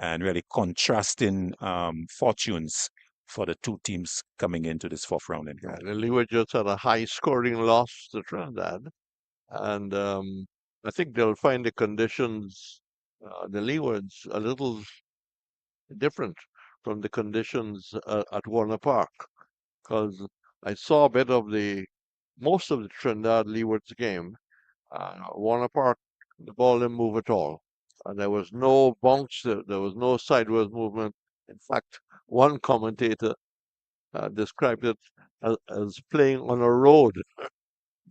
and really contrasting fortunes for the two teams coming into this fourth round Yeah, encounter. the Leeward just had a high-scoring loss to Trinidad, and I think they'll find the conditions, the Leewards, a little different from the conditions at Warner Park, because I saw a bit of most of the Trinidad Leewards game. Warner Park, the ball didn't move at all. There was no bounce, there was no sideways movement. In fact, one commentator described it as playing on a road.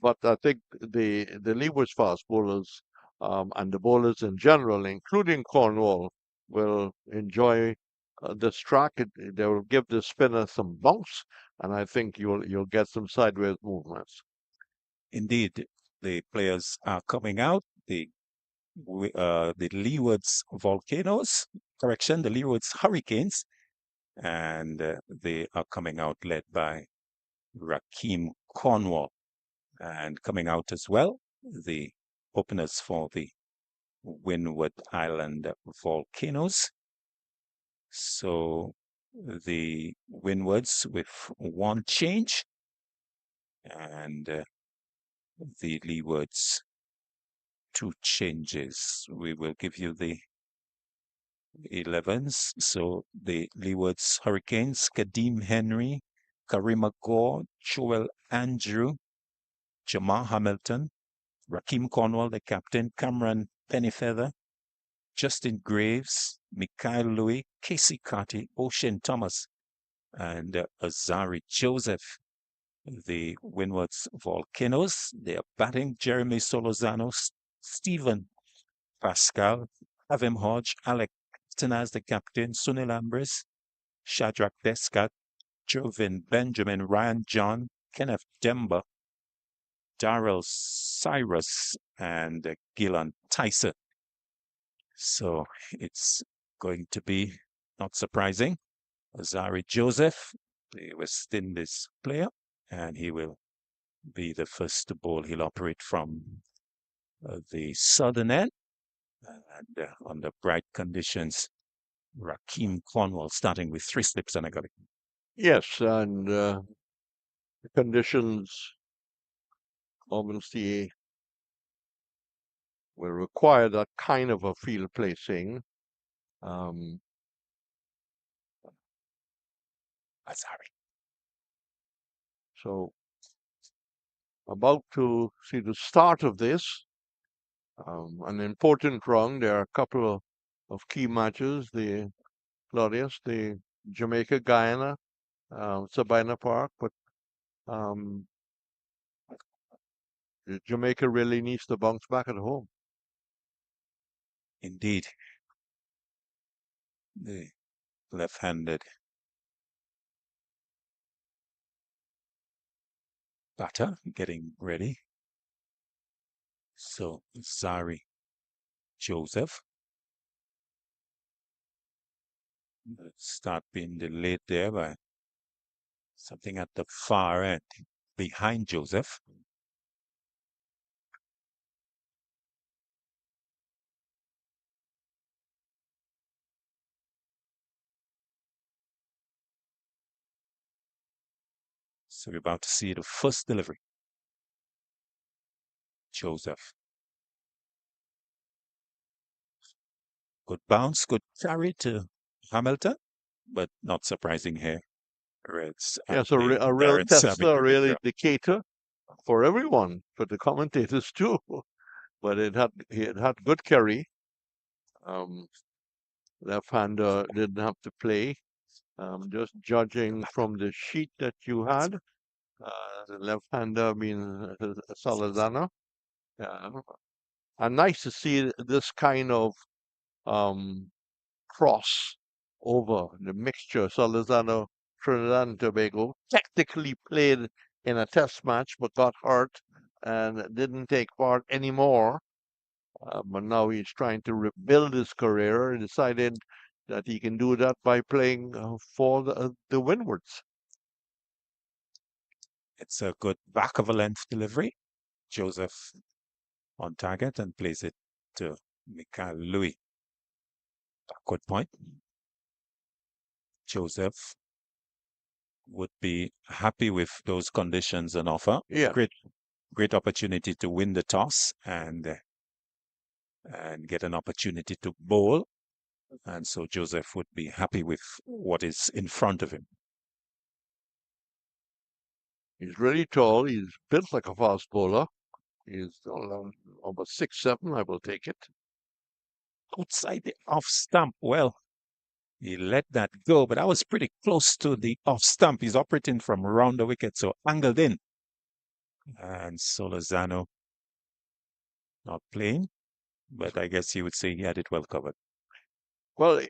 But I think the Leeward's fast bowlers and the bowlers in general, including Cornwall, will enjoy this track. They will give the spinner some bounce, and I think you'll get some sideways movements. Indeed, the players are coming out. The Leeward's Volcanoes, correction, the Leeward's Hurricanes, and they are coming out led by Rakeem Cornwall. And coming out as well, the openers for the Windward Island Volcanoes. So the Windwards with one change, and the Leewards two changes. We will give you the 11s. So the Leewards Hurricanes, Kadeem Henry, Karima Gore, Joel Andrew, Jamar Hamilton, Rakeem Cornwall, the captain, Cameron Pennyfeather, Justin Greaves, Mikhail Louis, Casey Carty, Ocean Thomas, and Azari Joseph. The Windwards Volcanoes, they are batting Jeremy Solozano, Stephen Pascal, Avim Hodge, Alec Athanaze, the captain, Sunil Ambris, Shadrach Descarte, Jovin Benjamin, Ryan John, Kenneth Demba, Darrell Cyrus, and Gillan Tyson. So it's going to be, not surprising, Azari Joseph, the West Indies player, and he will be the first to bowl. He'll operate from the southern end, and under bright conditions, Rakeem Cornwall starting with 3 slips and a gully. Yes, and the conditions obviously will require that kind of a field placing. Azari. So about to see the start of this, an important round. There are a couple of key matches. The Claudius, the Jamaica Guyana, Sabina Park, but Jamaica really needs to bounce back at home. Indeed. The left-handed batter getting ready. So Zari Joseph. Start being delayed there by something at the far end behind Joseph. So we're about to see the first delivery. Joseph. Good bounce, good carry to Hamilton, but not surprising here. Reds Yes, a real Darren tester, a real Savage. indicator for everyone, for the commentators too. But it had good carry. Left-hander didn't have to play. Just judging from the sheet that you had, the left-hander being Salazano. And nice to see this kind of cross over the mixture. Salazano, Trinidad and Tobago, technically played in a test match but got hurt and didn't take part anymore. But now he's trying to rebuild his career and decided that he can do that by playing for the Windwards. It's a good back of a length delivery. Joseph on target and plays it to Mikhail Louis. Backward point. Joseph would be happy with those conditions on offer. Yeah. Great opportunity to win the toss and get an opportunity to bowl. And so Joseph would be happy with what is in front of him. He's really tall. He's built like a fast bowler. He's about 6'7". I will take it. Outside the off stump. Well, he let that go, but I was pretty close to the off stump. He's operating from around the wicket, so angled in. And Solozano not playing, but I guess you would say he had it well covered. Well,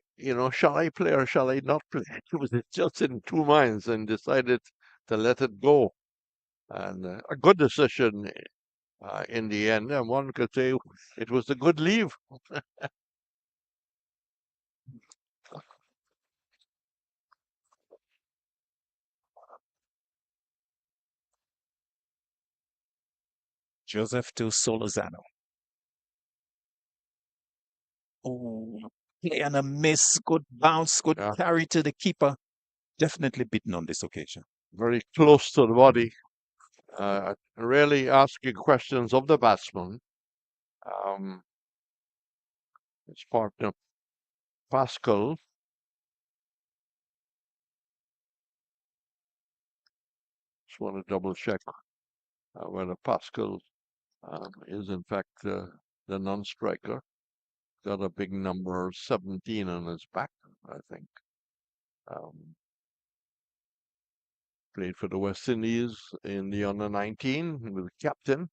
shall I play or shall I not play? He was just in two minds and decided to let it go. And a good decision in the end. And one could say it was a good leave. Joseph to Solozano. Oh, play and a miss. Good bounce, good carry to the keeper. Definitely beaten on this occasion. Very close to the body. Really asking questions of the batsman. His partner, Pascal. Just want to double check whether Pascal is in fact the non-striker. Got a big number 17 on his back, I think. Played for the West Indies in the under-19 with the captain.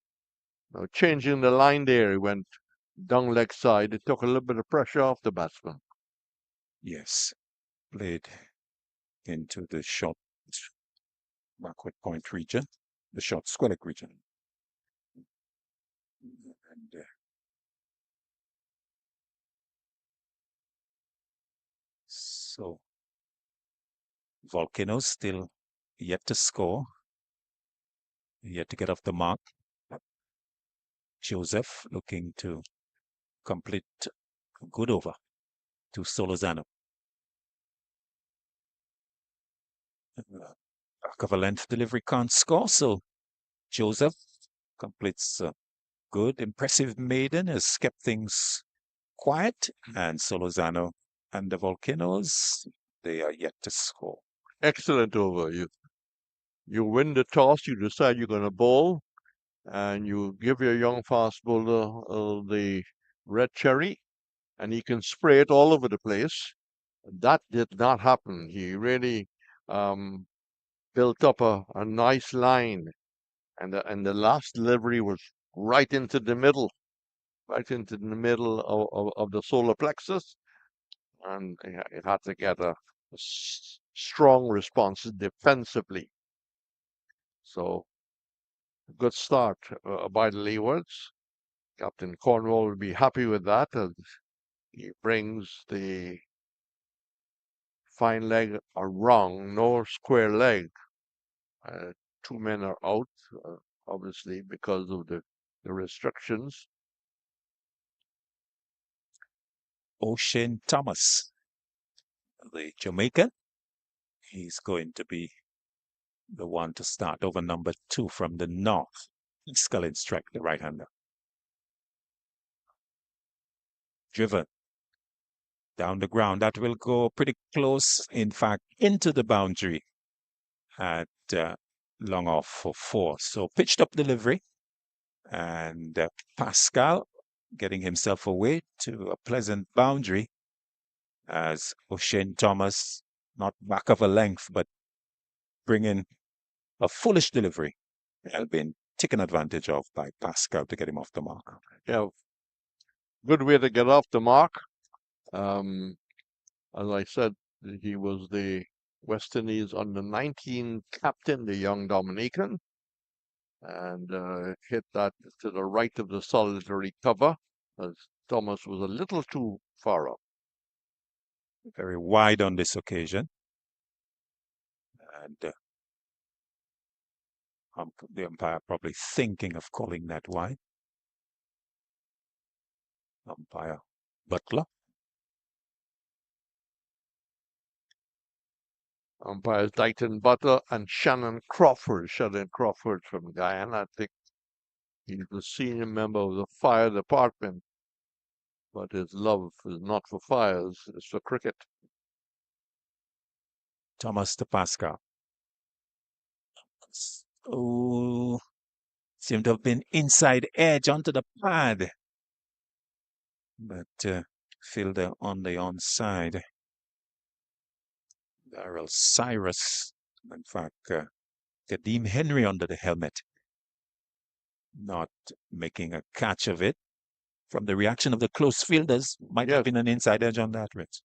Now changing the line there, he went down leg side. It took a little bit of pressure off the batsman. Yes, played into the short backward point region, the short square leg region. And so Volcanoes still yet to score, yet to get off the mark. Joseph looking to complete a good over to Solozano. Back of a length delivery can't score, so Joseph completes a good, impressive maiden, has kept things quiet, and Solozano and the Volcanoes, they are yet to score. Excellent over. You win the toss, you decide you're going to bowl, and you give your young fast bowler the red cherry, and he can spray it all over the place. That did not happen. He really built up a nice line, and the last delivery was right into the middle of the solar plexus, and it had to get a strong response defensively. So, good start by the Leewards. Captain Cornwall will be happy with that as he brings the fine leg around, no square leg. Two men are out, obviously, because of the restrictions. Ocean Thomas, the Jamaican, he's going to be the one to start over number 2 from the north. Pascal strike, the right-hander. Driven down the ground. That will go pretty close, in fact, into the boundary at long off for 4. So pitched up delivery, and Pascal getting himself away to a pleasant boundary as O'Shane Thomas, not back of a length, but bringing a foolish delivery. Had been taken advantage of by Pascal to get him off the mark. Yeah, good way to get off the mark. As I said, he was the West Indies under-19 captain, the young Dominican, and hit that to the right of the solitary cover, as Thomas was a little too far up. Very wide on this occasion. And the umpire probably thinking of calling that wide. Umpire Butler. Umpires Dighton Butler and Shannon Crawford. Shannon Crawford from Guyana. I think he's the senior member of the fire department, but his love is not for fires, it's for cricket. Thomas to Pascal. Oh, seemed to have been inside edge onto the pad. But fielder on the onside. Darrell Cyrus. In fact, Kadeem Henry under the helmet. Not making a catch of it. From the reaction of the close fielders, might have been an inside edge on that, Rich.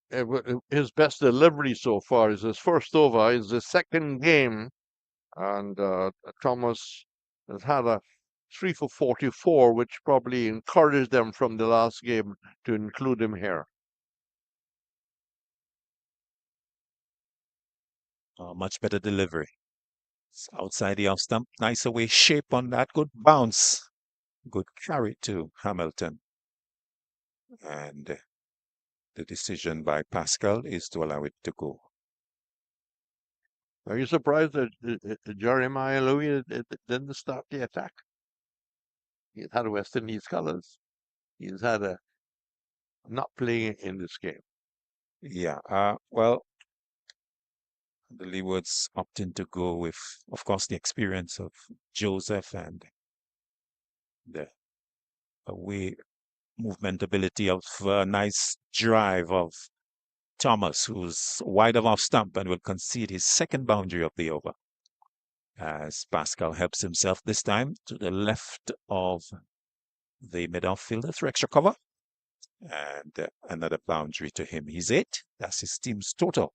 His best delivery so far is his first over, is the second game, and Thomas has had a 3 for 44, which probably encouraged them from the last game to include him here. Much better delivery. It's outside the off stump. Nice away shape on that. Good bounce. Good carry to Hamilton. And the decision by Pascal is to allow it to go. Are you surprised that Jeremiah Louis didn't start the attack? He's had West Indies colours. He's had a not playing in this game. Yeah, well, the Leewards opting to go with, of course, the experience of Joseph and the away movement ability of nice drive of Thomas, who's wide of off stump and will concede his second boundary of the over. As Pascal helps himself this time to the left of the mid-off fielder through extra cover. And another boundary to him. He's 8. That's his team's total.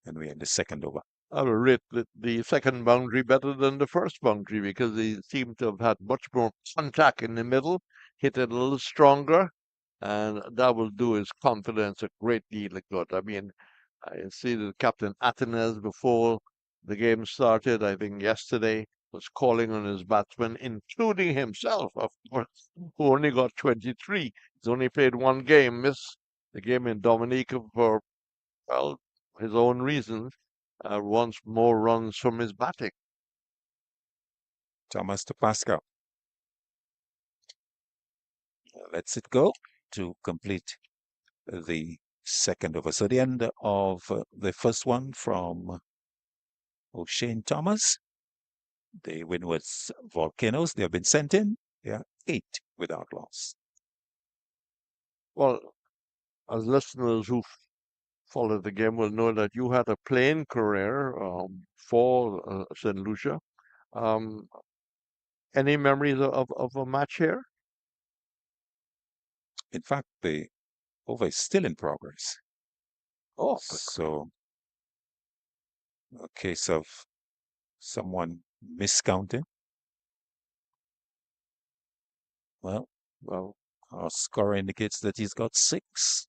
And we're in the second over. I will rate the second boundary better than the first boundary because they seem to have had much more contact in the middle, hit it a little stronger, and that will do his confidence a great deal of good. I mean, I see the captain Athanaze before the game started, I think yesterday, was calling on his batsmen, including himself, of course, who only got 23. He's only played one game, missed the game in Dominica for, well, his own reasons. Wants more runs from his batting. Thomas to Pascal. Lets it go to complete the second over. So the end of the first one from O'Shane Thomas. The Windwards Volcanoes, they have been sent in. They are 8 without loss. Well, as listeners who followed the game will know that you had a playing career for St. Lucia. Any memories of a match here? In fact, the over is still in progress. Oh, so a case of someone miscounting. Well, our score indicates that he's got 6.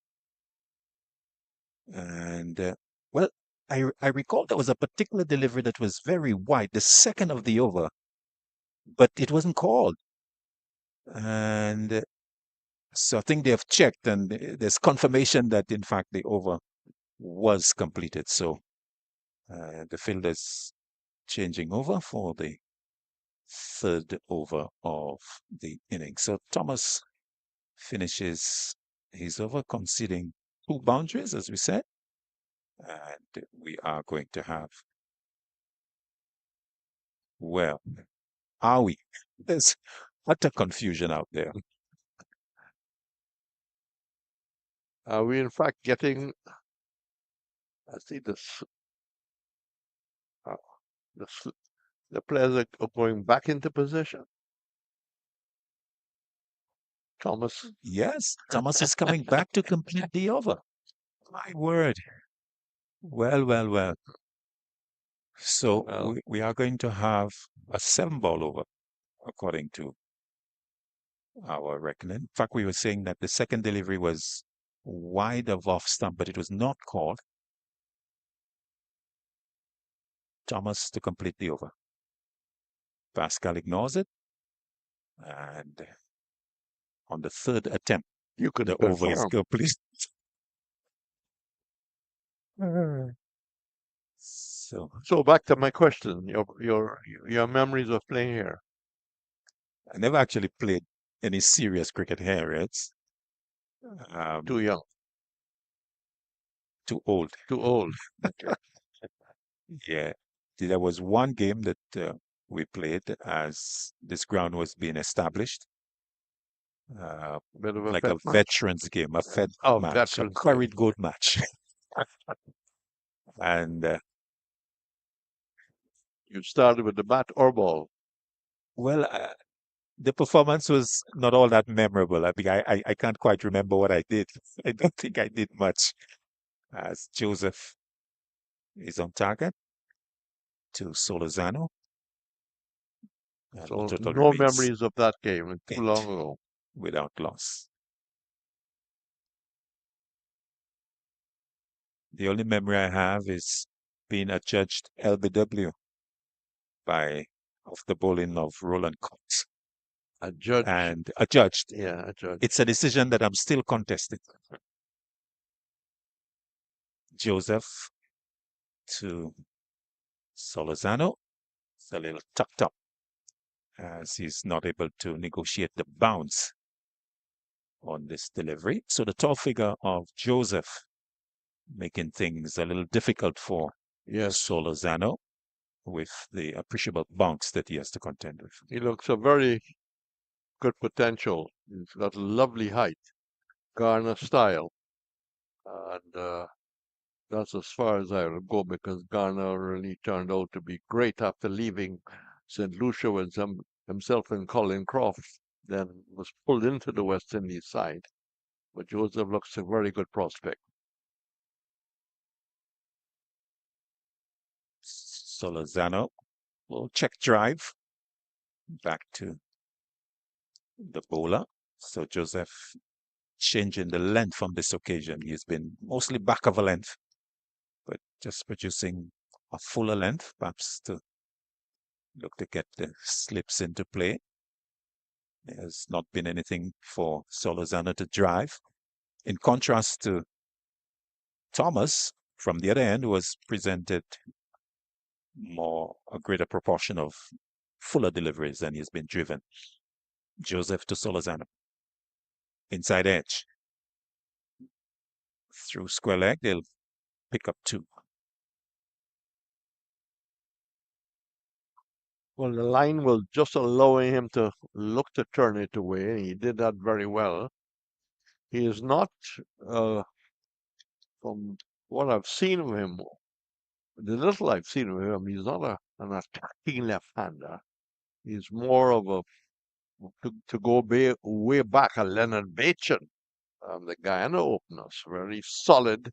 And well, I recall there was a particular delivery that was very wide, the second of the over, but it wasn't called. And so I think they have checked, and there's confirmation that in fact the over was completed. So the fielder's changing over for the third over of the inning. So Thomas finishes his over, conceding 2 boundaries, as we said. And we are going to have, well, are we? There's utter confusion out there. Are we in fact getting, I see this, the players are going back into position? Thomas? Yes, Thomas is coming back to complete the over. My word. Well. So we are going to have a 7-ball over, according to our reckoning. In fact, we were saying that the second delivery was wide of off stump, but it was not called. Thomas to complete the over. Pascal ignores it. And on the third attempt, you could the over is complete. So back to my question, your memories of playing here. I never actually played any serious cricket here. It's Too young, too old. too old. Okay. Yeah. There was one game that we played as this ground was being established, Bit of a like pet a match. veterans game, a fed Oh, match, a veterans game. curried goat match. And You started with the bat or ball. well, the performance was not all that memorable. I think I can't quite remember what I did. I don't think I did much. As Joseph is on target to Solozano, and the So total no remains memories of that game. Too 8 long ago. without loss. The only memory I have is being adjudged LBW by of the bowling of Roland Cox A judge. and adjudged. Yeah, a judge. It's a decision that I'm still contesting. Joseph to Solozano. It's a little tucked up as he's not able to negotiate the bounce on this delivery. So the tall figure of Joseph making things a little difficult for Yes. Solozano with the appreciable bounce that he has to contend with. He looks a very good potential. He's got lovely height, Garner style. And that's as far as I will go because Garner really turned out to be great after leaving St. Lucia with himself and Colin Croft, then was pulled into the West Indies side. But Joseph looks a very good prospect. Solozano will check drive back to the bowler. So Joseph changing the length on this occasion. He's been mostly back of a length, but just producing a fuller length, perhaps to look to get the slips into play. There's not been anything for Solozano to drive. In contrast to Thomas, from the other end, who was presented a greater proportion of fuller deliveries than he's been driven. Joseph to Solozano. Inside edge. Through square leg, they'll pick up 2. Well, the line was just allowing him to look to turn it away, and he did that very well. He is not, from what I've seen of him, the little I've seen of him, he's not an attacking left-hander. He's more of to go way back, a Leonard Bacon, the Guyana openers. Very solid,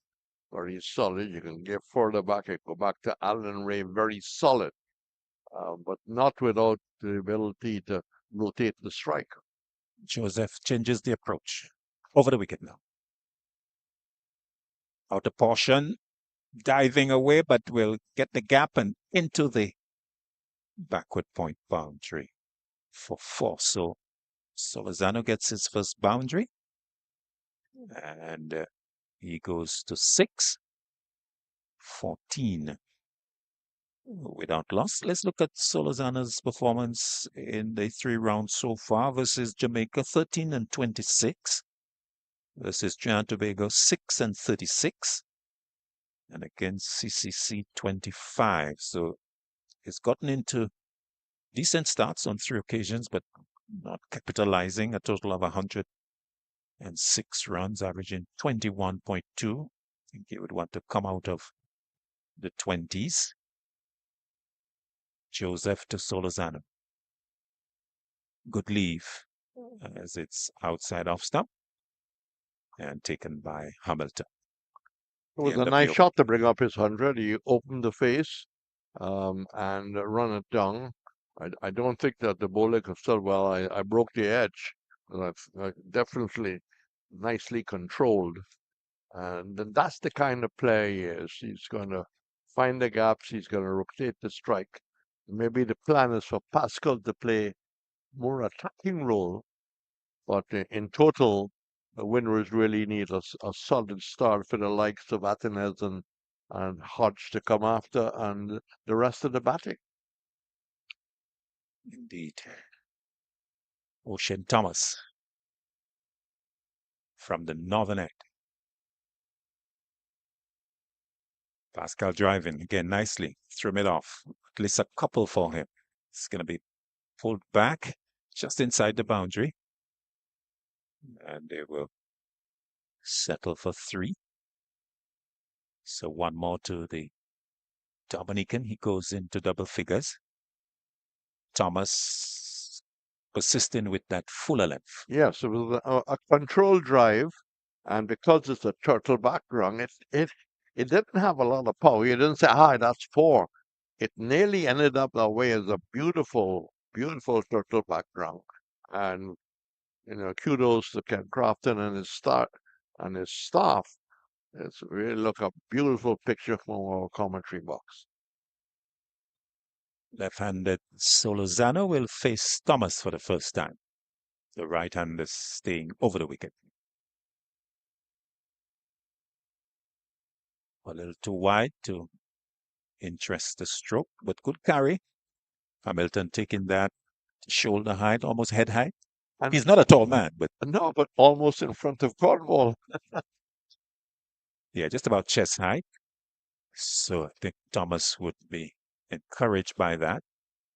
very solid. You can get further back and go back to Alan Ray, very solid, but not without the ability to rotate the strike. Joseph changes the approach. Over the wicket now. Out of portion, diving away, but will get the gap and into the backward point boundary for 4. So Solozano gets his first boundary, and he goes to 6, 14 without loss. Let's look at Solozano's performance in the 3 rounds so far versus Jamaica, 13 and 26, versus Trinidad and Tobago, 6 and 36, and against CCC, 25. So he's gotten into decent starts on 3 occasions, but not capitalizing. A total of 106 runs, averaging 21.2. I think he would want to come out of the 20s. Joseph to Solozano. Good leave as it's outside off stump and taken by Hamilton. It was a nice shot to bring up his 100. He opened the face and run it down. I don't think that the bowler could still, well, I broke the edge. I've definitely nicely controlled. And then that's the kind of player he is. He's going to find the gaps. He's going to rotate the strike. Maybe the plan is for Pascal to play more attacking role. But in total, the Windwards really need a solid start for the likes of Athanaze and Hodge to come after, and the rest of the batting. Indeed. Ocean Thomas from the northern end. Pascal driving again nicely. Trim it off. At least a couple for him. It's going to be pulled back just inside the boundary. And they will settle for 3. So one more to the Dominican. He goes into double figures. Thomas persisting with that fuller length. Yes, it was a controlled drive, and because it's a turtle background, it didn't have a lot of power. You didn't say, "Hi, that's 4." It nearly ended up that way as a beautiful, beautiful turtle background. And kudos to Ken Crofton and his staff. It's really look a beautiful picture from our commentary box. Left-handed Solozano will face Thomas for the first time. The right-hander staying over the wicket. A little too wide to interest the stroke, but good carry. Hamilton taking that shoulder height, almost head height. And He's not a tall man, but no, but almost in front of Cornwall. yeah, just about chest height. So I think Thomas would be encouraged by that.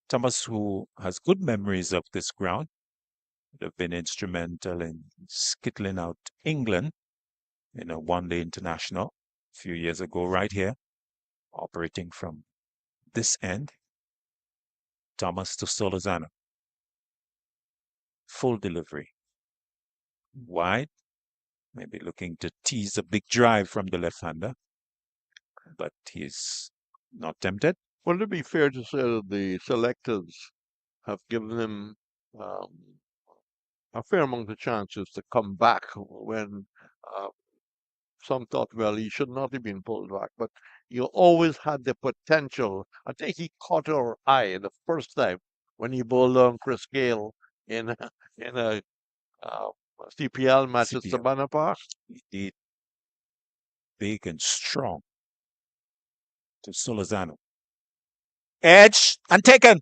Thomas, who has good memories of this ground, would have been instrumental in skittling out England in a one-day international a few years ago, right here, operating from this end. Thomas to Solozano. Full delivery. Wide. Maybe looking to tease a big drive from the left-hander. But he's not tempted. Would it be fair to say that the selectors have given him a fair amount of chances to come back when some thought, well, he should not have been pulled back, but you always had the potential. I think he caught our eye the first time when he bowled on Chris Gale in a CPL match at CPL. Savannah Park. Indeed. Big and strong to Solozano. Edge and taken.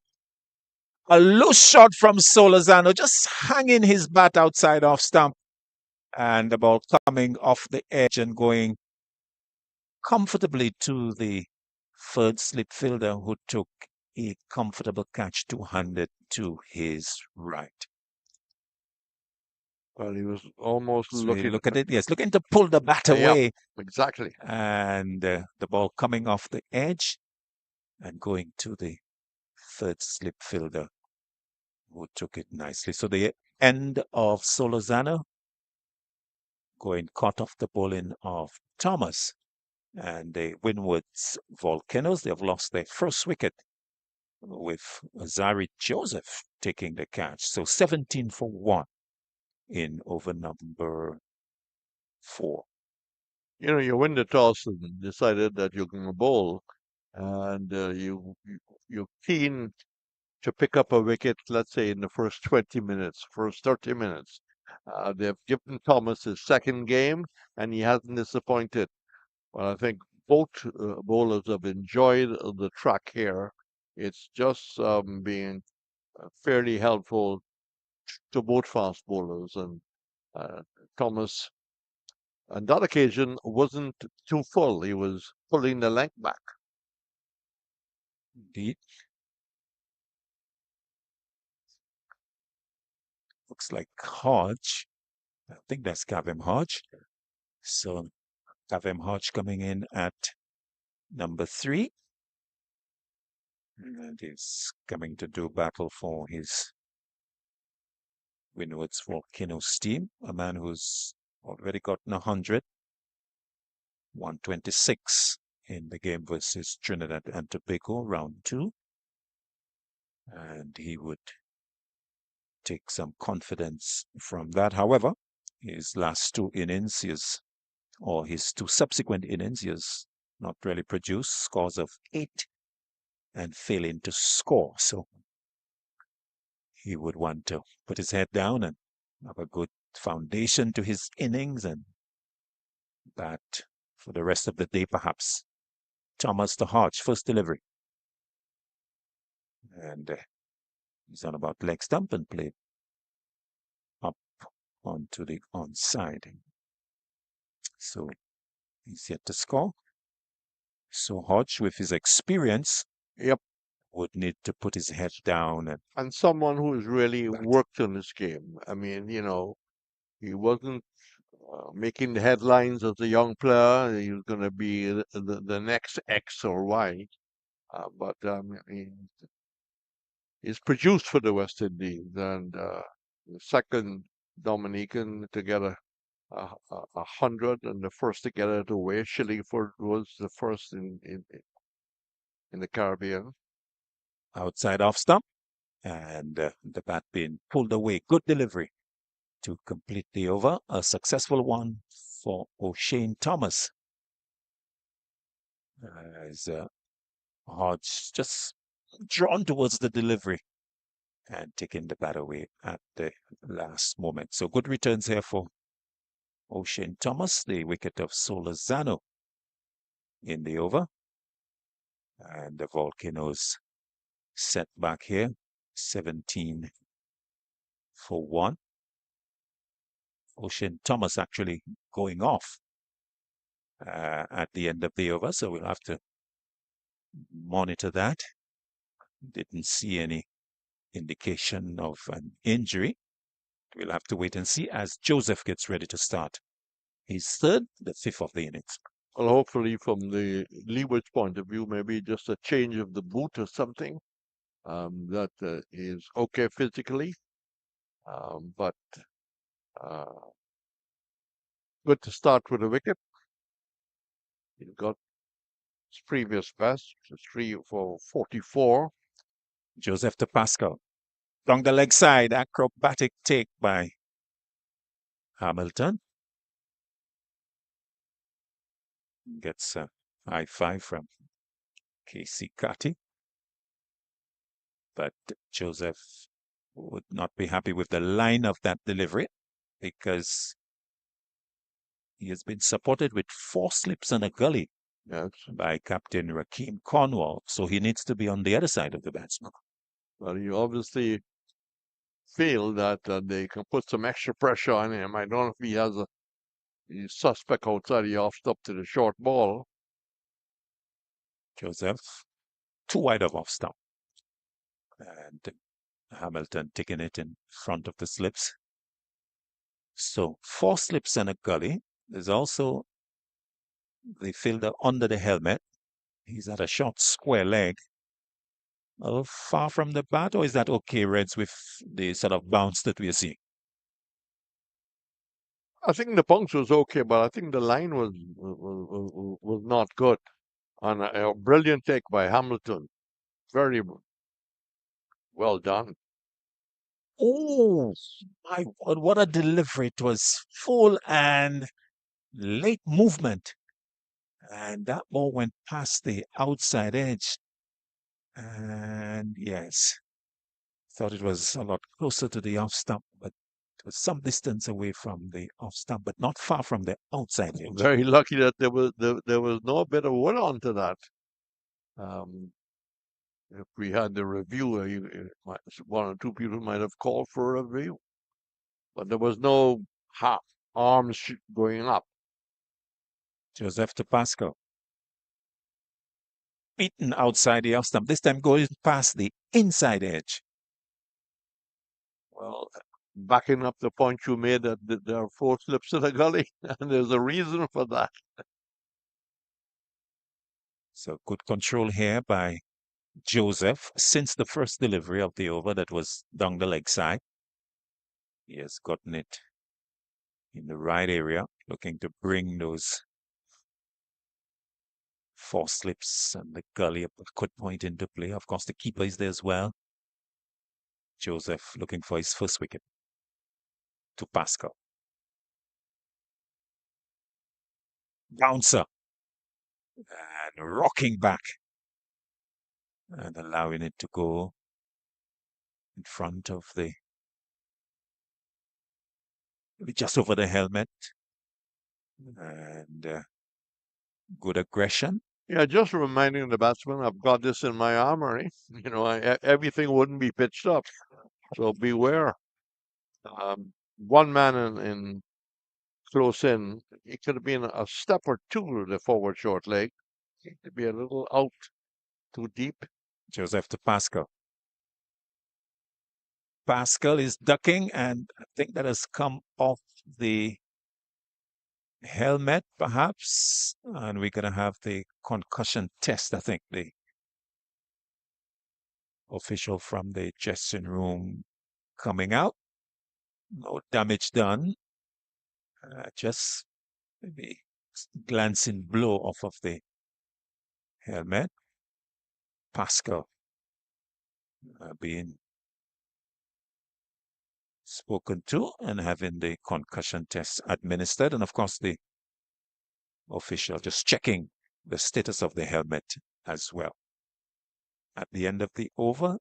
A loose shot from Solozano, just hanging his bat outside off stump. And the ball coming off the edge and going comfortably to the third slip fielder, who took a comfortable catch 200 to his right. Well, he was almost So looking. look at it. Yes, looking to pull the bat away. Yeah, exactly. And the ball coming off the edge and going to the third slip fielder, who took it nicely. So the end of Solozano going caught off the bowling of Thomas. And the Windwards Volcanoes, they have lost their first wicket with Zari Joseph taking the catch. So 17 for 1 in over number 4. You win the toss and decided that you're going to bowl, and you're keen to pick up a wicket, let's say in the first 20 minutes, first 30 minutes. They've given Thomas his second game, and he hasn't disappointed. Well, I think both bowlers have enjoyed the track here. It's just being fairly helpful to both fast bowlers, and Thomas on that occasion wasn't too full. He was pulling the length back. Indeed. Looks like Hodge. I think that's Gavin Hodge. So Gavin Hodge coming in at number 3. And he's coming to do battle for his Windwards Volcanoes team. A man who's already gotten 100. 126 in the game versus Trinidad and Tobago, round 2. And he would take some confidence from that. However, his last 2 innings, or his 2 subsequent innings, he has not really produced scores of 8 and failing to score. So he would want to put his head down and have a good foundation to his innings and bat for the rest of the day, perhaps. Thomas to Hodge, first delivery. And he's on about leg stump and played up onto the onside. So he's yet to score. So Hodge, with his experience, Yep. would need to put his head down And someone who has really bat. worked on this game. I mean, he wasn't making the headlines as a young player. He was going to be the next X or Y. But he's produced for the West Indies, and the second Dominican to get a 100, and the first to get it away. Shillingford was the first in the Caribbean. Outside off stump, and the bat being pulled away. Good delivery to complete the over. A successful one for O'Shane Thomas. As Hodge just drawn towards the delivery and taking the bat away at the last moment. So good returns here for O'Shane Thomas, the wicket of Solazano in the over. And the Volcanoes set back here, 17 for 1. O'Shane Thomas actually going off at the end of the over, so we'll have to monitor that. Didn't see any indication of an injury. We'll have to wait and see as Joseph gets ready to start his third, the fifth of the innings. Well, hopefully from the Leeward's point of view, maybe just a change of the boot or something that is okay physically, but good to start with a wicket. He got his previous best, 3 for 44. Joseph to Pascal. Down the leg side, acrobatic take by Hamilton. Gets a high five from Casey Cutty. But Joseph would not be happy with the line of that delivery because he has been supported with 4 slips and a gully by Captain Rakeem Cornwall. So he needs to be on the other side of the batsman. Well, you obviously feel that they can put some extra pressure on him. I don't know if he has a suspect outside the off stop to the short ball. Joseph, too wide of off stop. And Hamilton taking it in front of the slips. So 4 slips and a gully. There's also the fielder under the helmet. He's at a short square leg. A little far from the bat, or is that okay, Reds, with the sort of bounce that we are seeing? I think the bounce was okay, but I think the line was not good. On a brilliant take by Hamilton. Very well done. Oh, my God, what a delivery. It was full and late movement. And that ball went past the outside edge. And yes, thought it was a lot closer to the off stump, but it was some distance away from the off stump, but not far from the outside edge. Very lucky that there was no bit of wood onto that. If we had the review, one or two people might have called for a review, but there was no arms going up. Joseph to Pascal. Beaten outside the off stump, this time going past the inside edge. Well, backing up the point you made that there are 4 slips in the gully, and there's a reason for that. So good control here by Joseph since the first delivery of the over that was down the leg side. He has gotten it in the right area, looking to bring those 4 slips and the gully up a good point into play. Of course, the keeper is there as well. Joseph looking for his first wicket to Pascal. Bouncer. And rocking back. And allowing it to go in front of just over the helmet. And good aggression. Yeah, just reminding the batsman, I've got this in my armory. You know, everything wouldn't be pitched up, so beware. One man in close in, it could have been a step or two to the forward short leg. It could be a little out too deep. Joseph to Pascal. Pascal is ducking, and I think that has come off the helmet, perhaps. And we're going to have the concussion test, I think. The official from the dressing room coming out. No damage done. Just maybe glancing blow off of the helmet. Pascal being spoken to and having the concussion test administered. And of course, the official just checking the status of the helmet as well. At the end of the over,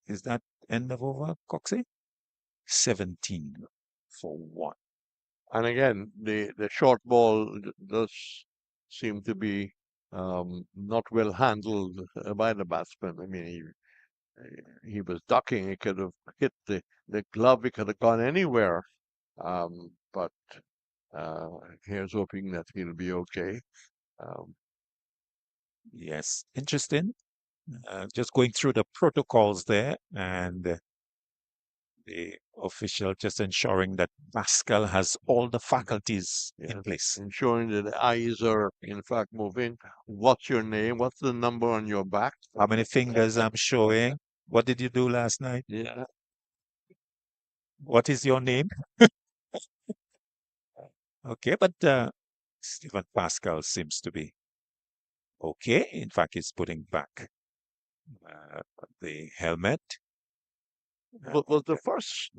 is that end of over, Coxie? 17 for 1. And again, the short ball does seem to be not well handled by the batsman. I mean, he was ducking. He could have hit the glove. He could have gone anywhere. But here's hoping that he'll be okay. Yes, interesting. Just going through the protocols there, and the official just ensuring that Pascal has all the faculties in place. Ensuring that the eyes are in fact moving. What's your name? What's the number on your back? How many fingers I'm showing? What did you do last night? Yeah. What is your name? Okay, but Stephen Pascal seems to be okay. In fact, he's putting back the helmet. Was the first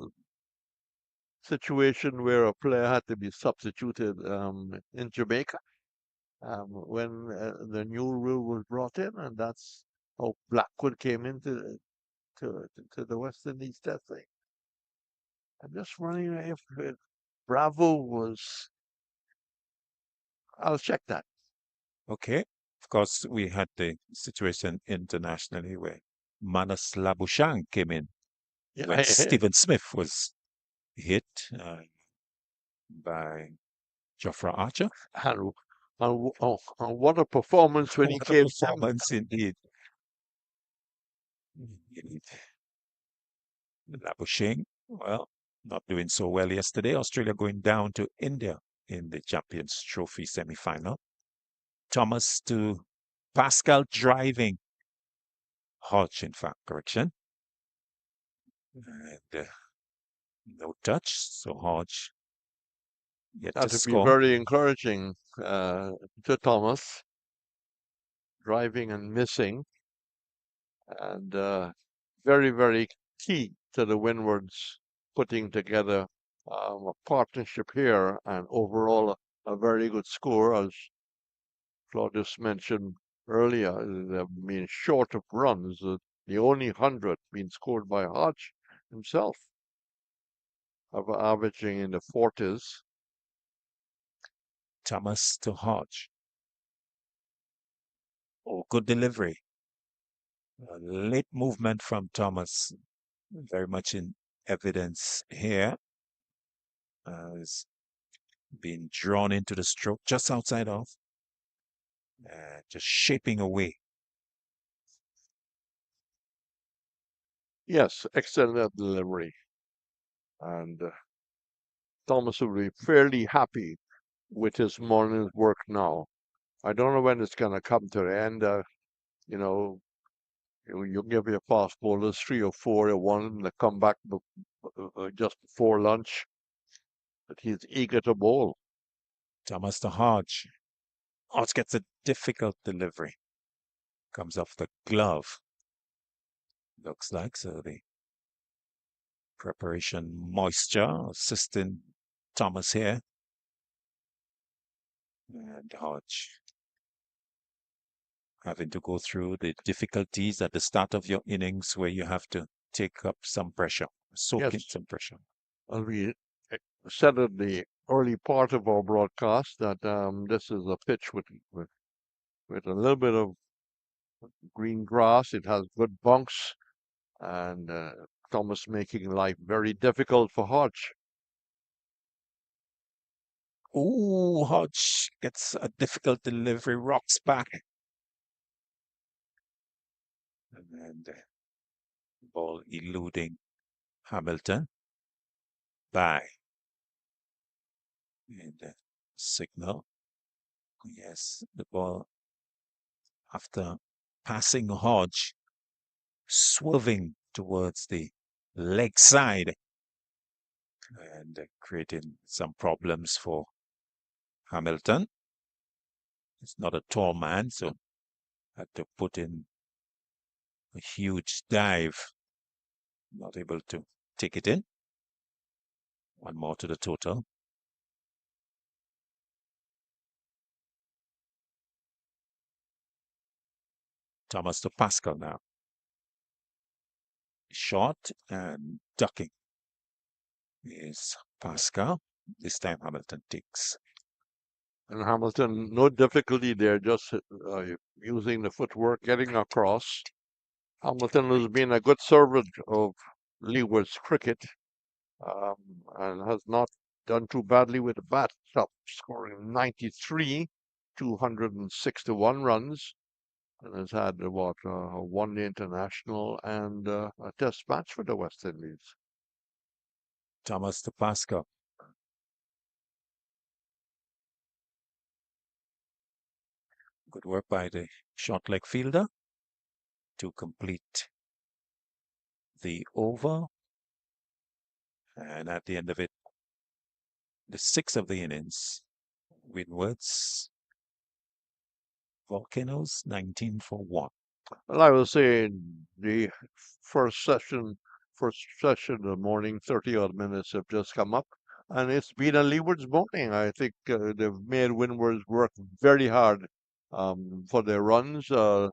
situation where a player had to be substituted in Jamaica when the new rule was brought in, and that's how Blackwood came into to the West Indies Test thing. I'm just wondering if Bravo was. I'll check that. Okay. Of course, we had the situation internationally where Manas Labuschagne came in when Stephen Smith was hit by Jofra Archer. And what a performance when he came. Performance indeed. Labuschagne, well, not doing so well yesterday. Australia going down to India in the Champions Trophy semi-final. Thomas to Pascal driving. Hodge, in fact, correction. And no touch, so Hodge yet to That would be score. very encouraging to Thomas, driving and missing, and very, very key to the Windwards putting together a partnership here, and overall a very good score, as Claudius mentioned earlier. They've been short of runs. The only 100 being scored by Hodge himself, of averaging in the 40s. Thomas to Hodge. Oh, good delivery. A late movement from Thomas, very much in evidence here. Is being drawn into the stroke just outside off, just shaping away. Yes, excellent delivery. And Thomas will be fairly happy with his morning's work now. I don't know when it's going to come to the end. You know, you give your fast bowlers 3 or 4 at one that come back just before lunch. But he's eager to bowl. Thomas to Hodge. Hodge gets a difficult delivery. Comes off the glove. Looks like so. The preparation moisture assisting Thomas here. And Hodge having to go through the difficulties at the start of your innings where you have to take up some pressure, soak in some pressure. Well, we said at the early part of our broadcast that this is a pitch with with a little bit of green grass. It has good bunks, and Thomas making life very difficult for Hodge. Ooh, Hodge gets a difficult delivery, rocks back. And ball eluding Hamilton by and signal. Yes, the ball after passing Hodge, swerving towards the leg side and creating some problems for Hamilton. He's not a tall man, so had to put in a huge dive. Not able to take it in. One more to the total. Thomas to Pascal now. Short and ducking is Pascal. This time Hamilton takes. And Hamilton, no difficulty there, just using the footwork, getting across. Hamilton has been a good servant of Leeward's cricket, and has not done too badly with the bat, up scoring 93, 261 runs, and has had a one-day international and a test match for the West Indies. Thomas to Pascal. Good work by the short leg fielder to complete the over. And at the end of it, the sixth of the innings, Windwards, Volcanoes, 19 for 1. Well, I will say the first session of the morning, 30-odd minutes have just come up, and it's been a Leeward's morning. I think they've made Windwards work very hard for their runs. I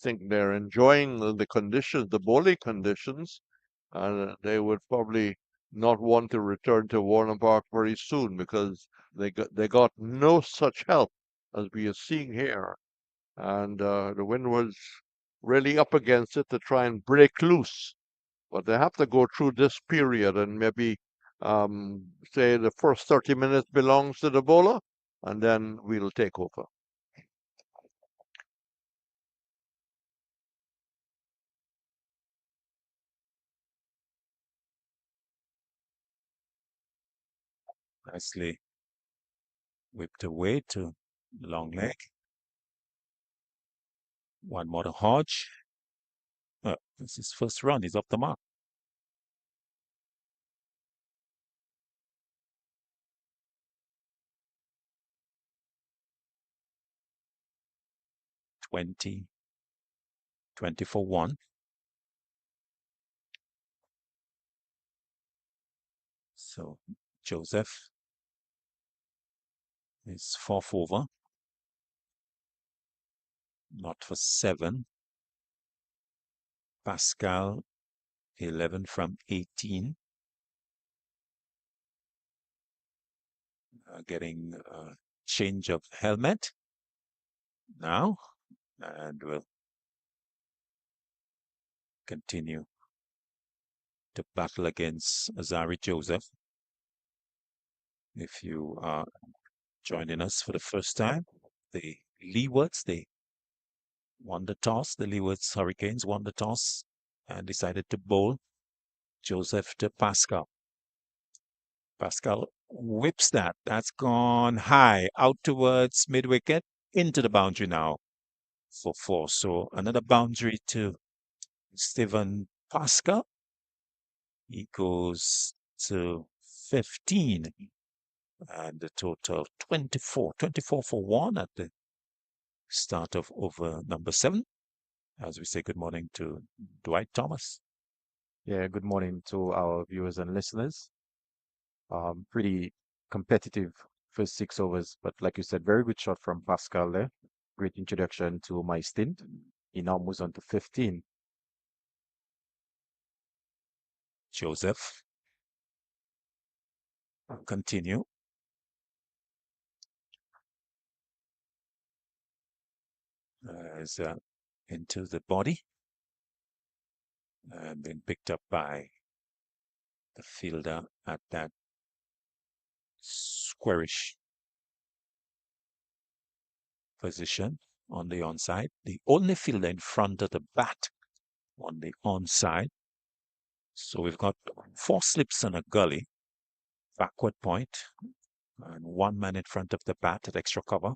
think they're enjoying the conditions, the bowling conditions, and they would probably not want to return to Warner Park very soon because they got no such help as we are seeing here, and the Windwards really up against it to try and break loose. But they have to go through this period and maybe say the first 30 minutes belongs to the bowler, and then we'll take over. Nicely whipped away to long leg. One more to Hodge. This is his first run. He's off the mark. Twenty for 1. So Joseph is 4th over. Not for 7. Pascal, 11 from 18. Getting a change of helmet now, and we'll continue to battle against Azari Joseph. If you are joining us for the first time, the Leewards, they won the toss. The Leewards Hurricanes won the toss and decided to bowl. Joseph to Pascal. Pascal whips that. That's gone high, out towards mid-wicket, into the boundary now for 4. So another boundary to Stephen Pascal. He goes to 15. And the total 24 for 1 at the start of over number 7. As we say good morning to Dwight Thomas. Yeah, good morning to our viewers and listeners. Pretty competitive first 6 overs, but like you said, very good shot from Pascal there. Great introduction to my stint. He now moves on to 15. Joseph. Continue. as into the body and been picked up by the fielder at that squarish position on the onside. The only fielder in front of the bat on the onside. So we've got 4 slips and a gully, backward point, and 1 man in front of the bat at extra cover.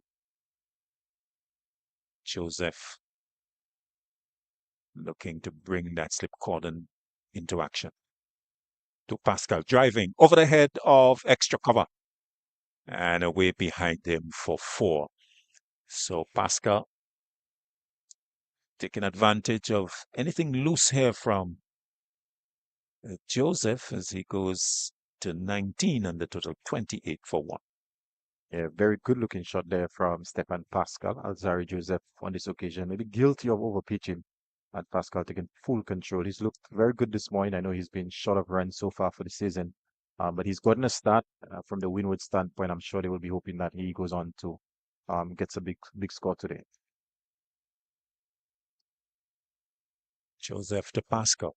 Joseph looking to bring that slip cordon into action. To Pascal, driving over the head of extra cover and away behind him for 4. So Pascal taking advantage of anything loose here from Joseph as he goes to 19 and the total 28 for 1. Yeah, very good looking shot there from Stefan Pascal. Alzari Joseph on this occasion, maybe guilty of overpitching, and Pascal taking full control. He's looked very good this morning. I know he's been short of runs so far for the season, but he's gotten a start from the Windward standpoint. I'm sure they will be hoping that he goes on to gets a big score today. Joseph to Pascal.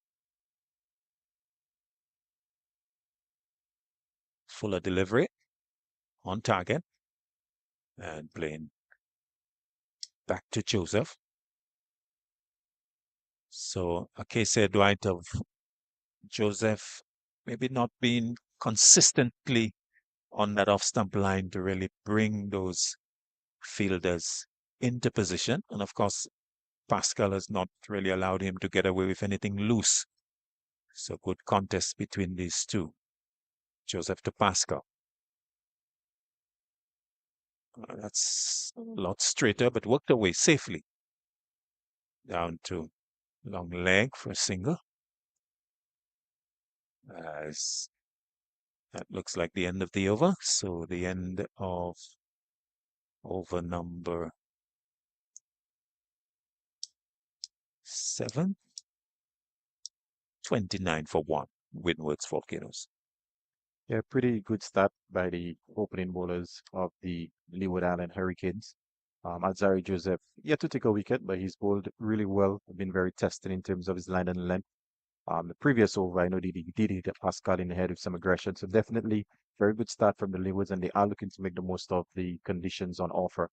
Fuller delivery on target and playing back to Joseph. So a case here, Dwight, of Joseph maybe not being consistently on that off-stump line to really bring those fielders into position. And of course, Pascal has not really allowed him to get away with anything loose. So good contest between these two. Joseph to Pascal. That's a lot straighter, but worked away safely. Down to long leg for a single. As that looks like the end of the over. So the end of over number 7. 29 for 1. Windwards Volcanoes. Yeah, pretty good start by the opening bowlers of the Leeward Island Hurricanes. Alzari Joseph yet to take a wicket, but he's bowled really well. Been very tested in terms of his line and length. The previous over, I know he did hit Pascal in the head with some aggression. So definitely very good start from the Leewards, and they are looking to make the most of the conditions on offer.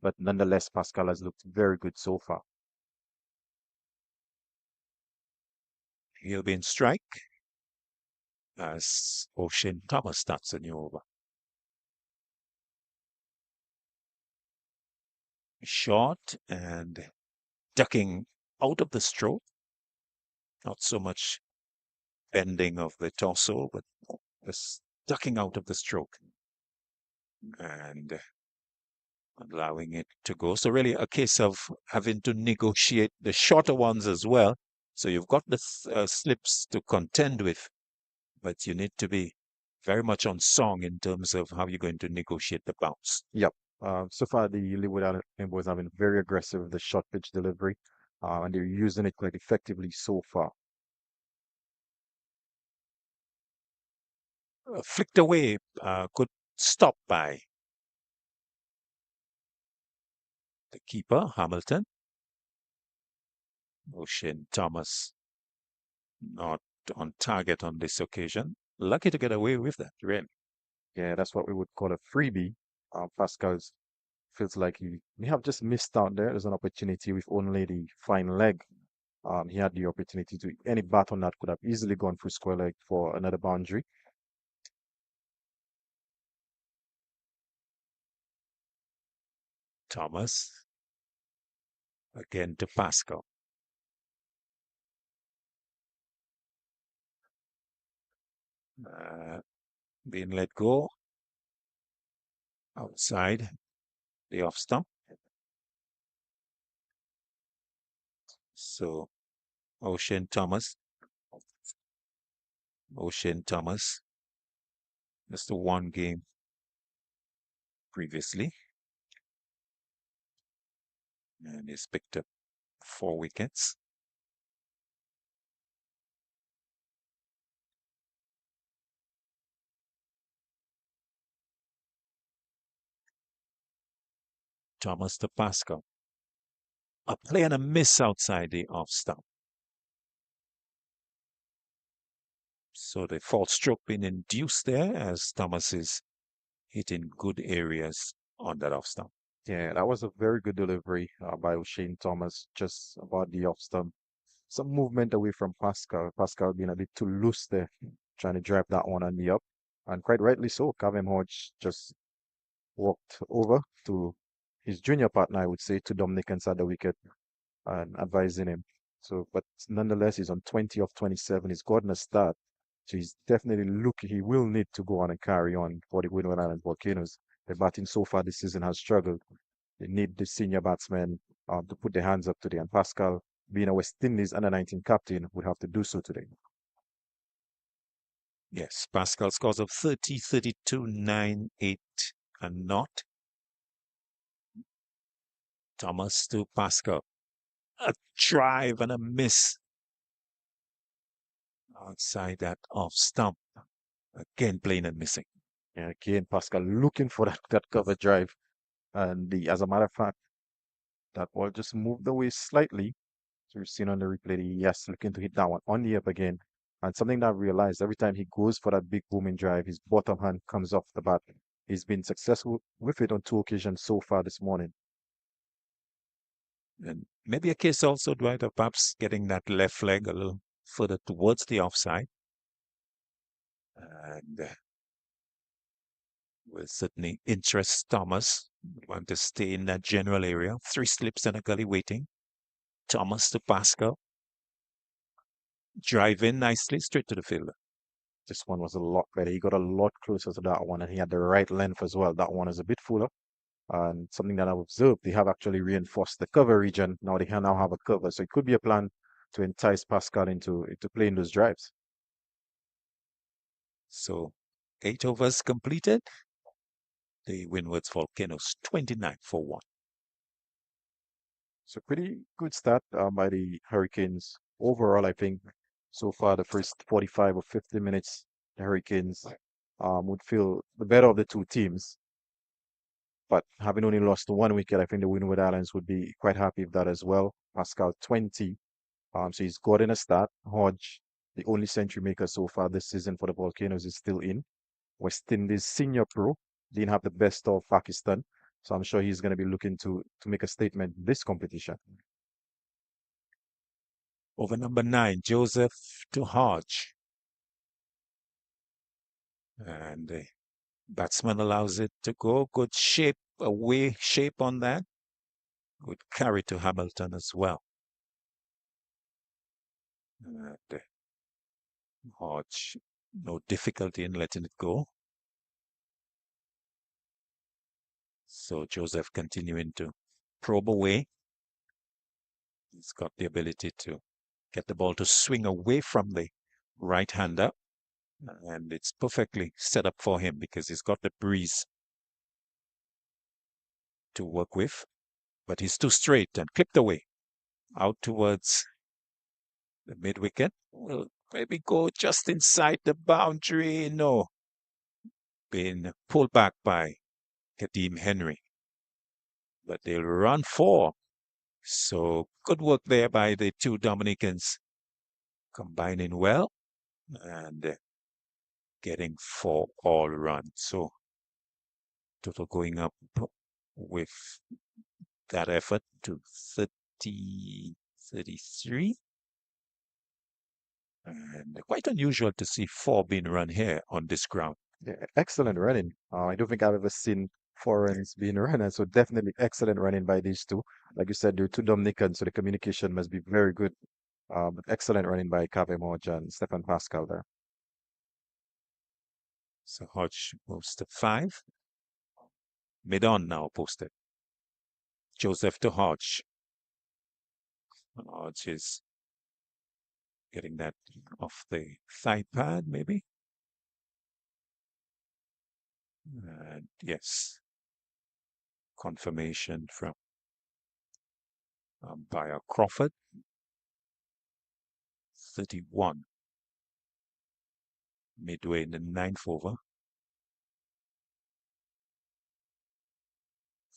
But nonetheless, Pascal has looked very good so far. He'll be in strike as O'Shane Thomas starts a new over. Short and ducking out of the stroke. Not so much bending of the torso, but just ducking out of the stroke and allowing it to go. So really a case of having to negotiate the shorter ones as well. So you've got the slips to contend with, but you need to be very much on song in terms of how you're going to negotiate the bounce. Yep. So far, the Leeward Island boys have been very aggressive with the short pitch delivery, and they're using it quite effectively so far. Flicked away, good stop by the keeper, Hamilton. O'Shane Thomas not on target on this occasion. Lucky to get away with that, really. Yeah, that's what we would call a freebie. Pascal feels like he may have just missed out there. There's an opportunity with only the fine leg. He had the opportunity to any bat on that could have easily gone for square leg for another boundary. Thomas again to Pascal. Being let go outside the off stump. So O'Shane Thomas. Just the one game previously. And he's picked up 4 wickets. Thomas to Pascal. A play and a miss outside the off stump. So the false stroke being induced there as Thomas is hitting good areas on that off stump. Yeah, that was a very good delivery by O'Shane Thomas, just about the off stump. Some movement away from Pascal. Pascal being a bit too loose there, trying to drive that one on the up. And quite rightly so. Cavem Hodge just walked over to his junior partner, I would say, to Dominic inside the wicket and advising him. So, but nonetheless, he's on 20 of 27. He's gotten a start. So he's definitely looking, he will need to go on and carry on for the Windward Island Volcanoes. The batting so far this season has struggled. They need the senior batsmen to put their hands up today. And Pascal, being a West Indies under-19 captain, would have to do so today. Yes, Pascal scores of 30, 32, 9, 8, and not. Thomas to Pascal. A drive and a miss outside that off stump. Again, playing and missing. Yeah, again, Pascal looking for that cover drive. And as a matter of fact, that ball just moved away slightly. So you're seeing on the replay, yes, looking to hit that one on the up again. And something that I realized every time he goes for that big booming drive, his bottom hand comes off the bat. He's been successful with it on 2 occasions so far this morning. And maybe a case also, Dwight, of perhaps getting that left leg a little further towards the offside. And will certainly interest Thomas. Want to stay in that general area. 3 slips and a gully waiting. Thomas to Pascal. Drive in nicely straight to the fielder. This one was a lot better. He got a lot closer to that one, and he had the right length as well. That one is a bit fuller. And something that I've observed, they have actually reinforced the cover region. Now they can now have a cover. So it could be a plan to entice Pascal into playing those drives. So 8 overs completed. The Windwards Volcanoes 29 for 1. So pretty good start by the Hurricanes. Overall, I think so far the first 45 or 50 minutes, the Hurricanes would feel the better of the two teams. But having only lost 1 wicket, I think the Windward Islands would be quite happy with that as well. Pascal 20. So he's got in a start. Hodge, the only century maker so far this season for the Volcanoes, is still in. West Indies senior pro didn't have the best of Pakistan. So I'm sure he's going to be looking to make a statement this competition. Over number 9, Joseph to Hodge. And the batsman allows it to go. Good shape, away shape on that. Good carry to Hamilton as well. And Hodge, no difficulty in letting it go. So Joseph continuing to probe away. He's got the ability to get the ball to swing away from the right-hander. And it's perfectly set up for him because he's got the breeze to work with. But he's too straight and clipped away out towards the mid-wicket. Will maybe go just inside the boundary. No. Being pulled back by Kadeem Henry. But they'll run 4. So good work there by the two Dominicans, combining well and getting 4 all runs. So total going up with that effort to 30, 33. And quite unusual to see 4 being run here on this ground. Yeah, excellent running. I don't think I've ever seen 4 runs being run, so definitely excellent running by these two. Like you said, they're two Dominicans, so the communication must be very good. But excellent running by Cavem Hodge and Stefan Pascal there. So Hodge moves to 5. Mid-on now posted. Joseph to Hodge. Hodge is getting that off the thigh pad, maybe. And yes, confirmation from umpire Crawford. 31. Midway in the 9th over.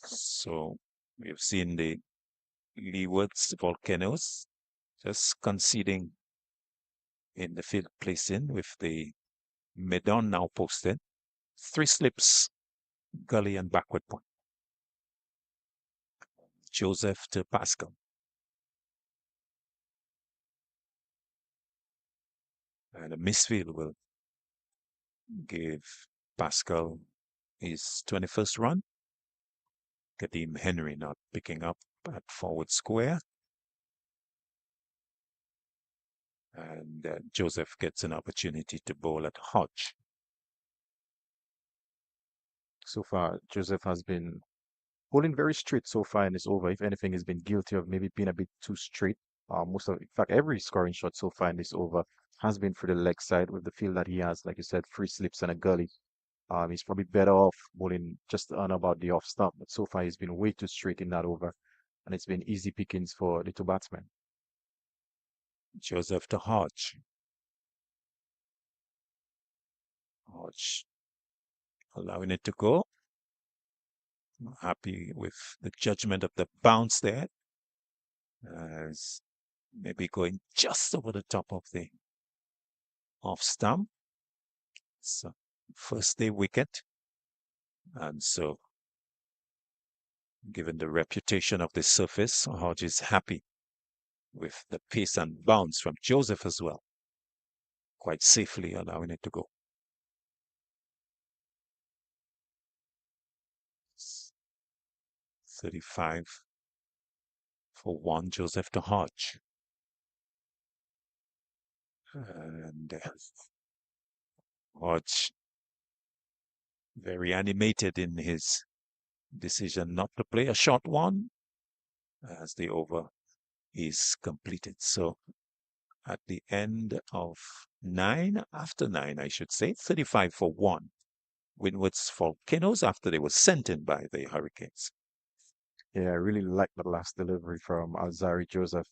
So we've seen the Leeward's Volcanoes, just conceding in the field placing with the mid-on now posted. 3 slips, gully and backward point. Joseph to Pascal. And a misfield will give Pascal his 21st run. Kadeem Henry not picking up at forward square. And Joseph gets an opportunity to bowl at Hodge. So far, Joseph has been bowling very straight so far in this over. If anything, he's been guilty of maybe being a bit too straight. In fact, every scoring shot so far in this over has been for the leg side with the feel that he has, like you said, 3 slips and a gully. He's probably better off bowling just on about the off stump, but so far he's been way too straight in that over, and it's been easy pickings for the 2 batsmen. Joseph to Hodge. Hodge allowing it to go. Happy with the judgment of the bounce there. As maybe going just over the top of the off stump. So first day wicket. And so given the reputation of this surface, Hodge is happy with the pace and bounce from Joseph as well. Quite safely allowing it to go. It's 35 for 1, Joseph to Hodge. And Hodge very animated in his decision not to play a short one as the over is completed. So at the end of 9, after 9, I should say, 35 for 1. Windwards Volcanoes after they were sent in by the Hurricanes. Yeah, I really like the last delivery from Alzari Joseph.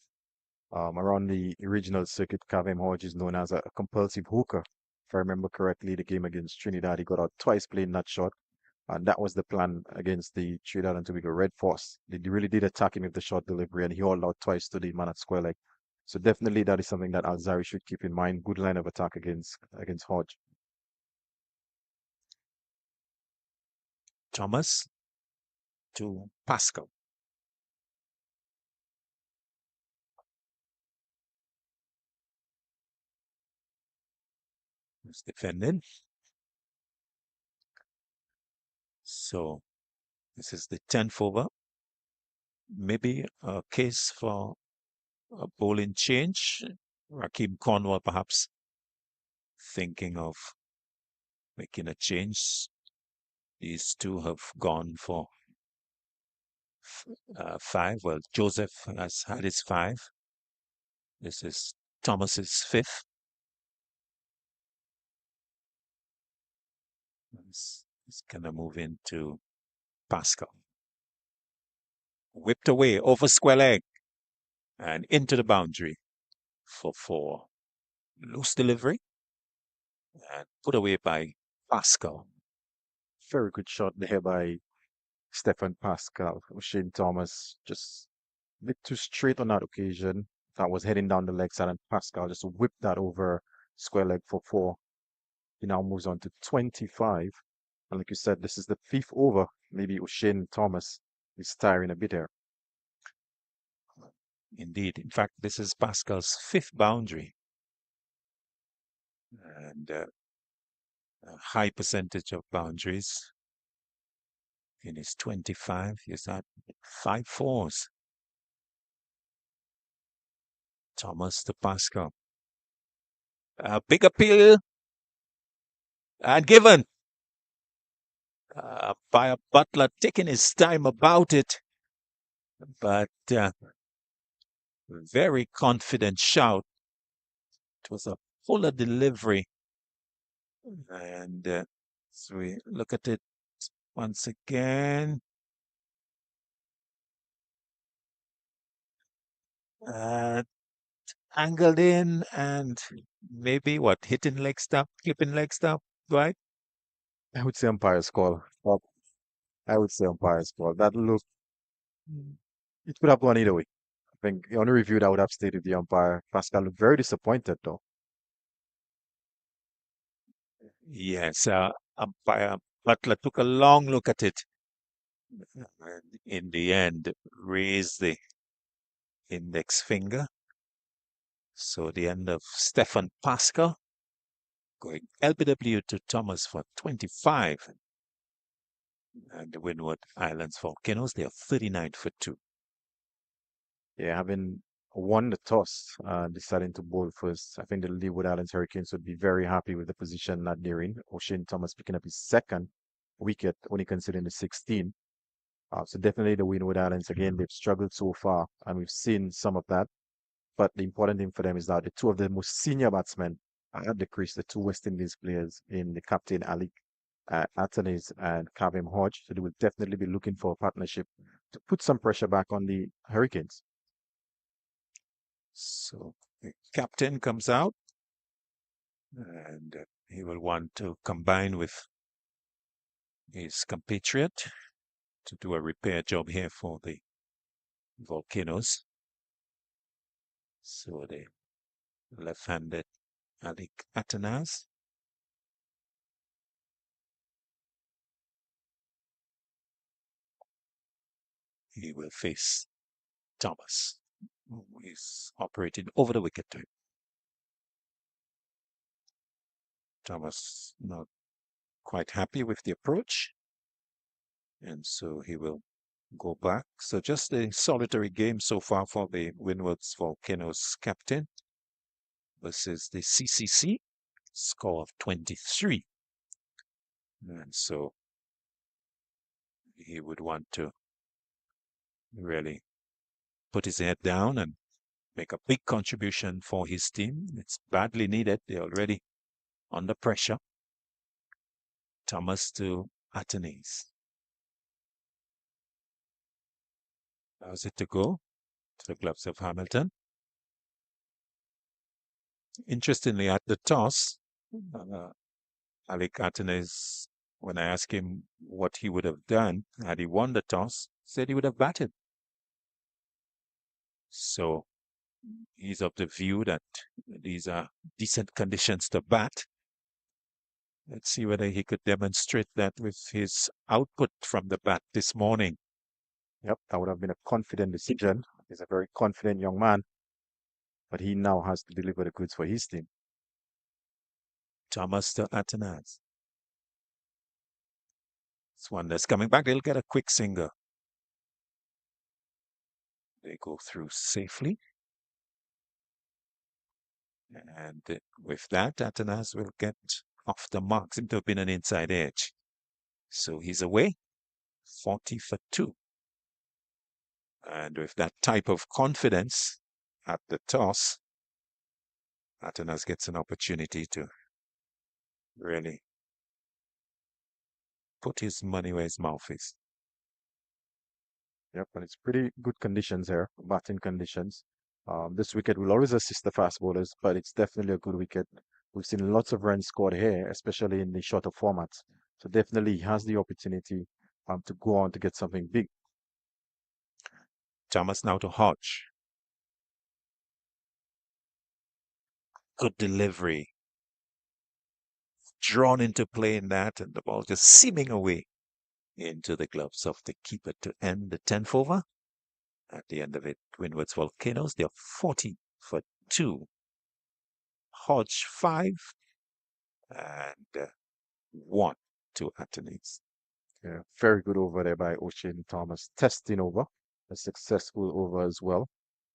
Around the original circuit, Kavem Hodge is known as a compulsive hooker. If I remember correctly, the game against Trinidad, he got out twice playing that shot. And that was the plan against the Trinidad and Tobago Red Force. They really did attack him with the short delivery, and he hauled out twice to the man at square leg. So definitely that is something that Alzari should keep in mind. Good line of attack against Hodge. Thomas to Pascal. Who's defending? So this is the 10th over. Maybe a case for a bowling change. Rakeem Cornwall perhaps thinking of making a change. These two have gone for 5. Well, Joseph has had his 5. This is Thomas's 5th. He's going to move into Pascal. Whipped away over square leg and into the boundary for 4. Loose delivery and put away by Pascal. Very good shot there by Stephen Pascal. Shane Thomas just a bit too straight on that occasion. That was heading down the leg side, and Pascal just whipped that over square leg for 4. He now moves on to 25. And like you said, this is the 5th over. Maybe Shane Thomas is tiring a bit here. Indeed. In fact, this is Pascal's 5th boundary. And a high percentage of boundaries. In his 25, he's had 5 4s. Thomas to Pascal. A big appeal. And given by a Butler taking his time about it. But very confident shout. It was a fuller delivery. And so we look at it once again. Angled in and maybe hitting leg stump, clipping leg stump, right? I would say umpire's call. I would say umpire's call. That looked it could have gone either way. I think on the review that would have stayed with the umpire. Pascal looked very disappointed though. Yes, umpire Butler took a long look at it and in the end raised the index finger. So the end of Stefan Pascal going LBW to Thomas for 25. And the Windward Islands Volcanoes, they are 39 for 2. Yeah, having won the toss, deciding to bowl first, I think the Leeward Islands Hurricanes would be very happy with the position that they're in. O'Shane Thomas picking up his second wicket, only considering the 16. So definitely the Windward Islands, again, they've struggled so far, and we've seen some of that. But the important thing for them is that the two of the most senior batsmen are at the crease, the two West Indies players in the captain Ali Athanaze and Hodge. So they will definitely be looking for a partnership to put some pressure back on the Hurricanes. So the captain comes out and he will want to combine with his compatriot to do a repair job here for the Volcanoes. So the left-handed Ali Athanaze. He will face Thomas, who is operating over the wicket to him. Thomas not quite happy with the approach, and so he will go back. So just a solitary game so far for the Windwards Volcanoes captain versus the CCC, score of 23. And so he would want to really put his head down and make a big contribution for his team. It's badly needed. They're already under pressure. Thomas to Athanaze. How's it to go? To the gloves of Hamilton. Interestingly, at the toss, Alec Athanaze, when I asked him what he would have done had he won the toss, said he would have batted. So he's of the view that these are decent conditions to bat. Let's see whether he could demonstrate that with his output from the bat this morning. Yep, that would have been a confident decision. He's a very confident young man, but he now has to deliver the goods for his team. Thomas to Athanaze. This one that's coming back, they'll get a quick single. They go through safely. And with that, Athanaze will get off the mark. Seems to have been an inside edge. So he's away, 40 for 2. And with that type of confidence at the toss, Athanaze gets an opportunity to really put his money where his mouth is. Yep, and it's pretty good conditions here, batting conditions. This wicket will always assist the fast bowlers, but it's definitely a good wicket. We've seen lots of runs scored here, especially in the shorter formats. So definitely he has the opportunity to go on to get something big. Thomas now to Hodge. Good delivery. Drawn into play in that, and the ball just seaming away into the gloves of the keeper to end the 10th over. At the end of it, Windwards Volcanoes, they're 40 for 2. Hodge 5 and 1 to Athanaze. Yeah, very good over there by O'Shane Thomas. Testing over, a successful over as well.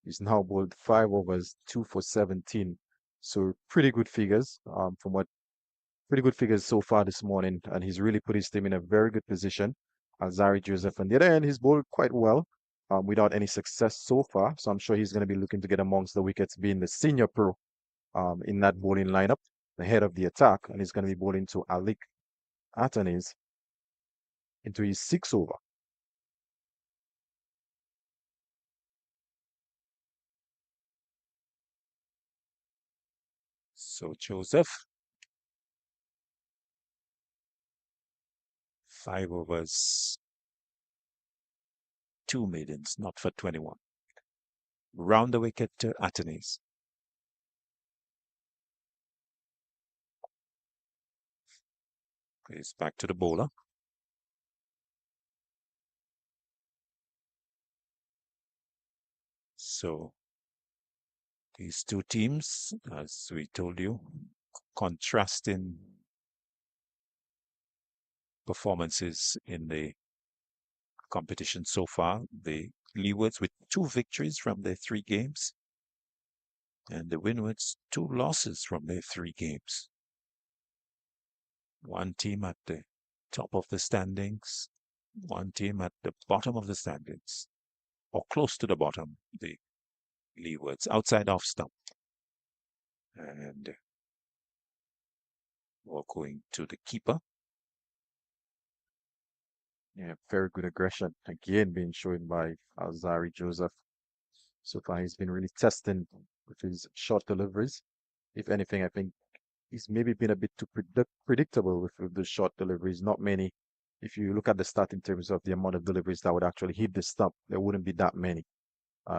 He's now bowled 5 overs, 2 for 17. So pretty good figures pretty good figures so far this morning, and he's really put his team in a very good position. Zari Joseph on the other end, he's bowled quite well without any success so far. So I'm sure he's going to be looking to get amongst the wickets, being the senior pro in that bowling lineup, the head of the attack, and he's going to be bowling to Alec Athanaze into his 6th over. So Joseph, 5 overs, 2 maidens, not for 21. Round the wicket to Athanaze. Plays back to the bowler. So these two teams, as we told you, contrasting performances in the competition so far. The Leewards with 2 victories from their 3 games, and the Windwards 2 losses from their 3 games. One team at the top of the standings, one team at the bottom of the standings, or close to the bottom, the Leewards, outside off stump. And we're going to the keeper. Yeah, very good aggression. Again, being shown by Alzari Joseph. So far, he's been really testing with his short deliveries. If anything, I think he's maybe been a bit too predictable with the short deliveries. Not many. If you look at the stat in terms of the amount of deliveries that would actually hit the stump, there wouldn't be that many.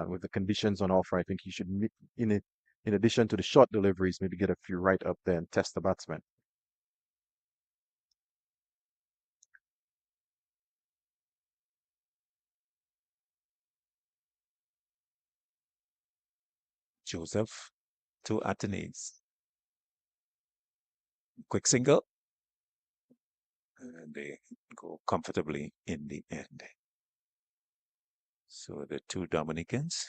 With the conditions on offer, I think he should, in addition to the short deliveries, maybe get a few right up there and test the batsman. Joseph to Athanaze. Quick single. And they go comfortably in the end. So the two Dominicans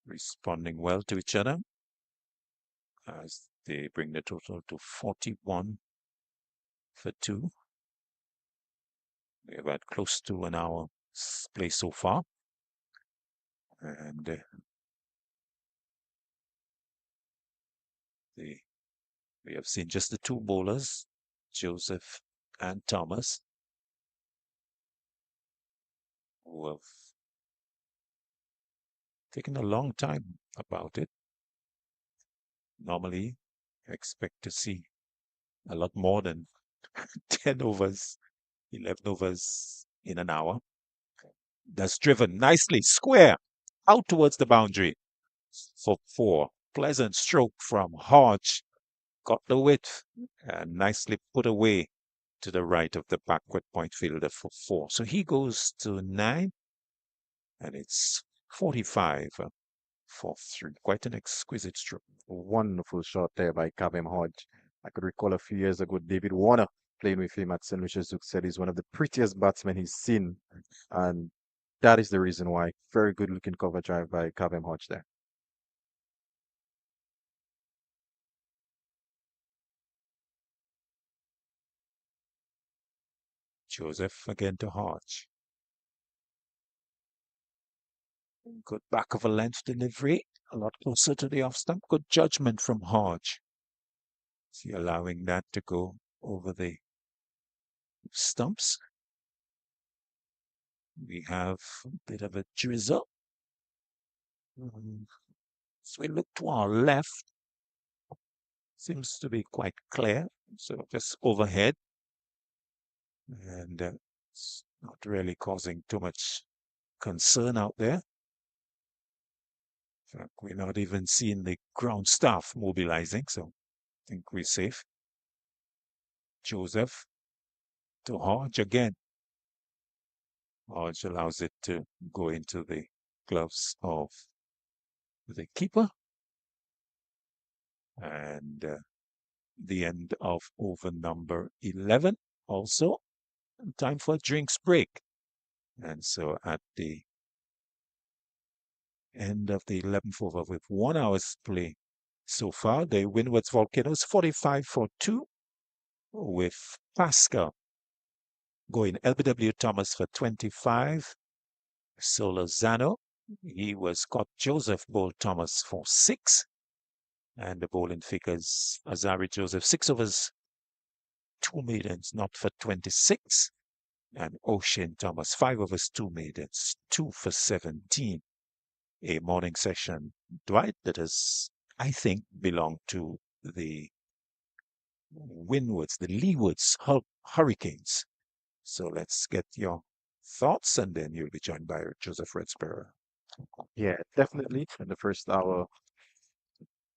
responding well to each other as they bring the total to 41 for 2. We've had close to an hour play so far. And we have seen just the 2 bowlers, Joseph and Thomas, who have taken a long time about it. Normally, I expect to see a lot more than 10 overs, 11 overs in an hour. That's driven nicely, square, out towards the boundary for 4. Pleasant stroke from Hodge. Got the width and nicely put away to the right of the backward point fielder for 4. So he goes to 9, and it's 45 for 3. Quite an exquisite stroke. Wonderful shot there by Kavem Hodge. I could recall a few years ago, David Warner playing with him at St. Lucia's Zouk said he's one of the prettiest batsmen he's seen. And that is the reason why. Very good looking cover drive by Kavem Hodge there. Joseph again to Hodge. Good back of a length delivery, a lot closer to the off stump. Good judgment from Hodge. See, allowing that to go over the stumps. We have a bit of a drizzle. So we look to our left. Seems to be quite clear. So just overhead. And it's not really causing too much concern out there. In fact, we're not even seeing the ground staff mobilizing, so I think we're safe. Joseph to Hodge again. Hodge allows it to go into the gloves of the keeper. And the end of over number 11 also. Time for a drinks break. And so at the end of the 11th over with 1 hour's play so far, the Windwards Volcanoes 45 for 2 with Pascal going LBW Thomas for 25. Solozano, he was Scott Joseph bowled Thomas for 6. And the bowling figures, Azari Joseph 6 overs, 2 maidens, not for 26. And O'Shane Thomas 5 overs, 2 maidens, 2 for 17. A morning session, Dwight, that has, I think, belonged to the Windwards, the Leewards Hurricanes. So let's get your thoughts, and then you'll be joined by Joseph Redsparrow. Yeah, definitely. And the first hour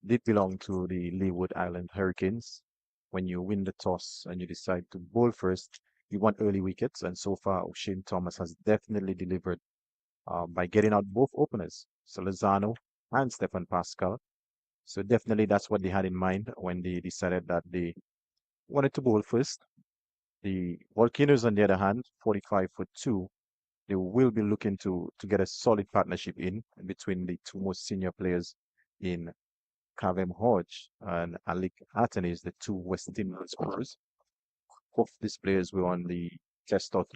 did belong to the Leeward Island Hurricanes. When you win the toss and you decide to bowl first, you want early wickets. And so far, O'Shane Thomas has definitely delivered by getting out both openers, Salazano and Stefan Pascal. So definitely that's what they had in mind when they decided that they wanted to bowl first. The Volcanoes, on the other hand, 45 for 2, they will be looking to get a solid partnership in between the two most senior players in Hodge and Athanaze, the two West Indian scorers. Both these players were on the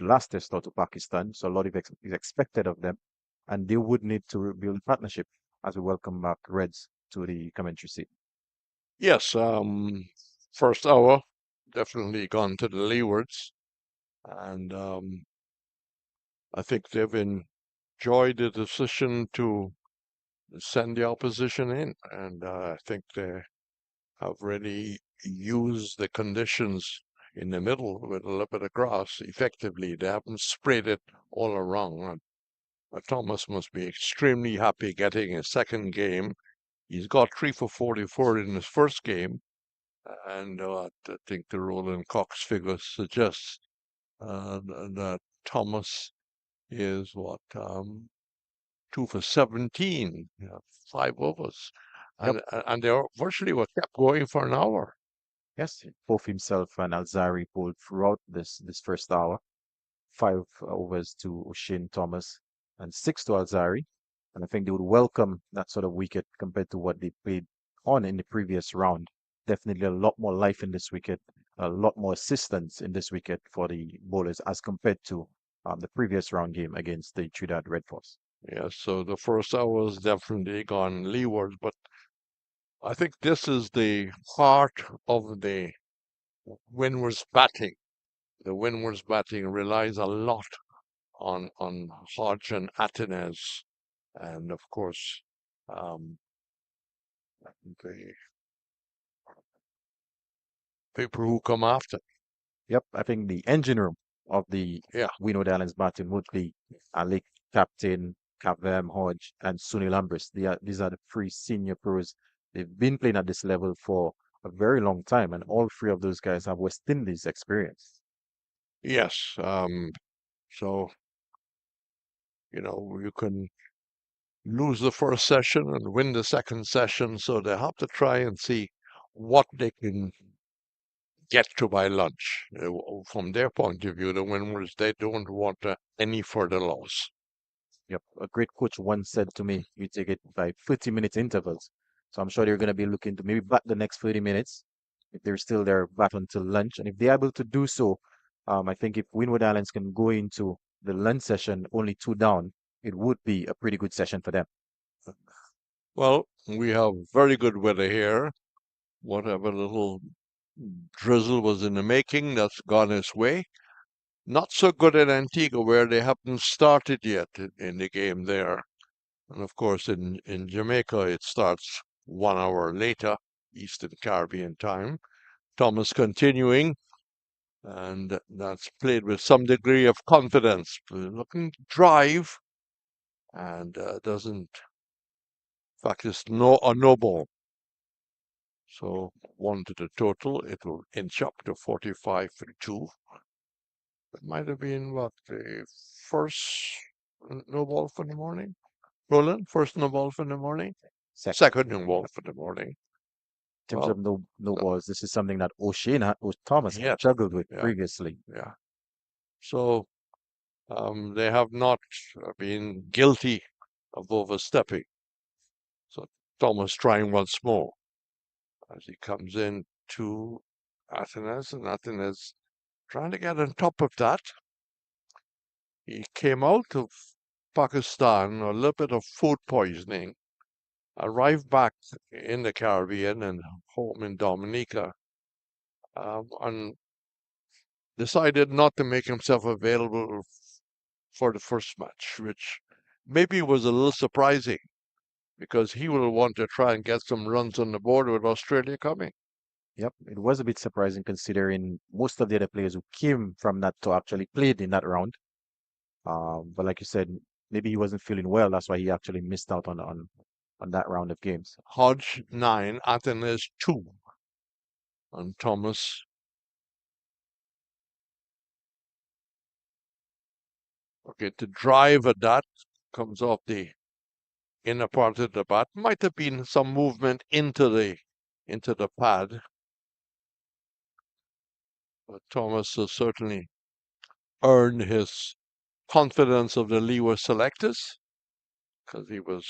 last test tour to Pakistan, so a lot is expected of them, and they would need to rebuild a partnership as we welcome back Reds to the commentary seat. Yes, first hour definitely gone to the Leewards, and I think they've enjoyed the decision to send the opposition in, and I think they have really used the conditions in the middle with a little bit of grass effectively. They haven't sprayed it all around. And Thomas must be extremely happy getting his second game. He's got 3 for 44 in his first game, and I think the Roland Cox figures suggest that Thomas is 2 for 17, 5 overs, Yep. and they virtually were kept going for an hour. Yes, both himself and Alzari pulled throughout this first hour. 5 overs to O'Shane Thomas and 6 to Alzari. And I think they would welcome that sort of wicket compared to what they played on in the previous round. Definitely a lot more life in this wicket, a lot more assistance in this wicket for the bowlers as compared to the previous round game against the Trinidad Red Force. Yeah, so the first hour was definitely gone Leeward, but I think this is the heart of the Windwards batting. The Windwards batting relies a lot on Hodge and Athanaze, and of course, the people who come after. Yep, I think the engine room of the Yeah, Windward Islands batting would be Ali Captain, Kavem Hodge, and Sunil Ambris. These are the three senior pros. They've been playing at this level for a very long time, and all three of those guys have West Indies experience. yes. So you can lose the first session and win the second session, so they have to try and see what they can get to by lunch. From their point of view, the Windwards, they don't want any further loss. Yep, a great coach once said to me, you take it by 30-minute intervals. So I'm sure they're going to be looking to maybe bat the next 30 minutes. If they're still there, bat until lunch. And if they're able to do so, I think if Windward Islands can go into the lunch session only 2 down, it would be a pretty good session for them. Well, we have very good weather here. Whatever little drizzle was in the making, that's gone its way. Not so good in Antigua, where they haven't started yet in the game there. And of course, in Jamaica, it starts 1 hour later, Eastern Caribbean time. Thomas continuing, and that's played with some degree of confidence. Looking to drive, and doesn't. In fact, it's a no ball. So 1 to the total, it will inch up to 45 for 2. It might have been the first no ball for the morning? Roland, first no ball for the morning? Second no ball for the morning. In terms of no balls, this is something that Thomas had struggled with previously. Yeah. So they have not been guilty of overstepping. So Thomas trying once more as he comes in to Athanaze, and Athanaze trying to get on top of that. He came out of Pakistan, a little bit of food poisoning, arrived back in the Caribbean and home in Dominica, and decided not to make himself available for the first match, which maybe was a little surprising because he will want to try and get some runs on the board with Australia coming. Yep, it was a bit surprising considering most of the other players who came from that to actually played in that round. But like you said, maybe he wasn't feeling well. That's why he actually missed out on that round of games. Hodge 9, Athanaze 2, and Thomas. Okay, to drive at that comes off the inner part of the bat. Might have been some movement into the pad, but Thomas has certainly earned his confidence of the Leeward selectors because he was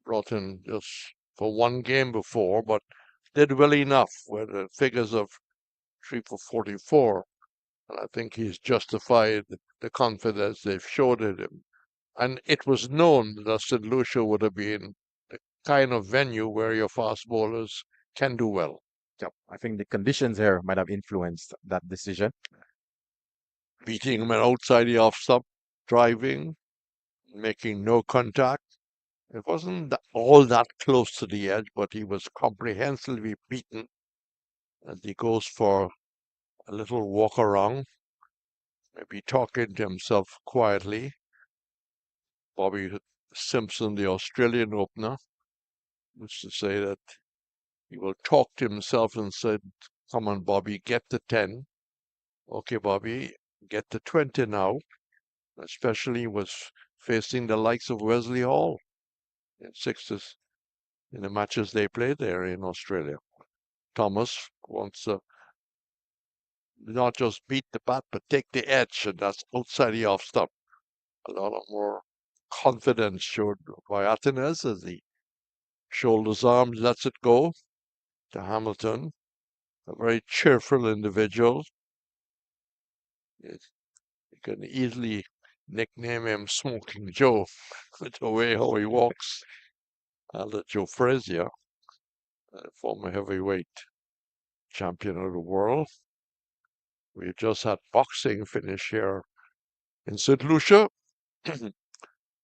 brought in just for one game before, but did well enough with the figures of 3 for 44. And I think he's justified the confidence they've showed in him. And it was known that St. Lucia would have been the kind of venue where your fast bowlers can do well. Yep, I think the conditions here might have influenced that decision. Beating him outside the off stump, driving, making no contact. It wasn't all that close to the edge, but he was comprehensively beaten as he goes for a little walk around, maybe talking to himself quietly. Bobby Simpson, the Australian opener, used to say that he will talk to himself and said, "Come on, Bobby, get to 10. Okay, Bobby, get to 20 now." Especially was facing the likes of Wesley Hall in sixes in the matches they played there in Australia. Thomas wants to not just beat the bat, but take the edge, and that's outside the off stump. A lot of more confidence showed by Athanaze as he shoulders arms, lets it go to Hamilton, a very cheerful individual. You can easily nickname him Smoking Joe with the way how he walks. Joe Frazier, former heavyweight champion of the world. We just had boxing finish here in St. Lucia.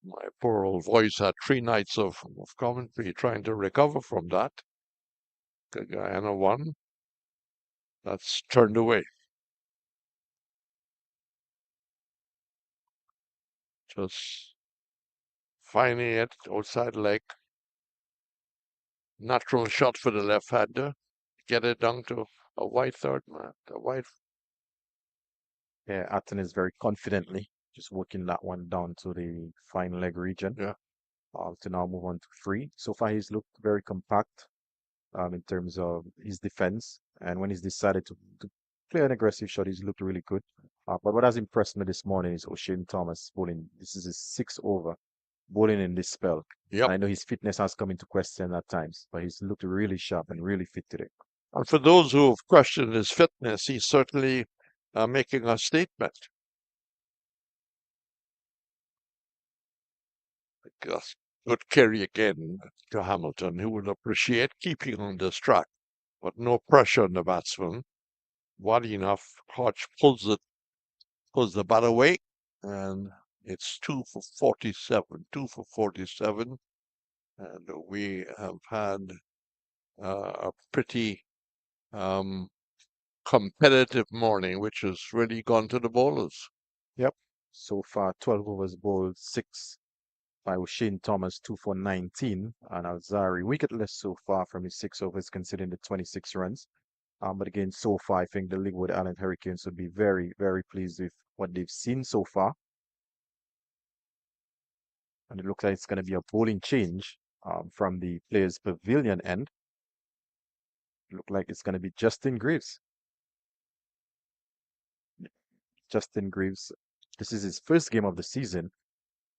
My poor old voice had 3 nights of commentary trying to recover from that. Guyana won. That's turned away. Just finding it outside leg. Natural shot for the left-hander. Get it down to a wide third man. A wide. Yeah, Athanaze very confidently just working that one down to the fine leg region. Yeah. To now move on to 3. So far, he's looked very compact in terms of his defense. And when he's decided to play an aggressive shot, he's looked really good. But what has impressed me this morning is O'Shane Thomas bowling. This is his 6th over bowling in this spell. Yep. I know his fitness has come into question at times, but he's looked really sharp and really fit today. And for those who have questioned his fitness, he's certainly making a statement. Good carry again to Hamilton, who will appreciate keeping on this track, but no pressure on the batsman. Wide enough, Hodge pulls the bat away, and it's 2 for 47. 2 for 47, and we have had a pretty competitive morning, which has really gone to the bowlers. Yep. So far, 12 overs bowled, 6 by O'Shane Thomas, 2 for 19, and Alzari wicketless so far from his 6 overs, considering the 26 runs. But again, so far, I think the Leeward Island Hurricanes would be very, very pleased with what they've seen so far. And it looks like it's going to be a bowling change from the players' pavilion end. It looks like it's going to be Justin Greaves. Justin Greaves, this is his first game of the season.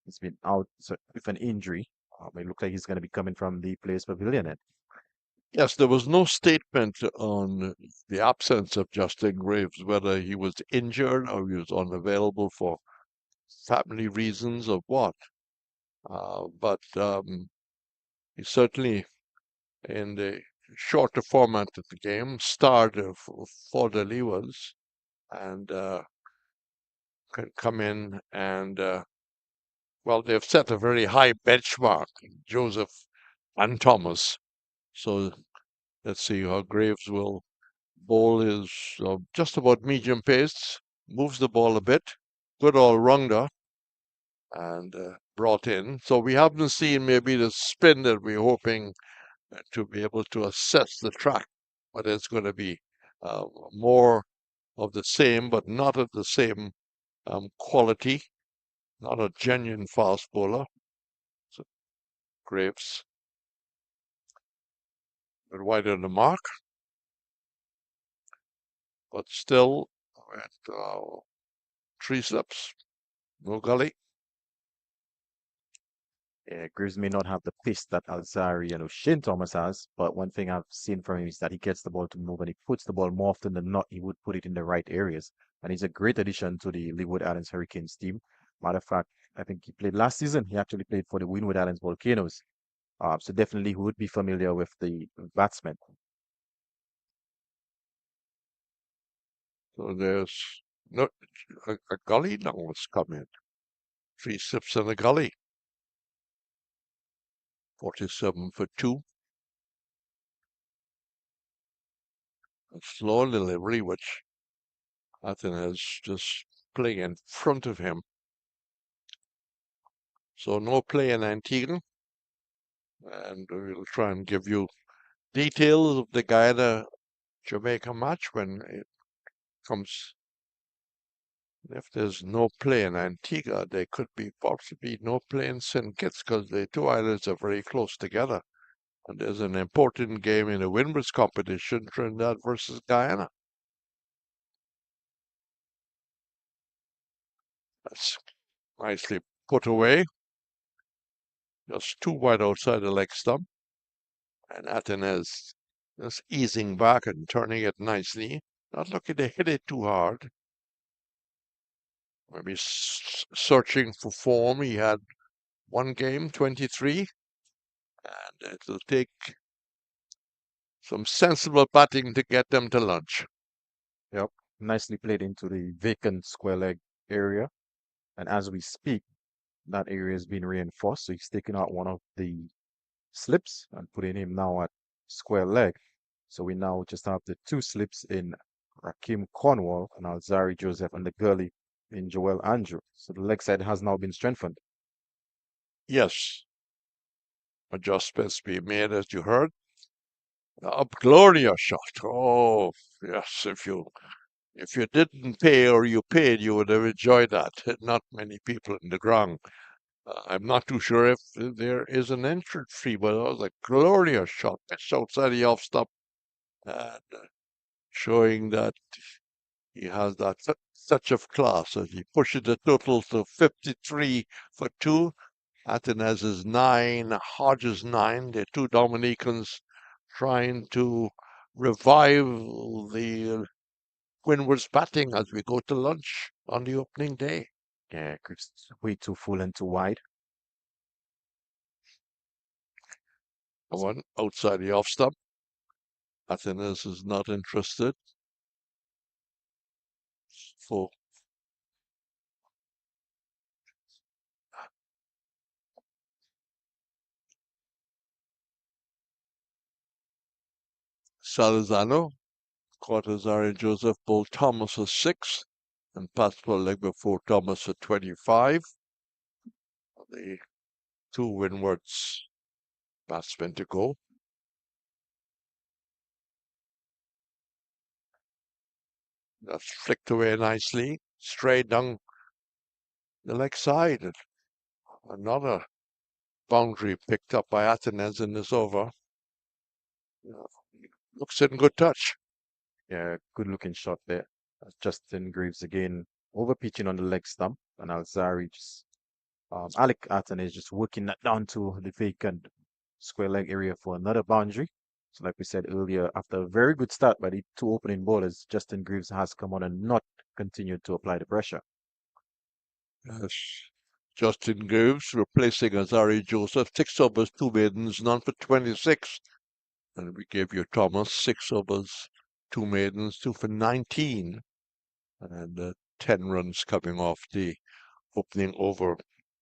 He's been out with an injury. It looks like he's going to be coming from the players' pavilion end. Yes, there was no statement on the absence of Justin Greaves, whether he was injured or he was unavailable for family reasons or what. But he certainly, in the shorter format of the game, starred for the Leewards and can come in and, well, they've set a very high benchmark, Joseph and Thomas. So Let's see how Greaves will bowl his just about medium pace, moves the ball a bit, good all-rounder, and brought in. So we haven't seen maybe the spin that we're hoping to be able to assess the track, but it's going to be more of the same, but not at the same quality. Not a genuine fast bowler. So Greaves, but wide on the mark, but still at 3 slips, no gully. Yeah, Greaves may not have the pace that Alzari and O'Shane Thomas has, but one thing I've seen from him is that he gets the ball to move and he puts the ball more often than not. He would put it in the right areas, and he's a great addition to the Leeward Islands Hurricanes team. Matter of fact, I think he played last season. He actually played for the Windward Islands Volcanoes. So definitely he would be familiar with the batsmen. So there's no a gully now has come in. 3 slips in a gully. 47 for 2. A slow delivery, which Athanaze just playing in front of him. So no play in Antigua. And we'll try and give you details of the Guyana-Jamaica match when it comes. If there's no play in Antigua, there could be possibly no play in St. Kitts because the two islands are very close together. And there's an important game in the Windwards competition, Trinidad versus Guyana. That's nicely put away. Just too wide outside the leg stump. And Athanaze just easing back and turning it nicely. Not looking to hit it too hard. Maybe searching for form. He had one game, 23. And it'll take some sensible batting to get them to lunch. Yep, nicely played into the vacant square leg area. And as we speak, that area has been reinforced. So he's taking out one of the slips and putting him now at square leg. So we now just have the 2 slips in Rakim Cornwall and Alzari Joseph and the gully in Joel Andrew. So the leg side has now been strengthened. Yes, adjustments be made as you heard. A glorious shot. Oh, yes, if you didn't pay or you paid, you would have enjoyed that. Not many people in the ground. I'm not too sure if there is an entrance fee, but it was a glorious shot. Pitched outside the off stop, and showing that he has that touch of class as he pushes the total to 53 for 2. Athanaze is 9, Hodge is 9. The two Dominicans trying to revive the Windwards batting as we go to lunch on the opening day. Yeah, Greaves way too full and too wide. One outside the off stump. Athanaze is not interested. Full. Salazano, Cortazari Joseph bowled Thomas for 6, and Pascal leg before Thomas for 25. The 2 Windwards batsmen to go. That's flicked away nicely, straight down the leg side. Another boundary picked up by Athanaze in this over. Looks in good touch. Yeah, good looking shot there. Justin Greaves again over pitching on the leg stump, and Alzari just Alec Athanaze just working that down to the vacant square leg area for another boundary. So like we said earlier, after a very good start by the 2 opening bowlers, Justin Greaves has come on and not continued to apply the pressure. Yes. Justin Greaves replacing Azari Joseph, 6 overs, 2 maidens, none for 26. And we gave you Thomas 6 overs, 2 maidens, 2 for 19. And 10 runs coming off the opening over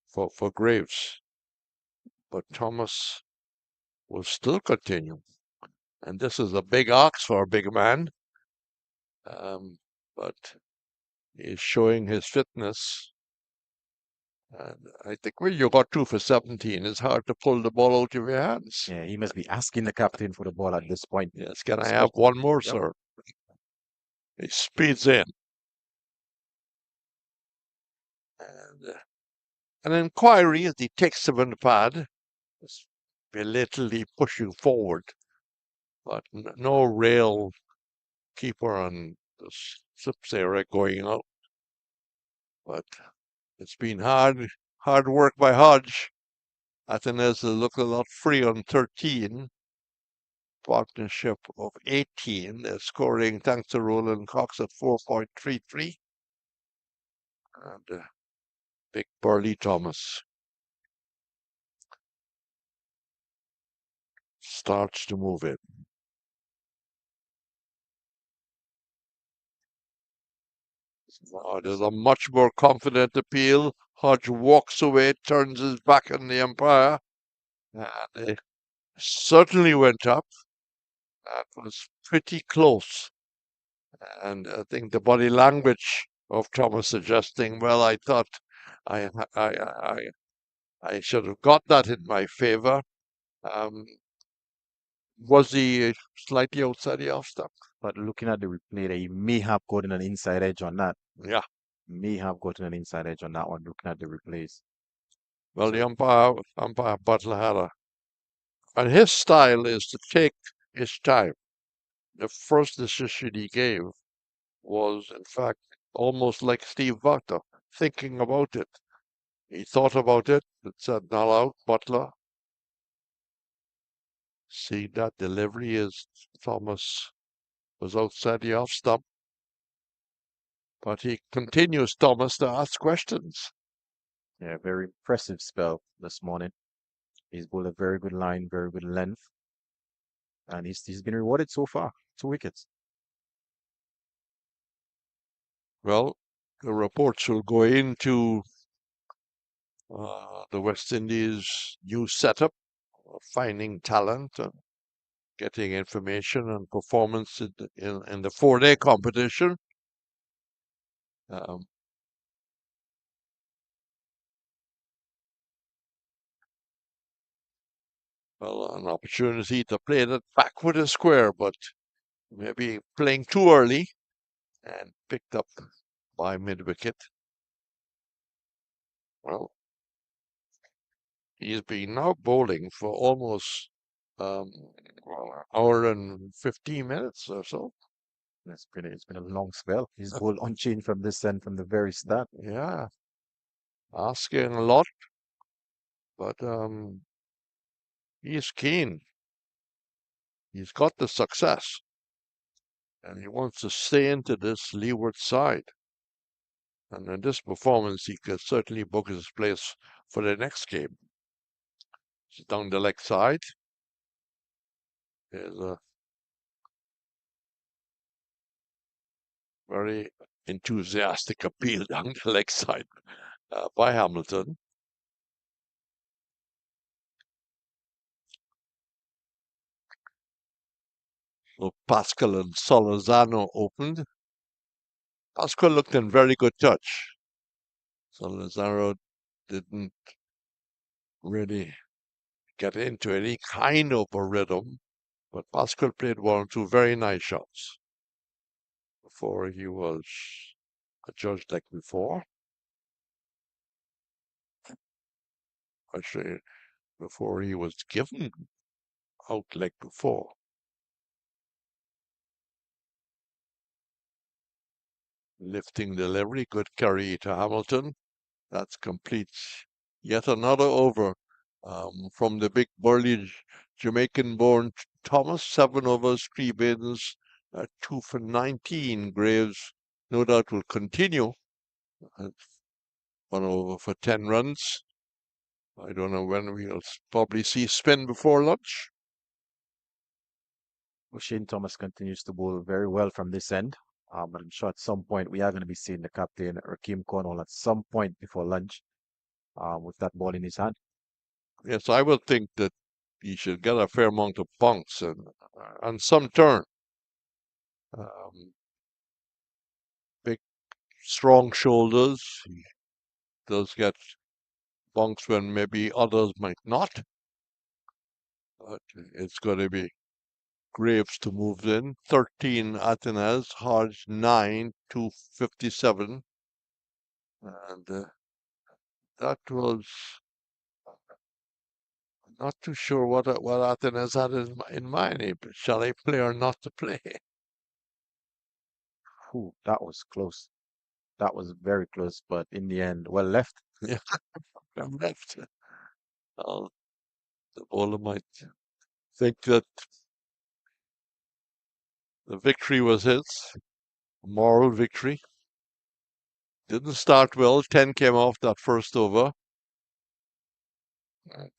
for Greaves. But Thomas will still continue. And this is a big ox for a big man. But he's showing his fitness. And I think when you got 2 for 17, it's hard to pull the ball out of your hands. Yeah, he must be asking the captain for the ball at this point. Yes, can I have one more, sir? He speeds in. And an inquiry as he takes him on the pad, belatedly pushing forward, but no rail keeper on the slips area going out. But it's been hard work by Hodge. Athanaze look a lot free on 13. Partnership of 18. They're scoring thanks to Roland Cox at 4.33. And big Burley Thomas starts to move in. Now there's a much more confident appeal. Hodge walks away, turns his back on the umpire, and they certainly went up. That was pretty close. And I think the body language of Thomas suggesting, well, I thought I should have got that in my favor. Was he slightly outside the off stump? But looking at the replay, he may have gotten an inside edge on that. Yeah. May have gotten an inside edge on that one, looking at the replays. Well, the umpire Butler had and his style is to take his time. The first decision he gave was, in fact, almost like Steve Butler, thinking about it. He thought about it and said, not out, Butler. See that delivery is Thomas was outside the off stump. But he continues, Thomas, to ask questions. Yeah, very impressive spell this morning. He's bowled a very good line, very good length. And he's been rewarded so far. 2 wickets. Well, the reports will go into the West Indies' new setup, finding talent and getting information and performance in the 4-day competition. Well, an opportunity to play that back with a square, but maybe playing too early and picked up by mid-wicket. Well, he's been now bowling for almost an hour and 15 minutes or so. It's been a long spell. He's bowled unchanged from this end from the very start. Yeah, asking a lot, but he's keen. He's got the success, and he wants to stay into this Leeward side. And in this performance, he could certainly book his place for the next game. He's down the leg side. There's a very enthusiastic appeal down the leg side by Hamilton. So Pascal and Solozano opened. Pascal looked in very good touch. Solozano didn't really get into any kind of a rhythm, but Pascal played 1 or 2 very nice shots before he was adjudged like before. Actually, before he was given out like before. Lifting delivery, good carry to Hamilton. That's completes yet another over from the big burly Jamaican-born Thomas. 7 overs, 3 bins, 2 for 19. Greaves, no doubt, will continue. 1 over for 10 runs. I don't know when we'll probably see spin before lunch. Well, Shane Thomas continues to bowl very well from this end. But I'm sure at some point we are going to be seeing the captain, Rakeem Cornwall, at some point before lunch with that ball in his hand. Yes, I will think that he should get a fair amount of bunks and some turn. Big, strong shoulders. He does get bunks when maybe others might not. But it's going to be Greaves to move in. 13 Athanaze, Hodge 9, 257. And that was not too sure what Athanaze had in mind. Shall I play or not to play? Ooh, that was close. That was very close, but in the end, well left. Yeah, I'm left. The bowler might think that the victory was his, moral victory. Didn't start well. 10 came off that first over.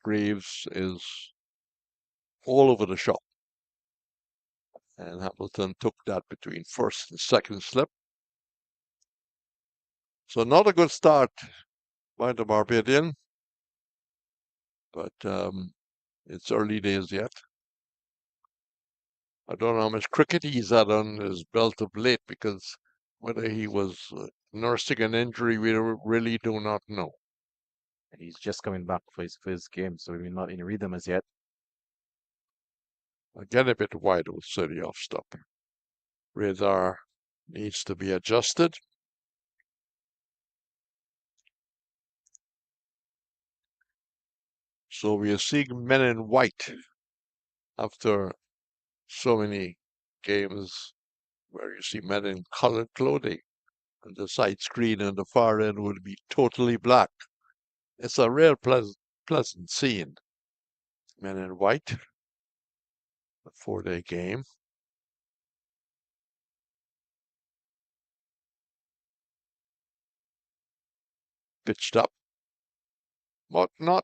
Greaves is all over the shop. And Hamilton took that between first and second slip. So not a good start by the Barbadian. But it's early days yet. I don't know how much cricket he's had on his belt of late, because whether he was nursing an injury, we really do not know. He's just coming back for his first game, so we're not in rhythm as yet. Again, a bit wide outside the off stop. Radar needs to be adjusted. So we are seeing men in white after so many games where you see men in colored clothing, and the side screen on the far end would be totally black. It's a real pleasant scene. Men in white, a 4-day game. Pitched up, but not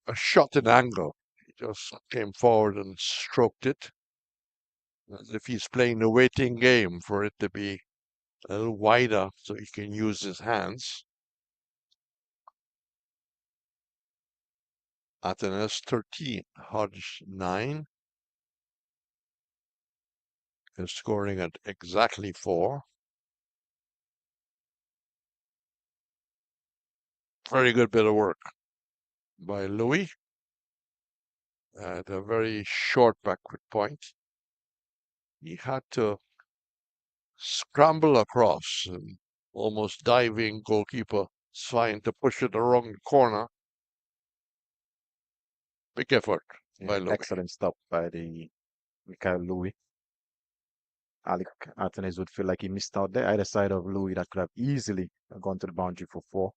a shot in angle. He just came forward and stroked it, as if he's playing the waiting game for it to be a little wider so he can use his hands. Athanaze 13, Hodge 9. Is scoring at exactly 4. Very good bit of work by Louis at a very short backward point. He had to scramble across, and almost diving goalkeeper trying to push it around the corner. Big effort by Louis. Excellent stop by the Michael Louis. Alec Athanaze would feel like he missed out there. Either side of Louis that could have easily gone to the boundary for 4.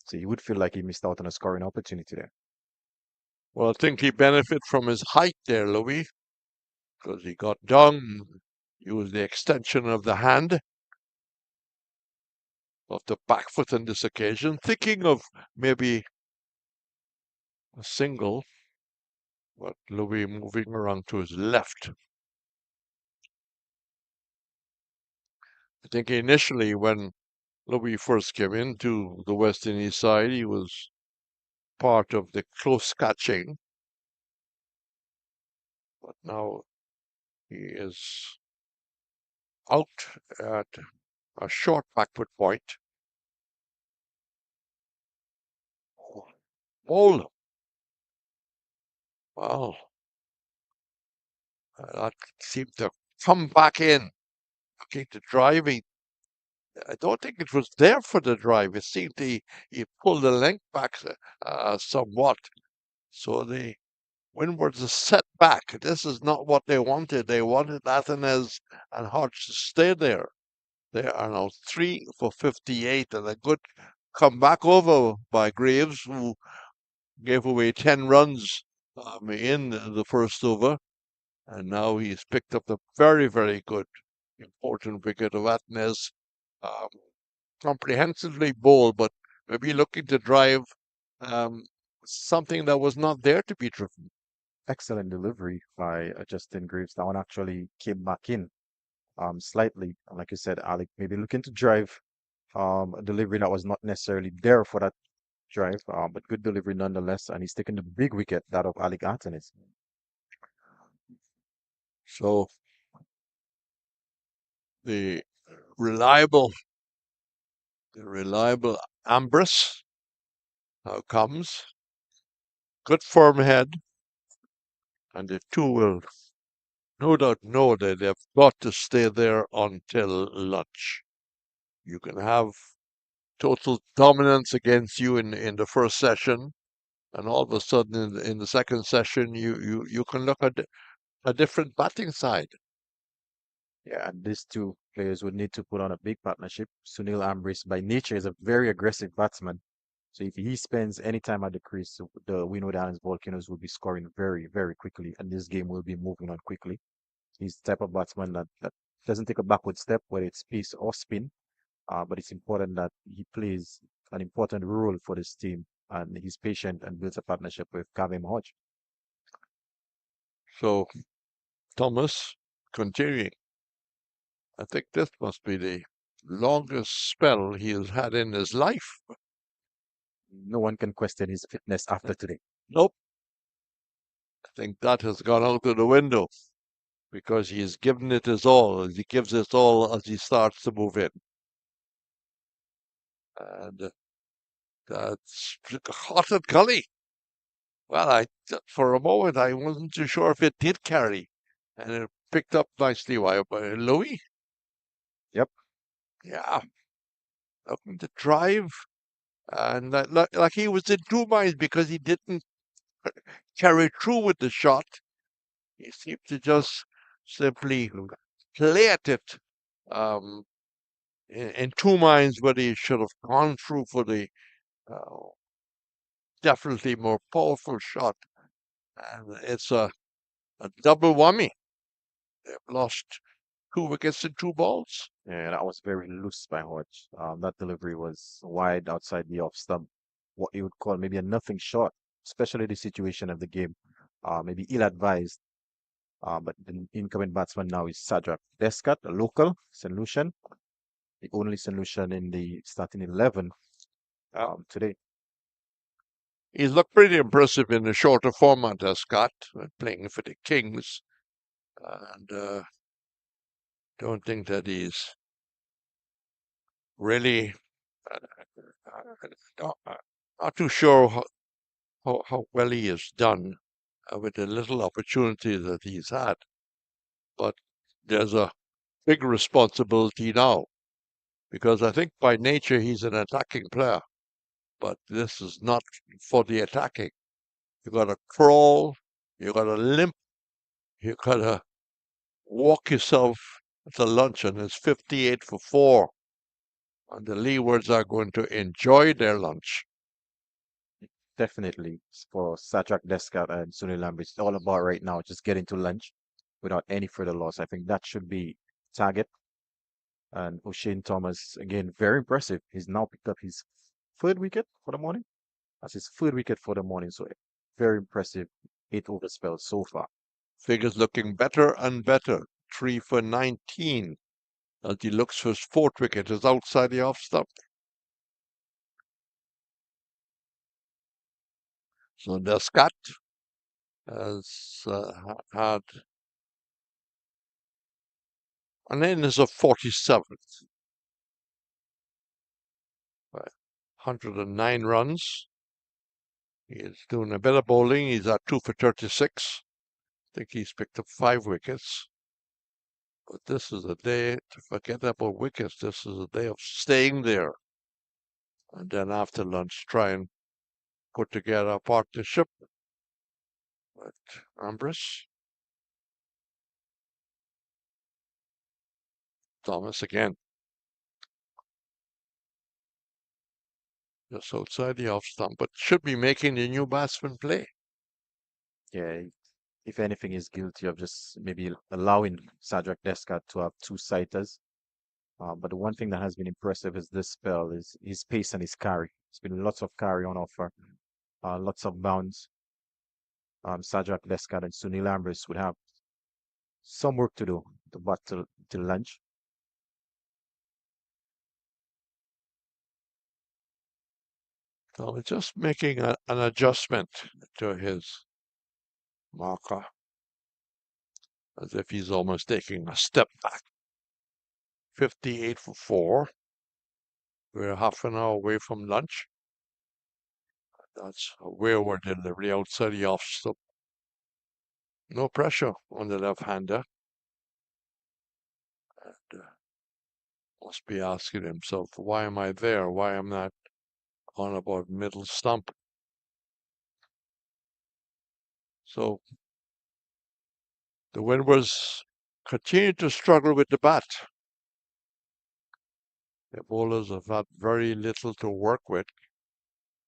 So he would feel like he missed out on a scoring opportunity there. Well, I think he benefited from his height there, Louis, because he got down, used the extension of the hand, of the back foot on this occasion, thinking of maybe a single, but Louis moving around to his left. I think initially when Louis first came into the West Indies side, he was part of the close catching, but now he is out at a short backward point. Ball. Well, that seemed to come back in. Okay, the driving. I don't think it was there for the drive. It seemed he pulled the length back somewhat. So the Windwards is set back. This is not what they wanted. They wanted Athanaze and Hodge to stay there. They are now 3 for 58, and a good comeback over by Greaves, who gave away 10 runs in the first over. And now he's picked up the very, very good, important wicket of Athanaze. Comprehensively bowled, but maybe looking to drive something that was not there to be driven. Excellent delivery by Justin Greaves. That one actually came back in slightly. And like you said, Alec, maybe looking to drive a delivery that was not necessarily there for that drive, but good delivery nonetheless, and he's taken the big wicket, that of Athanaze. So the reliable Ambris now comes. Good firm head, and the two will no doubt know that they've got to stay there until lunch. You can have total dominance against you in the first session, and all of a sudden in the second session you can look at a different batting side. Yeah, and these two players would need to put on a big partnership. Sunil Ambris, by nature, is a very aggressive batsman. So if he spends any time at the crease, the Windward Islands Volcanoes will be scoring very, very quickly, and this game will be moving on quickly. He's the type of batsman that doesn't take a backward step, whether it's pace or spin. But it's important that he plays an important role for this team, and he's patient and builds a partnership with Hodge. So Thomas continuing. I think this must be the longest spell he has had in his life. No one can question his fitness after today. Nope. I think that has gone out of the window because he has given it his all. He gives it all as he starts to move in. And that's hot and gully. Well, for a moment I wasn't too sure if it did carry, and it picked up nicely by Louis. Yep. Yeah, looking to drive, and like he was in two minds because he didn't carry through with the shot. He seemed to just simply play at it in two minds whether he should have gone through for the definitely more powerful shot. And it's a double whammy. They've lost 2 wickets in 2 balls. Yeah, that was very loose by Hodge. That delivery was wide outside the off stump, what you would call maybe a nothing shot, especially the situation of the game. Maybe ill-advised. But the incoming batsman now is Descarte, a local solution, the only solution in the starting 11 today. He's looked pretty impressive in the shorter format, Descarte, playing for the Kings. And don't think that he's really not too sure how well he has done with the little opportunity that he's had. But there's a big responsibility now because I think by nature he's an attacking player. But this is not for the attacking. You got to crawl, you got to limp, you got to walk yourself to lunch, and it's 58 for 4. And the Leewards are going to enjoy their lunch. Definitely for Descarte and Sunil Ambris, it's all about right now just getting to lunch without any further loss. I think that should be target. And O'Shane Thomas, again, very impressive. He's now picked up his third wicket for the morning. That's his third wicket for the morning. So very impressive 8-over spell so far. Figures looking better and better. 3 for 19 as he looks for his fourth wicket is outside the off stump. So Descarte has had an innings of 47th. 109 runs. He's doing a bit of bowling. He's at 2 for 36. I think he's picked up 5 wickets. But this is a day to forget about wickets. This is a day of staying there. And then after lunch, try and put together a partnership with Ambris. Thomas again. Just outside the off stump, but should be making the new batsman play. Yeah, if anything, he's guilty of just maybe allowing Descarte to have 2-sighters. But the one thing that has been impressive is this spell is his pace and his carry. It's been lots of carry on offer, lots of bounds. Descarte and Sunil Ambris would have some work to do to bat till lunch. So just making an adjustment to his marker, as if he's almost taking a step back. 58 for 4. We're half an hour away from lunch. That's a wayward delivery outside the off stop. No pressure on the left-hander. And must be asking himself, why am I there? Why am I not on about middle stump? So the Windwards continue to struggle with the bat. The bowlers have had very little to work with.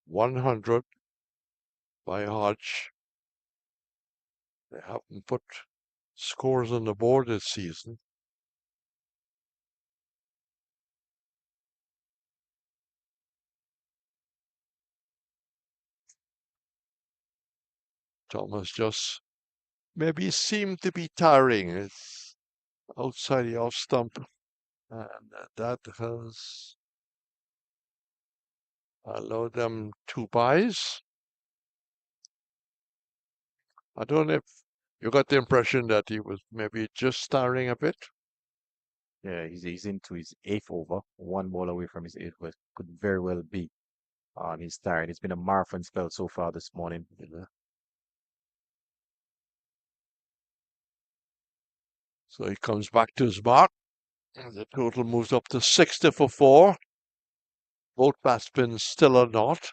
100 by Hodge. They haven't put scores on the board this season. Thomas just maybe seemed to be tiring. It's outside the off stump, and that has allowed them 2 byes. I don't know if you got the impression that he was maybe just tiring a bit. Yeah, he's into his 8th over, 1 ball away from his 8th, but could very well be. He's tired. It's been a marathon spell so far this morning. So he comes back to his mark. And the total moves up to 60 for 4. Both batsmen still are not.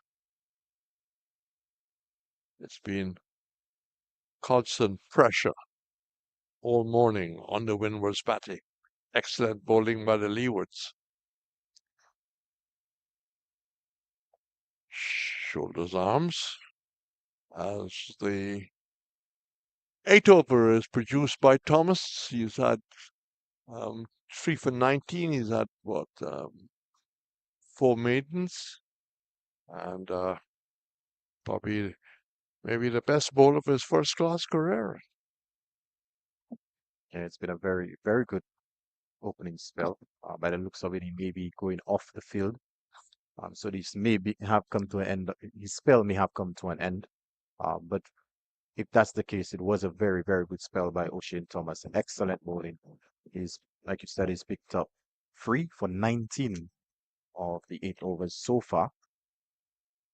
It's been constant pressure all morning on the Windwards batting. Excellent bowling by the Leewards. Shoulders, arms. As the 8th over is produced by Thomas. He's had 3 for 19. He's had, what, 4 maidens. And probably maybe the best bowler of his first-class career. Yeah, it's been a very, very good opening spell. By the looks of it, he may be going off the field. So this may have come to an end. His spell may have come to an end. But if that's the case, it was a very, very good spell by O'Shane Thomas. Excellent bowling. He's, like you said, he's picked up 3 for 19 of the 8 overs so far.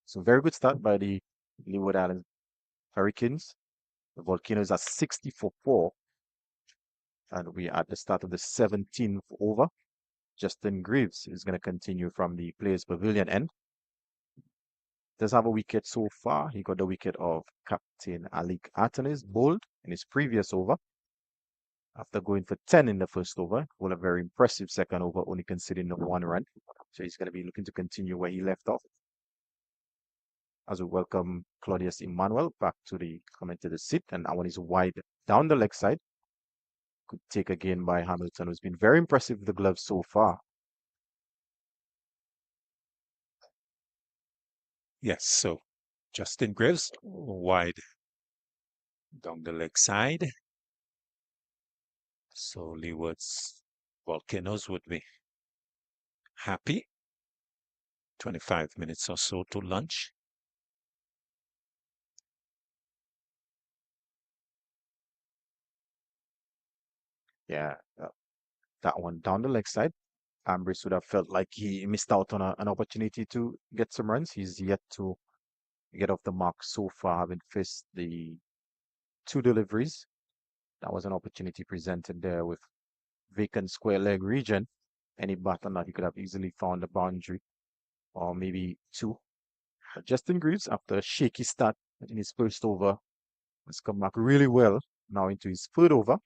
So very good start by the Leeward Islands Hurricanes. The Volcanoes are 60 for 4. And we are at the start of the 17th over. Justin Greaves is going to continue from the Players Pavilion end. Does have a wicket so far. He got the wicket of Captain Athanaze bowled in his previous over. After going for 10 in the first over, well, a very impressive second over, only conceding the 1 run. So he's going to be looking to continue where he left off. As we welcome Claudius Emmanuel back to the commentator's seat, and that one is wide down the leg side. Good take again by Hamilton, who's been very impressive with the gloves so far. Yes, so Justin Greaves wide down the leg side. So Leeward's Volcanoes would be happy. 25 minutes or so to lunch. Yeah, that one down the leg side. Ambris would have felt like he missed out on an opportunity to get some runs. He's yet to get off the mark so far, having faced the 2 deliveries. That was an opportunity presented there with vacant square leg region. Any batter that he could have easily found a boundary or maybe 2. But Justin Greaves, after a shaky start in his first over, has come back really well now into his 3rd over.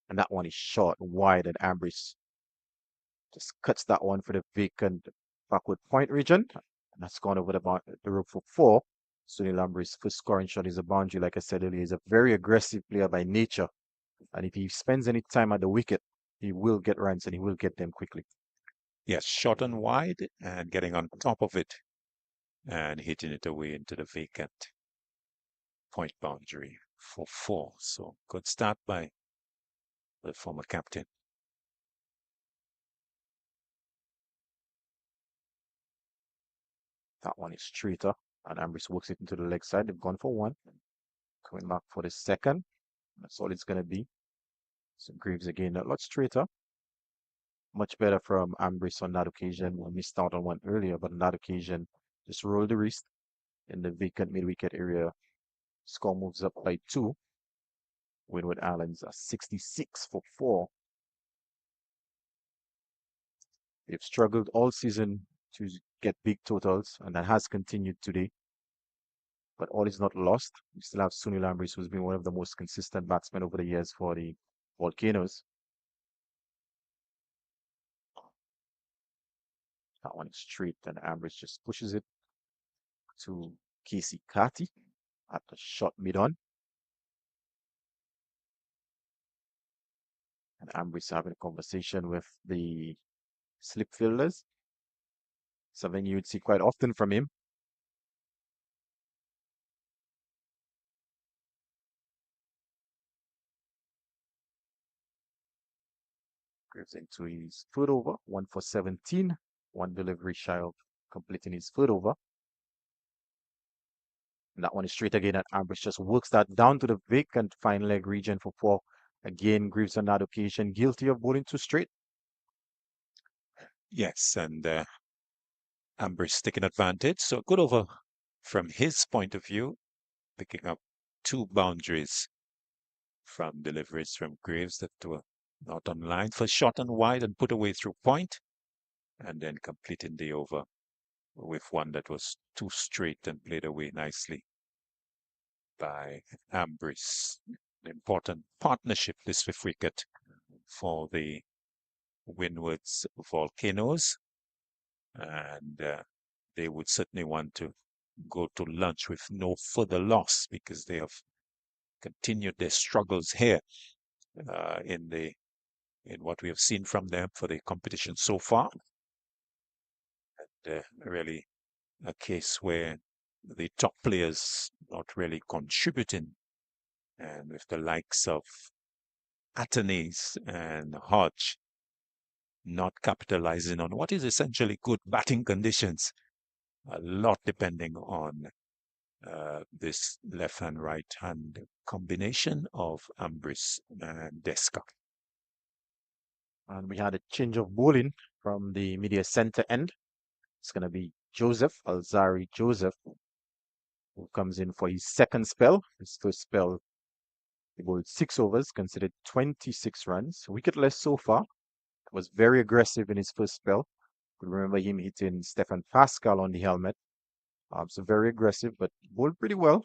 And that one is short, wide, and Ambris just cuts that one for the vacant backward point region. And that's gone over the rope for 4. Sunil Ambris' first scoring shot is a boundary. Like I said earlier, he's a very aggressive player by nature. And if he spends any time at the wicket, he will get runs and he will get them quickly. Yes, short and wide and getting on top of it and hitting it away into the vacant point boundary for 4. So good start by the former captain. That one is straighter, and Ambris works it into the leg side. They've gone for one. Coming back for the second. That's all it's going to be. So Greaves again, a lot straighter. Much better from Ambris on that occasion. We missed out on one earlier, but on that occasion, just roll the wrist in the vacant mid-wicket area. Score moves up by 2. Windward Islands are 66 for 4. They've struggled all season to get big totals, and that has continued today. But all is not lost. We still have Sunil Ambris, who's been one of the most consistent batsmen over the years for the Volcanoes. That one is straight, and Ambris just pushes it to Casey Carty at the short mid-on. And Ambris having a conversation with the slip fielders. Something you'd see quite often from him. Greaves into his third over, 1 for 17. One delivery shy of completing his third over. And that one is straight again, and Ambris just works that down to the vacant fine leg region for 4. Again, Greaves on that occasion guilty of bowling too straight. Yes, and Ambris taking advantage. So good over from his point of view, picking up 2 boundaries from deliveries from Greaves that were not on line for short and wide and put away through point, and then completing the over with one that was too straight and played away nicely by Ambris. An important partnership, this 5th wicket for the Windwards Volcanoes, and they would certainly want to go to lunch with no further loss, because they have continued their struggles here in what we have seen from them for the competition so far. And really a case where the top players not really contributing, and with the likes of Athanaze and Hodge not capitalizing on what is essentially good batting conditions, a lot depending on this left-hand, right-hand combination of Ambris and Descarte. And we had a change of bowling from the media center end. It's going to be Joseph, Alzari Joseph, who comes in for his second spell. His first spell, he bowled 6 overs, considered 26 runs, wicketless so far. Was very aggressive in his first spell. Could remember him hitting Stefan Pascal on the helmet. So very aggressive, but bowled pretty well.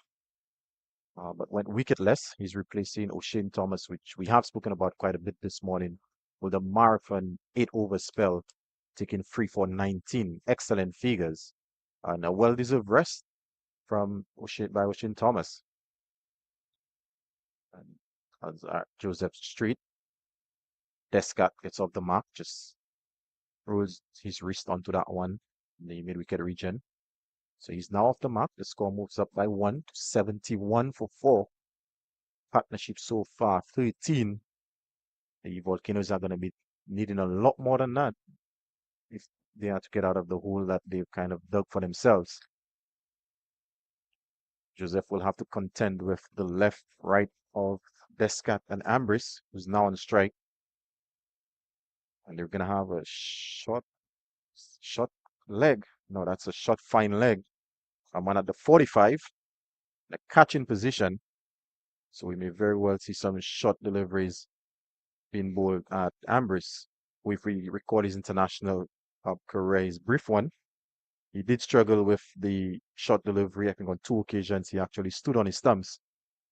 But went wicketless. He's replacing O'Shane Thomas, which we have spoken about quite a bit this morning, with a marathon 8-over spell, taking 3 for 19. Excellent figures. And a well-deserved rest from O'Shane Thomas. And Joseph Street. Descarte gets off the mark, just rolls his wrist onto that one in the mid-wicket region. So he's now off the mark. The score moves up by 1 to 71 for 4. Partnership so far, 13. The Volcanoes are going to be needing a lot more than that if they are to get out of the hole that they've kind of dug for themselves. Joseph will have to contend with the left, right of Descarte and Ambris, who's now on strike. And they're going to have a short leg. No, that's a short fine leg. Someone at the 45, the catching position. So we may very well see some short deliveries being bowled at Ambris. If we record his international career, his brief one, he did struggle with the short delivery. I think on 2 occasions he actually stood on his stumps.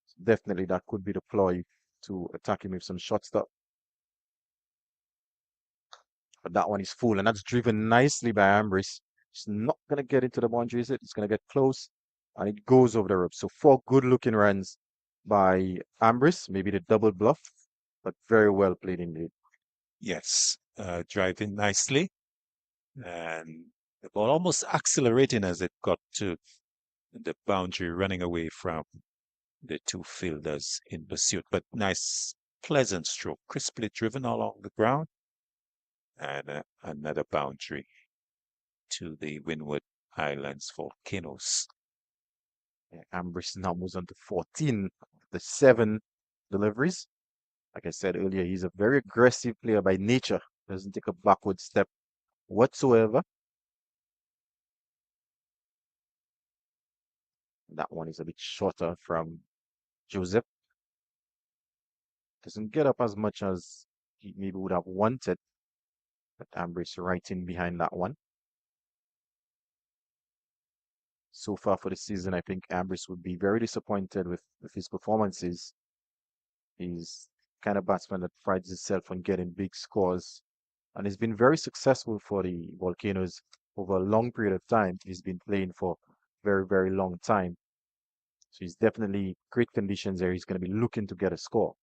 So definitely that could be the ploy to attack him with some short stuff. But that one is full, and that's driven nicely by Ambris. It's not going to get into the boundary, is it? It's going to get close, and it goes over the rope. So 4 good-looking runs by Ambris, maybe the double bluff, but very well played indeed. Yes, driving nicely, and the ball almost accelerating as it got to the boundary, running away from the 2 fielders in pursuit. But nice, pleasant stroke, crisply driven along the ground, and another boundary to the Windward Islands Volcanoes. Ambris now moves on to 14, the 7 deliveries. Like I said earlier, he's a very aggressive player by nature. Doesn't take a backward step whatsoever. That one is a bit shorter from Joseph. Doesn't get up as much as he maybe would have wanted. But Ambris right in behind that one. So far for the season, I think Ambris would be very disappointed with his performances. He's kind of batsman that prides himself on getting big scores, and he's been very successful for the Volcanoes over a long period of time. He's been playing for very, very long time. So he's definitely great conditions there. He's going to be looking to get a score.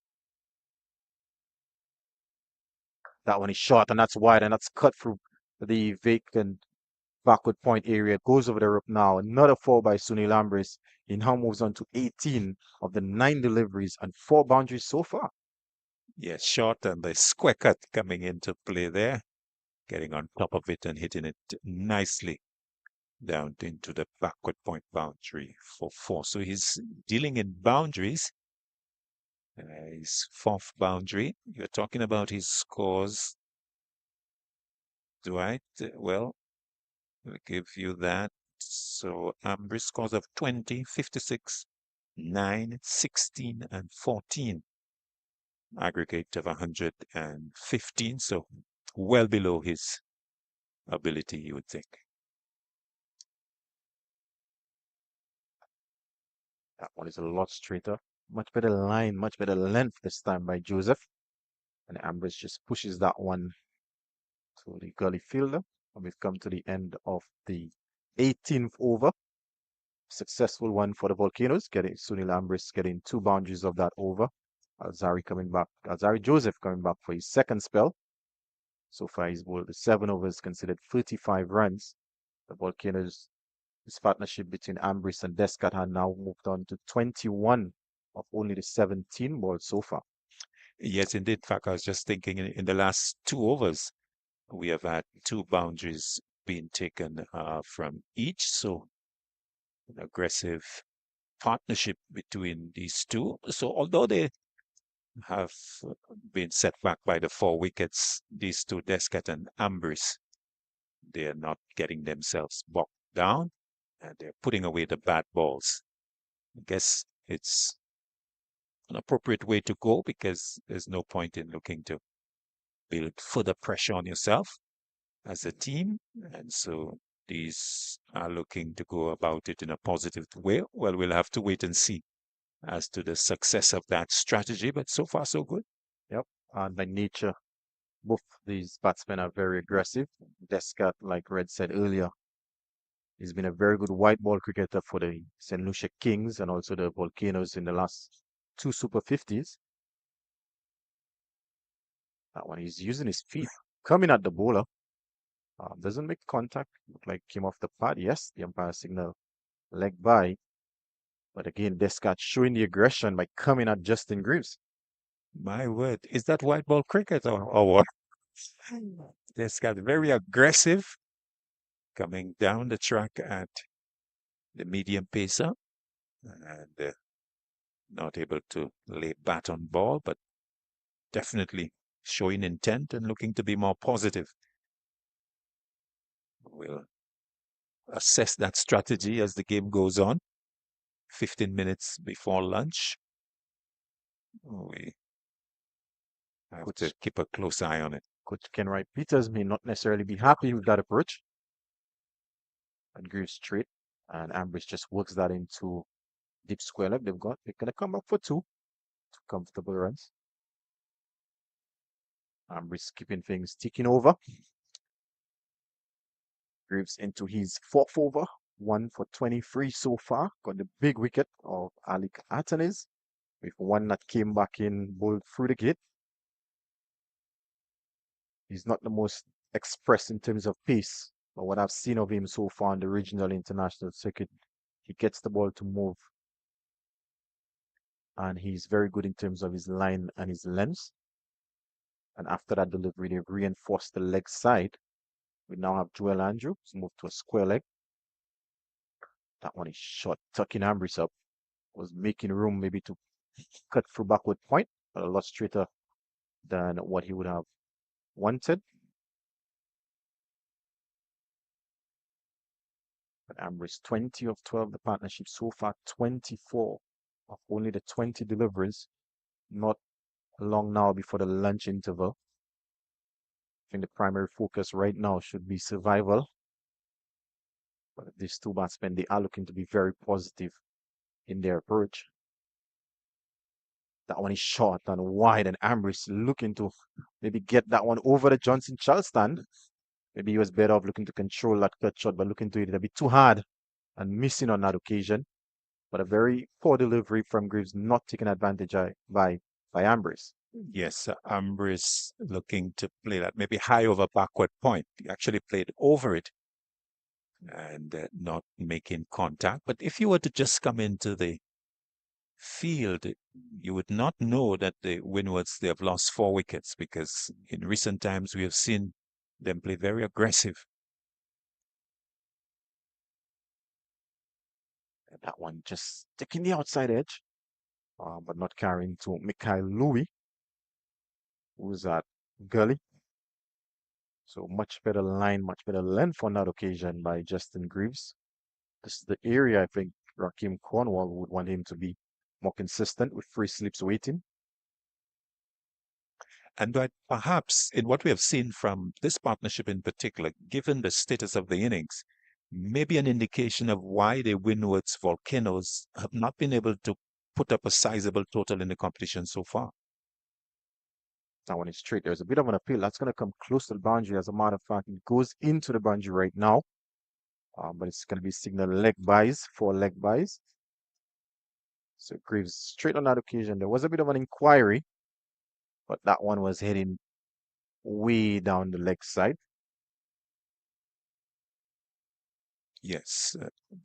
That one is short, and that's wide, and that's cut through the vacant backward point area. Goes over the rope now. Another 4 by Sunil Ambris. He now moves on to 18 of the 9 deliveries and 4 boundaries so far. Yes, short, and the square cut coming into play there, getting on top of it and hitting it nicely down into the backward point boundary for 4. So he's dealing in boundaries. His 4th boundary. You're talking about his scores, Dwight. Well, we'll give you that. So Ambris scores of 20, 56, 9, 16, and 14. Aggregate of 115. So well below his ability, you would think. That one is a lot straighter. Much better line, much better length this time by Joseph. And Ambris just pushes that one to the gully fielder. And we've come to the end of the 18th over. Successful one for the Volcanoes, getting Sunil Ambris getting 2 boundaries of that over. Alzari Joseph coming back for his 2nd spell. So far, he's bowled the 7 overs, considered 35 runs. The Volcanoes, this partnership between Ambris and Descarte had now moved on to 21 of only the 17 balls so far. Yes, indeed. In fact, I was just thinking in the last 2 overs, we have had 2 boundaries being taken from each. So an aggressive partnership between these two. So although they have been set back by the 4 wickets, these two, Descarte and Ambris, they are not getting themselves bogged down, and they're putting away the bad balls. I guess it's an appropriate way to go, because there's no point in looking to build further pressure on yourself as a team. And so these are looking to go about it in a positive way. Well, we'll have to wait and see as to the success of that strategy, but so far so good. Yep, and by nature, both these batsmen are very aggressive. Descarte, like Red said earlier, he's been a very good white ball cricketer for the St. Lucia Kings and also the Volcanoes in the last 2 Super 50s. That one, he's using his feet, coming at the bowler. Doesn't make contact, look like came off the pad. Yes, the umpire signal leg by. But again, Descarte showing the aggression by coming at Justin Greaves. My word, is that white ball cricket or what? Descarte very aggressive, coming down the track at the medium pacer, and not able to lay bat on ball, but definitely showing intent and looking to be more positive. We'll assess that strategy as the game goes on. 15 minutes before lunch. We have to keep a close eye on it. Coach Kenwright Peters may not necessarily be happy with that approach. And Greaves straight, and Ambris just works that into deep square leg. They're going to come up for 2 comfortable runs. Ambris keeping things ticking over. Greaves into his 4th over, 1 for 23 so far. Got the big wicket of Athanaze, with one that came back in, bowled through the gate. He's not the most expressed in terms of pace, but what I've seen of him so far on the regional international circuit, he gets the ball to move. And he's very good in terms of his line and his length. And after that delivery, they've reinforced the leg side. We now have Joel Andrew, who's moved to a square leg. That one is short, tucking Ambris up. Was making room maybe to cut through backward point, but a lot straighter than what he would have wanted. But Ambris 20 of 12, the partnership so far 24 of only the 20 deliveries. Not long now before the lunch interval. I think the primary focus right now should be survival. But these two batsmen, they are looking to be very positive in their approach. That one is short and wide, and Ambris looking to maybe get that one over the Johnson Charleston. Maybe he was better off looking to control that cut shot, but looking to it a bit too hard and missing on that occasion. But a very poor delivery from Greaves, not taken advantage by Ambris. Yes, Ambris looking to play that maybe high over backward point. He actually played over it and not making contact. But if you were to just come into the field, you would not know that the Windwards, they have lost 4 wickets, because in recent times we have seen them play very aggressive. And that one just taking the outside edge, but not carrying to Mikhail Louis, who's at gully. So much better line, much better length on that occasion by Justin Greaves. This is the area I think Raheem Cornwall would want him to be more consistent with free slips waiting. And that perhaps in what we have seen from this partnership in particular, given the status of the innings, maybe an indication of why the Windwards Volcanoes have not been able to put up a sizable total in the competition so far. That one is straight. There's a bit of an appeal. That's going to come close to the boundary. As a matter of fact, it goes into the boundary right now. But it's going to be signal leg buys, 4 leg buys. So Greaves straight on that occasion. There was a bit of an inquiry, but that one was heading way down the leg side. Yes,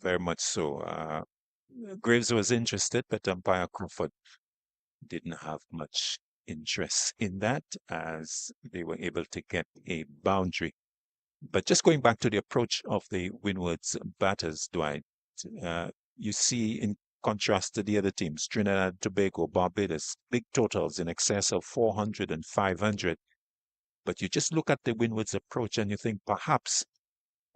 very much so. Greaves was interested, but umpire Crawford didn't have much interest in that, as they were able to get a boundary. But just going back to the approach of the Windwards batters, Dwight, you see in contrast to the other teams, Trinidad and Tobago, Barbados, big totals in excess of 400 and 500. But you just look at the Windwards approach and you think perhaps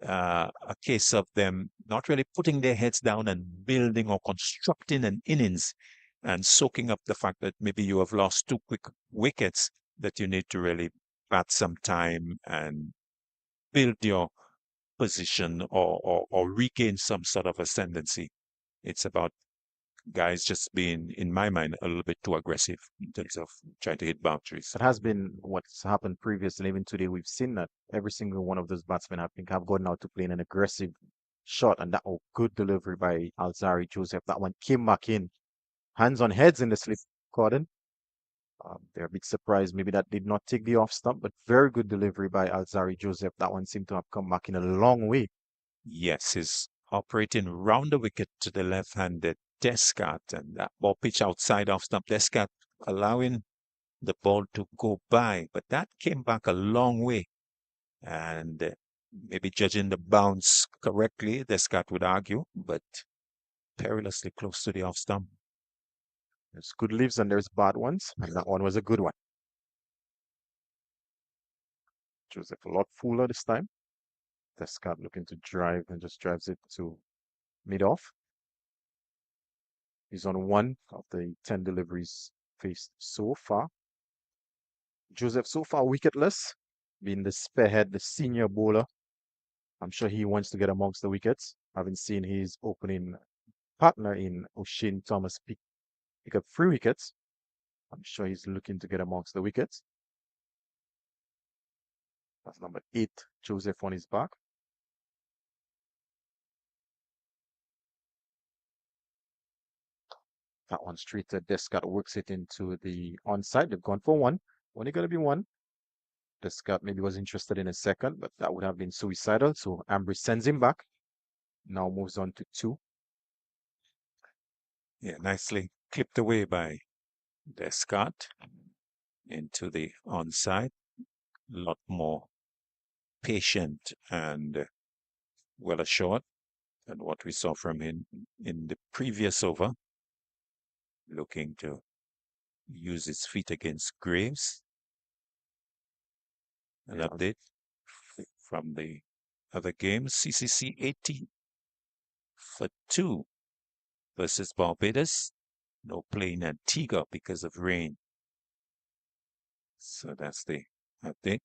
a case of them not really putting their heads down and building or constructing an innings and soaking up the fact that maybe you have lost 2 quick wickets, that you need to really bat some time and build your position or regain some sort of ascendancy. It's about guys just being, in my mind, a little bit too aggressive in terms of trying to hit boundaries. That has been what's happened previously. Even today, we've seen that every single one of those batsmen, I think, have gone out to play an aggressive shot, and that good delivery by Alzari Joseph. That one came back in, hands on heads in the slip cordon. They're a bit surprised maybe that did not take the off stump, but very good delivery by Alzari Joseph. That one seemed to have come back in a long way. Yes, he's operating round the wicket to the left-handed Descarte, and that ball pitch outside off stump. Descarte allowing the ball to go by, but that came back a long way. And maybe judging the bounce correctly, Descarte would argue, but perilously close to the off stump. There's good leaves and there's bad ones, and that one was a good one. Joseph a lot fuller this time. Descarte looking to drive and just drives it to mid-off. He's on 1 of the 10 deliveries faced so far. Joseph so far wicketless, being the spearhead, the senior bowler. I'm sure he wants to get amongst the wickets. Having seen his opening partner in O'Shane Thomas pick up 3 wickets. I'm sure he's looking to get amongst the wickets. That's number 8, Joseph on his back. That one straight to Descarte, works it into the onside. They've gone for 1. Only going to be 1. Descarte maybe was interested in a second, but that would have been suicidal. So Ambris sends him back. Now moves on to 2. Yeah, nicely clipped away by Descarte into the onside. A lot more patient and well assured. than what we saw from him in the previous over, looking to use his feet against Greaves. An update from the other games. CCC 80 for 2 versus Barbados. No play in Antigua because of rain. So that's the update.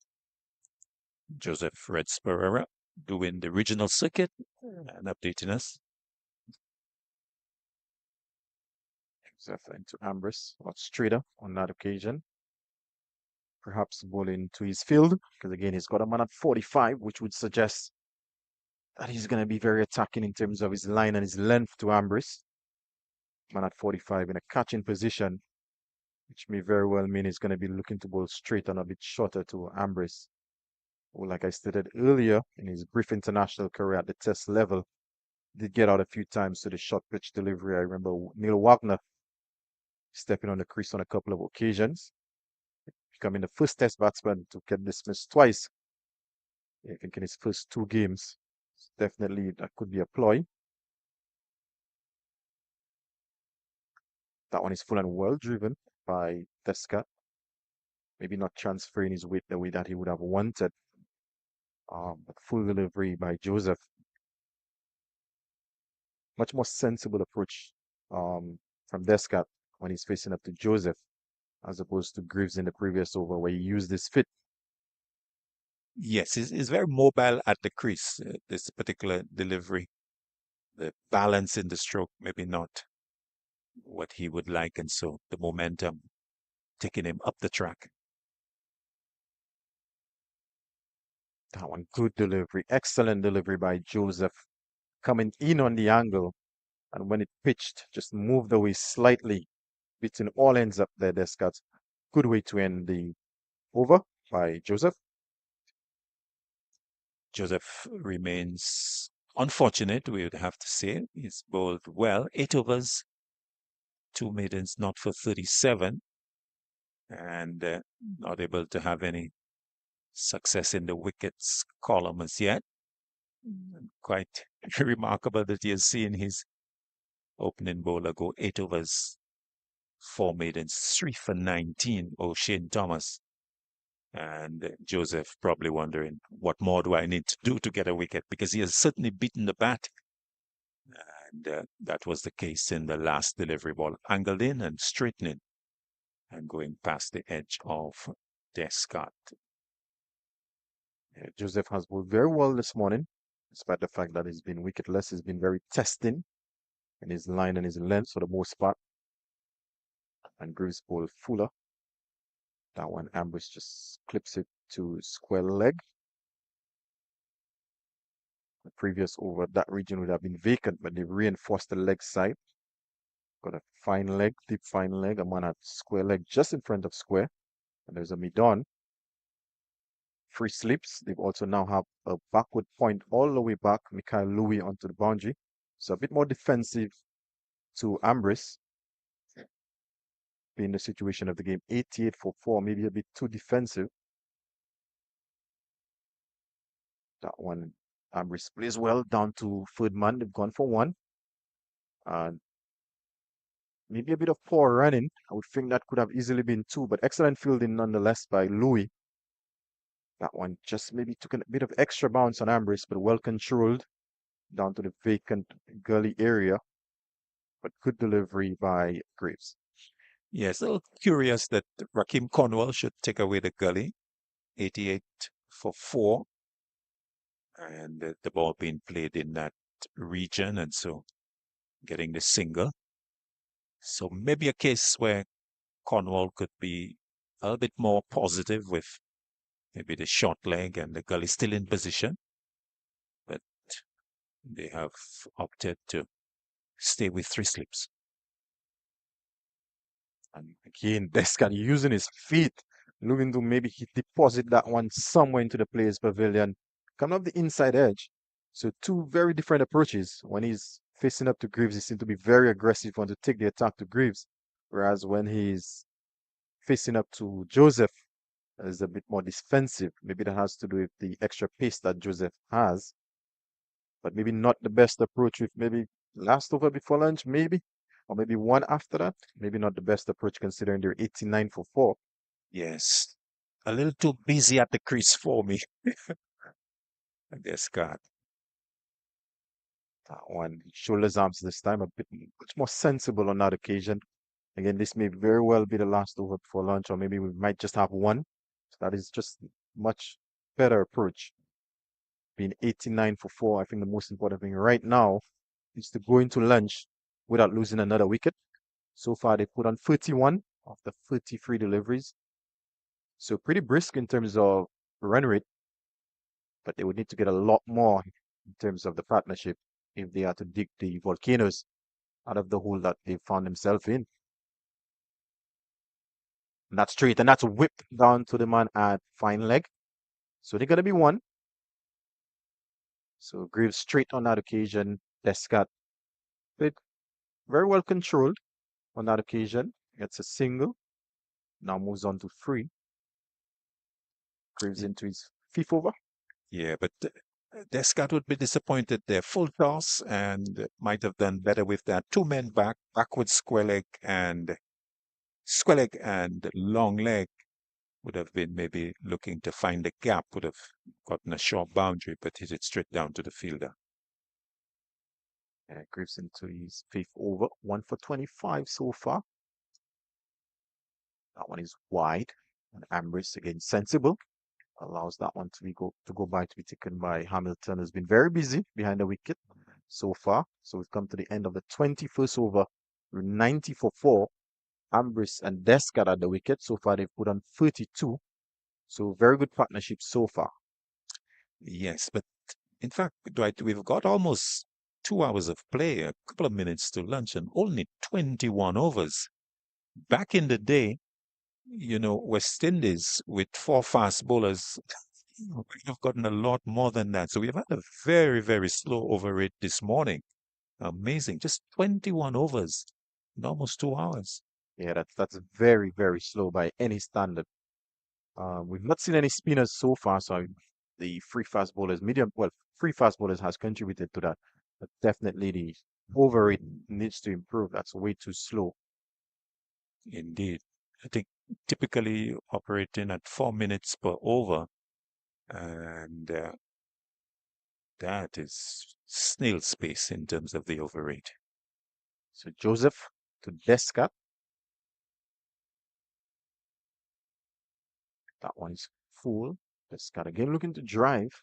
Joseph Reds Pereira doing the regional circuit and updating us. Joseph into Ambris, or straighter on that occasion. Perhaps bowling to his field, because again, he's got a man at 45, which would suggest that he's going to be very attacking in terms of his line and his length to Ambris. Man at 45 in a catching position, which may very well mean he's going to be looking to bowl straight and a bit shorter to Ambris, who, like I stated earlier, in his brief international career at the test level, did get out a few times to the short pitch delivery. I remember Neil Wagner stepping on the crease on a couple of occasions, becoming the first test batsman to get dismissed twice, I think in his first 2 games. Definitely that could be a ploy. That one is full and well driven by Descarte. Maybe not transferring his weight the way that he would have wanted. But full delivery by Joseph. Much more sensible approach from Descarte when he's facing up to Joseph, as opposed to Greaves in the previous over where he used his fit. Yes, he's very mobile at the crease, this particular delivery. The balance in the stroke, maybe not what he would like, and so the momentum taking him up the track. That one, good delivery, excellent delivery by Joseph, coming in on the angle, and when it pitched, just moved away slightly between all ends up there. Descarte, good way to end the over by Joseph. Joseph remains unfortunate, we would have to say. He's bowled well, 8 overs, 2 maidens, not for 37, and not able to have any success in the wickets column as yet. Quite remarkable that he has seen his opening bowler go 8 overs, 4 maidens, 3 for 19, O'Shane Thomas. And Joseph probably wondering, what more do I need to do to get a wicket? Because he has certainly beaten the bat. And that was the case in the last delivery ball, angled in and straightening and going past the edge of Descarte. Yeah, Joseph has bowled very well this morning, despite the fact that he's been wicketless. He's been very testing in his line and his length for the most part. And Greaves bowled fuller. That one, Ambris just clips it to square leg. The previous over, that region would have been vacant, but they reinforced the leg side. Got a fine leg, deep fine leg. A man at square leg just in front of square. And there's a mid-on. Free slips. They've also now have a backward point all the way back. Mikhail Louis onto the boundary. So a bit more defensive to Ambris. Being the situation of the game, 88 for 4, maybe a bit too defensive. That one, Ambris plays well down to third man. They've gone for 1. And maybe a bit of poor running. I would think that could have easily been 2, but excellent fielding nonetheless by Louis. That one just maybe took a bit of extra bounce on Ambris, but well controlled down to the vacant gully area. But good delivery by Greaves. Yes, a little curious that Rakim Cornwall should take away the gully. 88 for 4. And the ball being played in that region, and so getting the single. So maybe a case where Cornwall could be a little bit more positive with maybe the short leg and the gully still in position. But they have opted to stay with 3 slips. And again, Descarte using his feet, looking to maybe he deposit that one somewhere into the player's pavilion, coming up the inside edge. So 2 very different approaches. When he's facing up to Greaves, he seems to be very aggressive, want to take the attack to Greaves. Whereas when he's facing up to Joseph, is a bit more defensive. Maybe that has to do with the extra pace that Joseph has. but maybe not the best approach with maybe last over before lunch, maybe, or maybe one after that. Maybe not the best approach considering they're 89 for 4. Yes. A little too busy at the crease for me. Descarte. That one, shoulders, arms this time, a bit much more sensible on that occasion. Again, this may very well be the last over before lunch, or maybe we might just have one. So that is just much better approach. Being 89 for 4, I think the most important thing right now is to go into lunch without losing another wicket. So far, they put on 31 of the 33 deliveries. So pretty brisk in terms of run rate, but they would need to get a lot more in terms of the partnership if they are to dig the Volcanoes out of the hole that they found themselves in. And that's straight, and that's whipped down to the man at fine leg. So they're going to be one. So Greaves straight on that occasion. Descarte played very well controlled on that occasion. Gets a single. Now moves on to 3. Greaves into his 5th over. Yeah, but Descarte would be disappointed there. Full toss and might have done better with that. 2 men back, backward square leg and long leg would have been maybe looking to find a gap, would have gotten a short boundary, but hit it straight down to the fielder. Greaves into his 5th over. 1 for 25 so far. That one is wide. And Ambris again sensible. Allows that one to go by, to be taken by Hamilton, who's been very busy behind the wicket so far. So we've come to the end of the 21st over. 90 for 4. Ambris and Descarte at the wicket. So far they've put on 32. So very good partnership so far. Yes, but in fact, Dwight, we've got almost 2 hours of play, a couple of minutes to lunch, and only 21 overs. Back in the day, West Indies with 4 fast bowlers, we've gotten a lot more than that. So we've had a very, very slow over rate this morning. Amazing. Just 21 overs in almost 2 hours. Yeah, that's very, very slow by any standard. We've not seen any spinners so far, so the free fast bowlers, free fast bowlers has contributed to that. But definitely the over rate needs to improve. That's way too slow. Indeed. I think typically operating at 4 minutes per over, and that is snail space in terms of the over rate. So Joseph to Descarte. That one is full. Descarte again looking to drive.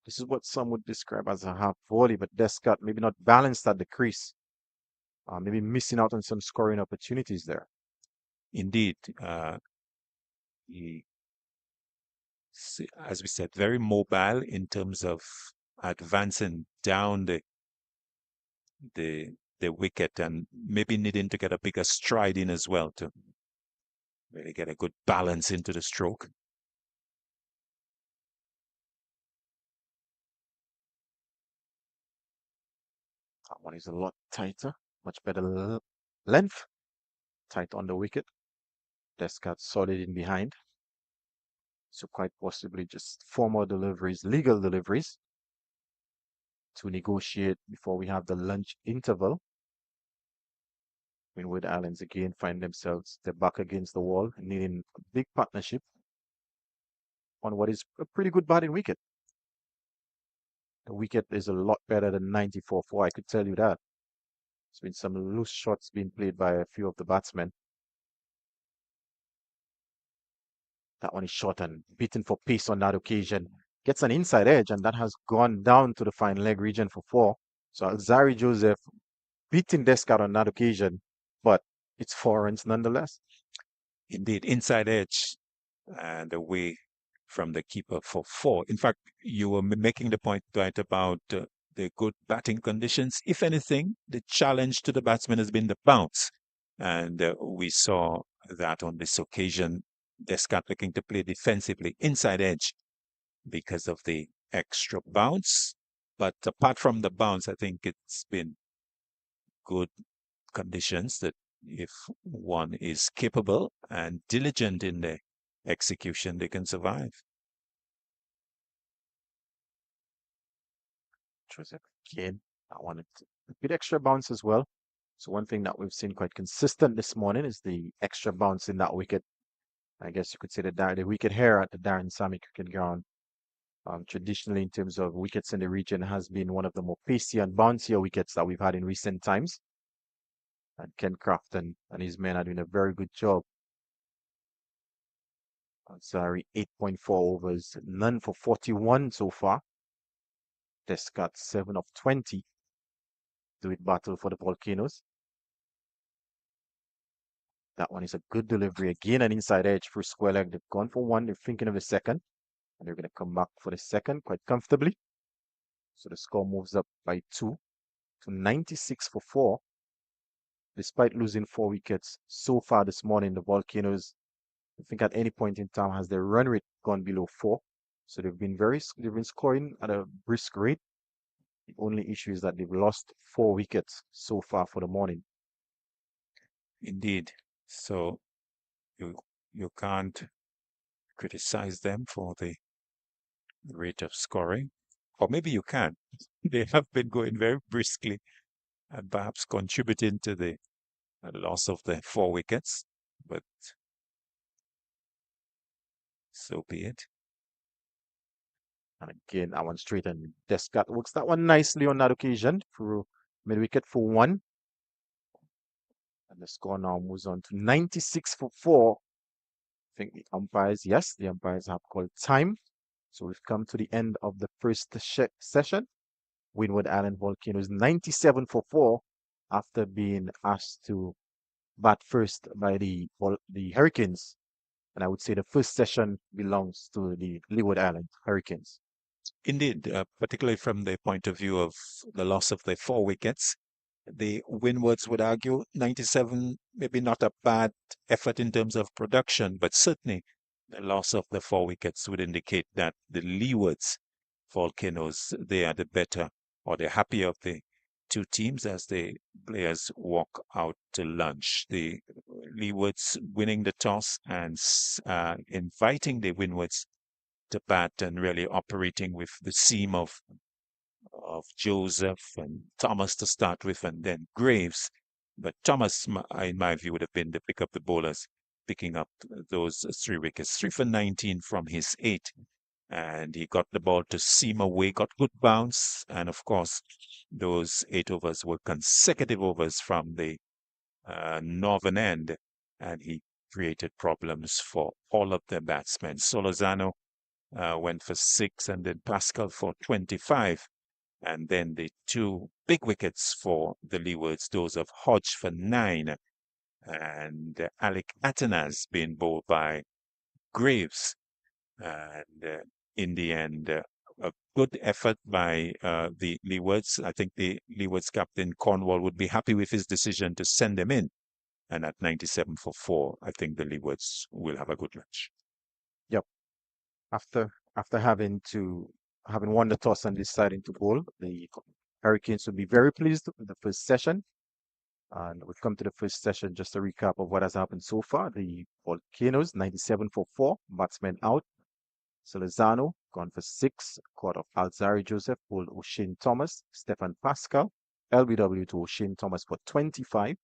This is what some would describe as a half volley, but Descarte maybe not balanced at the crease. Maybe missing out on some scoring opportunities there. Indeed. He, as we said, very mobile in terms of advancing down the wicket and maybe needing to get a bigger stride in as well to really get a good balance into the stroke. That one is a lot tighter, much better length. Tight on the wicket. Descarte solid in behind. So quite possibly just 4 more deliveries, legal deliveries, to negotiate before we have the lunch interval. Windward Islands again find themselves, they're back against the wall, needing a big partnership on what is a pretty good batting wicket. The wicket is a lot better than 94-4, I could tell you that. There's been some loose shots being played by a few of the batsmen. That one is short and beaten for pace on that occasion. Gets an inside edge, and that has gone down to the fine leg region for 4. So Alzari Joseph beating Descarte on that occasion, but it's 4 runs nonetheless. Indeed, inside edge and away from the keeper for 4. In fact, you were making the point, right, about the good batting conditions. If anything, the challenge to the batsman has been the bounce. And we saw that on this occasion. Descarte looking to play defensively, inside edge, because of the extra bounce. But apart from the bounce, I think it's been good conditions that if one is capable and diligent in the execution, they can survive. Joseph again. I wanted a bit extra bounce as well. So one thing that we've seen quite consistent this morning is the extra bounce in that wicket. I guess you could say the wicket here at the Darren Sammy cricket ground. Traditionally, in terms of wickets in the region, has been one of the more pacey and bouncier wickets that we've had in recent times. And Ken Crafton and his men are doing a very good job. Sorry, 8.4 overs, none for 41 so far. Descarte 7 of 20. Do it battle for the Volcanoes. That one is a good delivery. Again, an inside edge for square leg. They've gone for one. They're thinking of a second. And they're going to come back for the second quite comfortably. So the score moves up by 2 to 96 for 4. Despite losing 4 wickets so far this morning, the Volcanoes, I think at any point in time, has their run rate gone below 4. So they've been scoring at a brisk rate. The only issue is that they've lost 4 wickets so far for the morning. Indeed. So you can't criticize them for the rate of scoring, or maybe you can. They have been going very briskly and perhaps contributing to the loss of the 4 wickets, but so be it. And again, that one straight, and Descarte works that one nicely on that occasion for mid-wicket for 1. And the score now moves on to 96 for 4. I think the umpires have called time. So we've come to the end of the first session. Windward Island Volcanoes 97 for 4 after being asked to bat first by the Hurricanes. And I would say the first session belongs to the Leeward Island Hurricanes. Indeed, particularly from the point of view of the loss of the 4 wickets, the Windwards would argue 97, maybe not a bad effort in terms of production, but certainly the loss of the 4 wickets would indicate that the Leewards Volcanoes, they are the better or the happier of the 2 teams as the players walk out to lunch. The Leewards winning the toss and inviting the Windwards to bat and really operating with the seam of Joseph and Thomas to start with, and then Greaves. But Thomas, in my view, would have been to pick up the bowlers, picking up those 3 wickets. 3 for 19 from his 8. And he got the ball to seam away, got good bounce. And of course, those 8 overs were consecutive overs from the northern end. And he created problems for all of the batsmen. Solozano went for 6, and then Pascal for 25. And then the 2 big wickets for the Leewards, those of Hodge for 9, and Athanaze being bowled by Greaves. And in the end, a good effort by the Leewards. I think the Leewards captain Cornwall would be happy with his decision to send them in. And at 97 for 4, I think the Leewards will have a good lunch. Yep. After having won the toss and deciding to bowl, the Hurricanes will be very pleased with the first session. And we've come to the first session. Just a recap of what has happened so far. The Volcanoes 97 for 4, batsmen out. Solozano gone for 6, caught of Alzari Joseph, bowled O'Shane Thomas, Stefan Pascal, LBW to O'Shane Thomas for 25.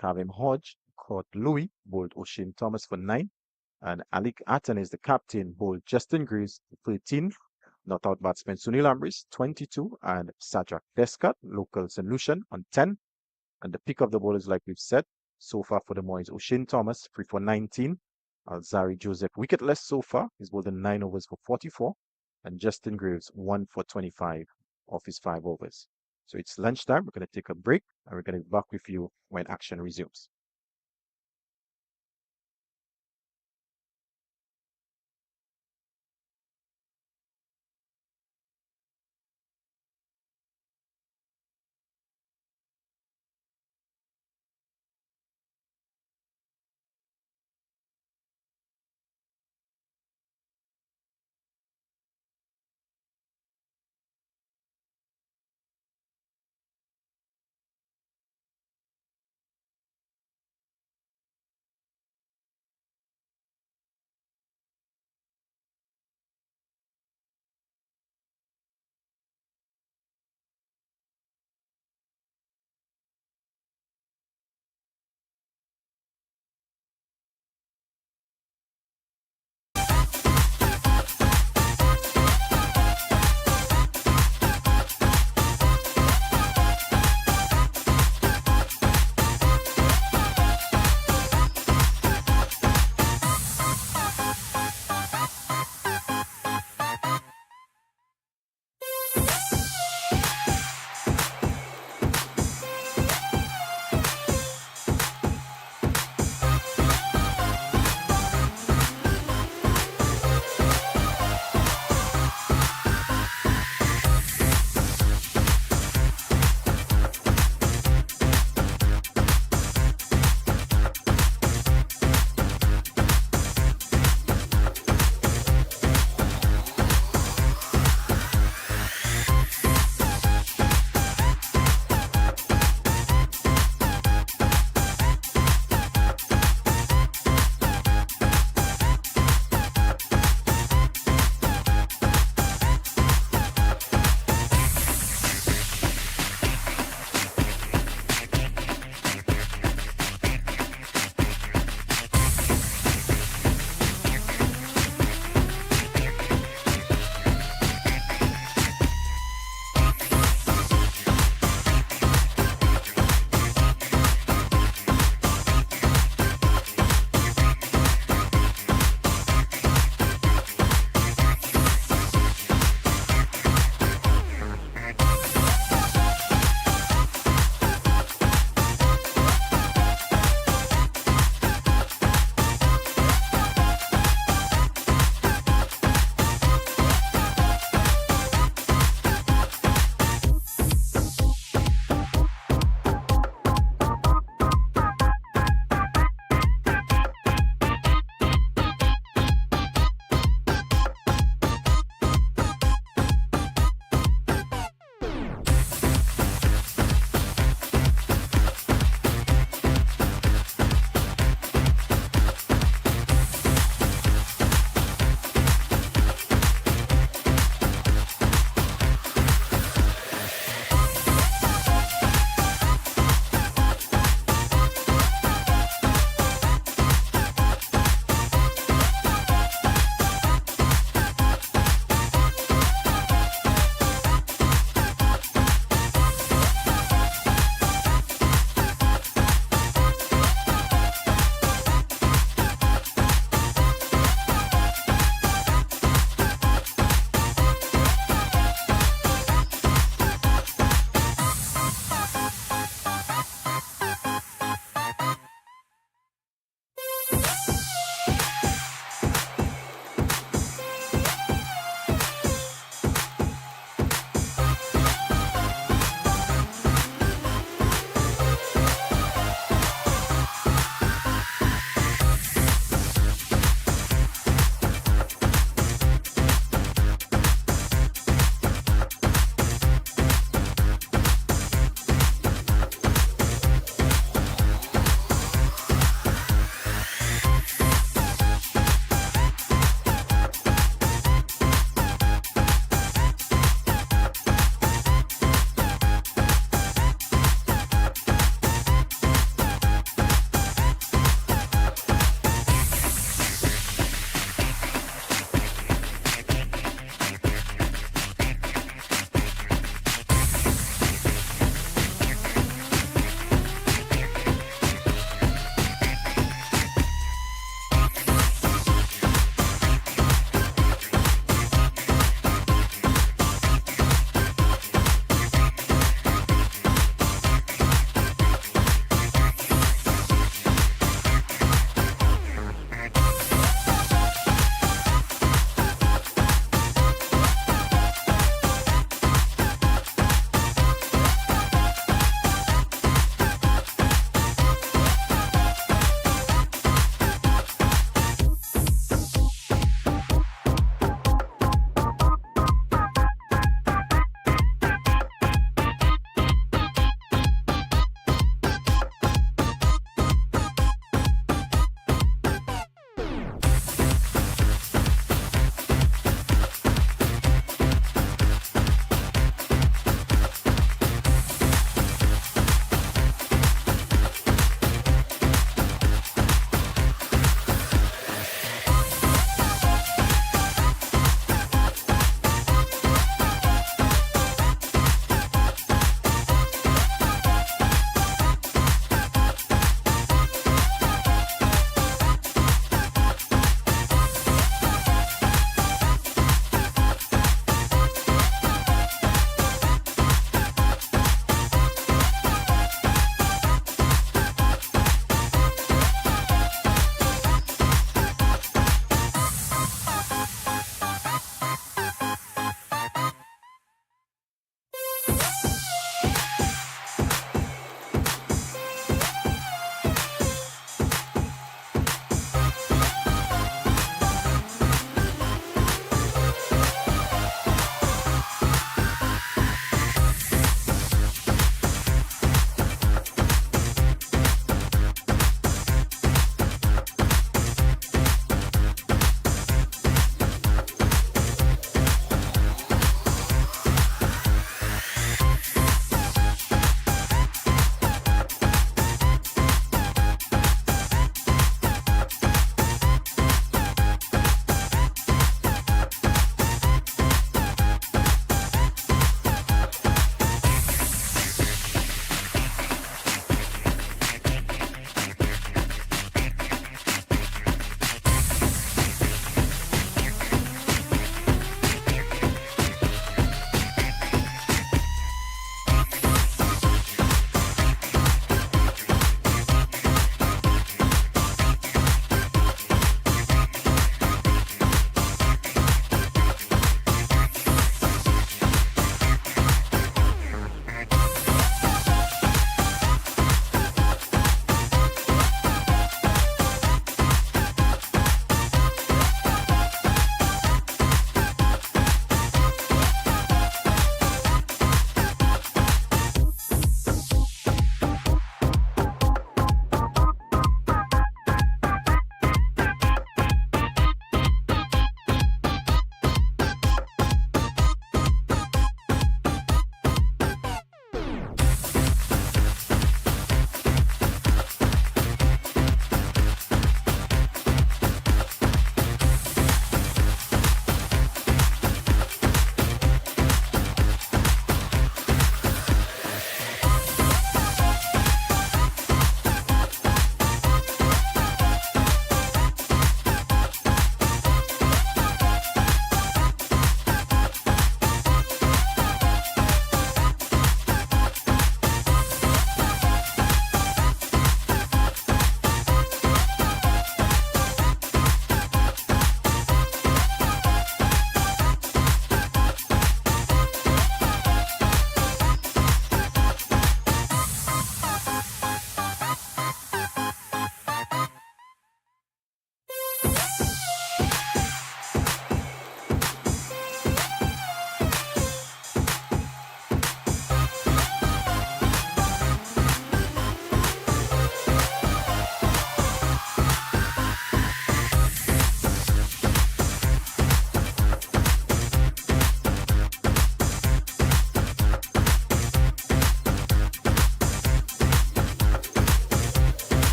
Kavem Hodge caught Louis, bowled O'Shane Thomas for 9. And Athanaze, the captain, bowled Justin Greaves for 13. Not out batsman Sunil Ambris 22, and Sajak Descarte, local solution, on 10. And the pick of the bowlers, like we've said, so far for the morning is O'Shane Thomas, 3 for 19. Alzari Joseph, wicketless so far. He's bowled in 9 overs for 44. And Justin Greaves, 1 for 25 of his 5 overs. So it's lunchtime. We're going to take a break, and we're going to be back with you when action resumes.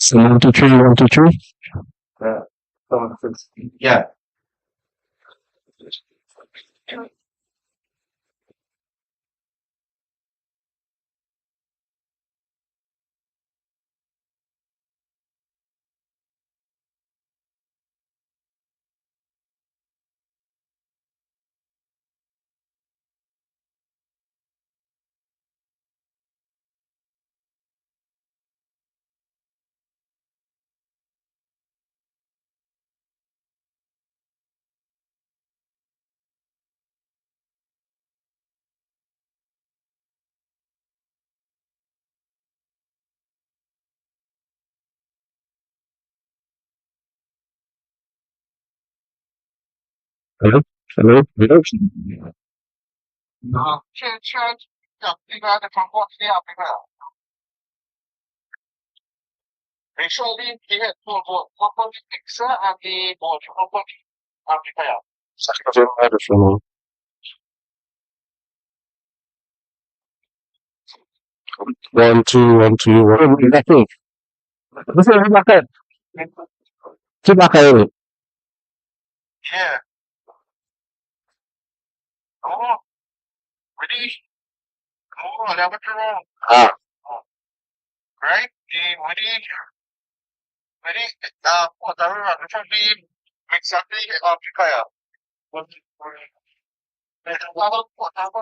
So 1, 2, 3, 1, 2, 3. Yeah. Hello? Hello? Hello? Microphone. 1, 2, 1, 2, 1. Nothing. This is Bakar. Keep Bakar. Yeah. Oh, ready? Oh, ada apa tu? Ah. Right? Ready? Ready? Taruh lah. Macam di mix up di Afrika ya. Apa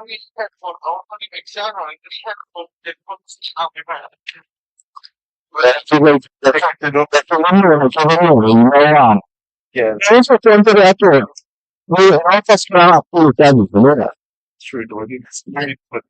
ni headphone? Apa ni mix up? Ini headphone. Headphone Afrika. Yeah. This is one to the actual. We all just now full time, you know that. True, it's very good.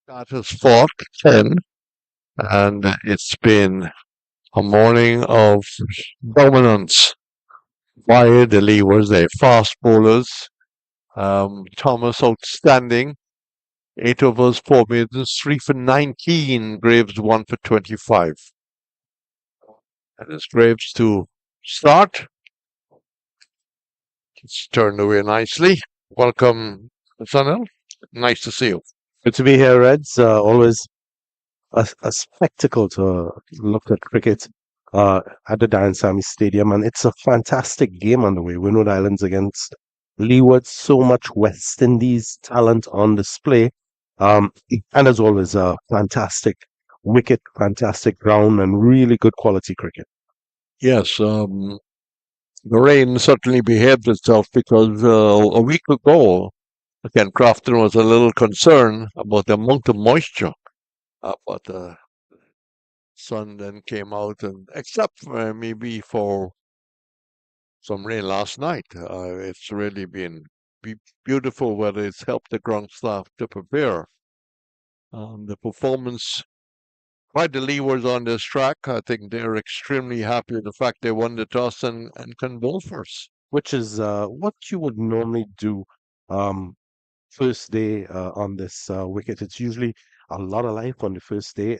That has fought 10, and it's been a morning of dominance by the Leewards. They're fast bowlers. Thomas outstanding. 8 overs, 4 maidens, 3 for 19. Greaves 1 for 25. And it's Greaves to start. It's turned away nicely. Welcome, Sunil. Nice to see you. Good to be here, Reds. Always a spectacle to look at cricket at the Darren Sammy Stadium, and it's a fantastic game underway. Windward Islands against Leeward. So much West Indies talent on display, and as always, a fantastic wicket, fantastic ground, and really good quality cricket. Yes, the rain certainly behaved itself because a week ago, again, Crofton was a little concerned about the amount of moisture, but the sun then came out, and except for maybe for some rain last night, it's really been beautiful weather. It's helped the ground staff to prepare. The performance by the Leewards on this track, I think they're extremely happy with the fact they won the toss and can bowl first. Which is what you would normally do first day on this wicket. It's usually a lot of life on the first day.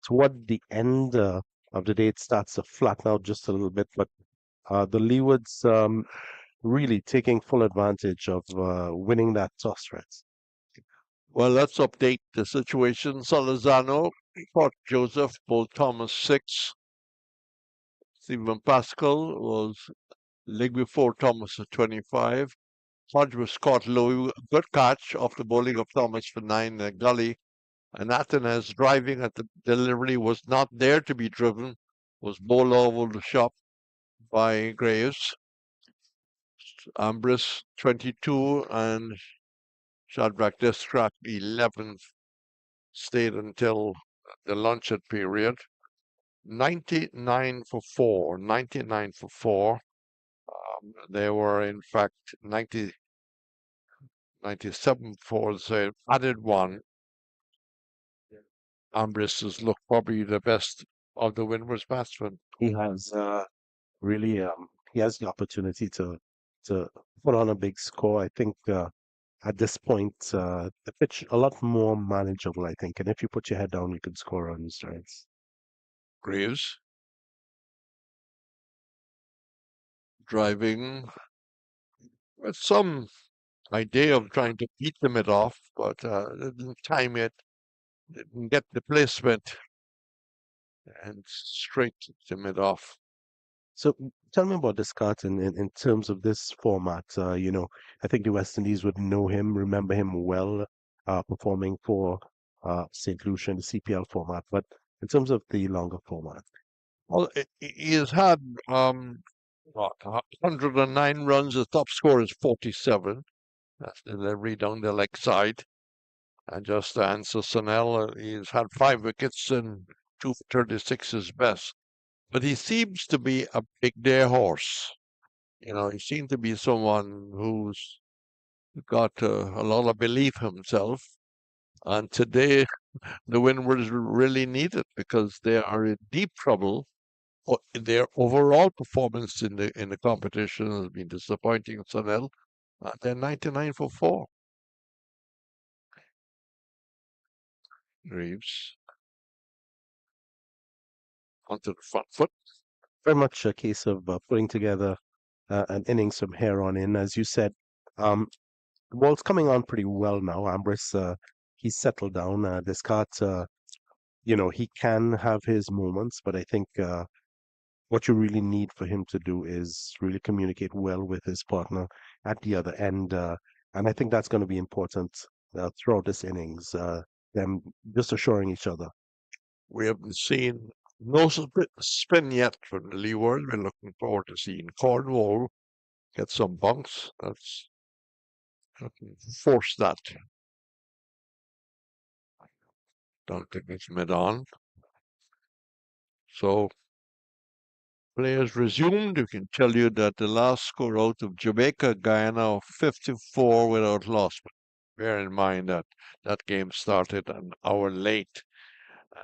Toward the end of the day, it starts to flatten out just a little bit, but the Leewards really taking full advantage of winning that toss, Reds. Well, let's update the situation. Salazano caught Joseph, bowled Thomas 6. Stephen Pascal was leg before Thomas at 25. Hodge was caught low. Good catch off the bowling of Thomas for 9 gully. And Athanaze driving at the delivery was not there to be driven. Was bowled over the shop by Greaves. Ambris 22 and Shadrach Descarte 11th stayed until the luncheon period. 99 for 4. 99 for 4. There were, in fact, 97 for, so added 1. Ambris has looked probably the best of the Windwards batsmen. He has really he has the opportunity to put on a big score. I think at this point the pitch a lot more manageable, I think. And if you put your head down, you can score on these Reds. Greaves driving with some idea of trying to beat the mid off, but didn't time it, didn't get the placement, and straight to mid off. So tell me about Descarte in terms of this format. I think the West Indies would know him, remember him well, performing for St. Lucia in the CPL format. But in terms of the longer format, Well, he has had 109 runs. The top score is 47. That's the delivery down the leg side. And just to answer Sunel, he's had 5 wickets and 2 for 36 is best. But he seems to be a big day horse. He seems to be someone who's got a lot of belief himself. And today, the Windwards really need it because they are in deep trouble. Their overall performance in the competition has been disappointing. Sunel, they're 99 for 4. Greaves onto the front foot. very much a case of putting together an innings from here on in. As you said, the ball's coming on pretty well now. Ambris, he's settled down. Descarte, he can have his moments, but I think what you really need for him to do is really communicate well with his partner at the other end. And I think that's going to be important throughout this innings, them just assuring each other. We haven't seen no spin yet from the Leeward. We're looking forward to seeing Cornwall get some bunks. That's force that. Don't think it's mid-on. So players resumed. We can tell you that the last score out of Jamaica, Guyana, of 54 without loss. Bear in mind that that game started an hour late.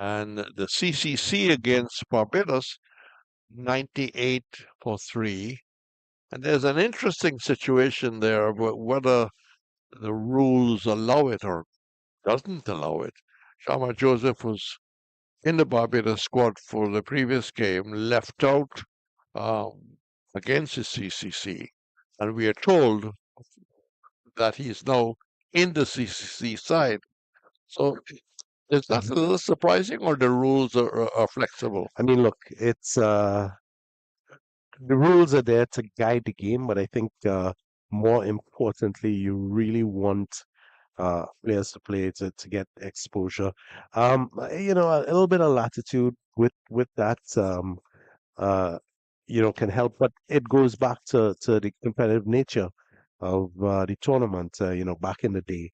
And the CCC against Barbados, 98 for 3. And there's an interesting situation there about whether the rules allow it or doesn't allow it. Shama Joseph was in the Barbados squad for the previous game, left out against the CCC. And we are told that he's now in the CCC side. So is that a little surprising, or the rules are flexible? I mean, look, it's the rules are there to guide the game, but I think more importantly, you really want players to play to get exposure. You know, a little bit of latitude with that, you know, can help, but it goes back to the competitive nature of the tournament. You know, back in the day,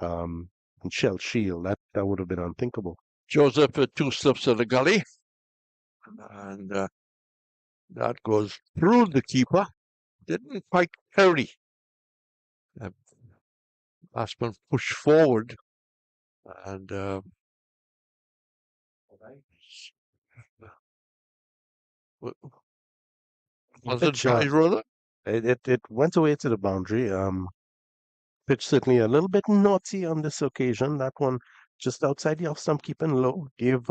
and Shell Shield, that would have been unthinkable. Joseph with 2 slips to the gully, and that goes through the keeper. Didn't quite carry. Batsman pushed forward, and was it Pitch, dry, rather? it went away to the boundary. Pitch certainly a little bit naughty on this occasion. That one just outside the off stump, keeping low, gave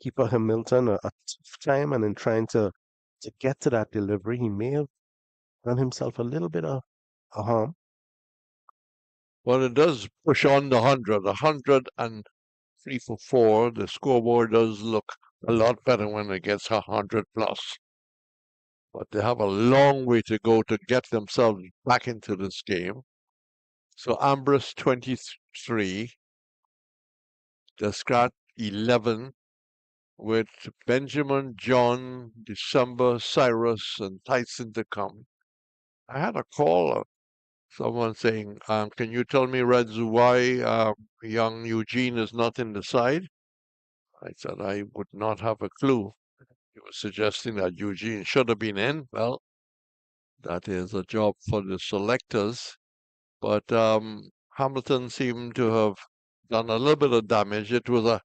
keeper Hamilton a tough time, and in trying to get to that delivery, he may have done himself a little bit of harm. Well, it does push on the 100. 103 for 4. The scoreboard does look a lot better when it gets 100 plus. But they have a long way to go to get themselves back into this game. So Ambris 23, Descarte 11, with Benjamin, John, December, Cyrus, and Tyson to come. I had a call of someone saying, can you tell me, Reds, why young Eugene is not in the side? I said I would not have a clue. He was suggesting that Eugene should have been in. Well, that is a job for the selectors. But Hamilton seemed to have done a little bit of damage. It was a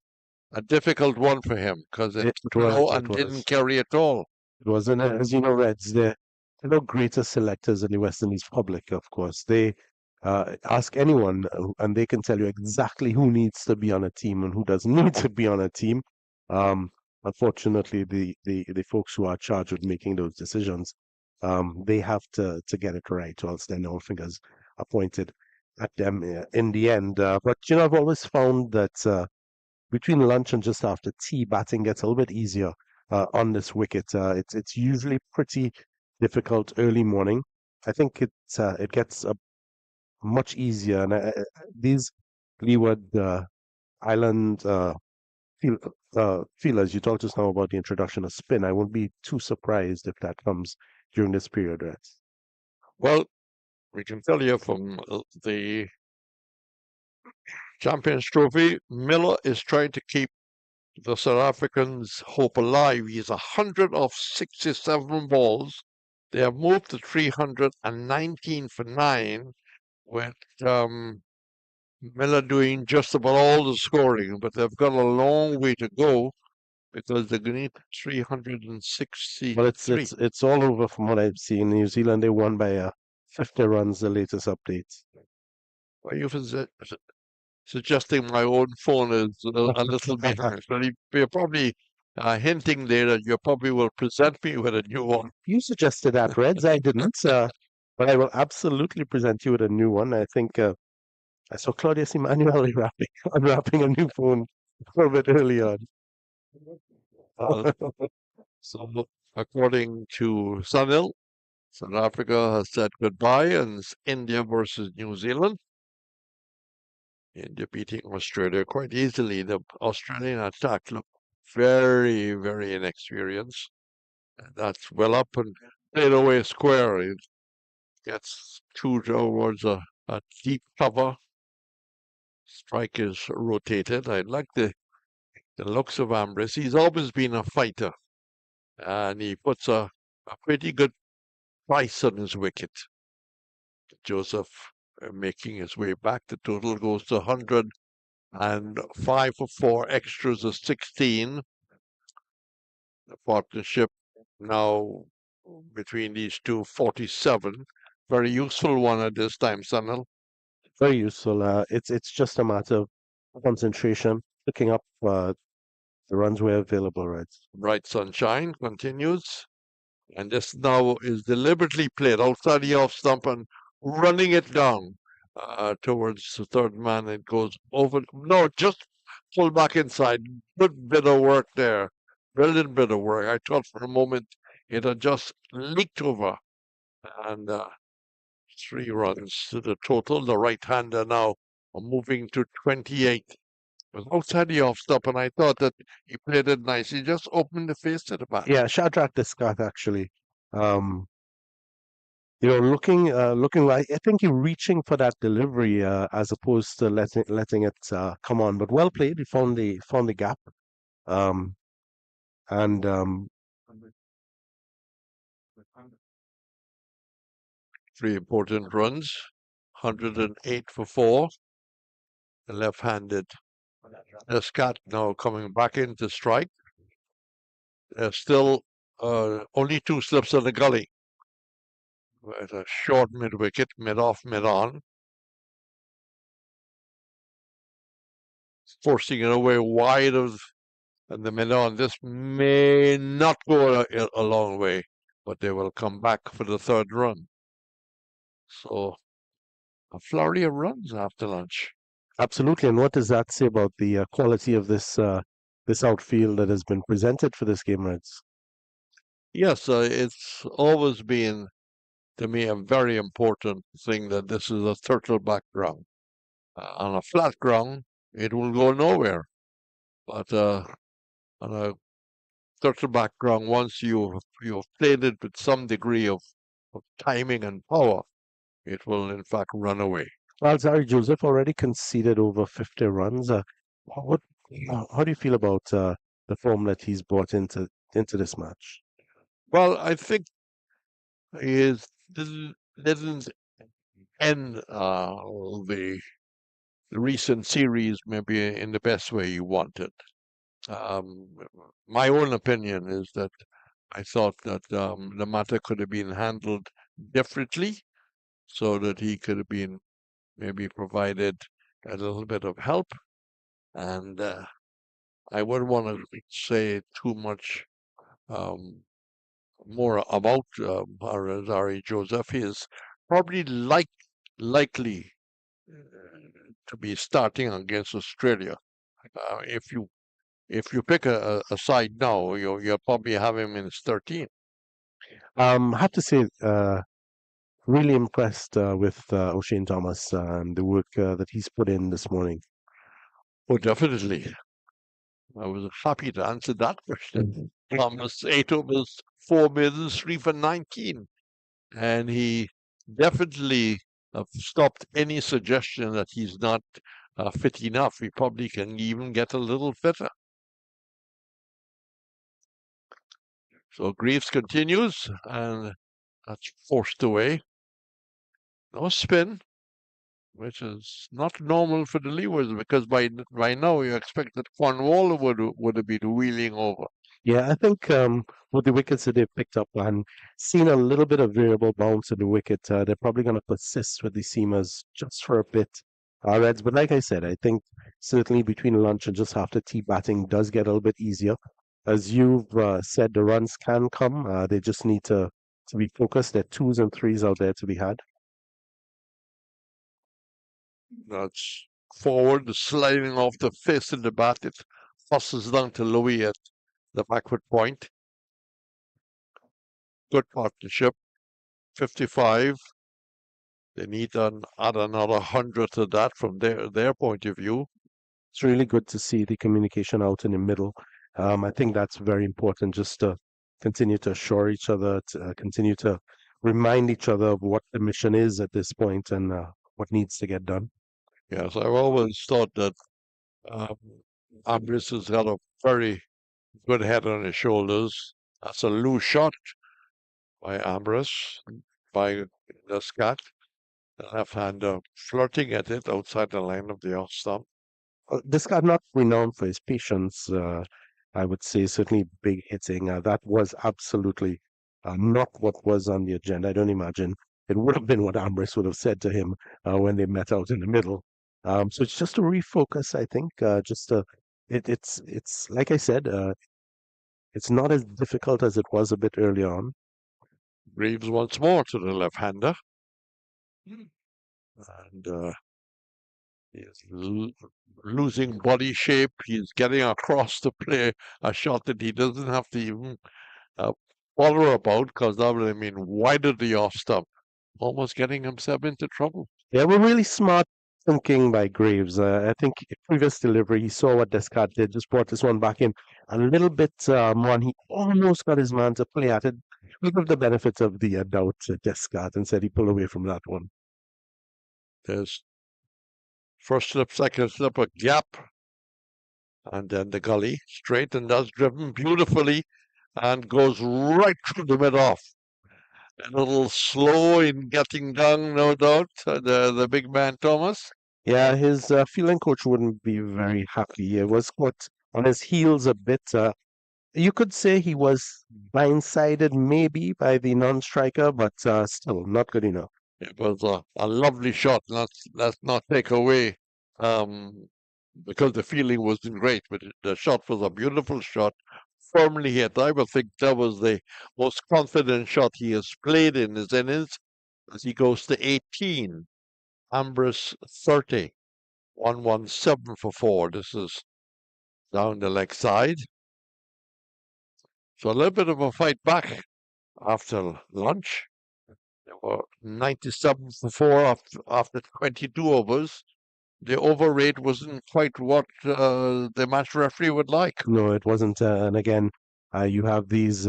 difficult one for him because it flew and didn't carry at all. It was, and as you know, Reds, they're no greater selectors in the West Indies public, of course. They ask anyone, and they can tell you exactly who needs to be on a team and who doesn't need to be on a team. Unfortunately, the folks who are charged with making those decisions, they have to get it right, or else then all fingers are pointed at them in the end. But you know, I've always found that between lunch and just after tea, batting gets a little bit easier on this wicket. It's usually pretty difficult early morning. I think it gets much easier, and these Leeward Island feelers, you talked just now about the introduction of spin. I won't be too surprised if that comes during this period, right? Well, we can tell you from the Champions Trophy, Miller is trying to keep the South Africans' hope alive. He's 100 of 67 balls. They have moved to 319 for 9, with Miller doing just about all the scoring, but they've got a long way to go because they're going to need 360. Well, it's all over from what I've seen. New Zealand, they won by 50 runs, the latest update. Well, you suggesting my own phone is a little behind. So you're probably hinting there that you probably will present me with a new one. You suggested that, Reds. I didn't. But I will absolutely present you with a new one. I think I saw Claudius Emmanuel unwrapping a new phone a little bit early on. So, according to Sunil, South Africa has said goodbye, and it's India versus New Zealand. India beating Australia quite easily. The Australian attack looked very, very inexperienced. And that's well up and played away square. It gets 2 towards a deep cover. Strike is rotated. I like the looks of Ambris. He's always been a fighter. And he puts a pretty good price on his wicket. Joseph making his way back. The total goes to 100, and 5 for 4 extras is 16. The partnership now between these two, 47. Very useful one at this time, Sunil. Very useful. It's just a matter of concentration, picking up the runs where available, right? Bright Sunshine continues. And this now is deliberately played outside the off stump and running it down towards the third man. It goes over. No, just pull back inside. Good bit of work there. Brilliant bit of work. I thought for a moment it had just leaked over. And 3 runs to the total. The right-hander now moving to 28. Was outside the off stop, and I thought that he played it nice. He just opened the face to the bat. Yeah, Shadrach Descarte actually. Looking like I think you're reaching for that delivery as opposed to letting it come on. But well played. He found the gap. And 3 important runs, 108 for 4. The left-handed Descarte now coming back into strike. There's still only 2 slips in the gully. With a short mid-wicket, mid-off, mid-on. Forcing it away wide of the mid-on. This may not go a long way, but they will come back for the 3rd run. So a flurry of runs after lunch. absolutely. And what does that say about the quality of this outfield that has been presented for this game, Reds? Yes, it's always been, to me, a very important thing that this is a turtle background. On a flat ground, it will go nowhere. But on a turtle background, once you've played it with some degree of timing and power, it will in fact run away. Alzari Joseph already conceded over 50 runs. What, how do you feel about the form that he's brought into this match? Well, I think he didn't end the recent series maybe in the best way you wanted. My own opinion is that I thought that the matter could have been handled differently, so that he could have been maybe provided a little bit of help. And I wouldn't want to say too much more about Zari Joseph. He is probably likely to be starting against Australia. If you pick a side now, you'll probably have him in his 13. I have to say, really impressed with O'Shane Thomas and the work that he's put in this morning. Oh, definitely. I was happy to answer that question. Thomas, 8 overs, 4 middles, 3 for 19. And he definitely stopped any suggestion that he's not fit enough. He probably can even get a little fitter. So Greaves continues, and that's forced away. No spin, which is not normal for the Leewards, because by now you expect that Cornwall would have been wheeling over. Yeah, I think with the wickets that they've picked up and seen a little bit of variable bounce in the wicket, they're probably going to persist with the seamers just for a bit, Reds. But like I said, I think certainly between lunch and just after tea, batting does get a little bit easier. As you've said, the runs can come. They just need to be focused. There are 2s and 3s out there to be had. That's forward, sliding off the face of the bat. It fusses down to Louis at the backward point. Good partnership. 55. They need to add another 100 to that from their point of view. It's really good to see the communication out in the middle. I think that's very important, just to continue to assure each other, to continue to remind each other of what the mission is at this point and what needs to get done. Yes, I've always thought that Ambris has got a very good head on his shoulders. That's a loose shot by Ambris, by Descarte. The left-hander flirting at it outside the line of the off stump. Descarte not renowned for his patience. I would say certainly big hitting. That was absolutely not what was on the agenda. I don't imagine it would have been what Ambris would have said to him when they met out in the middle. So it's just to refocus, I think. It's like I said, it's not as difficult as it was a bit early on. Greaves once more to the left-hander. And he's losing body shape. He's getting across to play a shot that he doesn't have to even bother about, because that would mean wider the off stump, almost getting himself into trouble. Yeah, we're really smart thinking by Greaves. I think previous delivery, he saw what Descarte did, just brought this one back in a little bit more, and he almost got his man to play at it. We'll give the benefit of the doubt to Descarte and said he pulled away from that one. There's first slip, second slip, a gap, and then the gully, straight, and that's driven beautifully and goes right through the mid-off. A little slow in getting down, no doubt, the big man Thomas. Yeah, his fielding coach wouldn't be very happy. He was caught on his heels a bit. You could say he was blindsided maybe by the non-striker, but still not good enough. It was a lovely shot. Let's not take away because the feeling wasn't great, but the shot was a beautiful shot, firmly hit. I would think that was the most confident shot he has played in his innings, as he goes to 18. Ambris 30. 117 for 4. This is down the leg side. So a little bit of a fight back after lunch. There were 97 for 4 after 22 overs. The over rate wasn't quite what the match referee would like. No, it wasn't. And again, you have these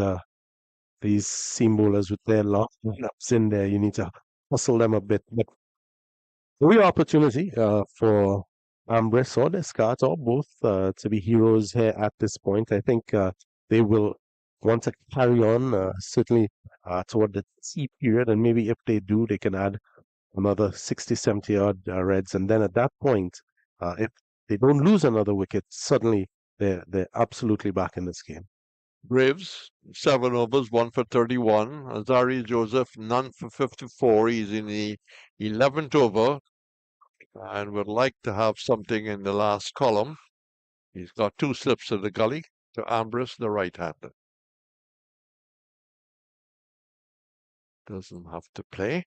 seam bowlers with their lock ups in there. You need to hustle them a bit. But the real opportunity for Ambris or Descarte or both to be heroes here at this point. I think they will want to carry on certainly toward the C period, and maybe if they do, they can add another 60, 70 odd reds, and then at that point, if they don't lose another wicket, suddenly they're absolutely back in this game. Greaves, 7 overs, 1 for 31. Azari Joseph, none for 54. He's in the 11th over and would like to have something in the last column. He's got 2 slips to the gully to Ambris, the right-hander. Doesn't have to play.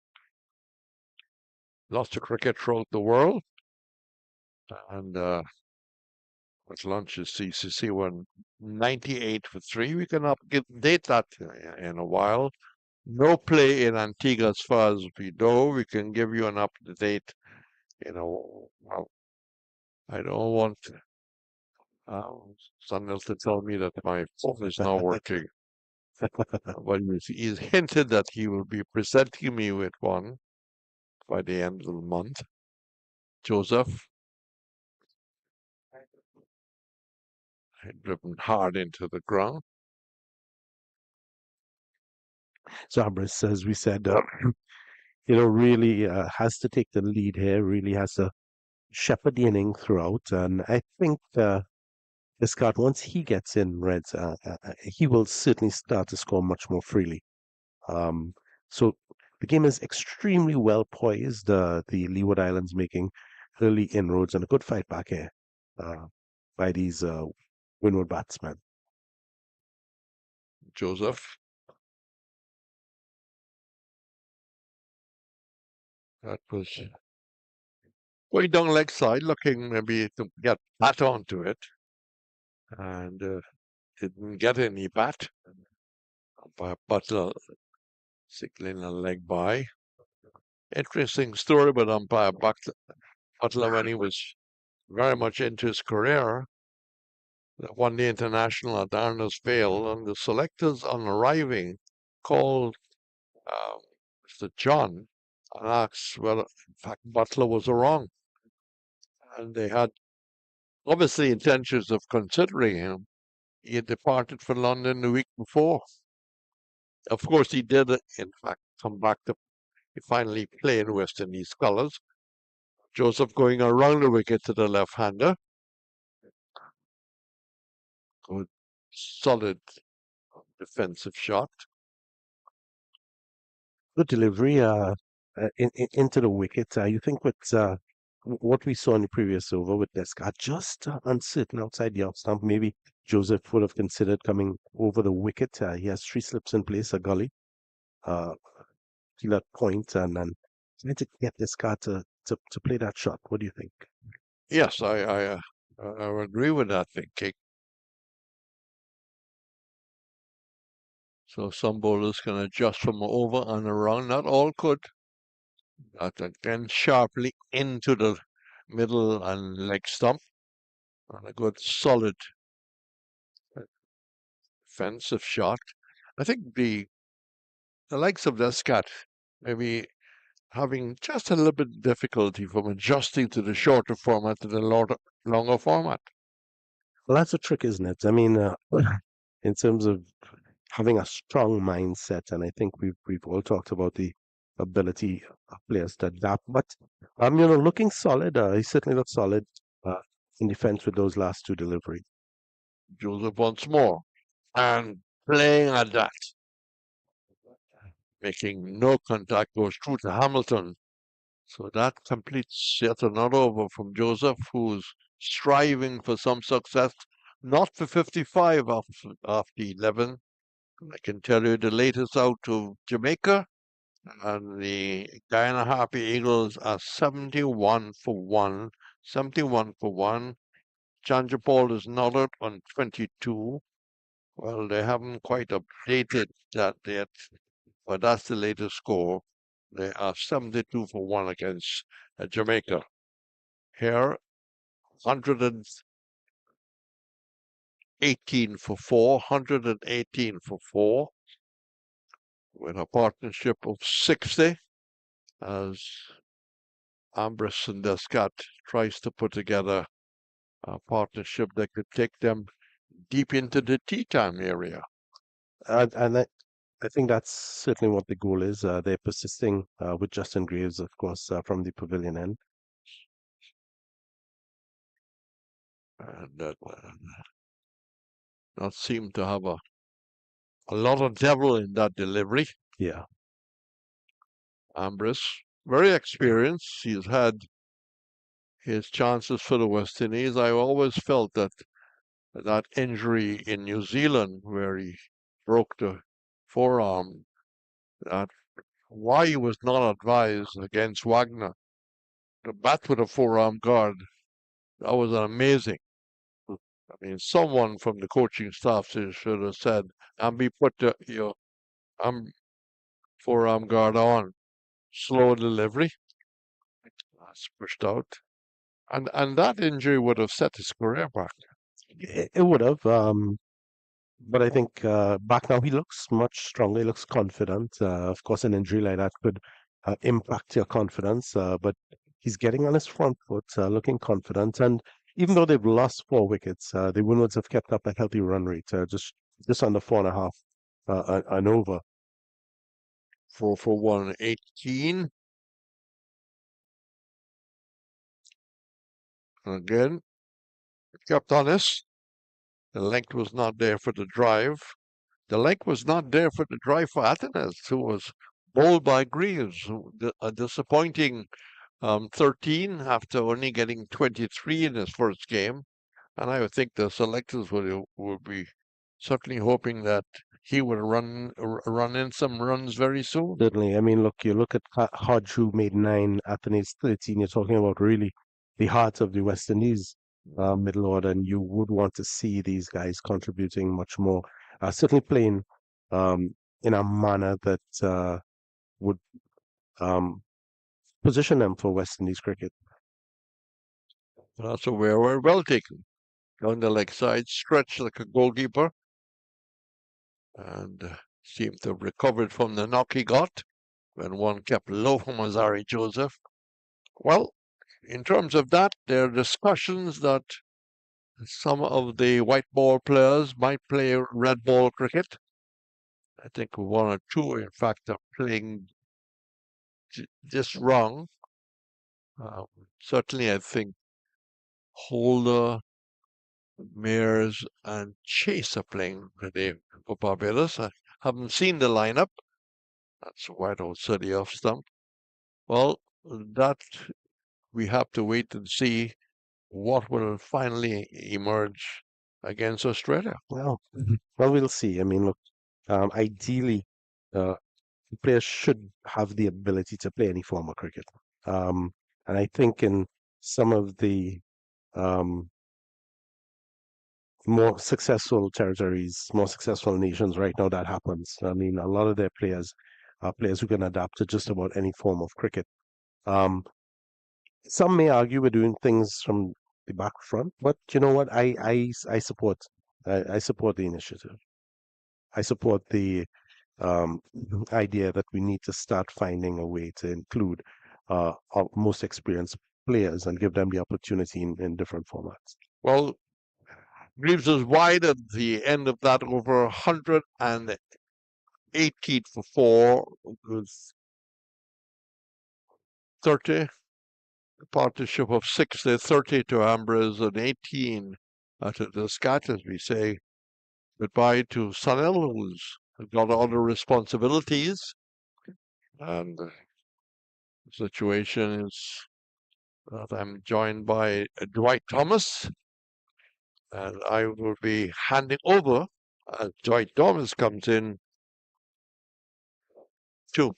Lots of cricket throughout the world. And at lunch is CCC won 98 for 3. We can update that in a while. No play in Antigua as far as we know. We can give you an update. Well, I don't want someone else to tell me that my phone is not working. But he's hinted that he will be presenting me with one by the end of the month. Joseph. Driven hard into the ground. So Ambris, as we said, really has to take the lead here, really has to shepherd the inning throughout. And I think Descarte, once he gets in reds, he will certainly start to score much more freely. So the game is extremely well poised. The Leeward Islands making early inroads and a good fight back here by these Windward batsmen. Joseph. That was going down leg side, looking maybe to get bat onto it. And didn't get any bat. Umpire Butler signaling a leg by. Interesting story about umpire Butler when he was very much into his career. Won the international at Athanaze Vale, and the selectors on arriving called Mr. John and asked whether, in fact, Butler was wrong. And they had obviously intentions of considering him. He had departed for London the week before. Of course, he did, in fact, come back to finally playing West Indies colours. Joseph going around the wicket to the left-hander. Good, solid defensive shot. Good delivery into the wicket. You think with what we saw in the previous over with Descarte, just uncertain outside the off stump, maybe Joseph would have considered coming over the wicket. He has 3 slips in place, a gully, to that point, and trying to get Descarte to play that shot. What do you think? Yes, I agree with that thinking. So some bowlers can adjust from over and around. Not all could. That again sharply into the middle and leg stump. And a good solid defensive shot. I think the likes of Descarte maybe having just a little bit of difficulty from adjusting to the shorter format to the longer format. Well, that's a trick, isn't it? I mean, in terms of having a strong mindset, and I think we've all talked about the ability of players to adapt. But looking solid. He certainly looked solid in defense with those last 2 deliveries. Joseph once more, and playing at that, making no contact, goes through to Hamilton. So that completes yet another over from Joseph, who's striving for some success, not for 55 after 11. I can tell you the latest out of Jamaica, and the Guyana Harpy Eagles are 71 for 1. 71 for 1. Chandra Paul is knotted on 22. Well, they haven't quite updated that yet, but that's the latest score. They are 72 for 1 against Jamaica. Here, 118 for 4, 118 for 4, with a partnership of 60, as Ambris and Descarte tries to put together a partnership that could take them deep into the tea time area. And I think that's certainly what the goal is. They're persisting with Justin Greaves, of course, from the pavilion end. And not seem to have a lot of devil in that delivery. Yeah. Ambris, very experienced. He's had his chances for the West Indies. I always felt that injury in New Zealand, where he broke the forearm, that why he was not advised against Wagner to bat with a forearm guard, that was amazing. I mean, someone from the coaching staff should have said, Ambi, put your forearm guard on. Slow delivery. That's pushed out. And that injury would have set his career back. It would have. But I think back now he looks much stronger. He looks confident. Of course, an injury like that could impact your confidence. But he's getting on his front foot, looking confident. And even though they've lost 4 wickets, the Windwards have kept up a healthy run rate, just under 4.5 and over. 4 for 118. Again, kept honest. The length was not there for the drive. The length was not there for the drive for Athanaze, who was bowled by Greaves. A disappointing 13 after only getting 23 in his first game. And I would think the selectors would be certainly hoping that he would run in some runs very soon. Certainly. I mean, you look at Hodge, who made 9, Athanaze 13. You're talking about really the heart of the West Indies middle order, and you would want to see these guys contributing much more. Certainly playing in a manner that would position them for West Indies cricket. That's a we're well taken. Down the leg side, stretched like a goalkeeper, and seemed to have recovered from the knock he got when one kept low from Azari Joseph. Well, in terms of that, there are discussions that some of the white ball players might play red ball cricket. I think 1 or 2, in fact, are playing just wrong. Certainly, I think Holder, Mears, and Chase are playing today for Barbados. I haven't seen the lineup. That's wide outside the off stump. Well, that we have to wait and see what will finally emerge against Australia. Well, we'll see. I mean, look, ideally, players should have the ability to play any form of cricket. And I think in some of the more successful territories, more successful nations right now, that happens. I mean, a lot of their players are players who can adapt to just about any form of cricket. Some may argue we're doing things from the back front, but you know what? I support I support the initiative. I support the idea that we need to start finding a way to include our most experienced players and give them the opportunity in different formats. Well, Greaves was wide at the end of that over 108 for 4 with 30. A partnership of 60, 30 to Ambris and 18 to Descarte, as we say. Goodbye to Sunil, who's got other responsibilities. And the situation is that I'm joined by Dwight Thomas. And I will be handing over as Dwight Thomas comes in to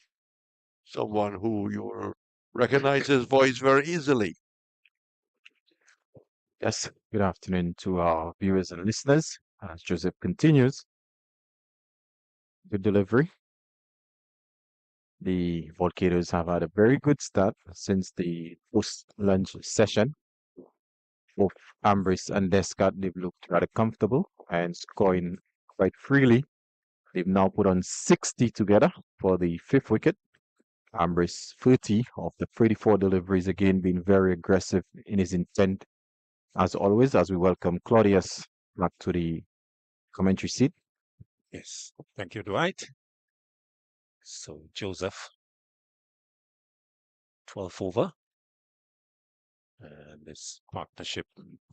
someone who you will recognize his voice very easily. Yes, good afternoon to our viewers and listeners. As Joseph continues the delivery, the Volcanoes have had a very good start since the post-lunch session. Both Ambris and Descarte, they've looked rather comfortable and scoring quite freely. They've now put on 60 together for the 5th wicket. Ambris 30 of the 34 deliveries, again being very aggressive in his intent. As always, as we welcome Claudius back to the commentary seat. Yes, thank you, Dwight. So, Joseph, 12 over. And this partnership,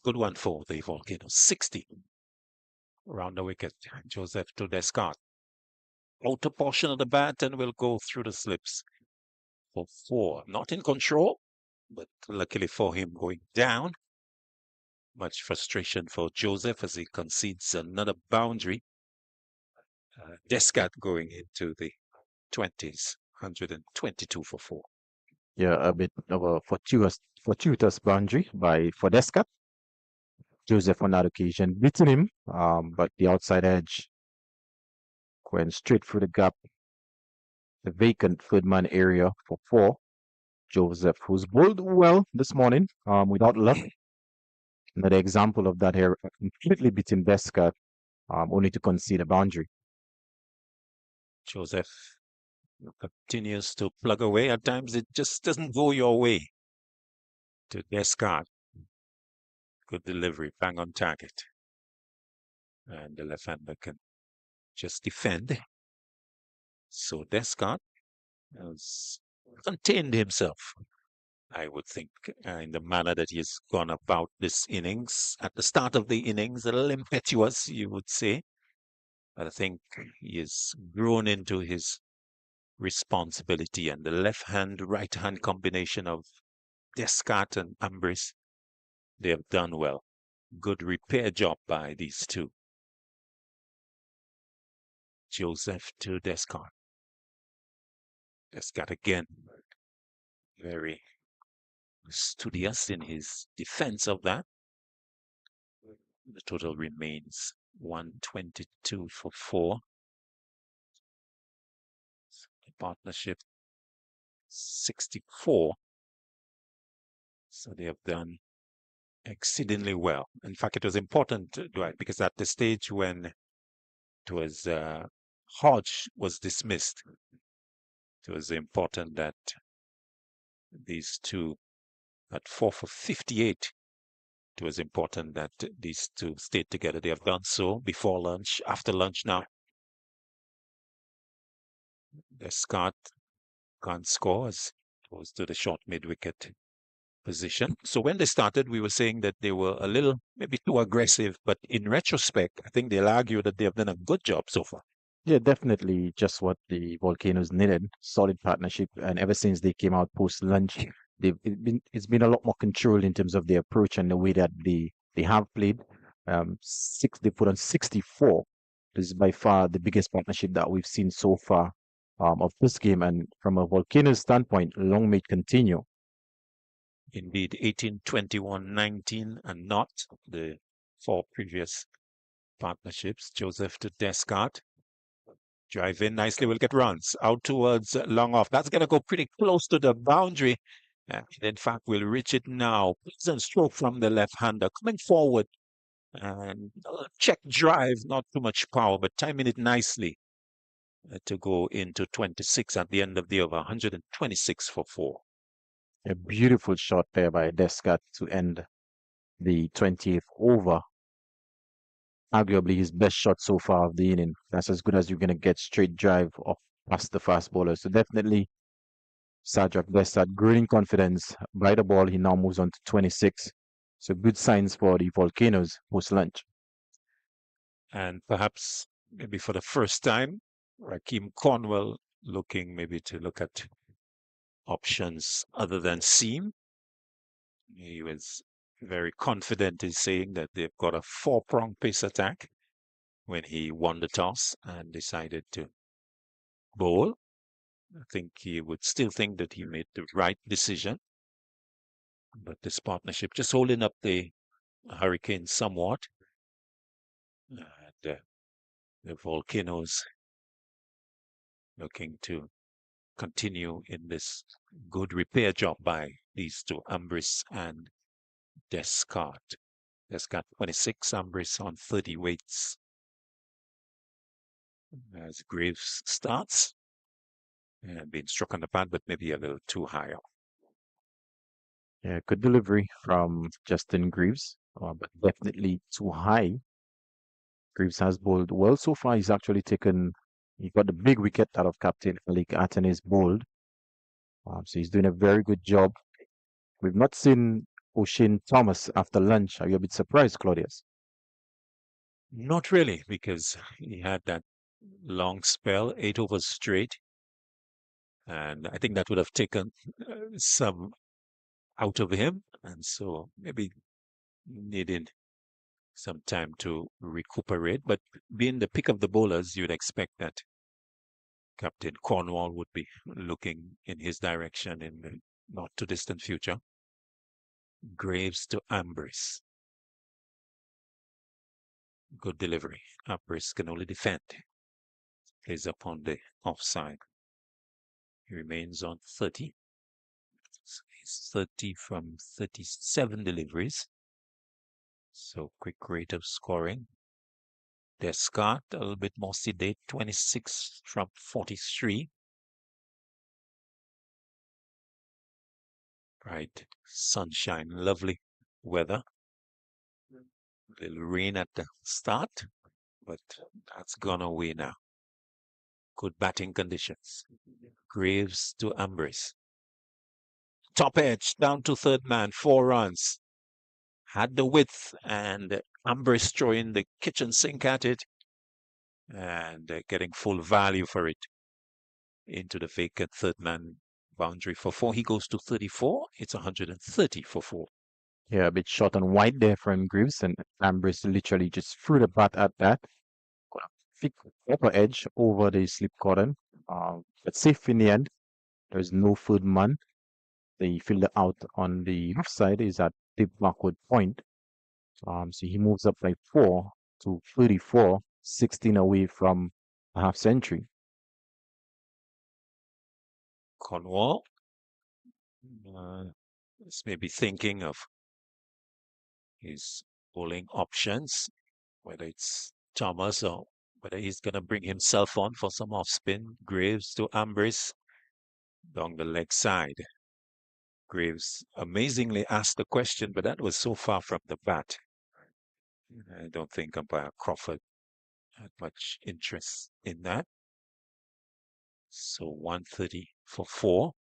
good one for the Volcanoes, 60 around the wicket. Joseph to Descarte. Outer portion of the bat and will go through the slips for 4. Not in control, but luckily for him going down. Much frustration for Joseph as he concedes another boundary. Descarte going into the 20s, 122 for 4. Yeah, a bit of a fortuitous boundary for Descarte. Joseph on that occasion beating him, but the outside edge went straight through the gap, the vacant third man area for 4. Joseph, who's bowled well this morning, without luck. Another example of that here, completely beating Descarte, only to concede a boundary. Joseph continues to plug away. At times it just doesn't go your way. To Descarte. Good delivery, bang on target. And the left-hander can just defend. So Descarte has contained himself, I would think, in the manner that he's gone about this innings. At the start of the innings, a little impetuous, you would say. But I think he has grown into his responsibility, and the left-hand, right-hand combination of Descarte and Ambris, they have done well. Good repair job by these two. Joseph to Descarte. Descarte again, very studious in his defense of that. The total remains 122 for 4. The partnership 64. So they have done exceedingly well. In fact, it was important, Dwight, because at the stage when it was Hodge was dismissed, it was important that these two at 4 for 58. It was important that these two stayed together. They have done so before lunch, after lunch now. Descarte can't score as opposed to the short mid-wicket position. So when they started, we were saying that they were a little, maybe too aggressive, but in retrospect, I think they'll argue that they have done a good job so far. Yeah, definitely just what the Volcanoes needed. Solid partnership, and ever since they came out post lunch, it's been a lot more controlled in terms of their approach and the way that they have played. They put on 64. This is by far the biggest partnership that we've seen so far of this game, and from a Volcanoes standpoint, long may it continue. Indeed, 18, 21, 19, and not the 4 previous partnerships. Joseph to Descarte. Drive in nicely, will get runs. Out towards long off. That's going to go pretty close to the boundary. And in fact, we'll reach it now. Pleasant stroke from the left-hander. Coming forward. And check drive, not too much power, but timing it nicely to go into 26 at the end of the over. 126 for 4. A beautiful shot there by Descarte to end the 20th over. Arguably his best shot so far of the inning. That's as good as you're going to get straight drive off past the fast bowler. So definitely Sajak Descarte growing confidence by the ball. He now moves on to 26. So good signs for the Volcanoes post lunch. And perhaps maybe for the first time, Rakeem Cornwell looking maybe to look at options other than seam. He was very confident in saying that they've got a 4-prong pace attack when he won the toss and decided to bowl. I think he would still think that he made the right decision. But this partnership just holding up the Hurricanes somewhat. And the Volcanoes looking to continue in this good repair job by these two, Ambris and Descarte. Descarte 26, Ambris on 30 weights. As Greaves starts. And being struck on the pad, but maybe a little too high up. Yeah, good delivery from Justin Greaves, but definitely too high. Greaves has bowled well so far. He got the big wicket out of Captain Athanaze bowled. So he's doing a very good job. We've not seen O'Shane Thomas after lunch. Are you a bit surprised, Claudius? Not really, because he had that long spell, 8 overs straight. And I think that would have taken some out of him. And so maybe needed some time to recuperate. But being the pick of the bowlers, you'd expect that Captain Cornwall would be looking in his direction in the not too distant future. Greaves to Ambris. Good delivery. Ambris can only defend. Plays up on the offside. He remains on 30. So he's 30 from 37 deliveries. So quick rate of scoring. Descarte, a little bit more sedate, 26 from 43. Bright sunshine, lovely weather. A little rain at the start, but that's gone away now. Good batting conditions. Greaves to Ambris. Top edge, down to third man, 4 runs. Had the width, and Ambris throwing the kitchen sink at it and getting full value for it into the vacant third man boundary for 4. He goes to 34. It's 130 for 4. Yeah, a bit short and wide there from Greaves, and Ambris literally just threw the bat at that. Thick upper edge over the slip cordon, but safe in the end. There's no third man. The fielder out on the left side is at deep backward point. So he moves up by 4 to 34, 16 away from a half century. Cornwall is maybe thinking of his bowling options, whether it's Thomas or whether he's going to bring himself on for some off spin. Greaves to Ambris down the leg side. Greaves amazingly asked the question, but that was so far from the bat. I don't think umpire Crawford had much interest in that. So 130 for 4.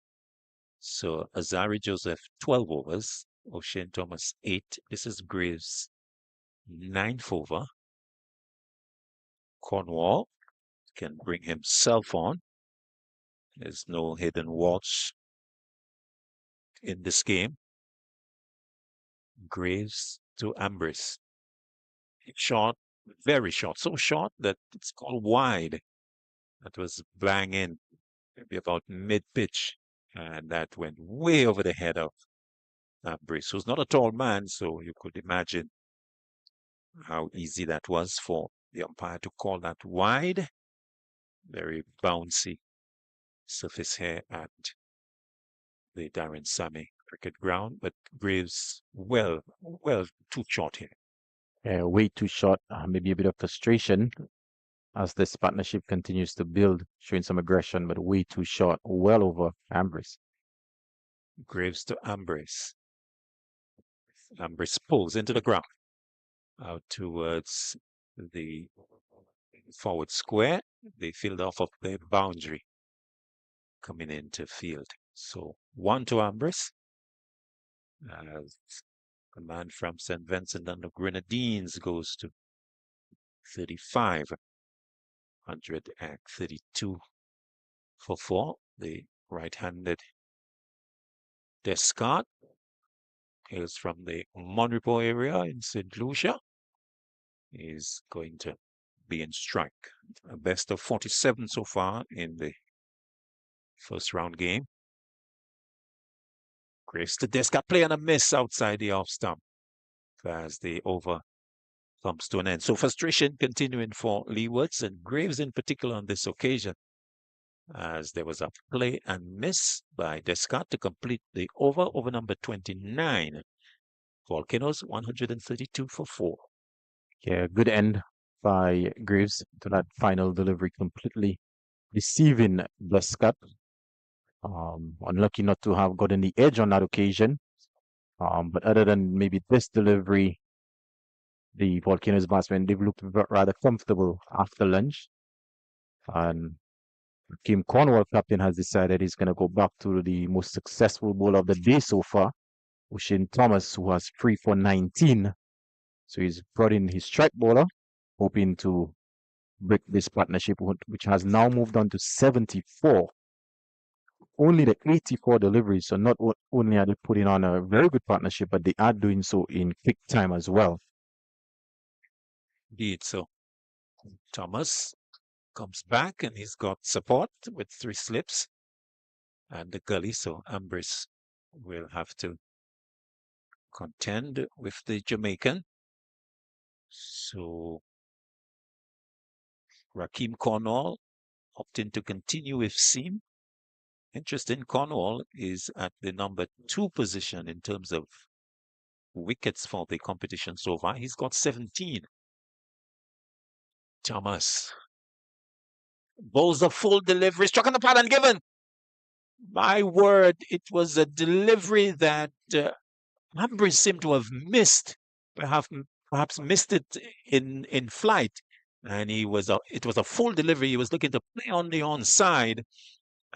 So Azari Joseph, 12 overs. O'Shane Thomas, 8. This is Greaves, 9th over. Cornwall can bring himself on. There's no hidden watch in this game. Greaves to Ambris. Short, very short. So short that it's called wide. That was bang in, maybe about mid-pitch. And that went way over the head of Ambris, who's not a tall man, so you could imagine how easy that was for the umpire to call that wide. Very bouncy surface here at the Darren Sammy cricket ground, but Greaves well too short here. Way too short, maybe a bit of frustration as this partnership continues to build, showing some aggression, but way too short, well over Ambris. Greaves to Ambris. Ambris pulls into the ground, out towards the forward square. They field off of their boundary, coming into field. So 1 to Ambris. A man from St. Vincent and the Grenadines goes to 35. 132 for 4. The right-handed Descarte hails from the Monrepo area in St. Lucia. Is going to be in strike. A best of 47 so far in the first round game. Grace to Descarte, play on a miss outside the off stump as the over comes to an end. So frustration continuing for Leewards and Greaves in particular on this occasion, as there was a play and miss by Descarte to complete the over number 29. Volcanoes 132 for 4. Yeah, good end by Greaves to that final delivery, completely deceiving Descarte. Unlucky not to have gotten the edge on that occasion. But other than maybe this delivery, the Volcanoes batsmen, they've looked rather comfortable after lunch. And Kim Cornwall, captain, has decided he's going to go back to the most successful bowler of the day so far, O'Shane Thomas, who has 3 for 19. So he's brought in his strike bowler, hoping to break this partnership, which has now moved on to 74. Only the 84 deliveries. So not only are they putting on a very good partnership, but they are doing so in quick time as well. Indeed. So Thomas comes back and he's got support with 3 slips and the gully. So Ambris will have to contend with the Jamaican. So Rakeem Cornwall opting to continue with seam. Interesting, Cornwall is at the number 2 position in terms of wickets for the competition so far. He's got 17. Thomas bowls a full delivery, struck on the pad and given. My word, it was a delivery that Ambris seemed to have missed, perhaps missed it in flight. And it was a full delivery. He was looking to play on the onside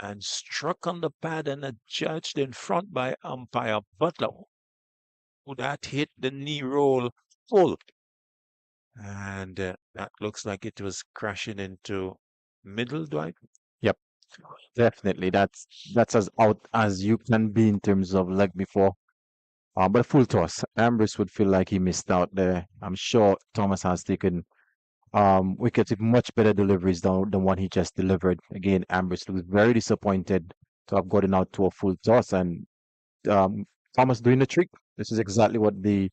and struck on the pad and adjudged in front by umpire Butler. Would that hit the knee roll full? And that looks like it was crashing into middle, Dwight. Yep, definitely. That's as out as you can be in terms of leg before. But full toss. Ambris would feel like he missed out there. I'm sure Thomas has taken wickets with much better deliveries than what he just delivered. Again, Ambris looks very disappointed to have gotten out to a full toss, and Thomas doing the trick. This is exactly what the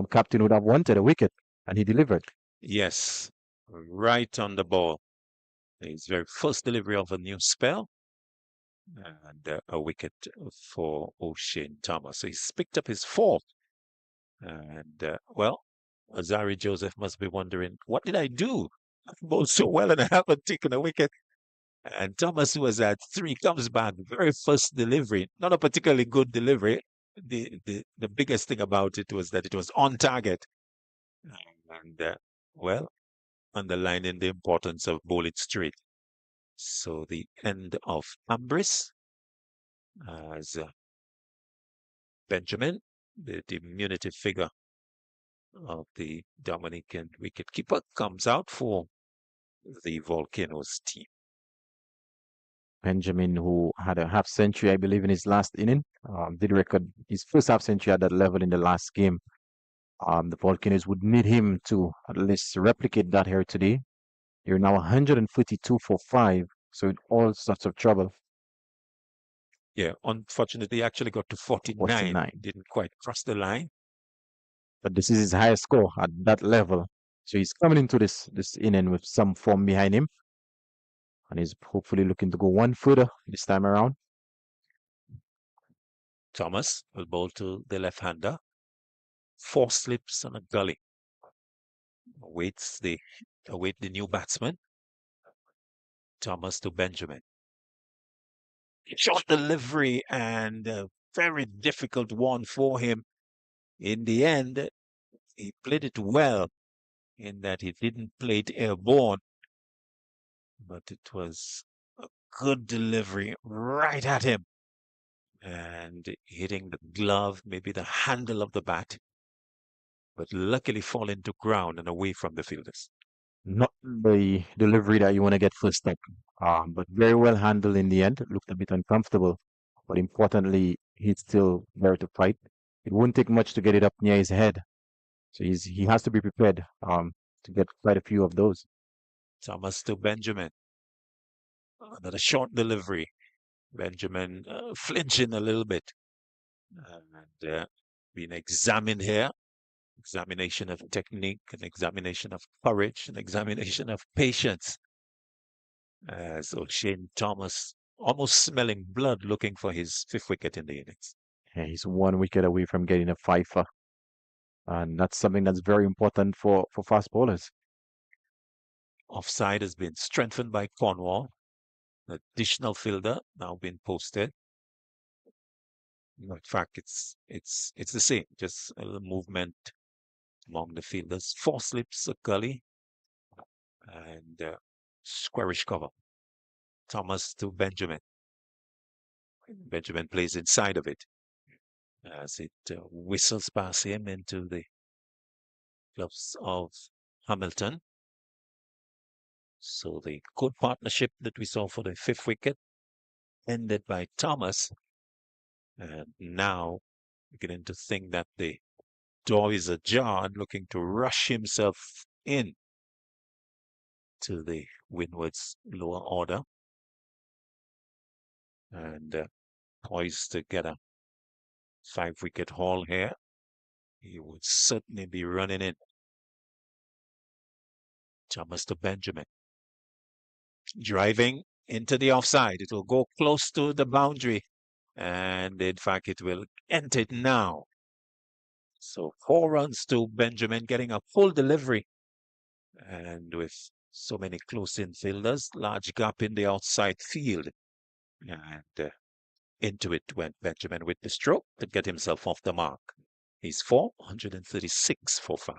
captain would have wanted, a wicket, and he delivered. Yes, right on the ball. His very first delivery of a new spell, and a wicket for O'Shane Thomas. So he's picked up his 4th. And well, Azari Joseph must be wondering, what did I do? I bowled so well and I haven't taken a wicket. And Thomas, who was at 3, comes back. Very first delivery, not a particularly good delivery. The biggest thing about it was that it was on target. And well, underlining the importance of bowling straight. So the end of Ambris as Benjamin, the diminutive figure of the Dominican wicketkeeper, comes out for the Volcanoes team. Benjamin, who had a half century, I believe, in his last inning, did record his first half century at that level in the last game. The Volcanoes would need him to at least replicate that here today. You're now 142 for 5, so in all sorts of trouble. Yeah, unfortunately, he actually got to 49. 49. Didn't quite cross the line. But this is his highest score at that level. So he's coming into this inning with some form behind him. And he's hopefully looking to go one further this time around. Thomas will bowl to the left-hander. 4 slips and a gully. Await the new batsman. Thomas to Benjamin. Short delivery and a very difficult one for him. In the end, he played it well in that he didn't play it airborne, but it was a good delivery right at him and hitting the glove, maybe the handle of the bat, but luckily falling to ground and away from the fielders. Not the delivery that you want to get first up, but very well handled in the end. It looked a bit uncomfortable, but importantly, he's still there to fight. It won't take much to get it up near his head, so he has to be prepared to get quite a few of those. Thomas to Benjamin. Another short delivery. Benjamin flinching a little bit and being examined here. Examination of technique, an examination of courage, an examination of patience. So Shane Thomas almost smelling blood, looking for his 5th wicket in the innings. Yeah, he's 1 wicket away from getting a fifer. And that's something that's very important for fast bowlers. Offside has been strengthened by Cornwall. Additional fielder now been posted. In fact, it's the same, just a little movement among the fielders. 4 slips, a gully, and squarish cover. Thomas to Benjamin. Benjamin plays inside of it as it whistles past him into the gloves of Hamilton. So the good partnership that we saw for the 5th wicket ended by Thomas. And now beginning to think that the door is ajar, looking to rush himself in to the Windwards lower order. And poised to get a 5-wicket haul here. He would certainly be running in. Thomas to Benjamin. Driving into the offside. It will go close to the boundary. And in fact, it will enter it now. So 4 runs to Benjamin, getting a full delivery. And with so many close infielders, large gap in the outside field. And into it went Benjamin with the stroke to get himself off the mark. He's 436 for 5.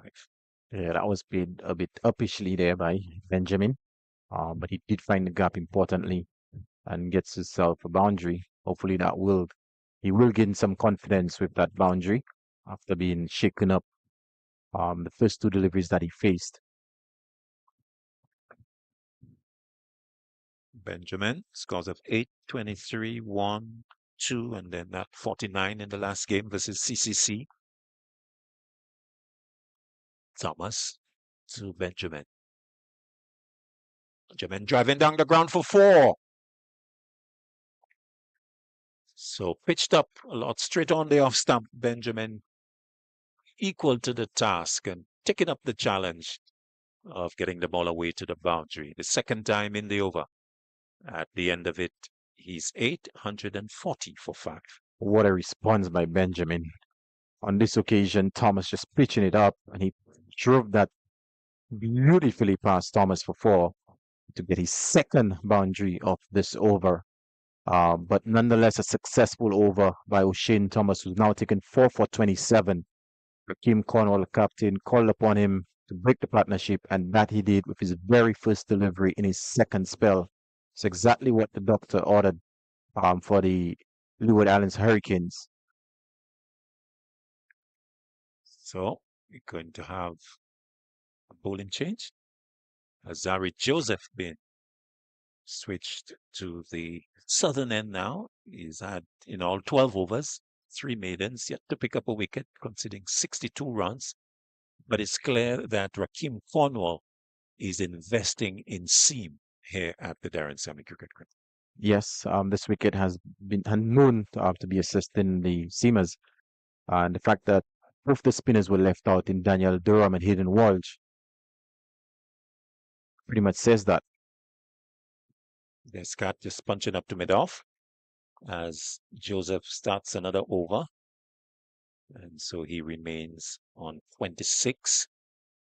Yeah, that was played a bit uppishly there by Benjamin. But he did find the gap importantly and gets himself a boundary. Hopefully he will gain some confidence with that boundary after being shaken up the first 2 deliveries that he faced. Benjamin scores of 8, 23, 1, 2, and then that 49 in the last game versus CCC. Thomas to Benjamin. Benjamin driving down the ground for 4. So pitched up a lot straight on the off stump. Benjamin equal to the task and taking up the challenge of getting the ball away to the boundary. The 2nd time in the over. At the end of it, he's 840 for 5. What a response by Benjamin. On this occasion, Thomas just pitching it up, and he drove that beautifully past Thomas for 4 to get his 2nd boundary of this over. But nonetheless, a successful over by O'Shane Thomas, who's now taken 4 for 27. Kim Cornwall, captain, called upon him to break the partnership, and that he did with his very first delivery in his 2nd spell. It's exactly what the doctor ordered for the Leeward Islands Hurricanes. So we're going to have a bowling change. Azari Joseph being switched to the southern end now. He's had in all 12 overs, 3 maidens, yet to pick up a wicket, conceding 62 runs. But it's clear that Rakim Cornwall is investing in seam here at the Darren Sammy Cricket Ground. Yes, this wicket has been known to be assisting the seamers. And the fact that both the spinners were left out in Daniel Durham and Hayden Walsh pretty much says that. Descarte just punching up to mid-off as Joseph starts another over. And so he remains on 26.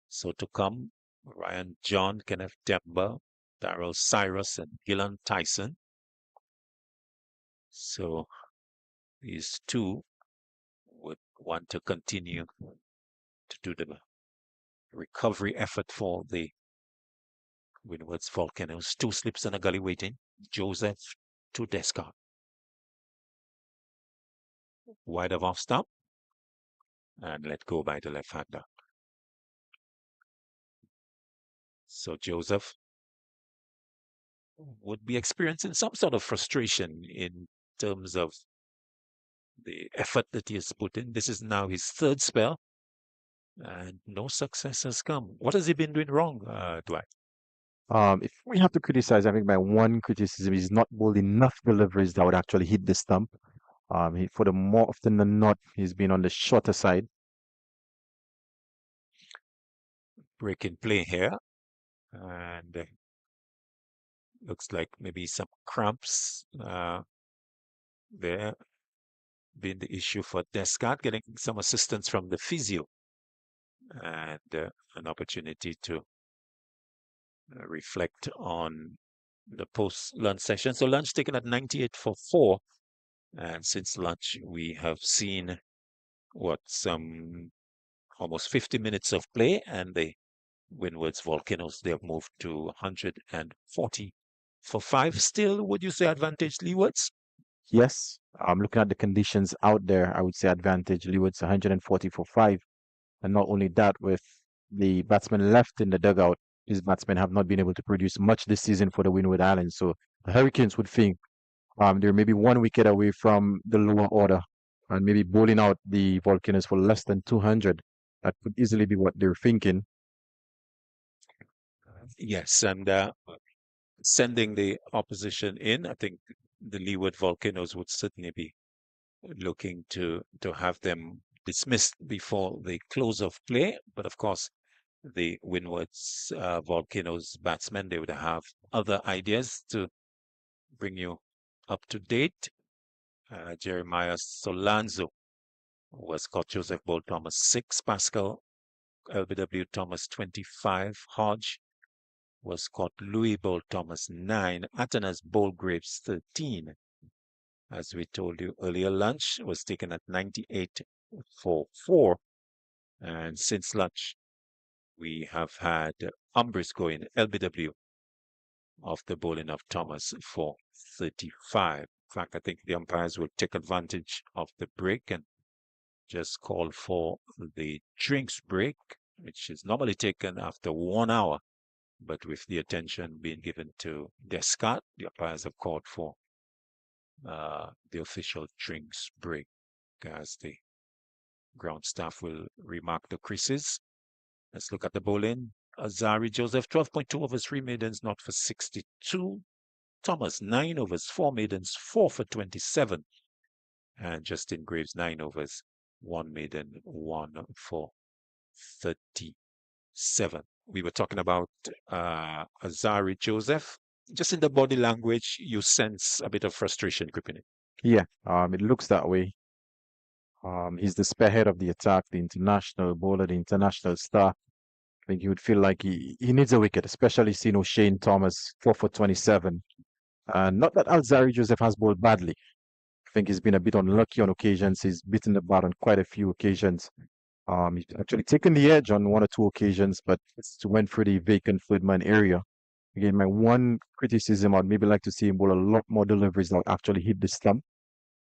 So to come, Ryan John, Kenneth Debba, Darrell Cyrus, and Gillan Tyson. So these two would want to continue to do the recovery effort for the Windwards Volcanoes. 2 slips and a gully waiting. Joseph to Descarte. Wide of off stump. And let go by the left-hander. So Joseph would be experiencing some sort of frustration in terms of the effort that he has put in. This is now his 3rd spell, and no success has come. What has he been doing wrong, Dwight? If we have to criticize, I think my one criticism is not bowled enough deliveries that would actually hit the stump. For the more often than not, he's been on the shorter side. Break in play here, and looks like maybe some cramps there being the issue for Descarte, getting some assistance from the physio and an opportunity to reflect on the post-lunch session. So lunch taken at 98 for 4. And since lunch, we have seen some almost 50 minutes of play, and the Windwards Volcanoes, they have moved to 140 for 5. Still, would you say advantage Leewards? Yes, looking at the conditions out there, I would say advantage Leeward's 140 for 5. And not only that, with the batsmen left in the dugout, these batsmen have not been able to produce much this season for the Windward Islands. So the Hurricanes would think they're maybe 1 wicket away from the lower order and maybe bowling out the Volcanoes for less than 200. That could easily be what they're thinking. Yes, and sending the opposition in, I think the Leeward Volcanoes would certainly be looking to have them dismissed before the close of play. But of course, the Windwards Volcanoes batsmen, they would have other ideas to bring you up to date. Jeremiah Solanzo was caught. Joseph Bolt Thomas 6, Pascal LBW Thomas 25, Hodge was caught. Louis Bolt Thomas 9, Athanaze Bolt Greaves 13. As we told you earlier, lunch was taken at 98 for 4. And since lunch, we have had Ambris going LBW of the bowling of Thomas for 35. In fact, I think the umpires will take advantage of the break and just call for the drinks break, which is normally taken after 1 hour. But with the attention being given to Descarte, the umpires have called for the official drinks break as the ground staff will remark the creases. Let's look at the bowling. Azari Joseph, 12.2 overs, 3 maidens, not for 62. Thomas, 9 overs, 4 maidens, 4 for 27. And Justin Greaves, 9 overs, 1 maiden, 1 for 37. We were talking about Azari Joseph. Just in the body language, you sense a bit of frustration creeping in. Yeah, it looks that way. He's the spearhead of the attack, the international bowler, the international star. I think he would feel like he needs a wicket, especially seeing O'Shane Thomas 4 for 27. Not that Alzari Joseph has bowled badly. I think he's been a bit unlucky on occasions. He's bitten the bat on quite a few occasions. He's actually taken the edge on 1 or 2 occasions, but it's went through the vacant third man area. Again, my one criticism, I'd maybe like to see him bowl a lot more deliveries that actually hit the stump.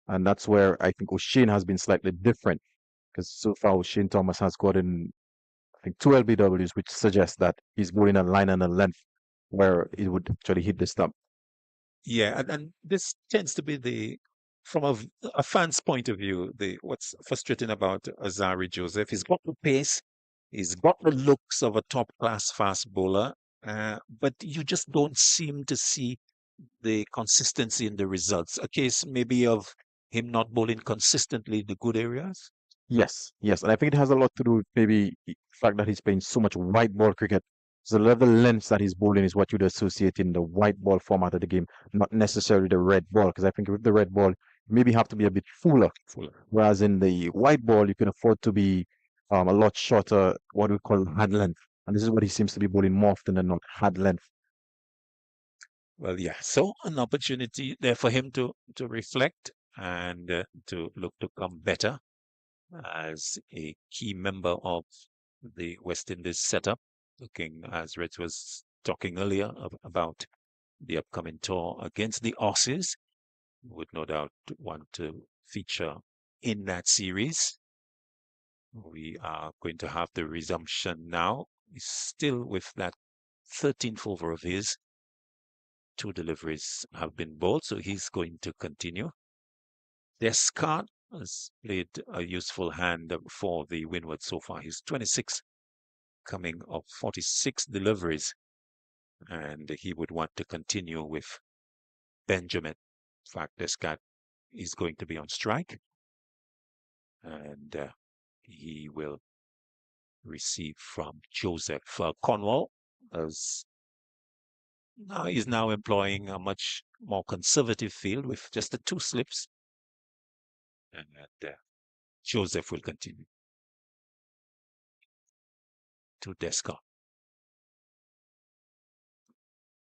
And that's where I think O'Shane has been slightly different because so far O'Shane Thomas has gotten, I think, 2 LBWs, which suggests that he's bowling a line and a length where it would actually hit the stump. Yeah, and this tends to be from a fan's point of view, what's frustrating about Azari Joseph. He's got the pace, he's got the looks of a top-class fast bowler, but you just don't seem to see the consistency in the results. A case maybe of him not bowling consistently in the good areas. Yes, yes. And I think it has a lot to do with maybe the fact that he's playing so much white ball cricket. So the level lengths that he's bowling is what you'd associate in the white ball format of the game, not necessarily the red ball. Because I think with the red ball, you maybe have to be a bit fuller. Whereas in the white ball, you can afford to be a lot shorter, what we call hand length. And this is what he seems to be bowling more often than not, hand length. Well, yeah. So an opportunity there for him to reflect and to look to come better as a key member of the West Indies setup, looking, as Reds was talking earlier, about the upcoming tour against the Aussies, would no doubt want to feature in that series. We are going to have the resumption now. He's still with that 13th over of his. 2 deliveries have been bowled, so he's going to continue. Descarte has played a useful hand for the Windward so far. He's 26, coming of 46 deliveries, and he would want to continue with Benjamin. In fact, Descarte is going to be on strike, and he will receive from Joseph Cornwall, as he's now employing a much more conservative field with just the 2 slips, and Joseph will continue to Descarte.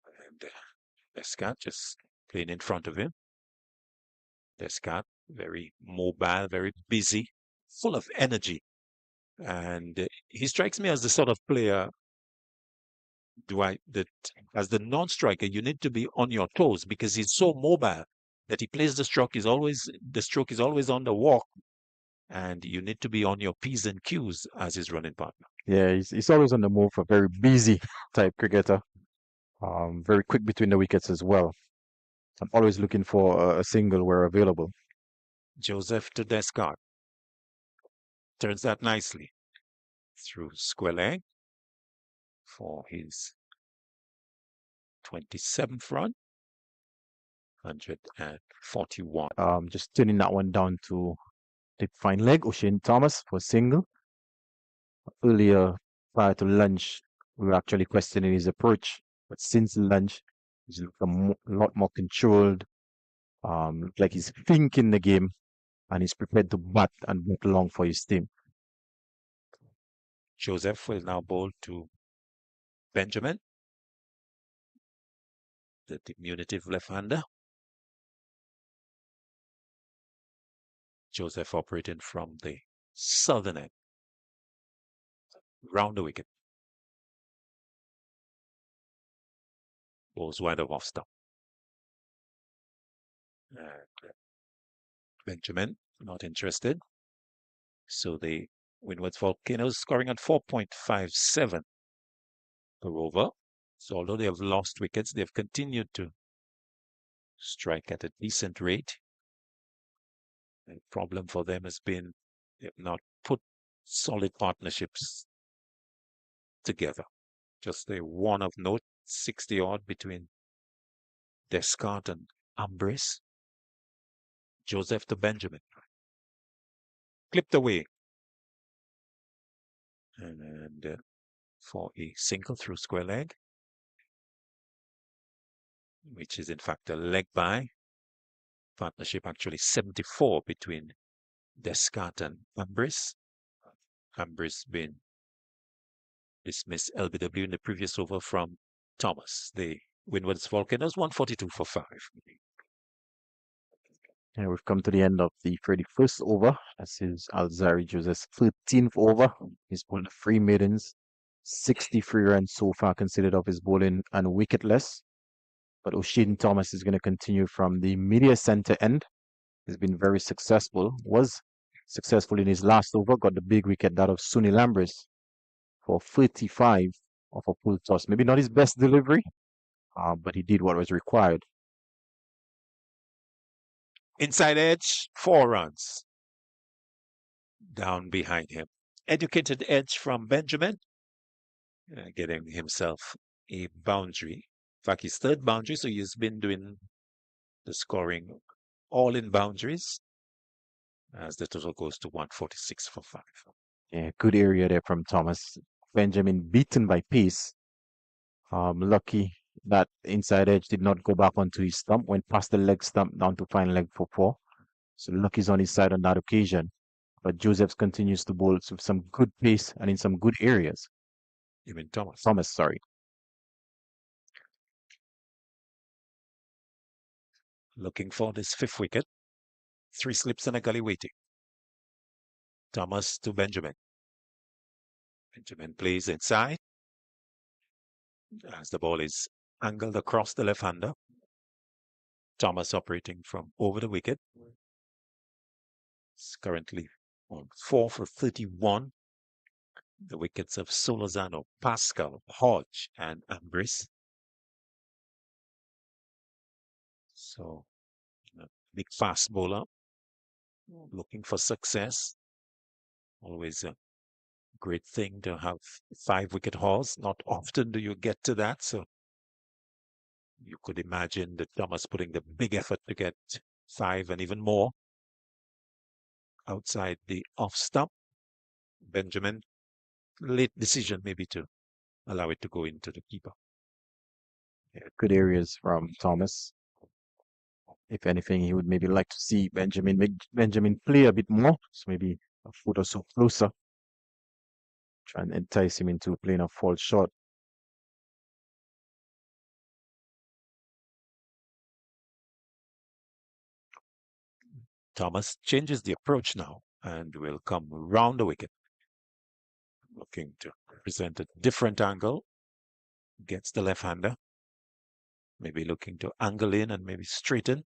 And Descarte just playing in front of him. Descarte, very mobile, very busy, full of energy. And he strikes me as the sort of player, that as the non-striker, you need to be on your toes because he's so mobile that he plays the stroke is always on the walk, and you need to be on your P's and Q's as his running partner. Yeah, he's always on the move, a very busy type cricketer. Very quick between the wickets as well. I'm always looking for a single where available. Joseph to Descarte. Turns that nicely through square leg for his 27th run. 141. Just turning that one down to the fine leg. O'Shane Thomas for single. Earlier, prior to lunch, we were actually questioning his approach, but since lunch, he's looked a lot more controlled. Looked like he's thinking the game, and he's prepared to bat and bat long for his team. Joseph will now bowl to Benjamin, the diminutive left-hander. Joseph operating from the southern end, round the wicket. Bowls wide of off stump. And Benjamin not interested. So the Windwards Volcanoes scoring at 4.57 per over. So although they have lost wickets, they've continued to strike at a decent rate. The problem for them has been they've not put solid partnerships together. Just a one of note, 60 odd between Descarte and Ambris. Joseph to Benjamin. Clipped away. And for a single through square leg, which is in fact a leg by. Partnership actually 74 between Descarte and Ambris. Ambris been dismissed LBW in the previous over from Thomas. The Windwards Volcanoes 142 for 5. And we've come to the end of the 31st over. This is Alzari Joseph's 13th over. He's bowled 3 maidens, 63 runs so far considered of his bowling and wicketless. But O'Shane Thomas is going to continue from the media center end. He's been very successful, was successful in his last over, got the big wicket, that of Sunil Ambris, for 35 of a full toss. Maybe not his best delivery, but he did what was required. Inside edge, 4 runs. Down behind him. Educated edge from Benjamin, getting himself a boundary. In fact, his 3rd boundary, so he's been doing the scoring all in boundaries as the total goes to 146 for 5. Yeah, good area there from Thomas. Benjamin beaten by pace. Lucky that inside edge did not go back onto his stump, went past the leg stump down to fine leg for 4. So lucky's on his side on that occasion. But Josephs continues to bowl with some good pace and in some good areas. You mean Thomas? Thomas, sorry. Looking for this 5th wicket. 3 slips and a gully waiting. Thomas to Benjamin. Benjamin plays inside as the ball is angled across the left-hander. Thomas operating from over the wicket. It's currently on 4 for 31. The wickets of Solozano, Pascal, Hodge, and Ambris. So, big fast bowler, looking for success. Always a great thing to have 5 wicket hauls. Not often do you get to that, so you could imagine that Thomas putting the big effort to get 5 and even more outside the off stump. Benjamin, late decision maybe to allow it to go into the keeper. Yeah, good areas from Thomas. If anything, he would maybe like to see Benjamin play a bit more, so maybe a foot or so closer. Try and entice him into playing a false shot. Thomas changes the approach now and will come round the wicket. Looking to present a different angle. Gets the left-hander. Maybe looking to angle in and maybe straighten.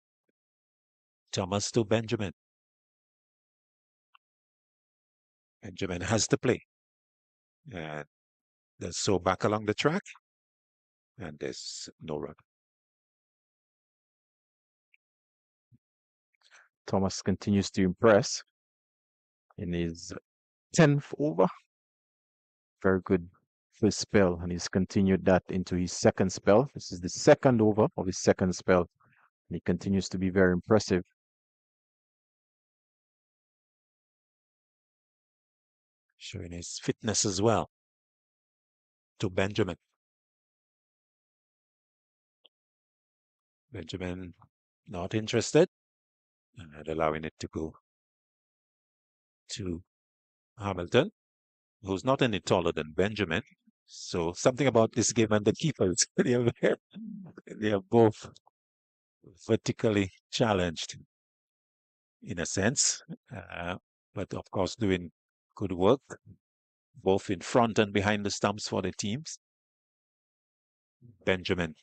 Thomas to Benjamin. Benjamin has to play. And there's so back along the track. And there's no run. Thomas continues to impress in his 10th over. Very good first spell, and he's continued that into his 2nd spell. This is the 2nd over of his 2nd spell. And he continues to be very impressive. Showing his fitness as well. To Benjamin. Benjamin not interested. And allowing it to go to Hamilton, who's not any taller than Benjamin. So something about this game and the keepers, they are both vertically challenged in a sense, but of course doing good work, both in front and behind the stumps for the teams. Benjamin,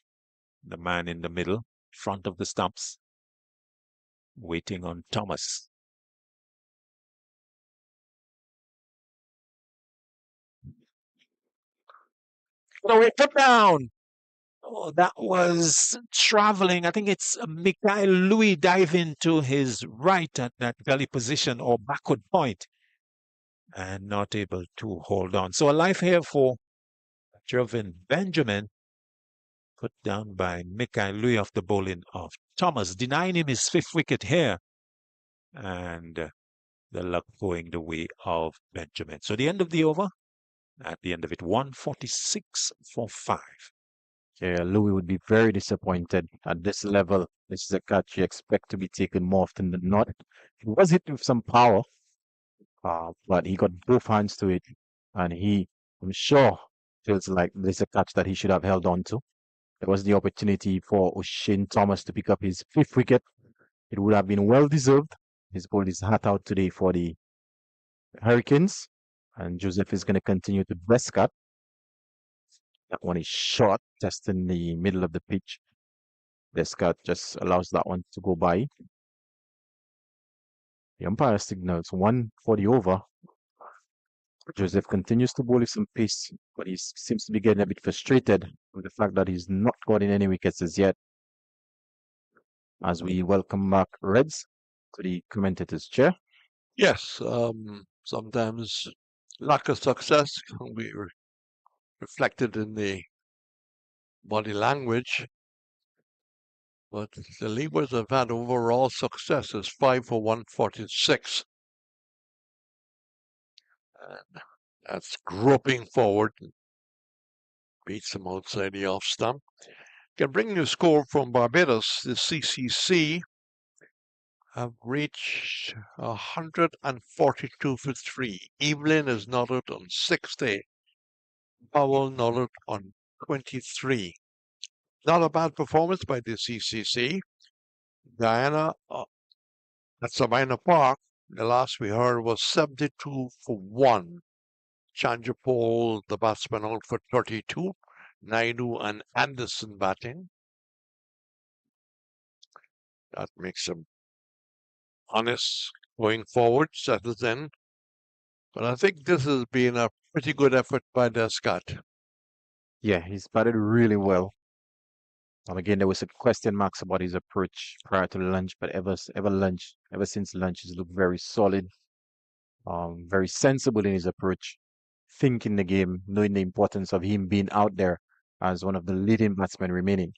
the man in the middle, front of the stumps, waiting on Thomas. No, we put down. Oh, that was traveling. I think it's Mikhail Louis diving to his right at that gully position or backward point and not able to hold on. So a life here for Jervin Benjamin, put down by Mikhail Louis off the bowling of Thomas, denying him his 5th wicket here. And the luck going the way of Benjamin. So the end of the over, at the end of it, 146 for 5. Yeah, Louis would be very disappointed at this level. This is a catch you expect to be taken more often than not. He was hit with some power, but he got both hands to it, and I'm sure, feels like this is a catch that he should have held on to. There was the opportunity for O'Shane Thomas to pick up his 5th wicket. It would have been well deserved. He's bowled his hat out today for the Hurricanes, and Joseph is going to continue to Descarte. That one is short, just in the middle of the pitch. Descarte just allows that one to go by. The umpire signals 1 for the over. Joseph continues to bowl with some pace, but he seems to be getting a bit frustrated with the fact that he's not gotten any wickets as yet. As we welcome back Reds to the commentator's chair. Yes, sometimes lack of success can be reflected in the body language, but the Leewards have had overall successes, 5 for 146. And that's groping forward, beats them outside the off stump. Can bring you a score from Barbados. The CCC have reached 142 for 3. Evelyn is not out on 60. Powell not out on 23. Not a bad performance by the CCC. Diana at Savannah Park, the last we heard was 72 for 1. Chanjapol, the batsman, out for 32. Naidu and Anderson batting. That makes him honest going forward, settles in. But I think this has been a pretty good effort by Descarte. Yeah, he's batted really well. Again, there was a question marks about his approach prior to the lunch, but ever since lunch, he's looked very solid, very sensible in his approach, thinking the game, knowing the importance of him being out there as one of the leading batsmen remaining.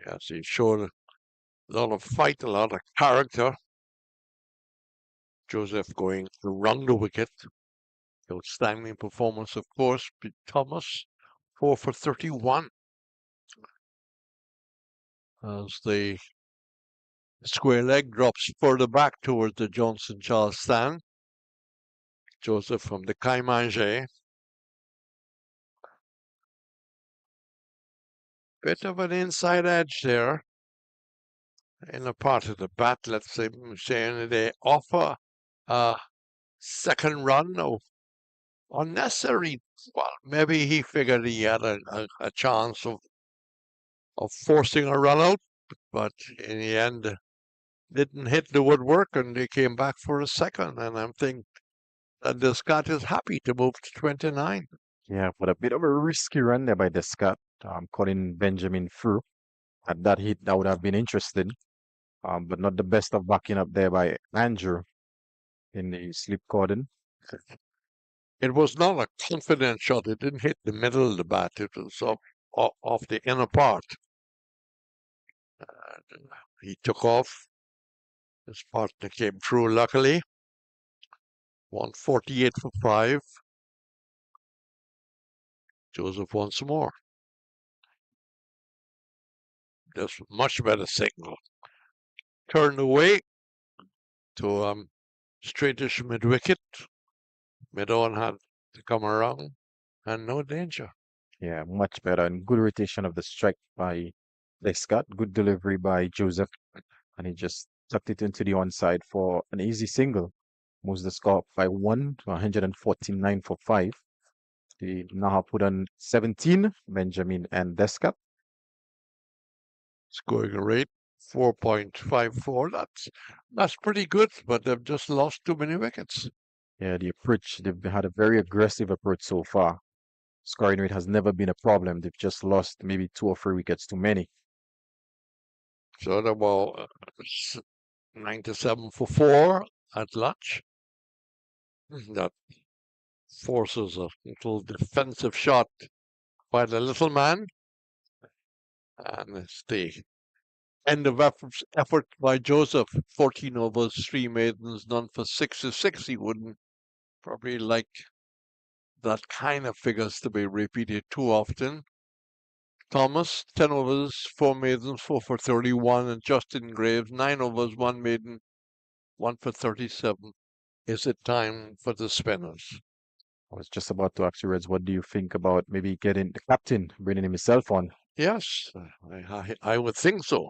Yes, he showed a lot of fight, a lot of character. Joseph going around the wicket. Outstanding performance, of course. Thomas, 4 for 31. As the square leg drops further back towards the Johnson Charles stand. Joseph from the Kaimanje. Bit of an inside edge there in a part of the bat. Let's say they offer a second run. No, unnecessary. Well, maybe he figured he had a chance of forcing a run out, but in the end, didn't hit the woodwork, and they came back for a second. And I'm thinking that Descarte is happy to move to 29. Yeah, but a bit of a risky run there by Descarte, calling Benjamin through. At that hit, that would have been interesting, but not the best of backing up there by Andrew in the slip cordon. It was not a confident shot. It didn't hit the middle of the bat. It was off the inner part. He took off. His partner came through, luckily. 148 for 5. Joseph once more. Just much better signal. Turned away to straightish mid-wicket. Mid-on had to come around, and no danger. Yeah, much better, and good rotation of the strike by Descarte. Good delivery by Joseph, and he just tucked it into the onside for an easy single. Moves the score up by 1 to 149 for 5. They now have put on 17, Benjamin and Descarte. Scoring rate 4.54. That's pretty good, but they've just lost too many wickets. Yeah, the approach, they've had a very aggressive approach so far. Scoring rate has never been a problem. They've just lost maybe 2 or 3 wickets too many. So they're about 97 for 4 at lunch. That forces a little defensive shot by the little man. And it's the end of effort by Joseph. 14 overs, 3 maidens, none for 6. He wouldn't probably like that kind of figures to be repeated too often. Thomas, 10 overs, 4 maidens, 4 for 31. And Justin Greaves, 9 overs, 1 maiden, 1 for 37. Is it time for the spinners? I was just about to ask you, Reds, what do you think about maybe getting the captain, bringing himself on? Yes, I would think so.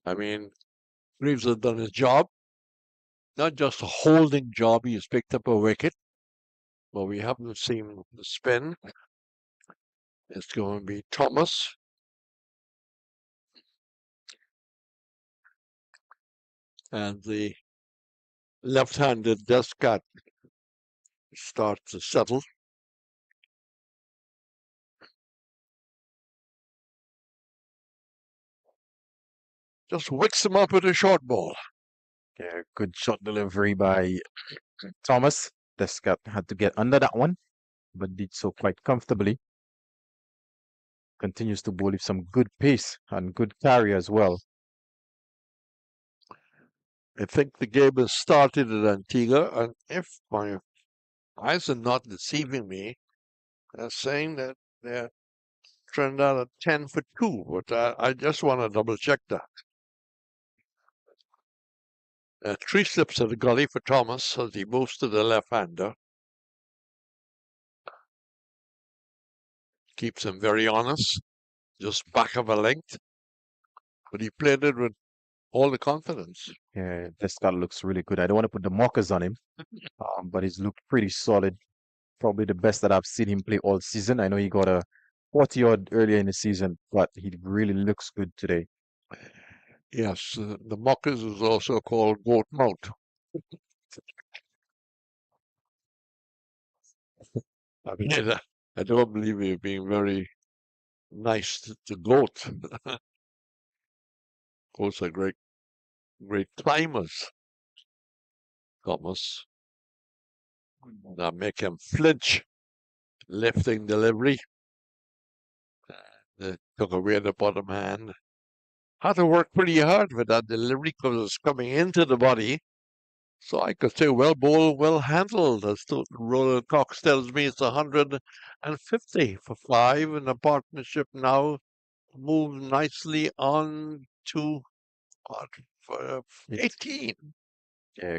I mean, Greaves has done his job. Not just a holding job, he has picked up a wicket, but we haven't seen the spin. It's going to be Thomas. And the left-handed Descarte starts to settle. Just wicks him up with a short ball. Yeah, good shot delivery by Thomas. Descarte had to get under that one, but did so quite comfortably. Continues to bowl with some good pace and good carry as well. I think the game has started at Antigua, and if my eyes are not deceiving me, they're saying that they're Trinidad at 10 for 2, but I just want to double check that. 3 slips of the gully for Thomas as he moves to the left-hander. Keeps him very honest, just back of a length, but he played it with all the confidence. Yeah, Descarte looks really good. I don't want to put the mockers on him, but he's looked pretty solid. Probably the best that I've seen him play all season. I know he got a 40 odd earlier in the season, but he really looks good today. Yes, the Mockers is also called Goat Mouth. I mean, I don't believe you're being very nice to Goat. Goats are great climbers. Thomas. Now make him flinch. Lifting delivery. Took away the bottom hand. Had to work pretty hard with that delivery because it's coming into the body. So I could say well bowled, well handled. As Roland Cox tells me it's 150 for 5, and the partnership now moves nicely on to for 18. Yeah,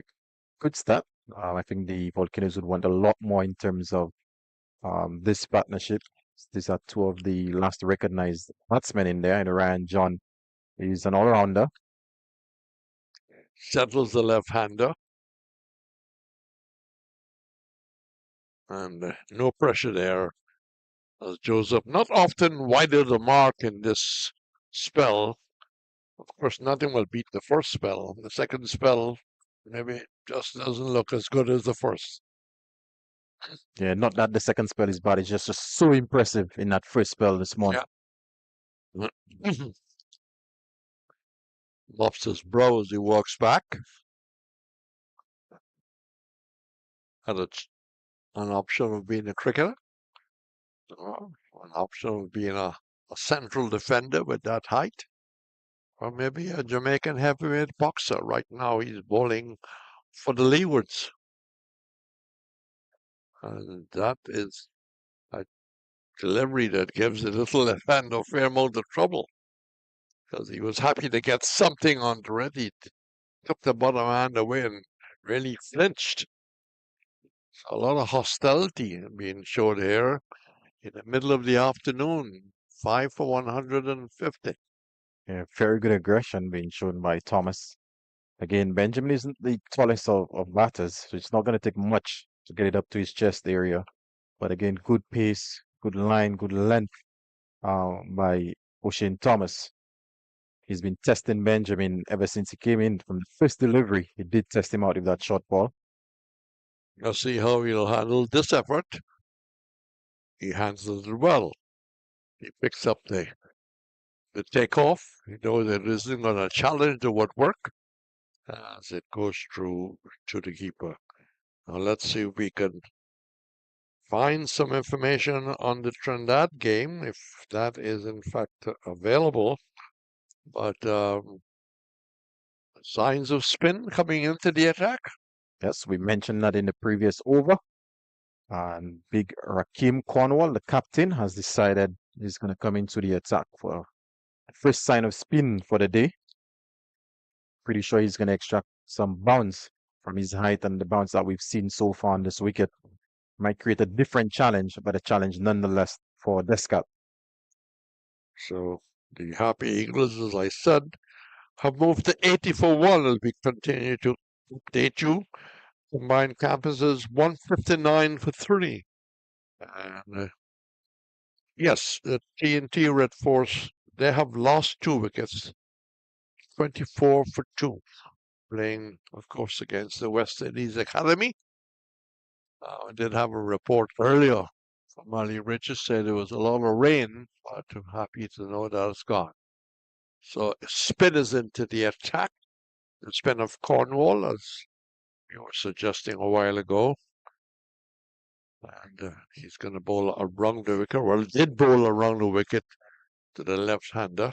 good start. I think the Volcanoes would want a lot more in terms of this partnership. These are two of the last recognized batsmen in there, and Ryan John is an all-rounder. Settles the left-hander. And no pressure there. As Joseph not often wider the mark in this spell. Of course, nothing will beat the first spell. The second spell maybe just doesn't look as good as the first. Yeah, not that the second spell is bad. It's just so impressive in that first spell this month. Yeah. Mops his brow as he walks back. Had an option of being a cricketer. An option of being a central defender with that height. Or maybe a Jamaican heavyweight boxer. Right now he's bowling for the Leewards. And that is a delivery that gives the little left-hand a fair amount of trouble. Because he was happy to get something onto it. He took the bottom hand away and really flinched. So a lot of hostility being showed here in the middle of the afternoon. 5 for 150. Yeah, very good aggression being shown by Thomas. Again, Benjamin isn't the tallest of batters, so it's not going to take much to get it up to his chest area. But again, good pace, good line, good length by O'Shane Thomas. He's been testing Benjamin ever since he came in from the first delivery. He did test him out with that short ball. Now see how he'll handle this effort. He handles it well. He picks up the takeoff. He knows it isn't going to challenge the woodwork as it goes through to the keeper. Now let's see if we can find some information on the Trinidad game, if that is in fact available. But signs of spin coming into the attack. Yes, we mentioned that in the previous over. And big Rakim Cornwall, the captain, has decided he's going to come into the attack for the first sign of spin for the day. Pretty sure he's going to extract some bounce from his height and the bounce that we've seen so far on this wicket. Might create a different challenge, but a challenge nonetheless for Descarte. So the Happy Eagles, as I said, have moved to 80 for 1 as we continue to update you. Combined campuses 159 for 3. And Yes, the TNT Red Force, they have lost 2 wickets, 24 for 2, playing, of course, against the West Indies Academy. I did have a report earlier from Ali Richards said there was a lot of rain, but I'm happy to know that it's gone. So spin is into the attack. The spin of Cornwall, as you were suggesting a while ago. And he's going to bowl around the wicket. Well, he did bowl around the wicket to the left-hander.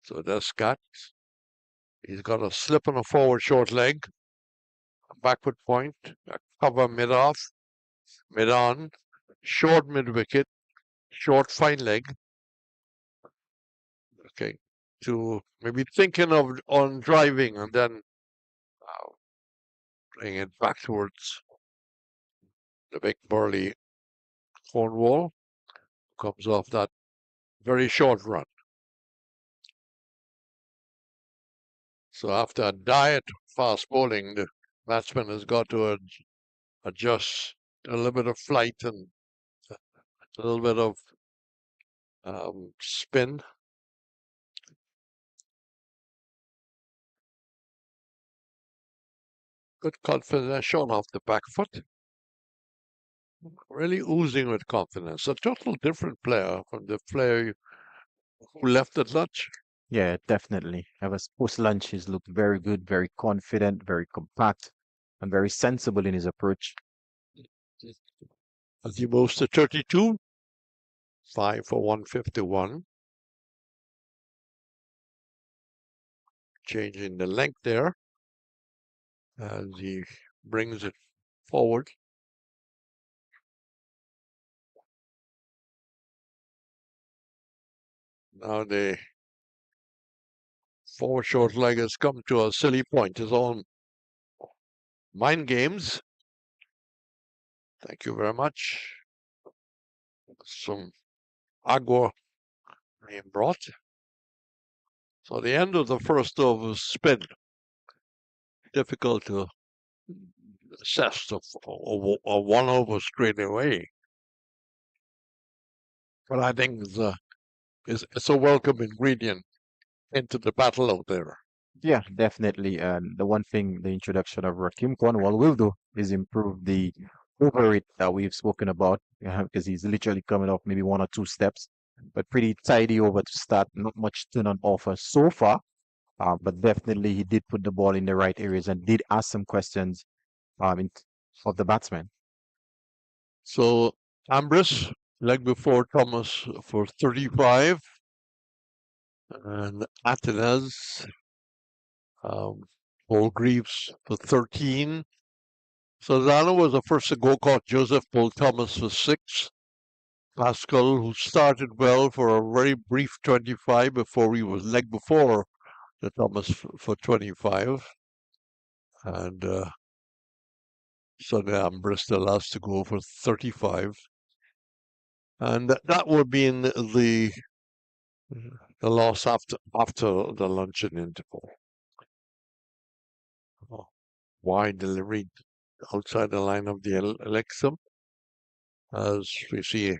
So Descarte. He's got a slip on a forward short leg, a backward point, a cover mid-off, mid-on, short mid-wicket, short fine leg. Okay, to maybe thinking of on driving and then playing it back towards the big burly Cornwall. Comes off that very short run. So after a diet fast bowling, the batsman has got to adjust a little bit of flight and a little bit of spin. Good confidence shot off the back foot. Really oozing with confidence. A total different player from the player who left at lunch. Yeah, definitely. Ever post-lunch, he's looked very good, very confident, very compact, and very sensible in his approach. As he moves to 32, 5 for 151. Changing the length there as he brings it forward. Now the forward short leg has come to a silly point, his own mind games. Thank you very much. Some agua being brought. So the end of the first over spin. Difficult to assess a 1 over straight away. But I think it's a welcome ingredient into the battle out there. Yeah, definitely. And the one thing the introduction of Rakim Cornwall will do is improve the over rate that we've spoken about, because he's literally coming off maybe 1 or 2 steps, but pretty tidy over to start. Not much turn on offer so far, but definitely he did put the ball in the right areas and did ask some questions of the batsman. So Ambris, leg before Thomas for 35. And Athanaze, Greaves for 13. So Zana was the first to go, caught Joseph Paul Thomas for 6. Pascal, who started well for a very brief 25 before he was leg before the Thomas for 25. And Sunday Ambris the last to go for 35. And that would be in the loss after the luncheon interval. Wide delivery outside the line of the Alexum. As we see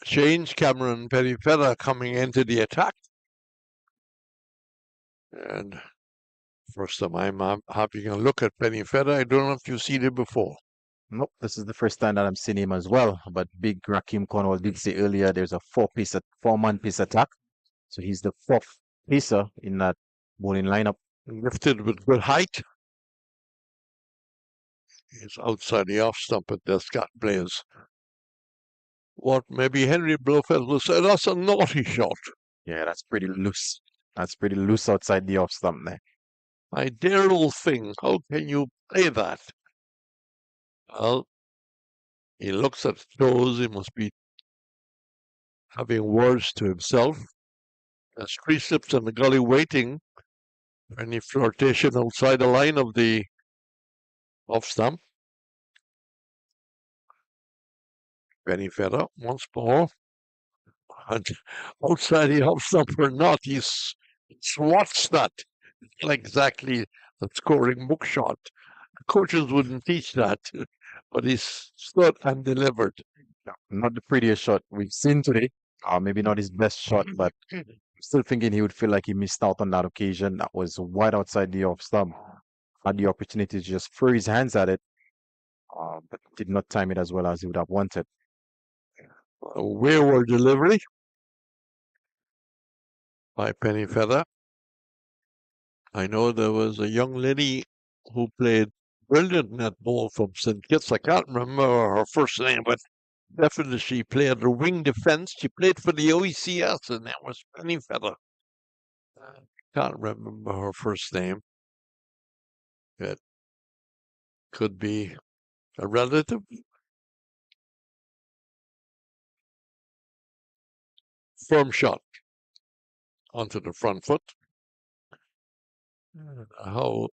change, Cameron Perifera coming into the attack. And first time I'm having a look at Perifera. I don't know if you've seen it before. Nope, this is the first time that I'm seeing him as well. But big Rakim Cornwall did say earlier there's a 4-man pace attack. So he's the 4th pacer in that bowling lineup. Lifted with good height. He's outside the off stump at Descarte players. What maybe Henry Blofeld will say, that's a naughty shot. Yeah, that's pretty loose. That's pretty loose outside the off stump there. My dear old thing, how can you play that? Well, he looks at toes, he must be having words to himself. There's 3 slips in the gully waiting for any flirtation outside the line of the off stump. Benny Fedder once more. And outside the off stump or not, he swats that. It's not exactly the scoring book shot. The coaches wouldn't teach that, but he stood and delivered. Not the prettiest shot we've seen today. Maybe not his best shot, but I'm still thinking he would feel like he missed out on that occasion. That was wide outside the off stump. Had the opportunity to just throw his hands at it, but did not time it as well as he would have wanted. A wayward delivery by Penny Feather. I know there was a young lady who played brilliant netball from St. Kitts. I can't remember her first name, but definitely she played the wing defense. She played for the OECS, and that was Penny Feather. Can't remember her first name. It could be a relative. Firm shot onto the front foot. How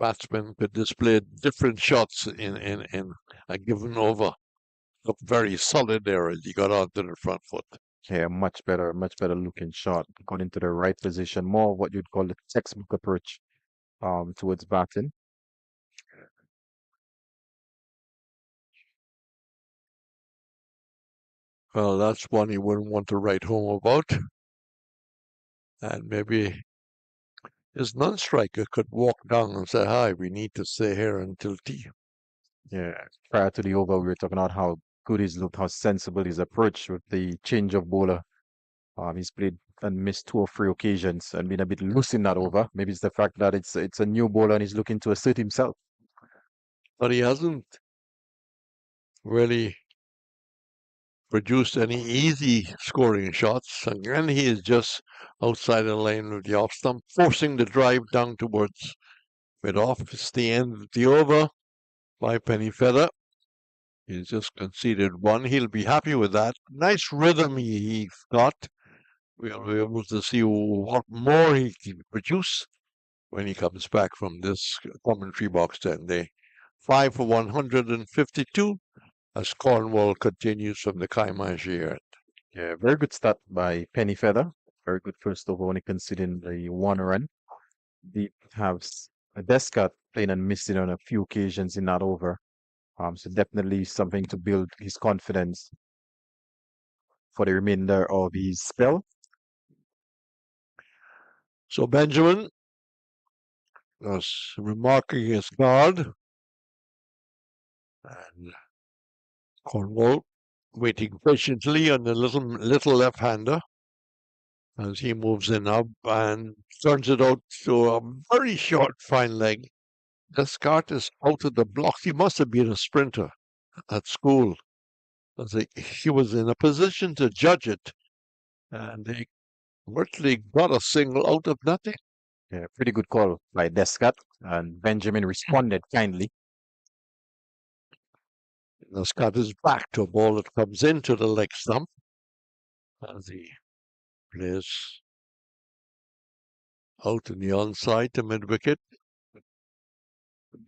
batsmen could display different shots in a given over. Looked very solid there as he got onto the front foot. Yeah, much better looking shot. Got into the right position, more of what you'd call the textbook approach towards batting. Well, that's one he wouldn't want to write home about. And maybe his non-striker could walk down and say, "Hi, we need to stay here until tea." Yeah, prior to the over, we were talking about how good he's looked, how sensible his approach with the change of bowler. He's played and missed 2 or 3 occasions and been a bit loose in that over. Maybe it's the fact that it's a new bowler and he's looking to assert himself. But he hasn't really produced any easy scoring shots. Again, he is just outside the line of the off stump, forcing the drive down towards mid-off. It's the end of the over by Penny Feather. He's just conceded 1. He'll be happy with that. Nice rhythm he's got. We'll be able to see what more he can produce when he comes back from this commentary box 10 day. 5 for 152 as Cornwall continues from the Kaimaji end. Yeah, very good start by Penny Feather. Very good first over, only conceding the 1 run. They have Descarte playing and missing on a few occasions in that over. So definitely something to build his confidence for the remainder of his spell. So Benjamin was remarking his guard. And Cornwall waiting patiently on the little left-hander as he moves in up and turns it out to a very short fine leg. Descarte is out of the block. He must have been a sprinter at school. He was in a position to judge it, and he virtually got a single out of nothing. Yeah, pretty good call by Descarte, and Benjamin responded kindly. Descarte is back to a ball that comes into the leg stump as he plays out in the onside to mid-wicket.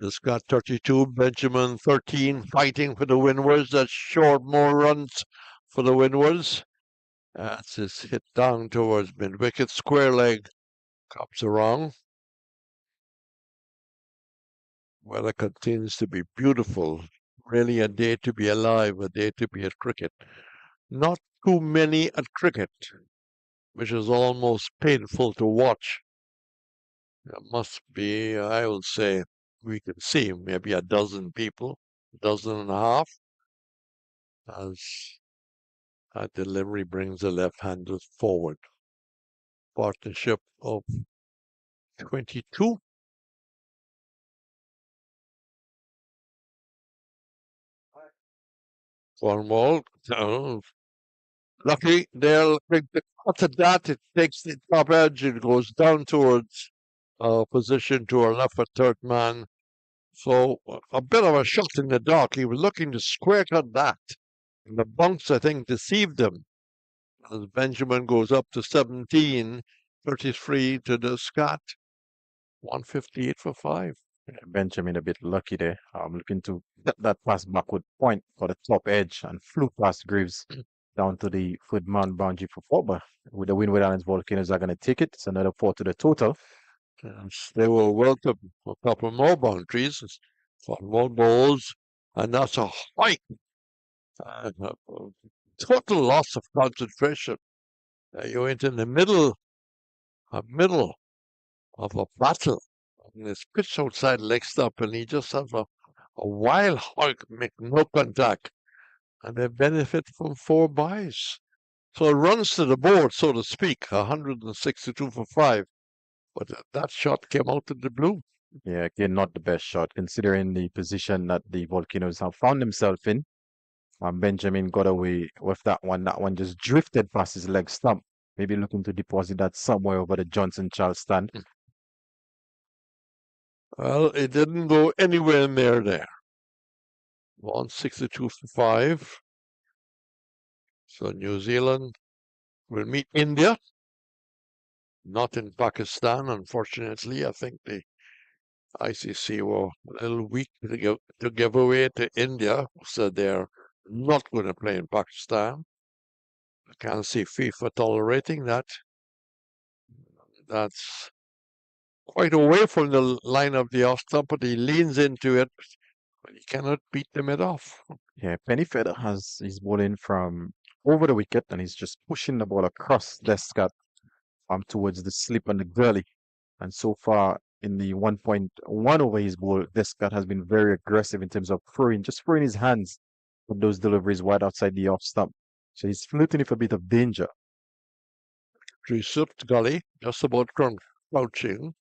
Descarte 32, Benjamin 13, fighting for the Windwards. That's short, more runs for the Windwards. That's his hit down towards mid-wicket. Square leg comes around. Weather continues to be beautiful. Really a day to be alive, a day to be at cricket. Not too many at cricket, which is almost painful to watch. There must be, I would say, we can see maybe a dozen people, a dozen and a half, as that delivery brings the left-hander forward. Partnership of 22. Cornwall, lucky they'll bring the cut at that. It takes the top edge, it goes down towards position to our left at third man. So a bit of a shot in the dark. He was looking to square cut that. And the bunks, I think, deceived him. As Benjamin goes up to 17, 33 to Descarte. 158 for 5. Yeah, Benjamin a bit lucky there. Looking to get that pass backward point for the top edge and flew past Greaves down to the foot-man boundary for 4. But with the Windward Islands Volcanoes are going to take it. It's another 4 to the total. Yes, they will welcome a couple more boundaries. Cornwall balls, and that's a hike Total loss of concentration. You went in the middle of a battle. And it's pitched outside leg stump, and he just has a wild hog, make no contact, and they benefit from 4 byes. So it runs to the board, so to speak, 162 for 5. But that shot came out of the blue. Yeah, again, not the best shot considering the position that the Volcanoes have found themselves in. Benjamin got away with that one. That one just drifted past his leg stump. Maybe looking to deposit that somewhere over the Johnson Charles stand. Well, it didn't go anywhere near there. 162 for 5. So New Zealand will meet India. Not in Pakistan, unfortunately. I think the ICC were a little weak to give away to India, so they're not going to play in Pakistan. I can't see FIFA tolerating that. That's quite away from the line of the off stump, but he leans into it, but he cannot beat the mid off. Yeah, Penny Feather has his ball in from over the wicket and he's just pushing the ball across Descarte towards the slip and the gully. And so far in the 1.1 over his ball, Descarte has been very aggressive in terms of just throwing his hands with those deliveries wide outside the off stump. So he's flirting with a bit of danger. He slipped gully, just about crouching.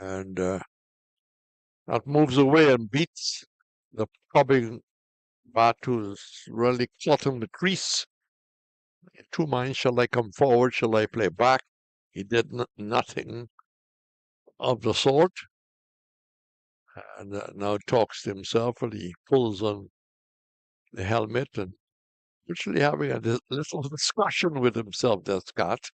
And that moves away and beats the probing bat who's really caught in the crease. In 2 minds, shall I come forward? Shall I play back? He did nothing of the sort. And now talks to himself, and he pulls on the helmet and literally having a little discussion with himself, Descarte.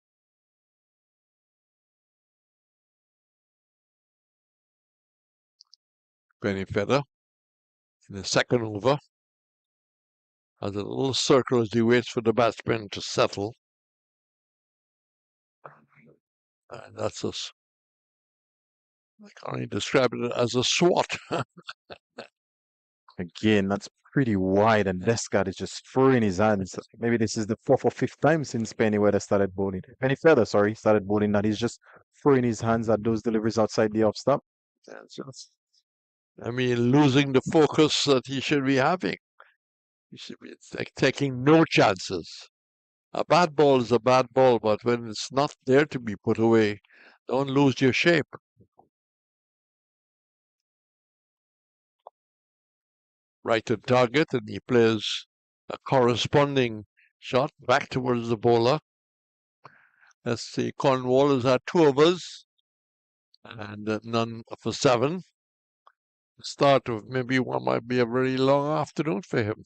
Penny Feather in the second over has a little circle as he waits for the batsman to settle. And that's I can only describe it as a swat. Again, that's pretty wide, and Descarte is just throwing his hands. Maybe this is the 4th or 5th time since Penny started bowling. Penny Feather, sorry, started bowling that. He's just throwing his hands at those deliveries outside the off stump. I mean, losing the focus that he should be having. He should be taking no chances. A bad ball is a bad ball, but when it's not there to be put away, don't lose your shape. Right to target, and he plays a corresponding shot back towards the bowler. Let's see, Cornwall has had 2 overs and none for 7. The start of maybe what might be a very long afternoon for him.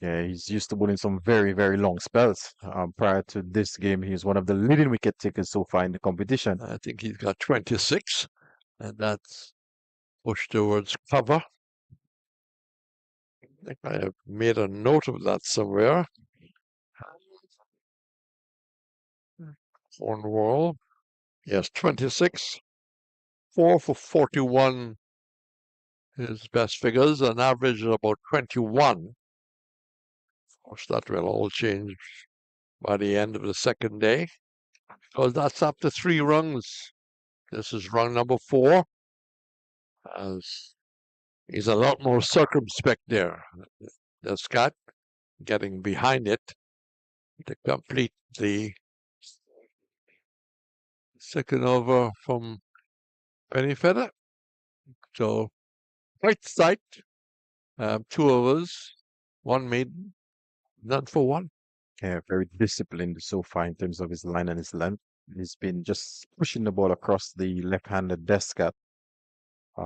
Yeah, he's used to bowling some very, very long spells. Prior to this game, he was one of the leading wicket takers so far in the competition. I think he's got 26, and that's pushed towards cover. I think I have made a note of that somewhere. Cornwall, yes, 26. 4 for 41, his best figures, an average of about 21. Of course, that will all change by the end of the second day, because that's up to 3 rungs. This is rung number 4. As he's a lot more circumspect there. Descarte getting behind it to complete the second over from Penny Feather. So, quite tight. 2 overs, 1 maiden, none for 1. Yeah, very disciplined so far in terms of his line and his length. He's been just pushing the ball across the left-handed Descarte.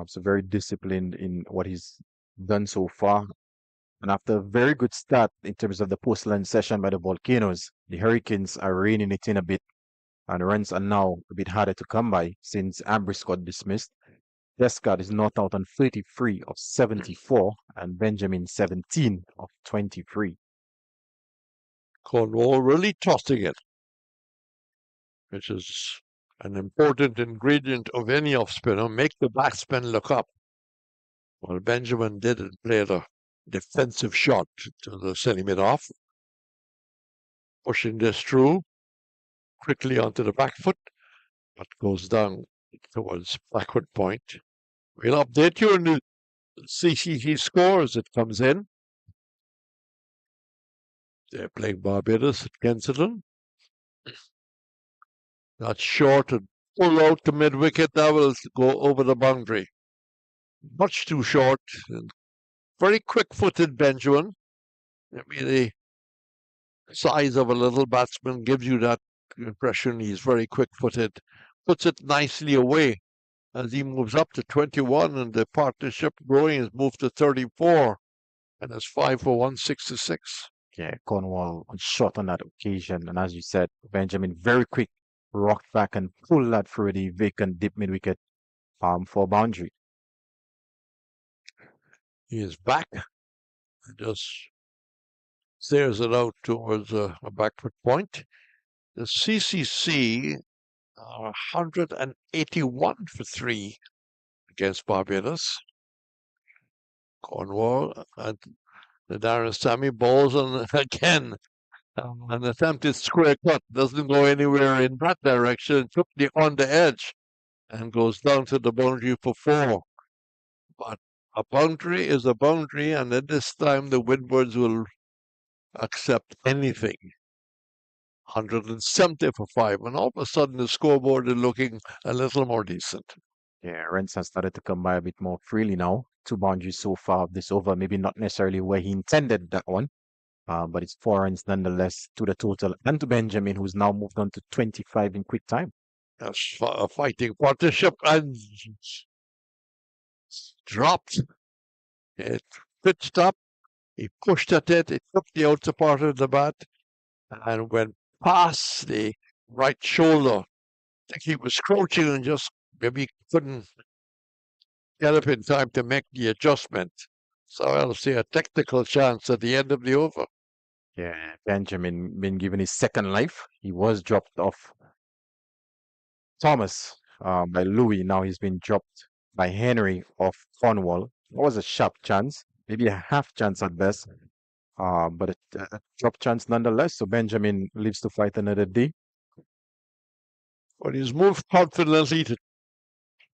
So very disciplined in what he's done so far. And after a very good start in terms of the post-lunch session by the Volcanoes, the Hurricanes are reining it in a bit. And runs are now a bit harder to come by since Ambris got dismissed. Descarte is not out on 33 of 74 and Benjamin 17 of 23. Cornwall really tossing it, which is an important ingredient of any off spinner. Make the batsman look up. Well, Benjamin did and played a defensive shot to sending it off. Pushing this through quickly onto the back foot, but goes down towards backward point. We'll update you on the CCC score as it comes in. They're playing Barbados at Kensington. That's short and pull out to mid wicket. That will go over the boundary. Much too short. Very quick-footed Benjamin. Maybe the size of a little batsman gives you that impression. He's very quick-footed. Puts it nicely away as he moves up to 21, and the partnership growing has moved to 34, and it's 5 for 166. Yeah, Cornwall was shot on that occasion, and as you said, Benjamin very quick, rocked back and pulled that through the vacant deep mid wicket for boundary. He is back and just stares it out towards a backward point. The CCC are 181 for 3 against Barbados. Cornwall and the Darren Sammy balls on again. An attempted square cut doesn't go anywhere in that direction. Took on the edge and goes down to the boundary for 4. But a boundary is a boundary, and at this time the Windwards will accept anything. 170 for 5, and all of a sudden the scoreboard is looking a little more decent. Yeah, runs have started to come by a bit more freely now. 2 boundaries so far of this over, maybe not necessarily where he intended that one, but it's 4 runs nonetheless to the total, and to Benjamin, who's now moved on to 25 in quick time. That's a fighting partnership, and dropped. It pitched up. He pushed at it. It took the outer part of the bat and went past the right shoulder. I think he was crouching and just maybe couldn't get up in time to make the adjustment. So I'll see a technical chance at the end of the over. Yeah, Benjamin been given his second life. He was dropped off Thomas by Louis. Now he's been dropped by Henry of Cornwall. It was a sharp chance, maybe a half chance at best, but a drop chance nonetheless. So Benjamin lives to fight another day. But he's moved confidently to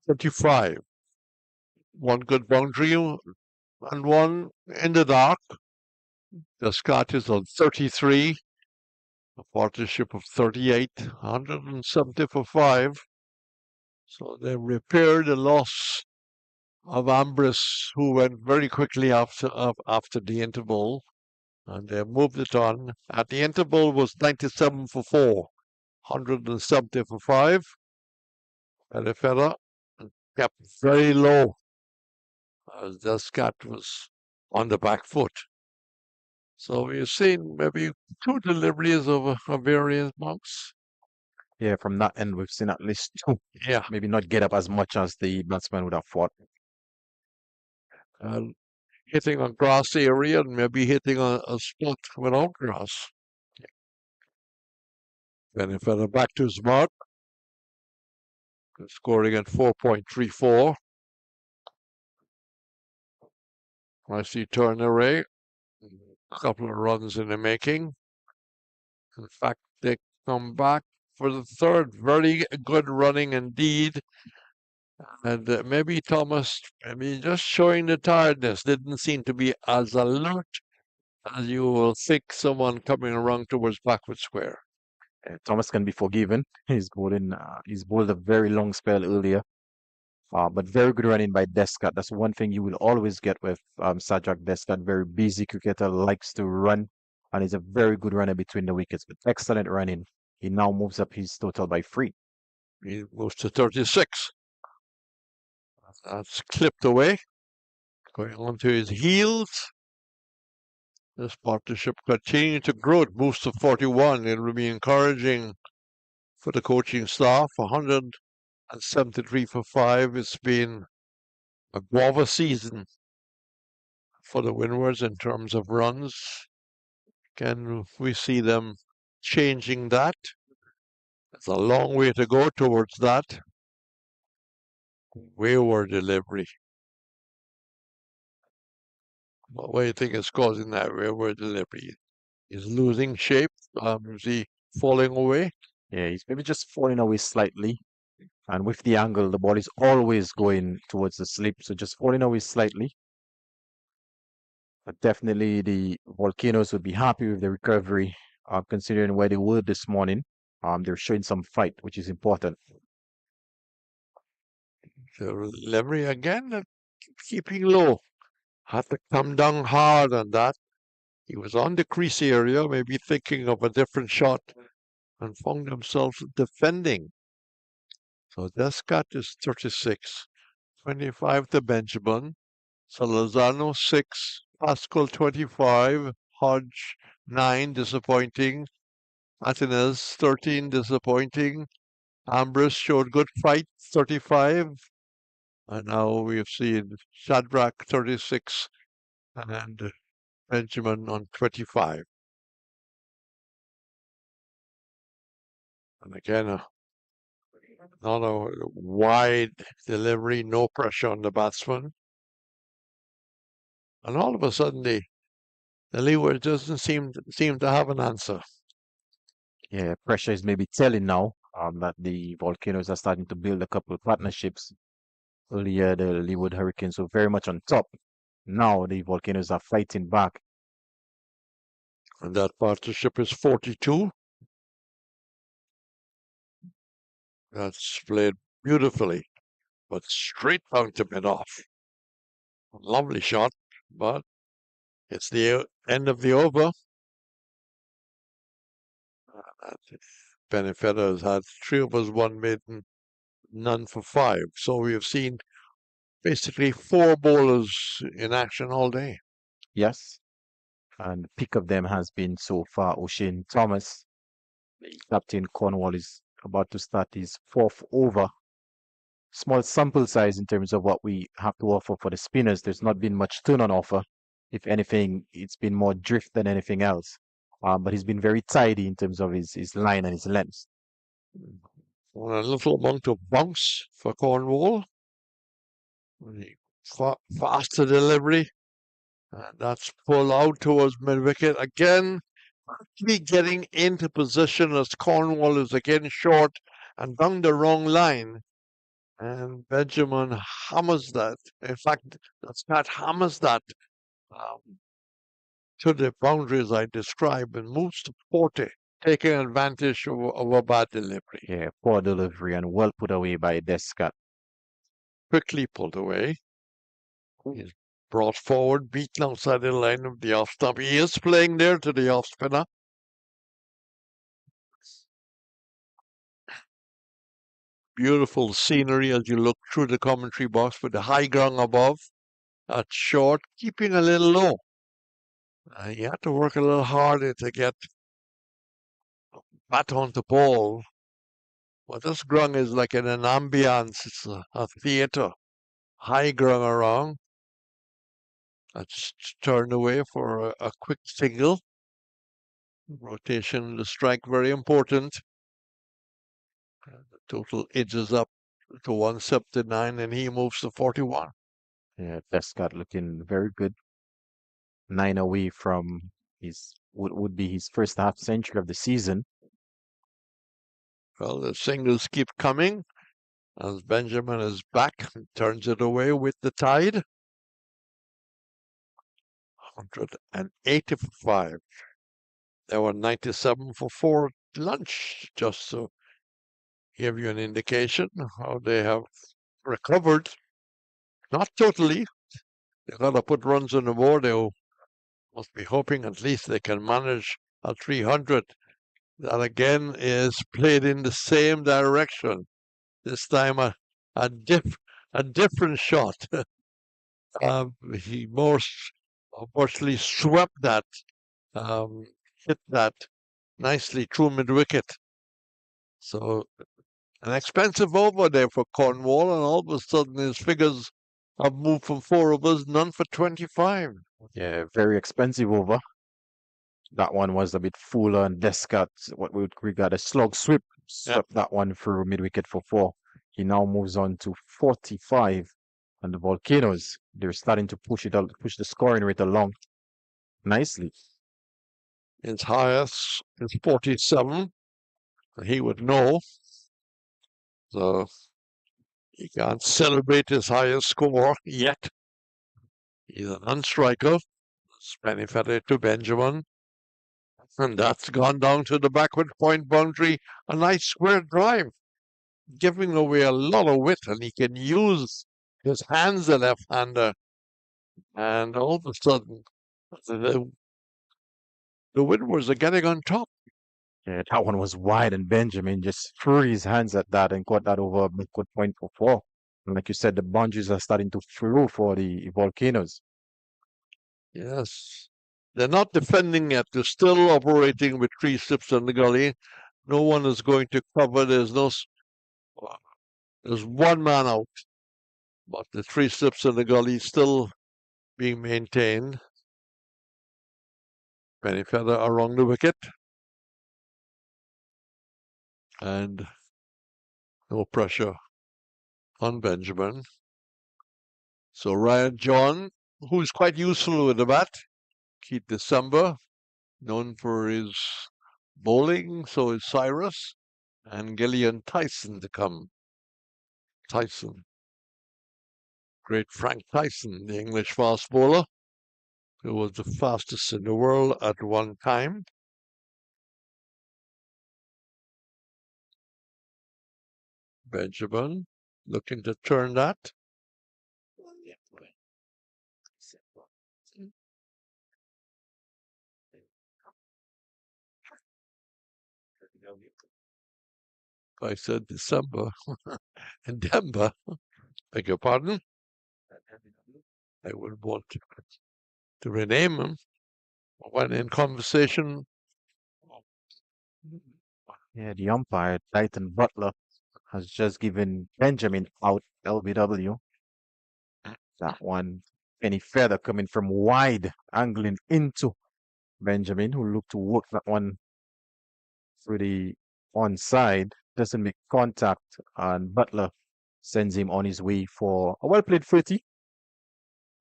35. One good boundary and one in the dark. Descarte is on 33. A partnership of 38. 170 for 5. So they repaired the loss of Ambris, who went very quickly after the interval, and they moved it on. At the interval was 97 for 4, 170 for 5. And the fella kept very low as Descarte was on the back foot. So we've seen maybe 2 deliveries of various marks. Yeah, from that end, we've seen at least 2. Yeah. Maybe not get up as much as the batsman would have fought. And hitting on grass area and maybe hitting on a spot without grass. Then if they're back to his mark, scoring at 4.34. I see turn array, a couple of runs in the making. In fact, they come back for the third. Very good running indeed. And maybe Thomas, maybe just showing the tiredness, didn't seem to be as alert as you will think someone coming around towards backward square. Thomas can be forgiven. He's bowled a very long spell earlier. But very good running by Descarte. That's one thing you will always get with Sajak Descarte. Very busy cricketer, likes to run, and is a very good runner between the wickets. But excellent running. He now moves up his total by 3. He moves to 36. That's clipped away. Going on to his heels. This partnership continuing to grow. It moves to 41. It will be encouraging for the coaching staff. 173 for 5. It's been a guava season for the Windwards in terms of runs. Can we see them changing that? It's a long way to go towards that. Wayward delivery. What do you think is causing that rearward delivery? He's losing shape. Is he falling away? Yeah, he's maybe just falling away slightly. And with the angle, the ball is always going towards the slip, so just falling away slightly. But definitely the Volcanoes would be happy with the recovery, considering where they were this morning. They're showing some fight, which is important. The delivery again, keeping low. Had to come down hard on that. He was on the crease area, maybe thinking of a different shot, and found himself defending. So Descarte is 36, 25 to Benjamin, Salazano 6, Pascal 25, Hodge 9, disappointing, Athanaze 13, disappointing, Ambris showed good fight, 35, and now we've seen Shadrach 36 and Benjamin on 25. And again, not a wide delivery, no pressure on the batsman. And all of a sudden, the Leeward doesn't seem to have an answer. Yeah, pressure is maybe telling now that the Volcanoes are starting to build a couple of partnerships. Earlier, the Leeward Hurricanes were very much on top. Now the Volcanoes are fighting back. And that partnership is 42. That's played beautifully, but straight down to mid-off. Lovely shot, but it's the end of the over. Benefetta has had 3 overs, 1 maiden, none for 5. So we have seen basically 4 bowlers in action all day. Yes. And the pick of them has been so far O'Shane Thomas. Captain Cornwall is about to start his 4th over. Small sample size in terms of what we have to offer for the spinners. There's not been much turn on offer. If anything, it's been more drift than anything else. But he's been very tidy in terms of his line and his length. On a little amount of bounce for Cornwall. Faster delivery. And that's pull out towards mid-wicket. Again, actually getting into position as Cornwall is again short and down the wrong line. And Benjamin hammers that. In fact, Descarte hammers that to the boundaries I described and moves to 40, taking advantage of a bad delivery. Yeah, poor delivery and well put away by Descarte. Quickly pulled away. He's brought forward, beaten outside the line of the off stump. He is playing there to the off spinner. Beautiful scenery as you look through the commentary box with the high ground above. That's short, keeping a little low. You have to work a little harder to get bat on the ball. But this ground is like in an ambience. It's a theatre. High ground around. That's turned away for a quick single. Rotation, the strike, very important. The total edges up to 179 and he moves to 41. Yeah, Descarte looking very good. 9 away from his would be his first half century of the season. Well, the singles keep coming as Benjamin is back and turns it away with the tide. 180 for 5. There were 97 for 4 at lunch, just to give you an indication how they have recovered. Not totally. They've got to put runs on the board. They must be hoping at least they can manage a 300. That again is played in the same direction. This time a different shot. He most unfortunately swept that, hit that nicely through mid-wicket. So an expensive over there for Cornwall, and all of a sudden his figures have moved from 4 overs, none for 25. Yeah, very expensive over. That one was a bit fuller, and Descarte, what we would regard as slog swept that one through mid-wicket for 4. He now moves on to 45, And the Volcanoes, they're starting to push the scoring rate along nicely. His highest is 47. He would know. So he can't celebrate his highest score yet. He's an unstriker. Benefit to Benjamin. And that's gone down to the backward point boundary. A nice square drive, giving away a lot of width, and he can use his hands, the left-hander. And all of a sudden, the Windwards are getting on top. Yeah, that one was wide, and Benjamin just threw his hands at that and caught that over a backward point for 4. And like you said, the boundaries are starting to flow for the Volcanoes. Yes. They're not defending yet. They're still operating with 3 slips in the gully. No one is going to cover. There's one man out. But the 3 slips in the gully still being maintained. Penny feather around the wicket. And no pressure on Benjamin. So Ryan John, who's quite useful with the bat. Keith December, known for his bowling, so is Cyrus. And Gillian Tyson to come. Tyson. Great Frank Tyson, the English fast bowler, who was the fastest in the world at one time. Benjamin looking to turn that. I said December and Denver. Beg your pardon. I would want to rename him when in conversation. Yeah, the umpire, Titan Butler, has just given Benjamin out LBW. That one, Penny feather coming from wide, angling into Benjamin, who looked to work that one through the onside, doesn't make contact, and Butler sends him on his way for a well-played 30.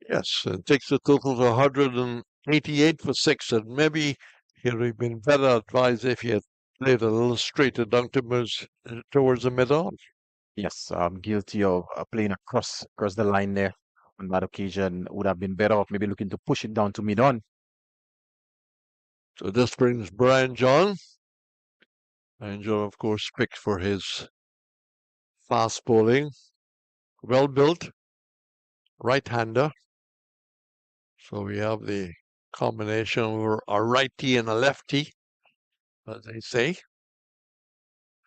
Yes, it takes a total of 188 for 6, and maybe he'd have been better advised if he had played a little straighter down towards the mid-on. Yes, I'm guilty of playing across the line there on that occasion. Would have been better off maybe looking to push it down to mid-on. So this brings Brian John. Brian John, of course, picked for his fast bowling. Well built, right-hander. So we have the combination of a righty and a lefty, as they say.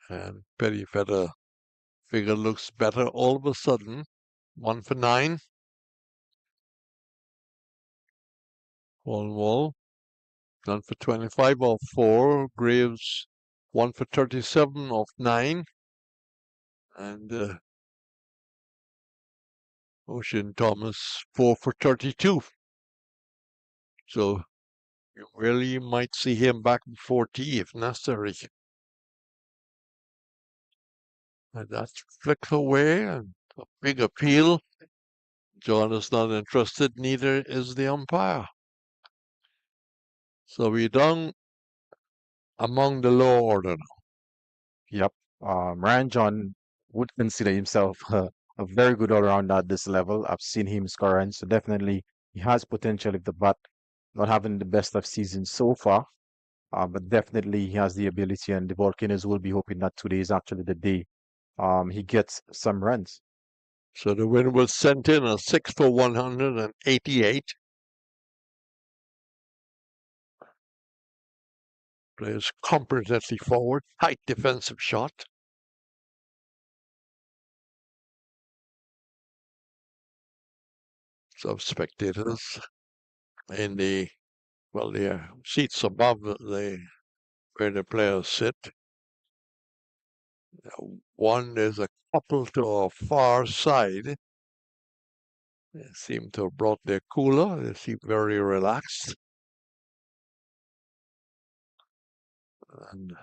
And Penny feather figure looks better all of a sudden. 1 for 9. Wall. Done for 25 off 4. Greaves 1 for 37 off 9. And Ocean Thomas 4 for 32. So you really might see him back before tea if necessary. And that's flicked away and a big appeal. John is not interested, neither is the umpire. So we're down among the low order now. Yep. Ryan John would consider himself a very good all-rounder at this level. I've seen him score runs, so definitely he has potential if the bat not having the best of seasons so far. But definitely he has the ability, and the Volcanoes will be hoping that today is actually the day he gets some runs. So the win was sent in a 6 for 188. Plays competently forward, tight defensive shot. Some spectators in the seats above where the players sit. One is a couple to a far side. They seem to have brought their cooler. They seem very relaxed. And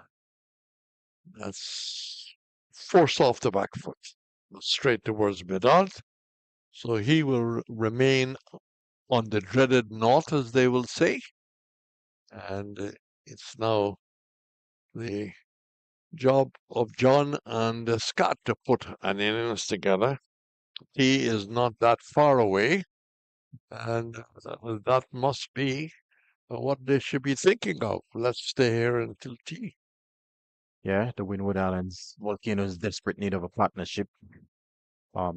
that's forced off the back foot. Straight towards mid-on. So he will remain on the dreaded north, as they will say. And it's now the job of John and Scott to put an innings together. He is not that far away, and that must be what they should be thinking of. Let's stay here until tea. Yeah, the Windward Islands Volcanoes desperate need of a partnership.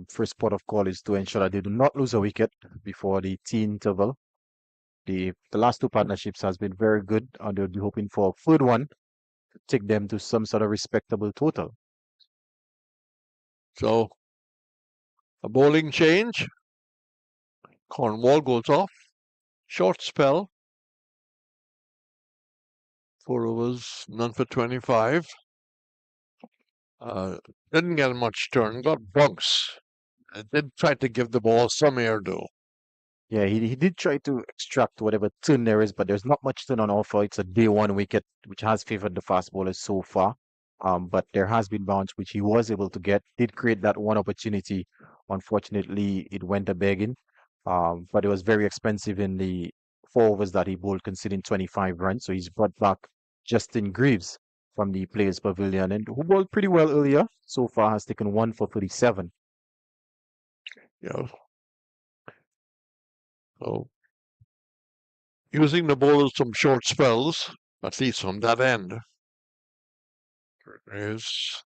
First port of call is to ensure that they do not lose a wicket before the tea interval. The last two partnerships has been very good, and they'll be hoping for a third one to take them to some sort of respectable total. So a bowling change. Cornwall goes off. Short spell. 4 overs, none for 25. Didn't get much turn, got bunks. Did try to give the ball some air though. Yeah, he did try to extract whatever turn there is, but there's not much turn on offer. It's a day one wicket, which has favored the fast bowlers so far. But there has been bounce, which he was able to get. Did create that one opportunity. Unfortunately, it went a begging. But it was very expensive in the 4 overs that he bowled, conceding 25 runs. So he's brought back Justin Greaves from the Players Pavilion, and who bowled pretty well earlier. So far, has taken 1 for 37. Yeah. So using the bowlers some short spells, at least from that end, is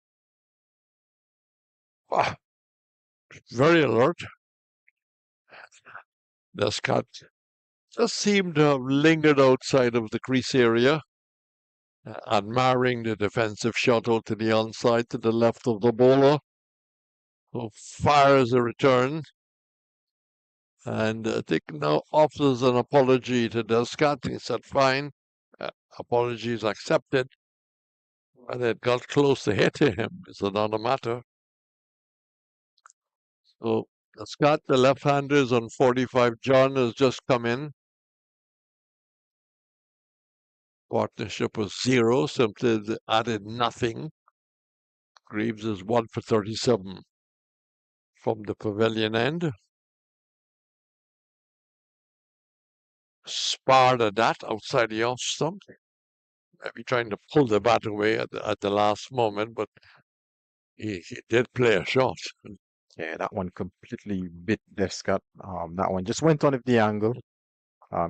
very alert. Descarte just seemed to have lingered outside of the crease area, admiring the defensive shot out to the onside to the left of the bowler, who fires a return. And Dick now offers an apology to Descarte. He said, fine, apologies accepted. And it got close to hitting him is another matter. So Descarte, the left-hander, is on 45. John has just come in. Partnership was 0, simply added nothing. Greaves is 1 for 37 from the pavilion end. Sparred at that outside the off stump. Maybe trying to pull the bat away at the last moment, but he did play a shot. Yeah, that one completely bit Descarte. That one just went on with the angle.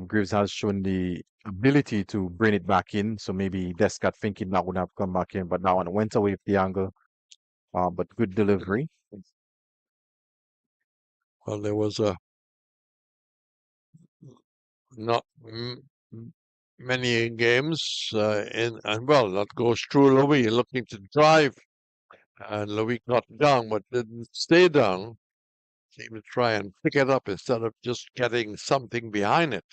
Greaves has shown the ability to bring it back in, so maybe Descarte thinking that would have come back in, but that one went away with the angle. But good delivery. Well, there was a not many games and well, that goes through Louis looking to drive, and Louis got down, but didn't stay down. Seemed to try and pick it up instead of just getting something behind it.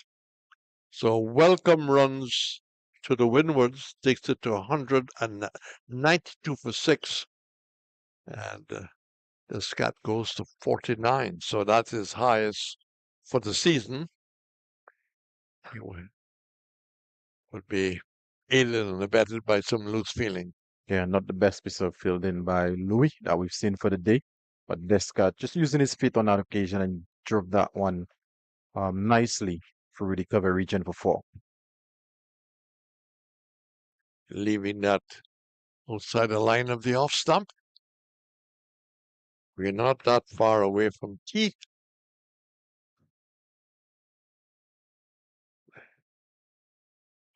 So welcome runs to the Windwards, takes it to 192 for 6, and the scat goes to 49. So that's his highest for the season. He would be aided and abetted by some loose feeling. Yeah, not the best piece of fielding by Louis that we've seen for the day, but Descarte just using his feet on that occasion and drove that one nicely through the cover region for 4. Leaving that outside the line of the off stump. We're not that far away from tea.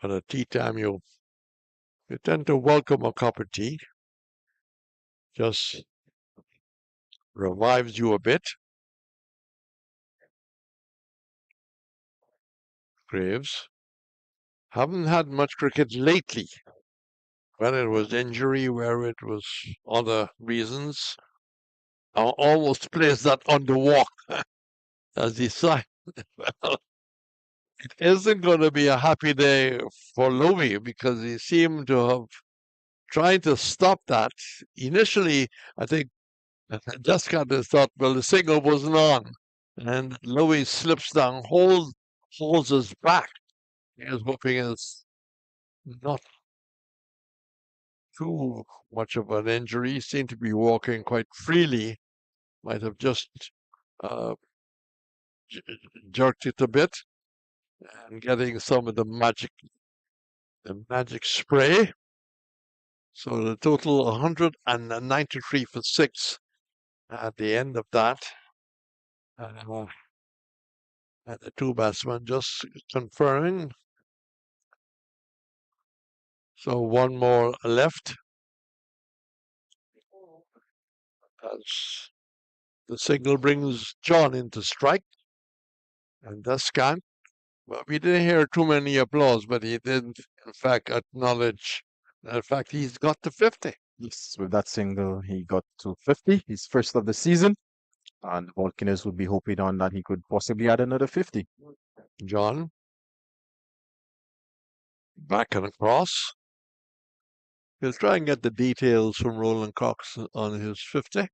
But at tea time, you tend to welcome a cup of tea. Just revives you a bit. Greaves haven't had much cricket lately. When it was injury, where it was other reasons. Almost plays that on the walk as he signed. Well, it isn't going to be a happy day for Louis because he seemed to have tried to stop that. Initially, I think Descarte thought, well, the signal wasn't on. And Louis slips down, holds his back. He was hoping it's not too much of an injury. He seemed to be walking quite freely. Might have just jerked it a bit, and getting some of the magic spray. So the total 193 for 6 at the end of that. And the two batsmen just confirming. So one more left. As the signal brings John into strike. And Descarte, well, we didn't hear too many applause, but he did, in fact, acknowledge the fact he's got to 50. Yes, with that single, he got to 50, his first of the season. And the Volcanoes would be hoping on that he could possibly add another 50. John, back and across. He'll try and get the details from Roland Cox on his 50.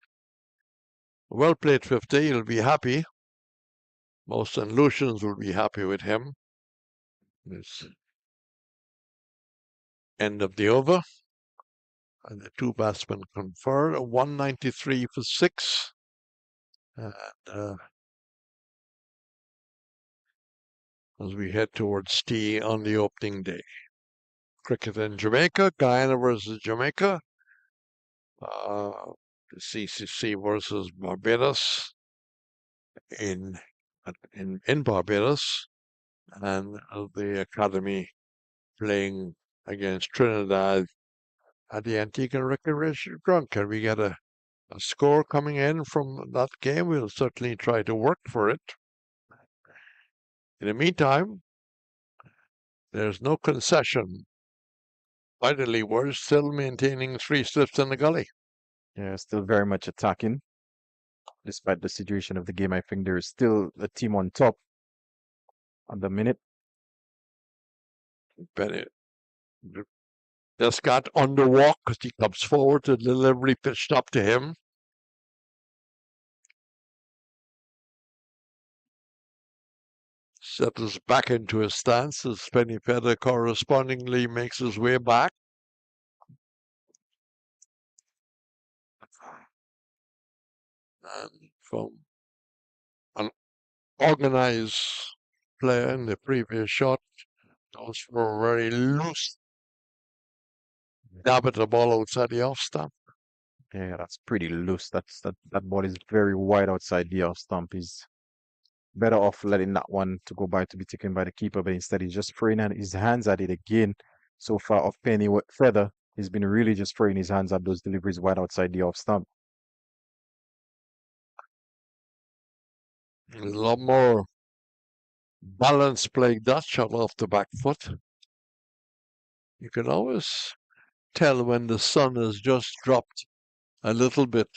Well played 50, he'll be happy. Most St. Lucians will be happy with him. This end of the over. And the two batsmen confer 193 for 6. And as we head towards tea on the opening day. Cricket in Jamaica, Guyana versus Jamaica. The CCC versus Barbados in Barbados. And the Academy playing against Trinidad at the Antigua Recreation Ground. Can we get a score coming in from that game? We'll certainly try to work for it. In the meantime, there's no concession by the Leeward, still maintaining 3 slips in the gully. Yeah, still very much attacking. Despite the situation of the game, I think there is still a team on top at the minute. Bennett just got on the walk because he comes forward to delivery pitched up to him. Settles back into his stance as Penny Feather correspondingly makes his way back. And from an organized player in the previous shot, goes for a very loose dab at the ball outside the off stump. Yeah, that's pretty loose. That ball is very wide outside the off stump. He's better off letting that one to go by to be taken by the keeper, but instead he's just throwing his hands at it again. So far off Penny Feather, he's been really just throwing his hands at those deliveries wide outside the off stump. There's a lot more balance playing that shot off the back foot. You can always tell when the sun has just dropped a little bit,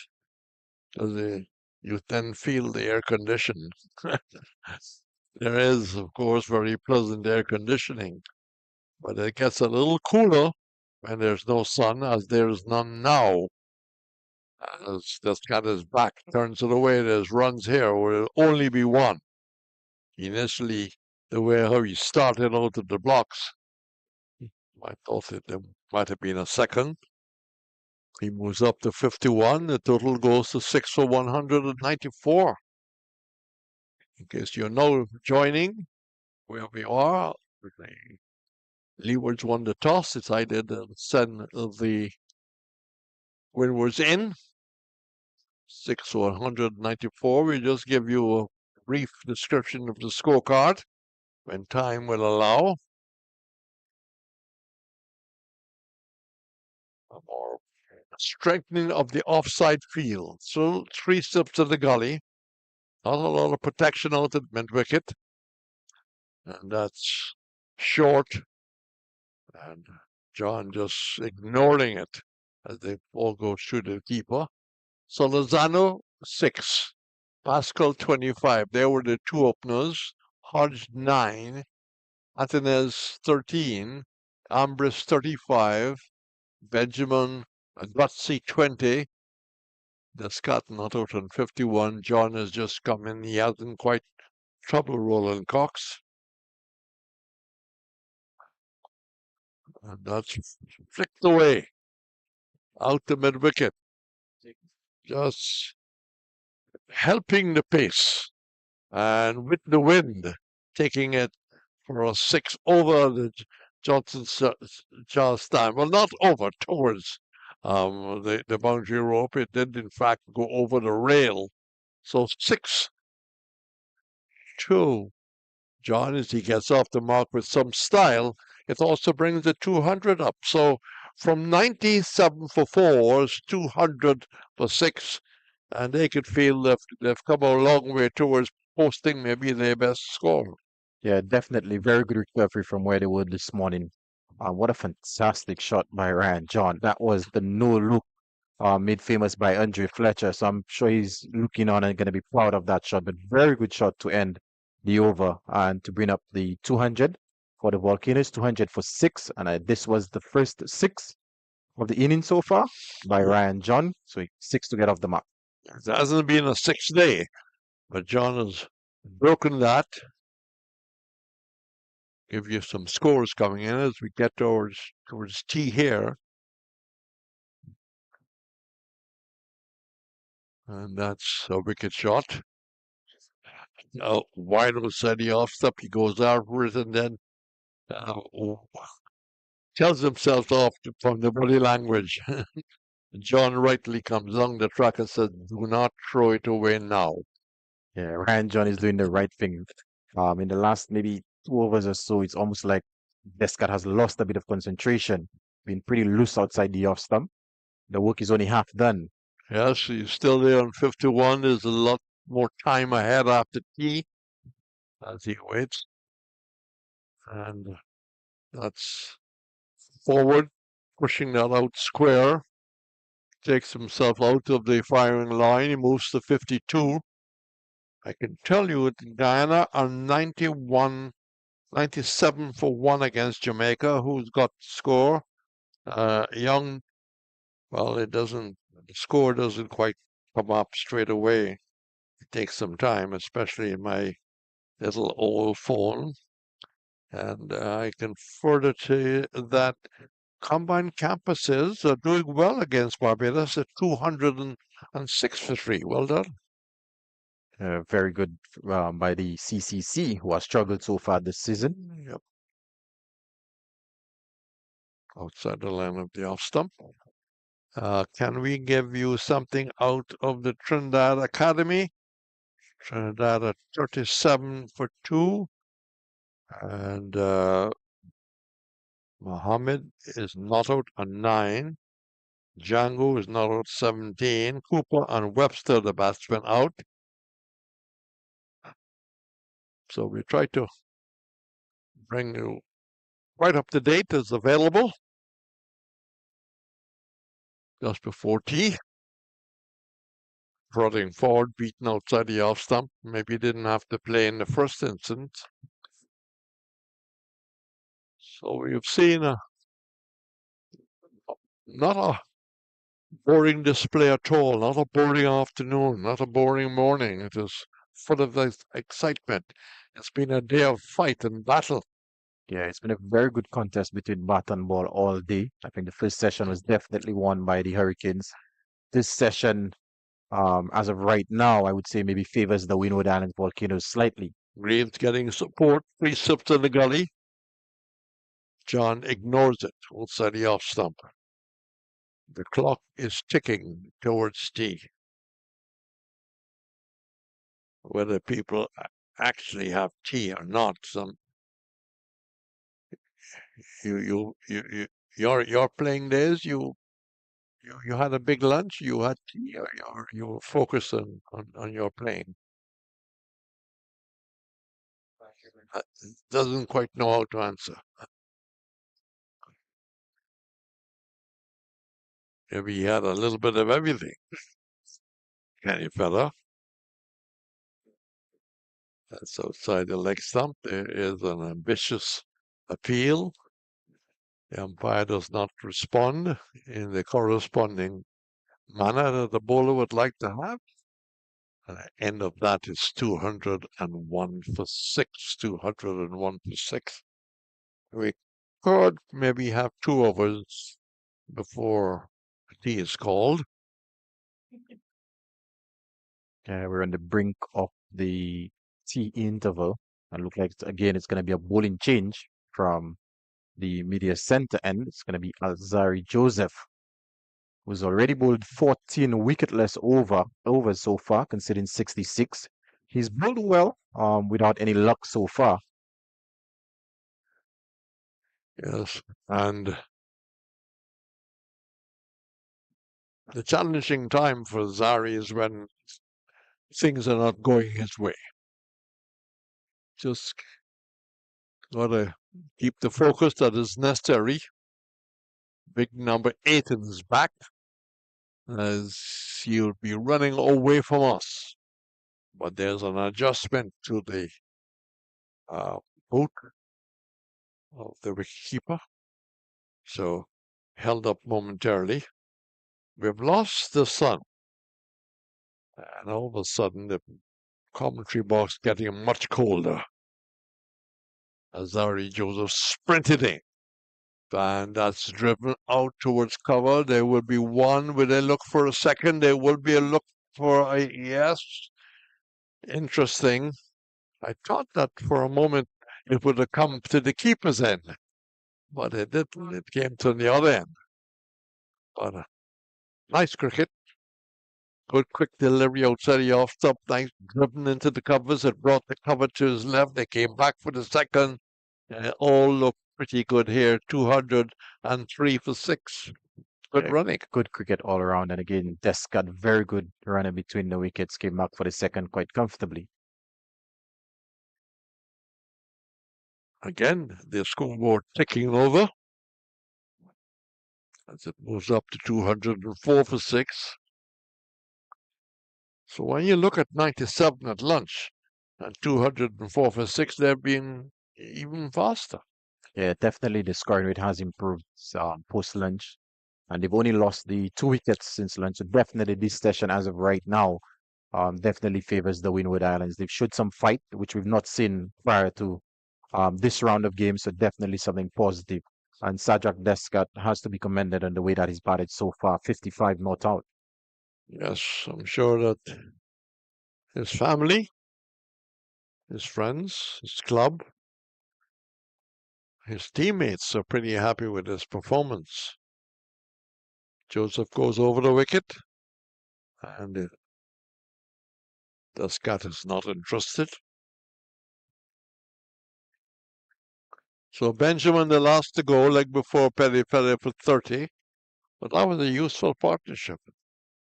because you then feel the air condition. There is, of course, very pleasant air conditioning, but it gets a little cooler when there's no sun, as there is none now. As that's got his back turned to the way there's runs here, will only be one. Initially, the way how he started out of the blocks, I thought that there might have been a second. He moves up to 51. The total goes to 6 for 194. In case you're now joining where we are, Leeward's won the toss. Decided to send the Windwards in. 6 for 194. We just give you a brief description of the scorecard when time will allow. A more strengthening of the offside field. So 3 steps to the gully. Not a lot of protection out at mid-wicket. And that's short. And John just ignoring it as they all go through the keeper. So Lozano, 6. Pascal, 25. There were the two openers. Hodge, 9. Athanaze, 13. Ambris, 35. Benjamin, Gutsy, 20. Descarte not out on 51. John has just come in. He hasn't quite trouble Roland Cox. And that's flicked away. Out the mid-wicket. Just helping the pace and with the wind taking it for a 6 over the Charlestown. Well, not over, towards the boundary rope. It did, in fact, go over the rail. So 6-2. John, as he gets off the mark with some style, it also brings the 200 up. So from 97 for 4s, 200 for 6, and they could feel they've come a long way towards posting maybe their best score. Yeah, definitely very good recovery from where they were this morning. What a fantastic shot by Ryan John. That was the no look made famous by Andre Fletcher. So I'm sure he's looking on and going to be proud of that shot. But very good shot to end the over and to bring up the 200 for the Volcanoes, 200 for 6. And this was the first 6 of the inning so far by Ryan John. So 6 to get off the mark. It hasn't been a 6th day, but John has broken that. Give you some scores coming in as we get towards T here. And that's a wicket shot. Wide outside the off step, he goes after it and then tells himself off from the body language. John rightly comes along the track and says, do not throw it away now. Yeah, Ryan John is doing the right thing. In the last maybe 2 overs or so, it's almost like Descarte has lost a bit of concentration, been pretty loose outside the off stump. The work is only half done. Yes, he's still there on 51. There's a lot more time ahead after tea as he waits. And that's forward, pushing that out square. Takes himself out of the firing line. He moves to 52. I can tell you that Guyana are 97 for 1 against Jamaica, who's got score. Young, well, the score doesn't quite come up straight away. It takes some time, especially in my little old phone. And I can further tell you that combined campuses are doing well against Barbados at 206 for 3. Well done. Very good by the CCC, who has struggled so far this season. Yep. Outside the line of the off stump. Can we give you something out of the Trinidad Academy? Trinidad at 37 for 2. And Mohammed is not out on 9. Django is not out 17. Cooper and Webster, the batsmen, out. So we try to bring you right up to date as available. Just before tea. Prodding forward, beaten outside the off stump. Maybe didn't have to play in the first instance. So we've seen not a boring display at all, not a boring afternoon, not a boring morning. It is full of excitement. It's been a day of fight and battle. Yeah, it's been a very good contest between bat and ball all day. I think the first session was definitely won by the Hurricanes. This session, as of right now, I would say maybe favors the Windward Islands Volcanoes slightly. Greaves getting support, 3 sips in the gully. John ignores it outside the off stump. The clock is ticking towards tea. Whether people actually have tea or not, your playing days, you had a big lunch, you had tea, or you were focused on your playing. Doesn't quite know how to answer. Maybe he had a little bit of everything. Canny fella. That's outside the leg stump. There is an ambitious appeal. The umpire does not respond in the corresponding manner that the bowler would like to have. And the end of that is 201 for 6. 201 for 6. We could maybe have 2 overs before tea is called. We're on the brink of the tea interval. And look like, again, it's going to be a bowling change from the media center end. It's going to be Alzari Joseph, who's already bowled 14 wicketless overs so far, conceding 66. He's bowled well, without any luck so far. Yes, and the challenging time for Zari is when things are not going his way. Just gotta keep the focus that is necessary. Big number 8 in his back, as he'll be running away from us. But there's an adjustment to the boot of the wicketkeeper. So held up momentarily. We've lost the sun. And all of a sudden the commentary box getting much colder. Azari Joseph sprinted in. And that's driven out towards cover. There will be one. Will they look for a second? There will be a look for a yes. Interesting. I thought that for a moment it would have come to the keeper's end, but it didn't. It came to the other end. But nice cricket. Good quick delivery outside the off stump. Nice driven into the covers. It brought the cover to his left. They came back for the second. All look pretty good here. 203 for 6. Good running. Good cricket all around. And again, Descarte, very good runner between the wickets, came back for the second quite comfortably. Again, the scoreboard ticking over as it moves up to 204 for 6. So when you look at 97 at lunch and 204 for 6, they're being even faster. Yeah, definitely the scoring rate has improved post lunch, and they've only lost the 2 wickets since lunch. So definitely this session, as of right now, definitely favors the Windward Islands. They've showed some fight, which we've not seen prior to this round of games. So definitely something positive. And Sajak Descarte has to be commended on the way that he's batted so far. 55 not out. Yes, I'm sure that his family, his friends, his club, his teammates are pretty happy with his performance. Joseph goes over the wicket, and Descarte is not interested. So Benjamin, the last to go, like before, Perry for 30. But that was a useful partnership.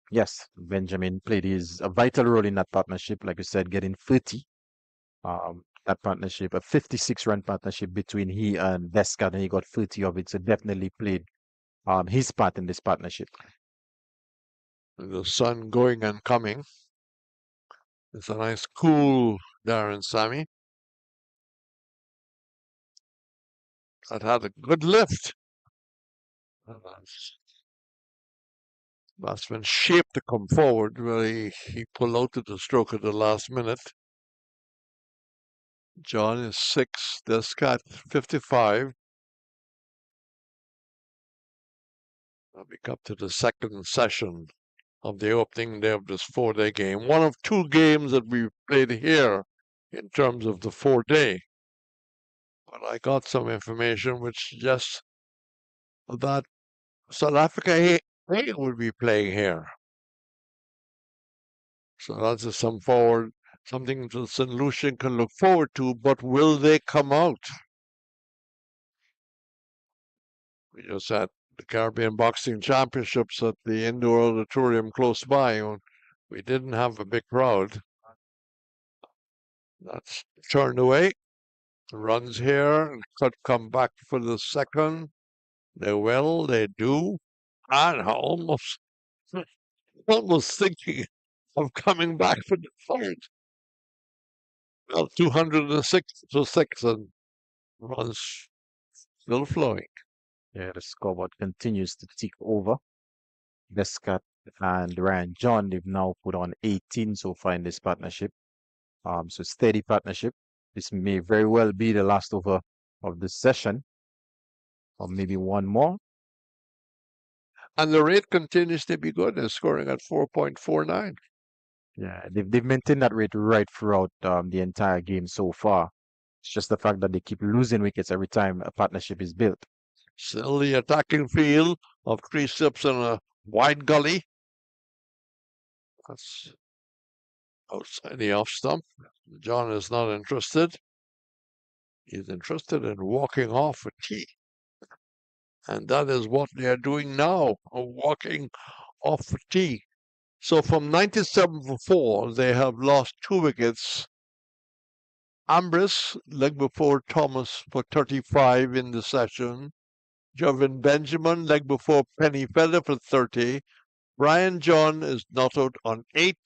Yes, Benjamin played a vital role in that partnership. Like you said, getting 30. That partnership, a 56-run partnership between he and Descarte, and he got 30 of it. So definitely played his part in this partnership. The sun going and coming. It's a nice cool Darren Sammy. That had a good lift. Batsman shaped to come forward, where he pulled out at the stroke of the last minute. John is 6, Descarte 55. We come to the second session of the opening day of this 4-day game. One of 2 games that we played here in terms of the 4-day. But I got some information which suggests that South Africa would be playing here. So that's something that St. Lucian can look forward to, but will they come out? We just had the Caribbean Boxing Championships at the indoor auditorium close by. We didn't have a big crowd. That's turned away. Runs here, could come back for the second. They will, they do. And almost thinking of coming back for the third. Well, 206 to 6 and runs still flowing. Yeah, the scoreboard continues to tick over. Descarte and Ryan John, they've now put on 18 so far in this partnership. So steady partnership. This may very well be the last over of the session, or maybe one more. And the rate continues to be good. They're scoring at 4.49. Yeah, they've maintained that rate right throughout the entire game so far. It's just the fact that they keep losing wickets every time a partnership is built. Still the attacking field of 3 steps and a wide gully. That's outside the off stump. John is not interested. He's interested in walking off a tee. And that is what they are doing now, walking off a tee. So from 97 for 4, they have lost 2 wickets. Ambris, leg before Thomas for 35 in the session. Jovin Benjamin, leg before Pennyfeather for 30. Brian John is not out on 8.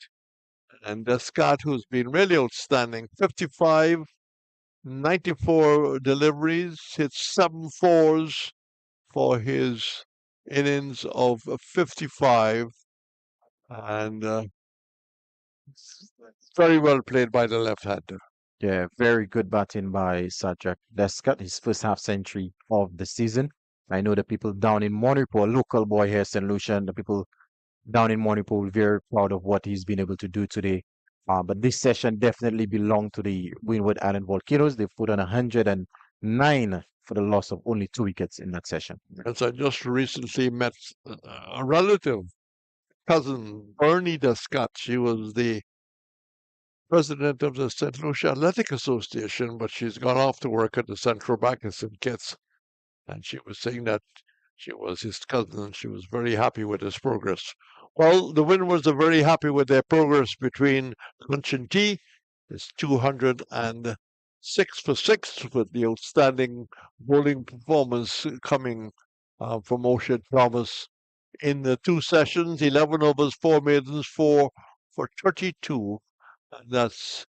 And Descarte, who's been really outstanding, 55, 94 deliveries, hit 7 fours for his innings of 55. And very well played by the left-hander. Yeah, very good batting by Sajak Descarte, his first half century of the season. I know the people down in Monipo, local boy here, St. Lucian, the people down in Monipo will be very proud of what he's been able to do today. But this session definitely belonged to the Windward Island Volcanoes. They've put on 109 for the loss of only 2 wickets in that session. As I just recently met a relative, cousin Bernie Descarte. She was the president of the St. Lucia Athletic Association, but she's gone off to work at the Central Bank in St. Kitts. And she was saying that she was his cousin and she was very happy with his progress. Well, the Windwards are very happy with their progress between lunch and tea. It's 206 for 6 with the outstanding bowling performance coming from O'Shea Thomas in the 2 sessions, 11 overs, 4 maidens, 4 for 32. And that's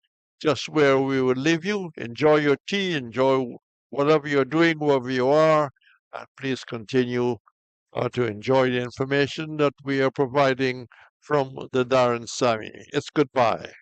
just where we would leave you. Enjoy your tea, enjoy whatever you're doing, wherever you are, and please continue to enjoy the information that we are providing from the Darren Sami. It's goodbye.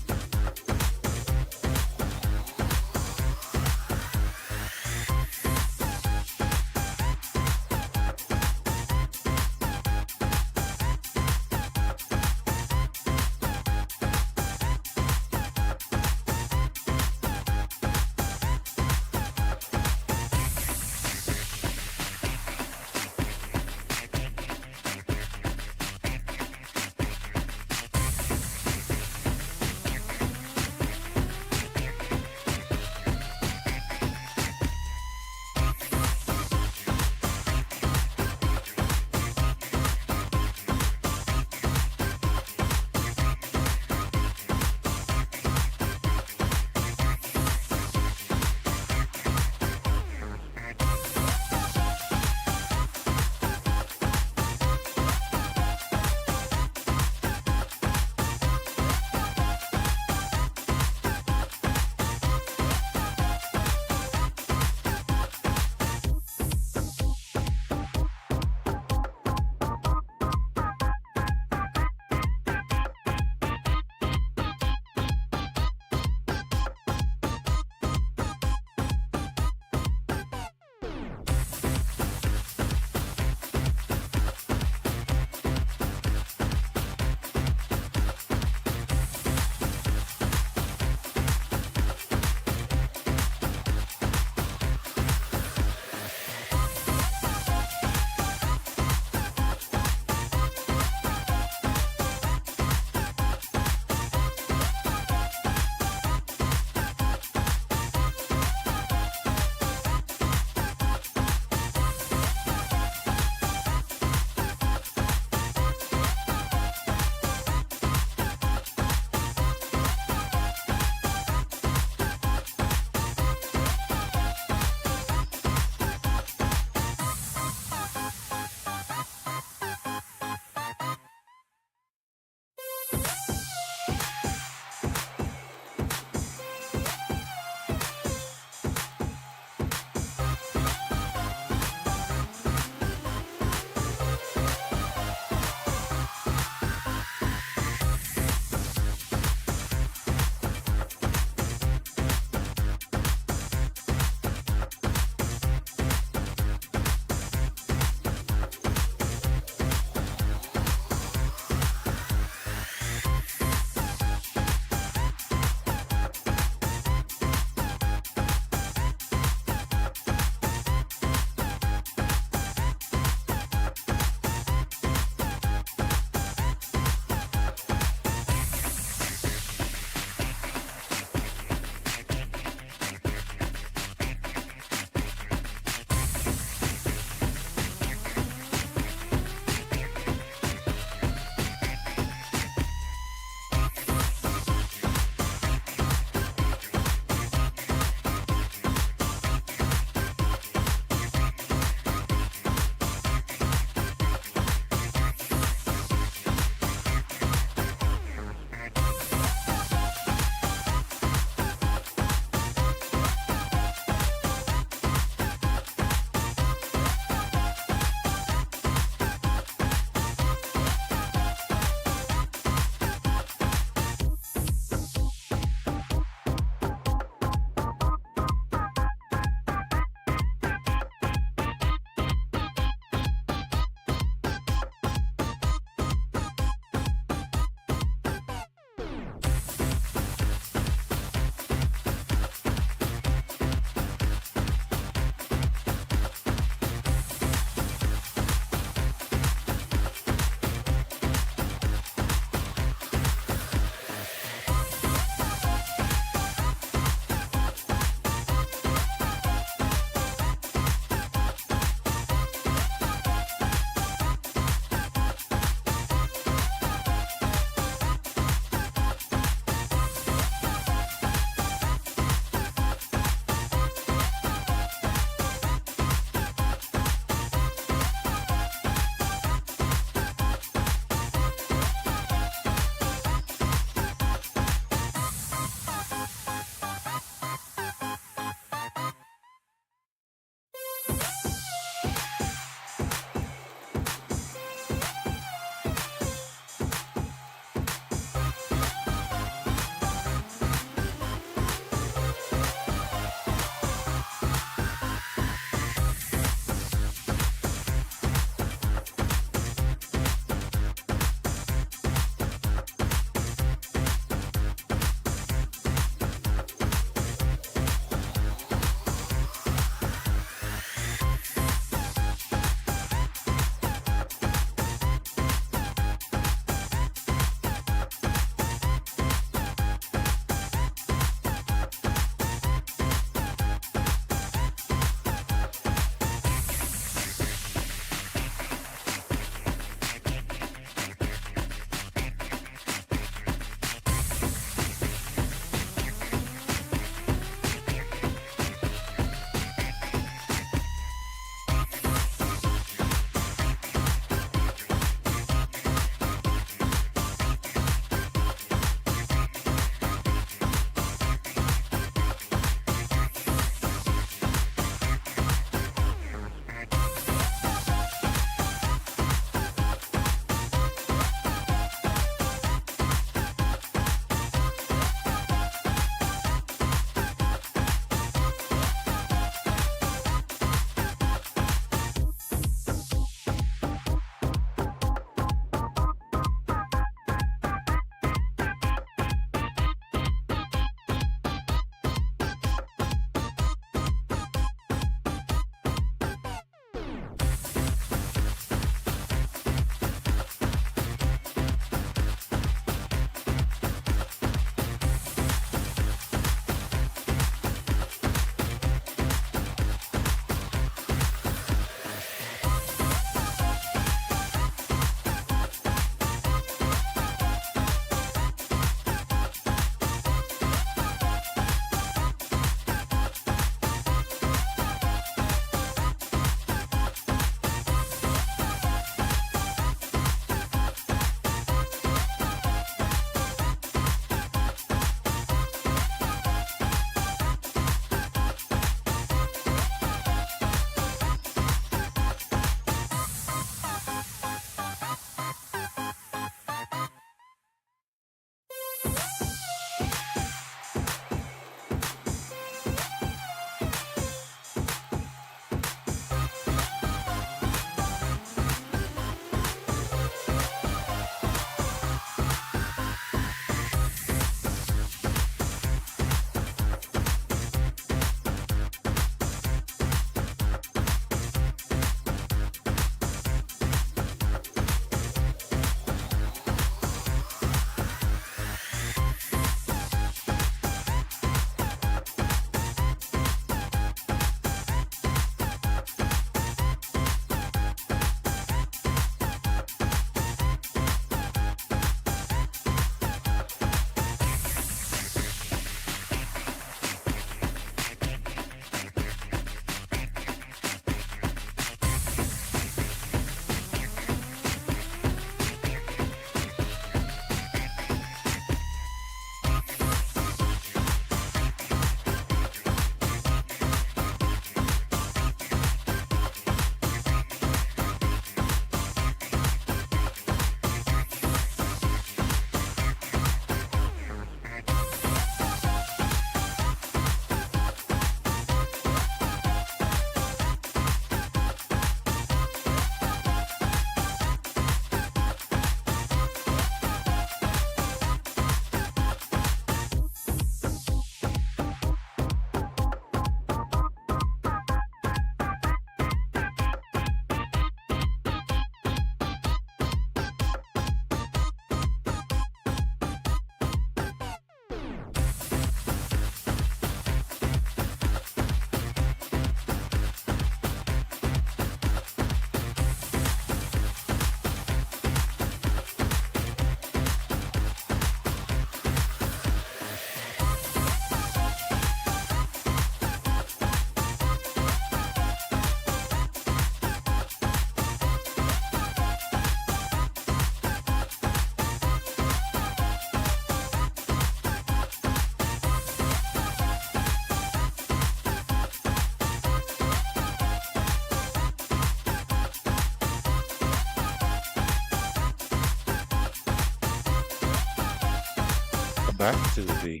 back to the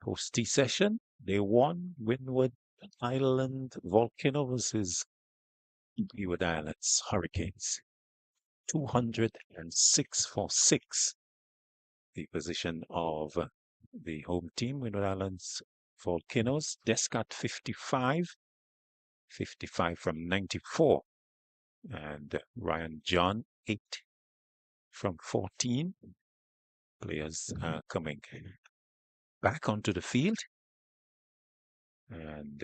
post-tea session. Day 1, Windward Island Volcano versus Leeward Islands Hurricanes. 206 for 6. The position of the home team, Windward Islands Volcanoes. Descarte 55. 55 from 94. And Ryan John 8 from 14. Players coming back onto the field. And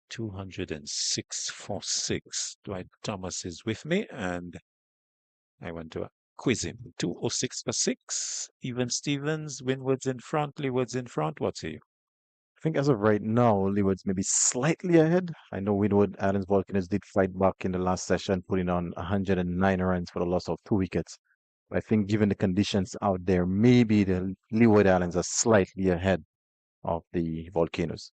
206 for 6. Dwight Thomas is with me, and I want to quiz him. 206 for 6. Even Stevens, Windwards in front, Leeward's in front. What's he? I think as of right now, Leeward's maybe slightly ahead. I know Windward Islands Volcanoes did fight back in the last session, putting on 109 runs for the loss of 2 wickets. But I think given the conditions out there, maybe the Leeward Islands are slightly ahead of the Volcanoes.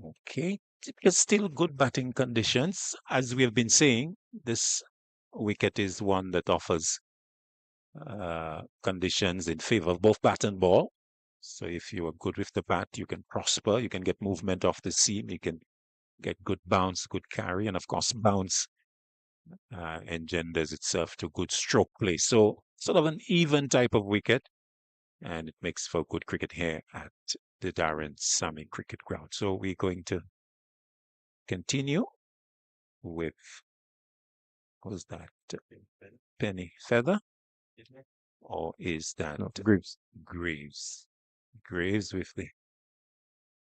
Okay. It's still good batting conditions. As we have been saying, this wicket is one that offers conditions in favor of both bat and ball. So if you are good with the bat, you can prosper, you can get movement off the seam, you can get good bounce, good carry, and of course bounce engenders itself to good stroke play. So sort of an even type of wicket, and it makes for good cricket here at the Darren Sammy Cricket Ground. So we're going to continue with, was that Penny Feather? Or is that No, Greaves. Greaves? Greaves with the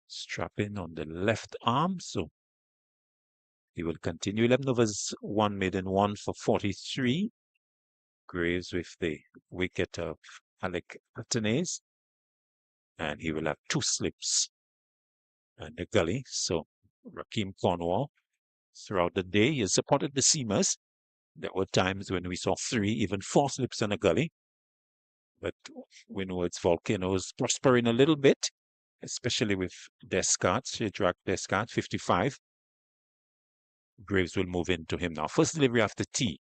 strapping on the left arm. So he will continue. 11 overs, 1 maiden, 1 for 43. Greaves with the wicket of Alec Athanaze. And he will have 2 slips and a gully. So Rakeem Cornwall, throughout the day, he has supported the seamers. There were times when we saw 3, even 4 slips and a gully. But Windwards Volcanoes prospering a little bit, especially with Descarte. Shadrach Descarte, 55. Greaves will move into him now. First delivery after tea.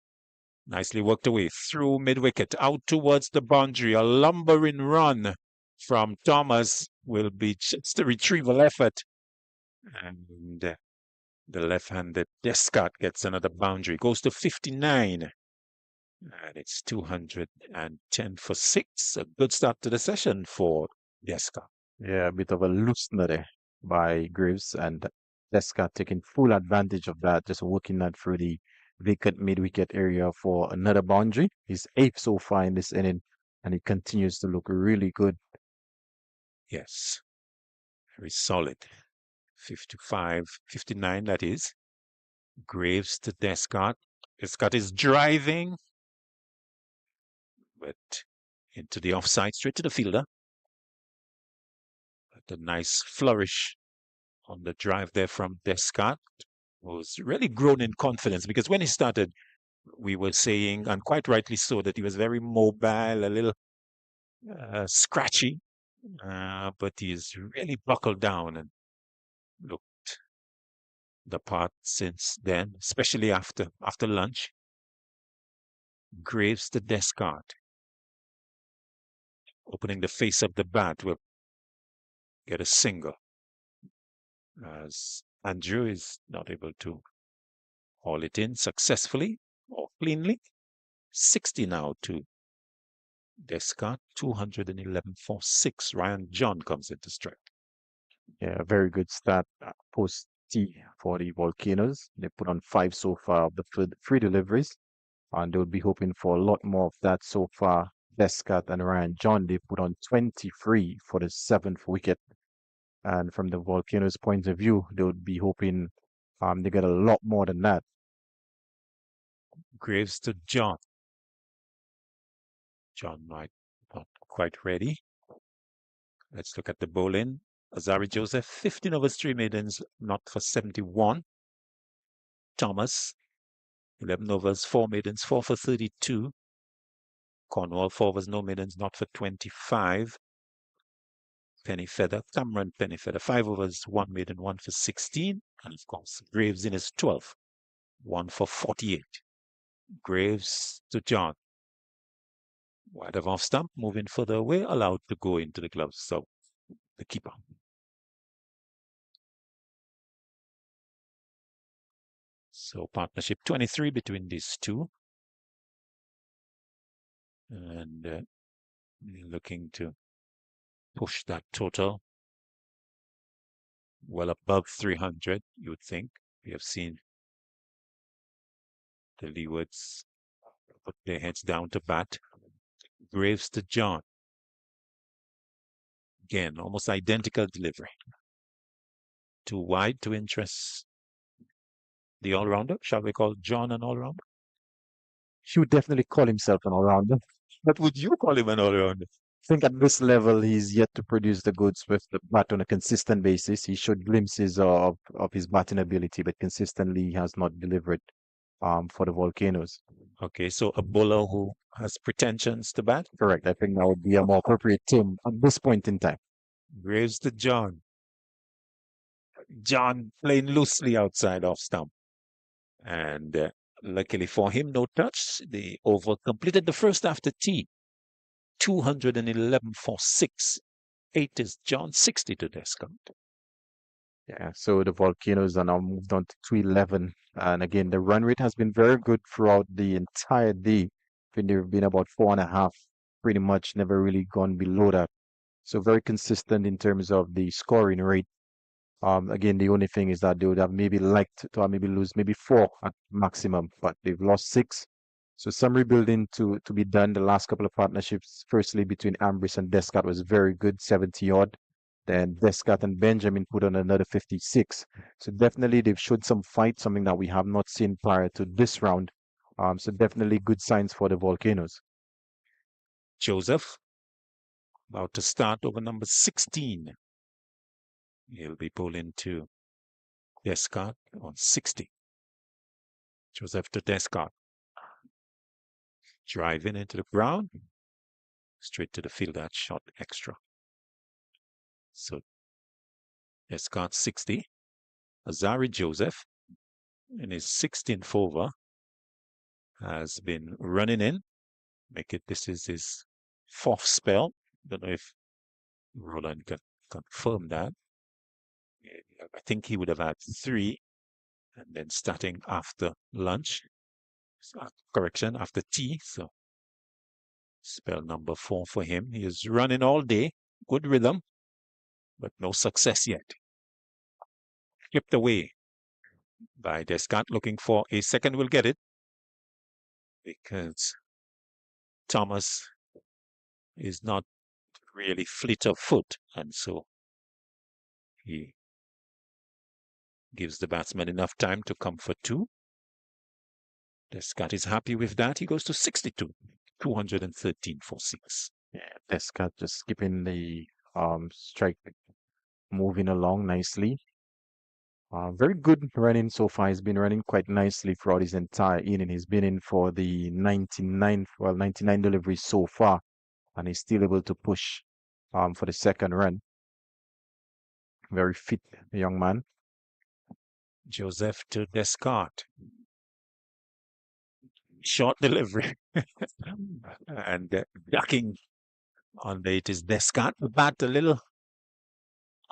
Nicely worked away through mid-wicket, out towards the boundary. A lumbering run from Thomas will be just a retrieval effort. And the left-handed Descarte gets another boundary. Goes to 59. And it's 210 for 6. A good start to the session for Descarte. Yeah, a bit of a loosener there by Greaves, and Descarte taking full advantage of that, just working that through the vacant mid-wicket area for another boundary. He's 8th so far in this inning, and he continues to look really good. Yes, very solid. 55, 59 that is. Greaves to Descarte. Descarte is driving, but into the offside, straight to the fielder. But a nice flourish on the drive there from Descarte, who's really grown in confidence, because when he started, we were saying, and quite rightly so, that he was very mobile, a little scratchy, but he's really buckled down and looked the part since then, especially after lunch. Greaves to Descarte. Opening the face of the bat will get a single, as Andrew is not able to haul it in successfully or cleanly. 60 now to Descarte, 211 for 6. Ryan John comes into strike. Yeah, a very good start post tea for the Volcanoes. They put on 5 so far of the free deliveries, and they would be hoping for a lot more of that so far. Descarte and Ryan John, they put on 23 for the 7th wicket. And from the Volcanoes' point of view, they would be hoping they get a lot more than that. Greaves to John. John might not quite ready. Let's look at the bowling. Azari Joseph, 15 overs, 3 maidens, not for 71. Thomas, 11 overs, 4 maidens, 4 for 32. Cornwall, 4 overs, no maidens, not for 25. Penny Feather, Cameron Penny Feather, 5 overs, 1 maiden, 1 for 16. And of course, Greaves in his 12th, 1 for 48. Greaves to John. Wide of off stump, moving further away, allowed to go into the gloves. So the keeper. So partnership 23 between these two. And looking to push that total well above 300, you would think. We have seen the Leewards put their heads down to bat. Greaves to John. Again, almost identical delivery. Too wide to interest the all-rounder. Shall we call John an all-rounder? He would definitely call himself an all-rounder. But would you call him an all-rounder? I think at this level, he's yet to produce the goods with the bat on a consistent basis. He showed glimpses of his batting ability, but consistently he has not delivered for the Volcanoes. Okay, so a bowler who has pretensions to bat? Correct. I think that would be a more appropriate term at this point in time. Graves to John. John playing loosely outside off stump. And luckily for him, no touch. The over completed the first after tea. 211 for 6. 8 is John, 60 to Descarte. Yeah, so the Volcanoes are now moved on to 211. And again, the run rate has been very good throughout the entire day. I think they've been about 4.5, pretty much never really gone below that. So very consistent in terms of the scoring rate. Again, the only thing is that they would have maybe liked to maybe lose maybe 4 at maximum, but they've lost 6. So some rebuilding to be done. The last couple of partnerships, firstly between Ambris and Descarte, was very good, 70 odd. Then Descarte and Benjamin put on another 56. So definitely they've showed some fight, something that we have not seen prior to this round. So definitely good signs for the Volcanoes. Joseph, about to start over number 16. He'll be pulling to Descarte on 60. Joseph to Descarte. Driving into the ground. Straight to the field, that shot extra. So Descarte 60. Azari Joseph in his 16th over has been running in. This is his 4th spell. Don't know if Roland can confirm that. I think he would have had 3 and then starting after lunch. Correction, after tea. So spell number 4 for him. He is running all day. Good rhythm, but no success yet. Flipped away by Descarte, looking for a second. Will get it because Thomas is not really fleet of foot, and so he gives the batsman enough time to come for 2. Descarte is happy with that. He goes to 62, 213 for 6. Yeah, Descarte just keeping the strike moving along nicely. Very good running so far. He's been running quite nicely throughout his entire inning. He's been in for the 99 deliveries so far, and he's still able to push for the second run. Very fit young man. Joseph to Descarte. Short delivery. And ducking on the, it is Descarte. The bat a little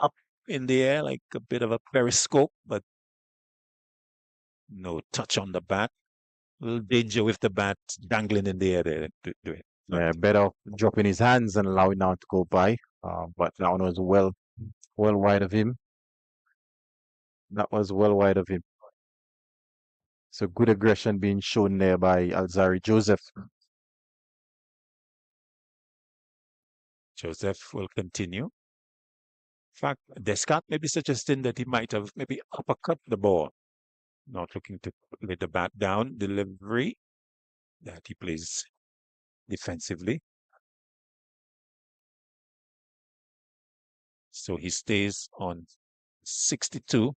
up in the air, like a bit of a periscope, but no touch on the bat. A little danger with the bat dangling in the air there to do it. Yeah, better dropping his hands and allowing now to go by. But that one was well wide of him. That was well wide of him. So good aggression being shown there by Alzari Joseph. Joseph will continue. In fact, Descarte may be suggesting that he might have maybe uppercut the ball. Not looking to lay the bat down. Delivery that he plays defensively. So he stays on 62.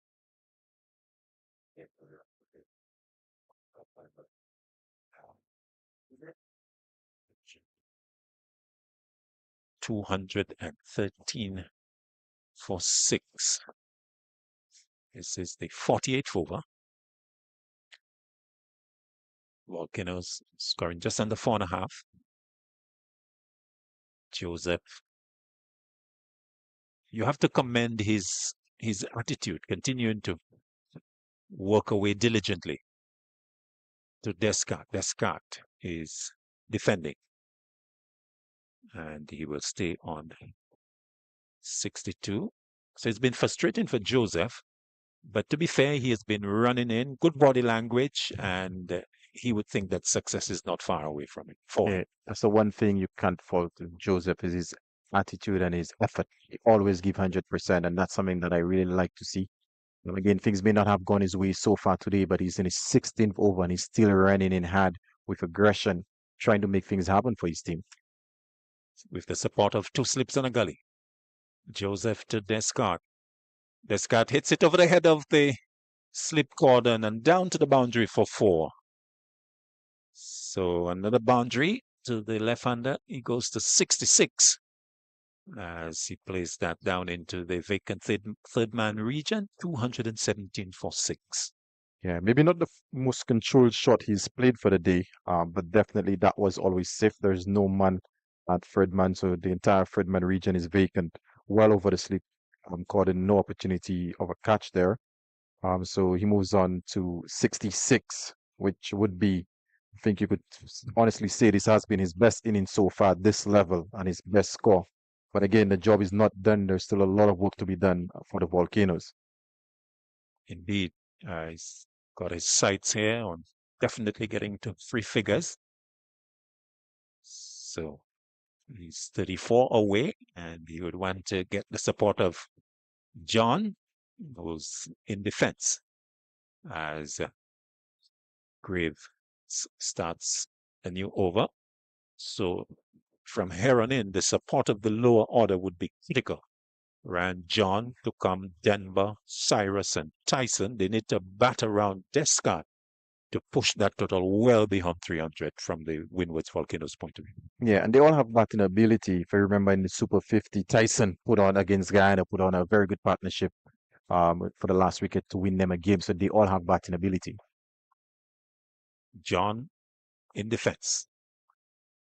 $213 for 6. This is the 48th over. Volcanoes scoring just under 4.5. Joseph, you have to commend his attitude, continuing to work away diligently to Descarte. Descarte is defending, and he will stay on 62. So it's been frustrating for Joseph, but to be fair, he has been running in, good body language, and he would think that success is not far away from him. Yeah, that's the one thing you can't fault Joseph is his attitude and his effort. He always give 100%, and that's something that I really like to see. Again, things may not have gone his way so far today, but he's in his 16th over and he's still running in hard with aggression, trying to make things happen for his team. With the support of 2 slips and a gully. Joseph to Descarte. Descarte hits it over the head of the slip cordon and down to the boundary for 4. So another boundary to the left-hander. He goes to 66 as he plays that down into the vacant third man region. 217 for 6. Yeah, maybe not the most controlled shot he's played for the day, but definitely that was always safe. There's no man at third man, so the entire third man region is vacant, well over the slip, causing no opportunity of a catch there. So he moves on to 66, which would be, I think you could honestly say this has been his best inning so far at this level and his best score. But again, the job is not done. There's still a lot of work to be done for the Volcanoes. Indeed, he's got his sights here on definitely getting to 3 figures. So he's 34 away, and he would want to get the support of John, who's in defense, as Greaves starts a new over. So from here on in, the support of the lower order would be critical. Around John to come Denver, Cyrus, and Tyson, they need to bat around Descarte to push that total well beyond 300 from the Windwards Volcanoes point of view. Yeah, and they all have batting ability. If you remember in the Super 50, Tyson put on against Guyana, put on a very good partnership for the last wicket to win them a game. So they all have batting ability. John in defense.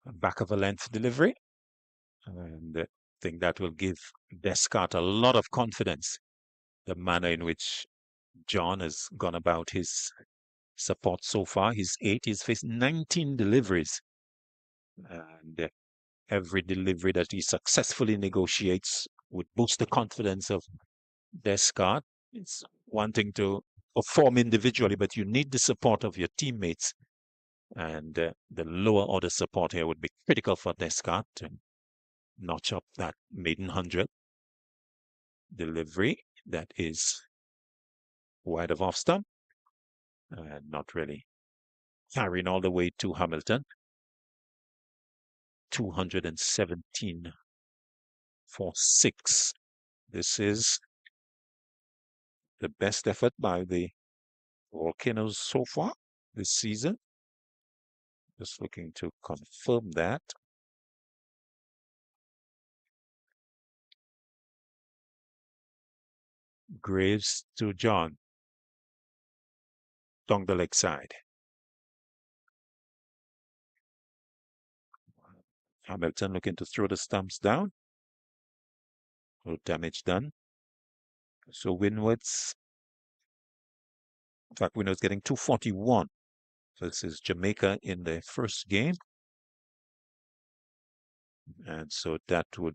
Back of a length delivery. And I think that will give Descarte a lot of confidence. The manner in which John has gone about his support so far. He's 8. He's faced 19 deliveries. And every delivery that he successfully negotiates would boost the confidence of Descarte. It's wanting to perform individually, but you need the support of your teammates. And the lower order support here would be critical for Descarte to notch up that maiden 100. Delivery that is wide of off stump and not really carrying all the way to Hamilton. 217 for 6. This is the best effort by the Volcanoes so far this season. Just looking to confirm that. Greaves to John. Down the leg side. Hamilton looking to throw the stumps down. No damage done. So Windwards. In fact, Windwards getting 241 versus Jamaica in the first game. And so that would,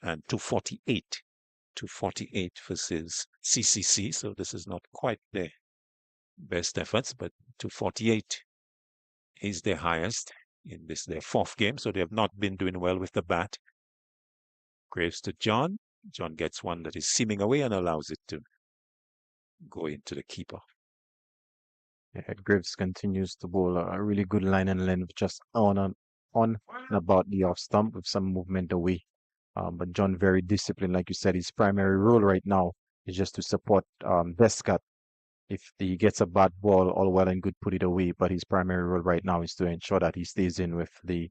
and 248. 248 versus CCC. So this is not quite the best efforts, but 248 is their highest in this, their 4th game. So they have not been doing well with the bat. Greaves to John. John gets one that is seaming away and allows it to go into the keeper. Yeah, Greaves continues to bowl a really good line and length just on and about the off stump with some movement away. But John very disciplined, like you said. His primary role right now is just to support Descarte. If he gets a bad ball, all well and good, put it away. But his primary role right now is to ensure that he stays in with the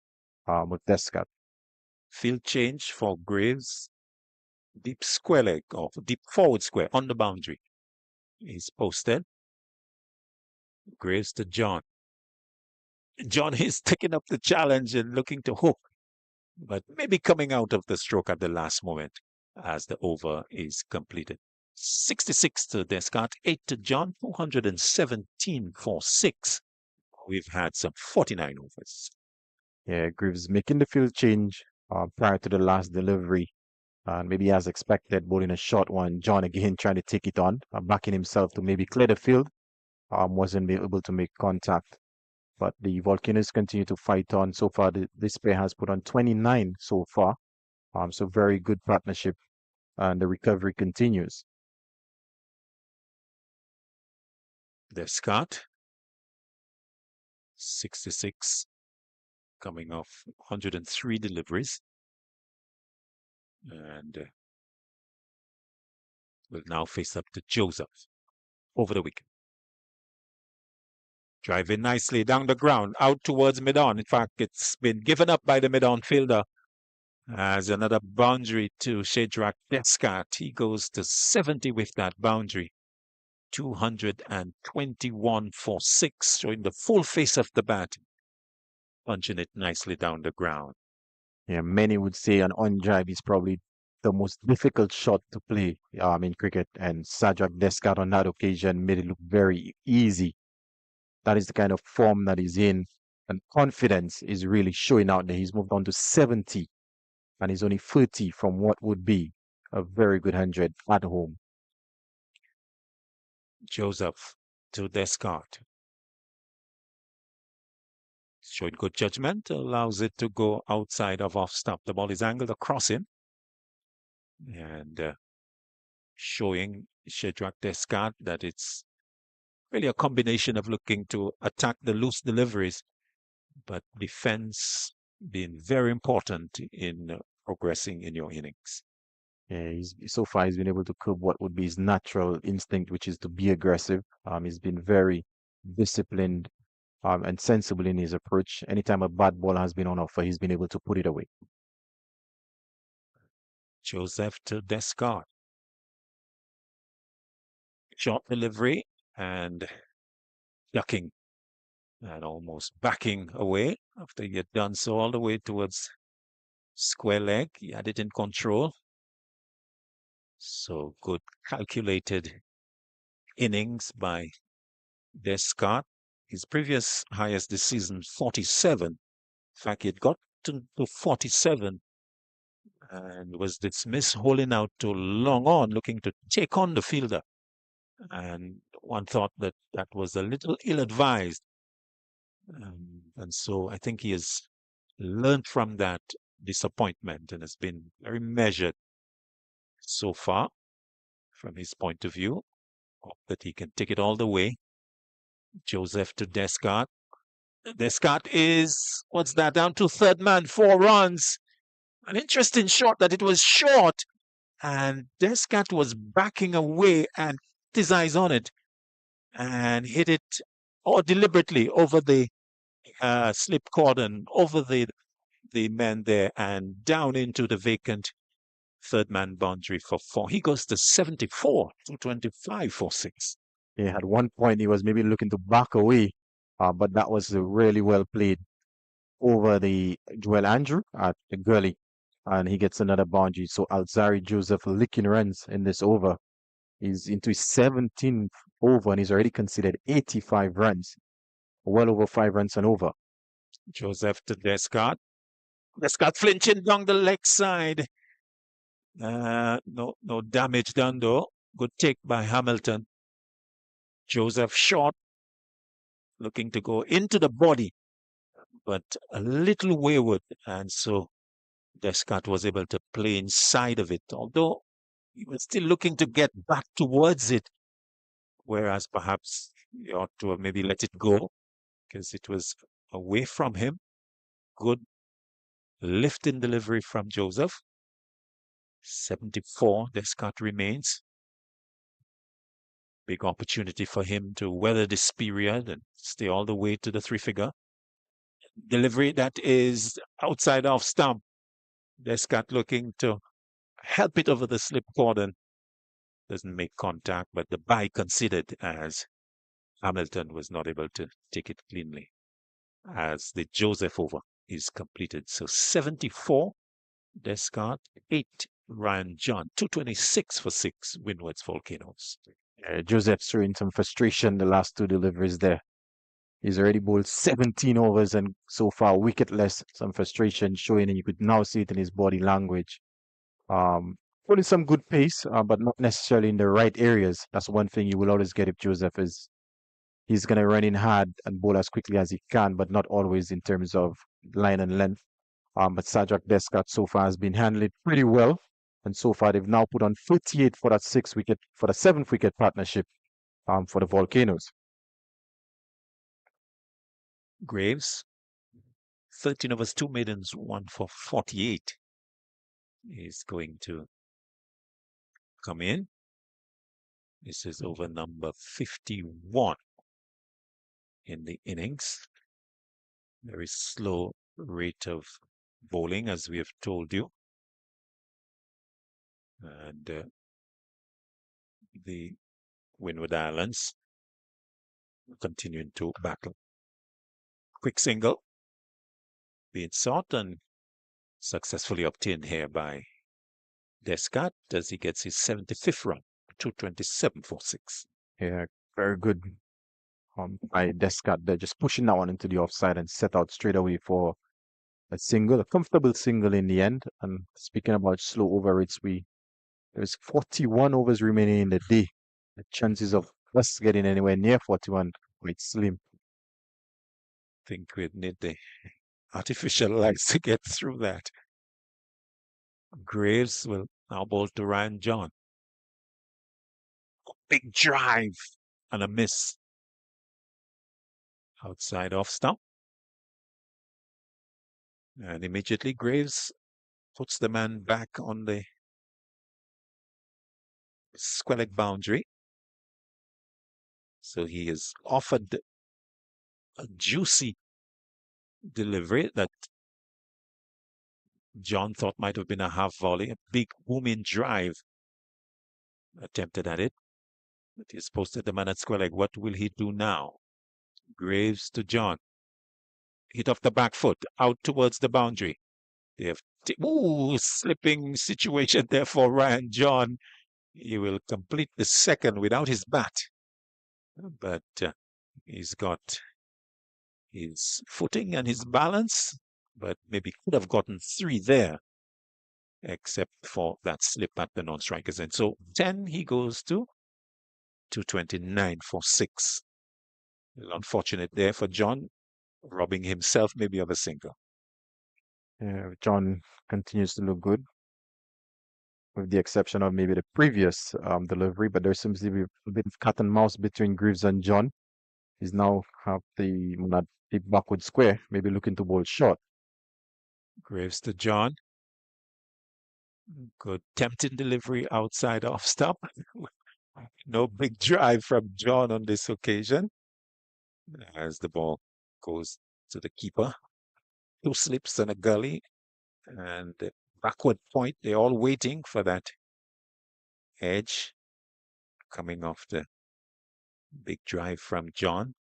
with Descarte. Field change for Greaves. Deep square leg or deep forward square on the boundary. He's posted. Greaves to John. John is taking up the challenge and looking to hook. but maybe coming out of the stroke at the last moment as the over is completed. 66 to Descarte, 8 to John, 217 for 6. We've had some 49 overs. Yeah, Greaves making the field change prior to the last delivery. And maybe as expected, bowling a short one. John again trying to take it on, backing himself to maybe clear the field. Wasn't able to make contact. But the Volcanoes continue to fight on. So far, this pair has put on 29 so far. So very good partnership, and the recovery continues. Descarte, 66, coming off 103 deliveries. And will now face up to Joseph over the wicket. Driving nicely down the ground, out towards mid-on. In fact, it's been given up by the mid-on fielder as another boundary to Shadrach Descarte. He goes to 70 with that boundary. 221 for 6, showing the full face of the bat, punching it nicely down the ground. Yeah, many would say an on-drive is probably the most difficult shot to play in cricket, and Shadrach Descarte on that occasion made it look very easy. That is the kind of form that he's in, and confidence is really showing out there. He's moved on to 70, and he's only 30 from what would be a very good 100 at home. Joseph to Descarte. Showing good judgment, allows it to go outside of off stump. The ball is angled across him. And showing Shadrach Descarte that it's really a combination of looking to attack the loose deliveries, but defense being very important in progressing in your innings. Yeah, so far he's been able to curb what would be his natural instinct, which is to be aggressive. He's been very disciplined and sensible in his approach. Anytime a bad ball has been on offer, he's been able to put it away. Joseph to Descarte. Short delivery and ducking and almost backing away after he had done so all the way towards square leg. He had it in control. So good calculated innings by Descarte. His previous highest this season, 47. In fact, he had got to 47 and was dismissed, holding out to long on, looking to take on the fielder. And one thought that that was a little ill-advised. And so I think he has learned from that disappointment and has been very measured so far from his point of view. Hope that he can take it all the way. Joseph to Descarte. Descarte is, what's that, down to third man, 4 runs. An interesting shot that it was short. And Descarte was backing away and put his eyes on it and hit it deliberately over the slip cordon, over the man there and down into the vacant third man boundary for 4. He goes to 74, 225 for 6. Yeah, at one point he was maybe looking to back away, but that was really well played over the Joel Andrew at the gully, and he gets another boundary. So Alzari Joseph licking runs in this over. He's into his 17th over and he's already conceded 85 runs, well over 5 runs and over. Joseph to Descarte. Descarte flinching down the leg side. No damage done though. Good take by Hamilton. Joseph short, looking to go into the body, but a little wayward, and so Descarte was able to play inside of it, although he was still looking to get back towards it, whereas perhaps he ought to have maybe let it go because it was away from him. Good lift in delivery from Joseph. 74, Descarte remains. Big opportunity for him to weather this period and stay all the way to the 3-figure. Delivery that is outside off stump. Descarte looking to help it over the slip cordon. Doesn't make contact, but the bye considered as Hamilton was not able to take it cleanly as the Joseph over. is completed. So 74, Descarte, 8, Ryan John, 226 for 6, Windwards Volcanoes. Joseph's showing some frustration the last two deliveries there. He's already bowled 17 overs and so far wicketless. Some frustration showing, and you could now see it in his body language. Putting some good pace, but not necessarily in the right areas. That's one thing you will always get if Joseph is. He's going to run in hard and bowl as quickly as he can, but not always in terms of line and length. But Sajak Descarte so far has been handling it pretty well. And so far, they've now put on 48 for that 6-wicket, for the 7th-wicket partnership for the Volcanoes. Greaves, 13 overs, 2 maidens, 1 for 48. Is going to come in. This is over number 51 in the innings. Very slow rate of bowling, as we have told you. And the Windward Islands continuing to battle. Quick single being sought and successfully obtained here by Descarte as he gets his 75th run, 227 for 6. Yeah, very good by Descarte there, just pushing that one into the offside and set out straight away for a single, a comfortable single in the end. And speaking about slow over rates, there's 41 overs remaining in the day. The chances of us getting anywhere near 41 quite slim. I think we'd need the artificial lights to get through that. Greaves will now bowl to Ryan John. Big drive and a miss. Outside off stump. And immediately Greaves puts the man back on the square leg boundary. So he is offered a juicy delivery that John thought might have been a half volley, a big booming drive attempted at it. But he's posted the man at square leg. What will he do now? Greaves to John. Hit off the back foot, out towards the boundary. They have slipping situation there for Ryan John. He will complete the second without his bat. But he's got his footing and his balance, but maybe could have gotten 3 there, except for that slip at the non-strikers end. So 10 he goes to 229 for 6. Unfortunate there for John, robbing himself maybe of a single. Yeah, John continues to look good, with the exception of maybe the previous delivery, but there seems to be a bit of cat and mouse between Greaves and John. He's now have the backward square, maybe looking to bowl short. Greaves to John. Good tempting delivery outside off stop. No big drive from John on this occasion. As the ball goes to the keeper. 2 slips and a gully. And the backward point, they're all waiting for that edge coming off the big drive from John,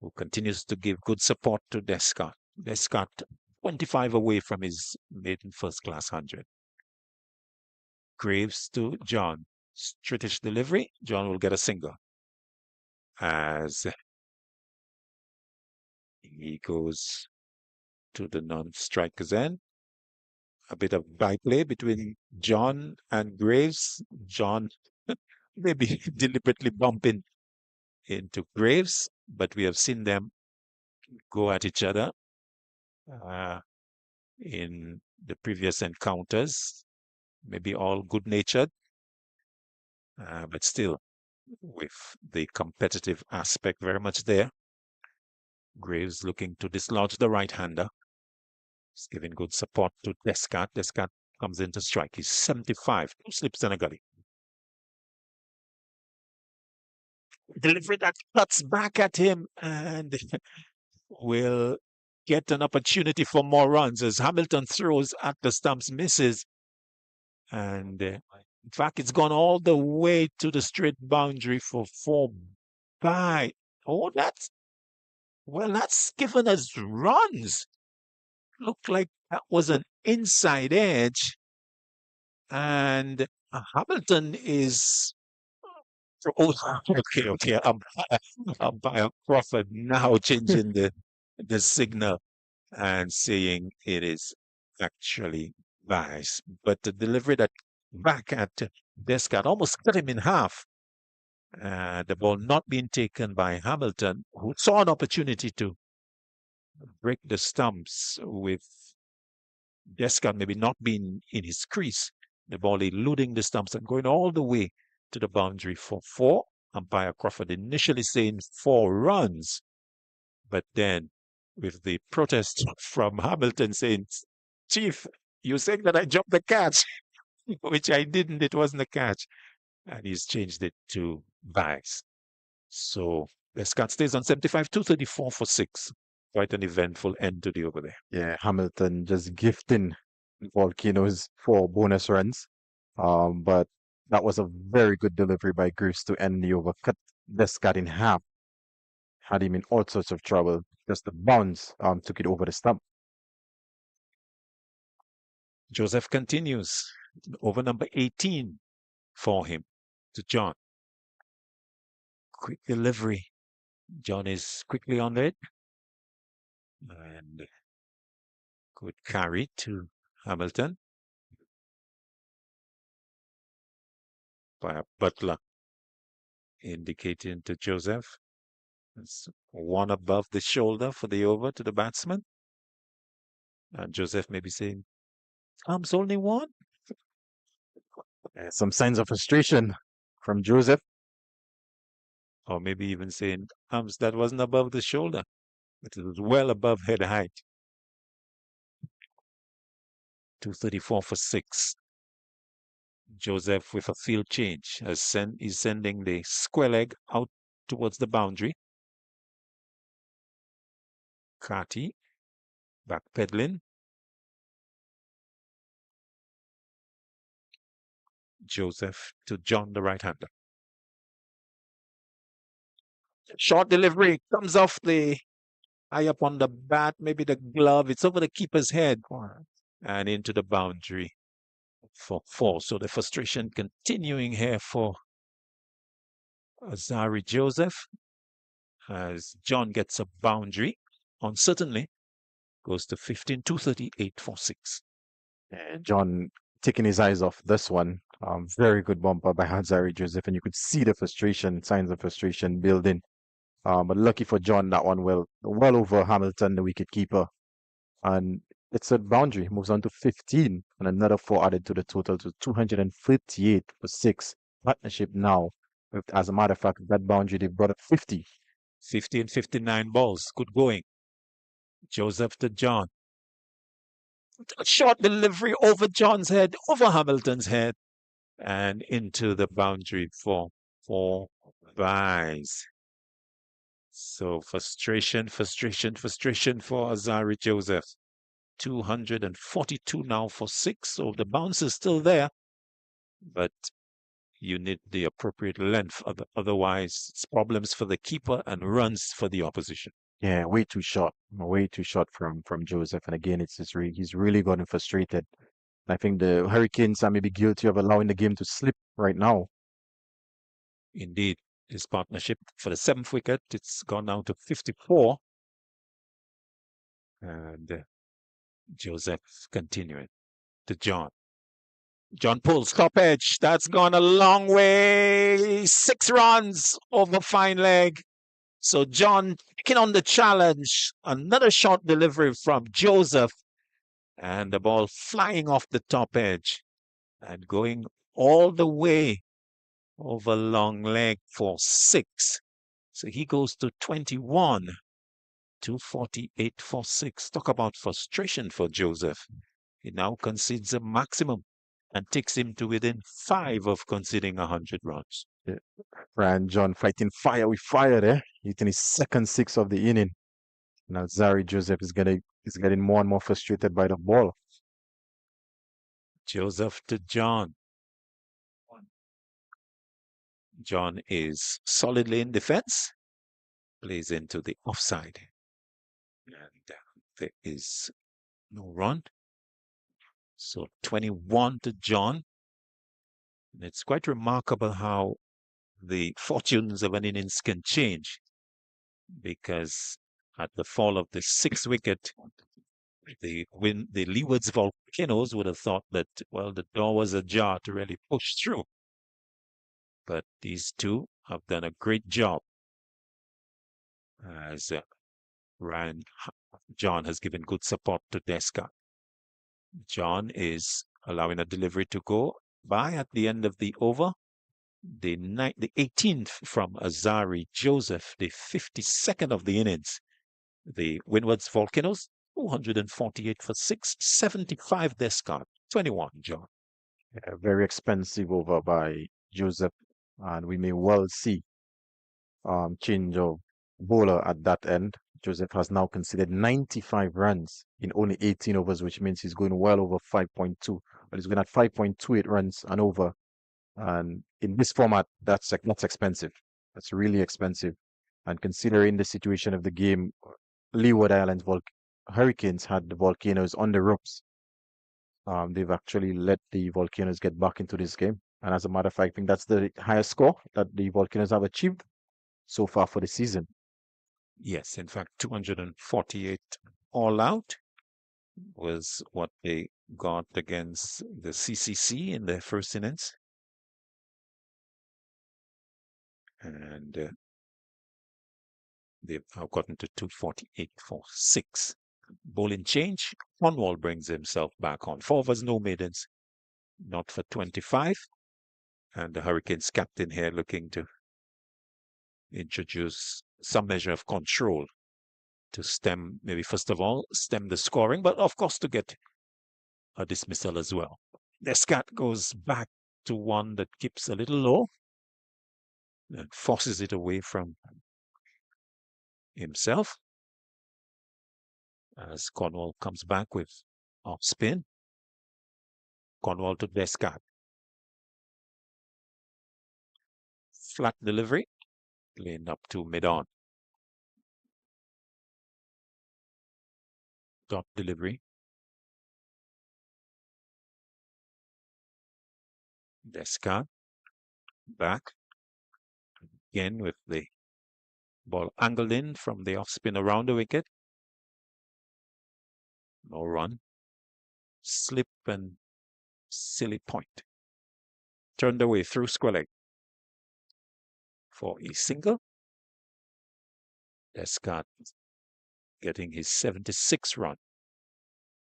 who continues to give good support to Descarte. Descarte 25 away from his maiden first-class 100. Greaves to John. Straightish delivery. John will get a single. As he goes to the non-strikers end. A bit of byplay between John and Greaves. John maybe deliberately bumping into Greaves, but we have seen them go at each other in the previous encounters. Maybe all good-natured, but still with the competitive aspect very much there. Greaves looking to dislodge the right-hander. He's giving good support to Descarte. Descarte comes in to strike. He's 75. 2 slips and a gully. Delivery that cuts back at him and will get an opportunity for more runs as Hamilton throws at the stumps, misses. And in fact, it's gone all the way to the straight boundary for 4 by. Oh, that's given us runs. looked like that was an inside edge. And Hamilton is. Oh, okay. Umpire Crawford now changing the signal and saying it is actually vice. But the delivery that back at Descarte almost cut him in half. The ball not being taken by Hamilton, who saw an opportunity to break the stumps with Descarte maybe not being in his crease. The ball eluding the stumps and going all the way to the boundary for 4. Umpire Crawford initially saying 4 runs, but then with the protest from Hamilton saying, Chief, you're saying that I jumped the catch, which I didn't. It wasn't a catch. And he's changed it to vice. So Descarte stays on 75, 234 for 6. Quite an eventful end to the over there. Yeah, Hamilton just gifting Volcanoes 4 bonus runs. But that was a very good delivery by Greaves to end the over. Cut Descarte in half. Had him in all sorts of trouble. Just the bounce took it over the stump. Joseph continues. Over number 18 for him to John. Quick delivery. John is quickly on it. And good carry to Hamilton. By Butler indicating to Joseph. It's 1 above the shoulder for the over to the batsman. And Joseph may be saying, Tom's only 1. Some signs of frustration from Joseph. Or maybe even saying, that wasn't above the shoulder, but it was well above head height. 234 for 6. Joseph with a field change is sending the square leg out towards the boundary. Carty backpedaling. Joseph to John, the right-hander. Short delivery comes off the high up on the bat, maybe the glove. It's over the keeper's head and into the boundary for 4. So the frustration continuing here for Azari Joseph as John gets a boundary on certainly goes to 15, 238 for 6. John taking his eyes off this one. Very good bumper by Azari Joseph, and you could see the frustration, signs of frustration building. But lucky for John, that one well over Hamilton, the wicket keeper. And it's a boundary, moves on to 15, and another 4 added to the total to 258 for 6. Partnership now. As a matter of fact, that boundary, they brought up 50. 50 and 59 balls. Good going. Joseph to John. A short delivery over John's head, over Hamilton's head, and into the boundary for 4 byes. So frustration for Azari Joseph. 242 now for 6. So the bounce is still there, but you need the appropriate length. Otherwise, it's problems for the keeper and runs for the opposition. Yeah, way too short from Joseph. And again, he's really gotten frustrated. I think the Hurricanes are maybe guilty of allowing the game to slip right now. Indeed, this partnership for the 7th wicket, it's gone down to 54. And Joseph continuing to John. John pulls top edge. That's gone a long way. 6 runs over fine leg. So John taking on the challenge. Another short delivery from Joseph. And the ball flying off the top edge and going all the way over long leg for 6. So he goes to 21. 248 for 6. Talk about frustration for Joseph. He now concedes a maximum and takes him to within 5 of conceding 100 runs. Yeah. Brian John fighting fire with fire there, hitting his second 6 of the inning. Now Azari Joseph is getting more and more frustrated by the ball. Joseph to John. John is solidly in defense, plays into the offside. And there is No run. So 21 to John. And it's quite remarkable how the fortunes of an innings can change, because at the fall of the sixth wicket, the Leeward's Volcanoes would have thought that, well, the door was ajar to really push through. But these two have done a great job, as John has given good support to Descarte. John is allowing a delivery to go by at the end of the over. The 18th from Azari Joseph, the 52nd of the innings. The Windwards Volcanoes, 248 for 6, 75 Descarte, 21, John. A very expensive over by Joseph, and we may well see change of bowler at that end. Joseph has now conceded 95 runs in only 18 overs, which means he's going well over 5.2. But he's going at 5.28 runs and over. And in this format, that's expensive. That's really expensive. And considering the situation of the game, Leeward Islands Hurricanes had the Volcanoes on the ropes. They've actually let the Volcanoes get back into this game. And as a matter of fact, I think that's the highest score that the Volcanoes have achieved so far for the season. Yes, in fact, 248 all out was what they got against the CCC in their first innings. And they've now gotten to 248 for 6. Bowling change. Cornwall brings himself back on. 4 overs, no maidens. Not for 25. And the Hurricanes captain here looking to introduce some measure of control to stem, maybe first of all, stem the scoring, but of course to get a dismissal as well. Descarte goes back to one that keeps a little low and forces it away from himself as Cornwall comes back with off spin. Cornwall to Descarte. Flat delivery, playing up to mid-on. Dot delivery. Descarte back again with the ball angled in from the off spin around the wicket. No run. Slip and silly point. Turned away through square leg for a single. Descarte getting his 76th run.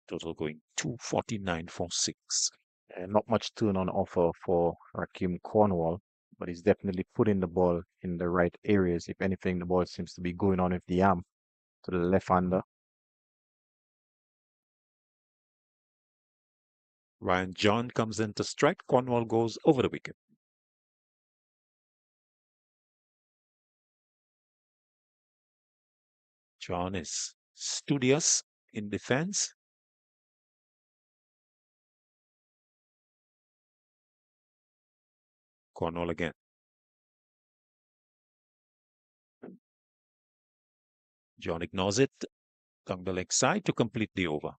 Total going 249 for 6. And not much tune on offer for Rakeem Cornwall, but he's definitely putting the ball in the right areas. If anything, the ball seems to be going on with the arm to the left-hander. Ryan John comes in to strike. Cornwall goes over the wicket. John is studious in defense. Cornwall again. John ignores it down the leg side to complete the over.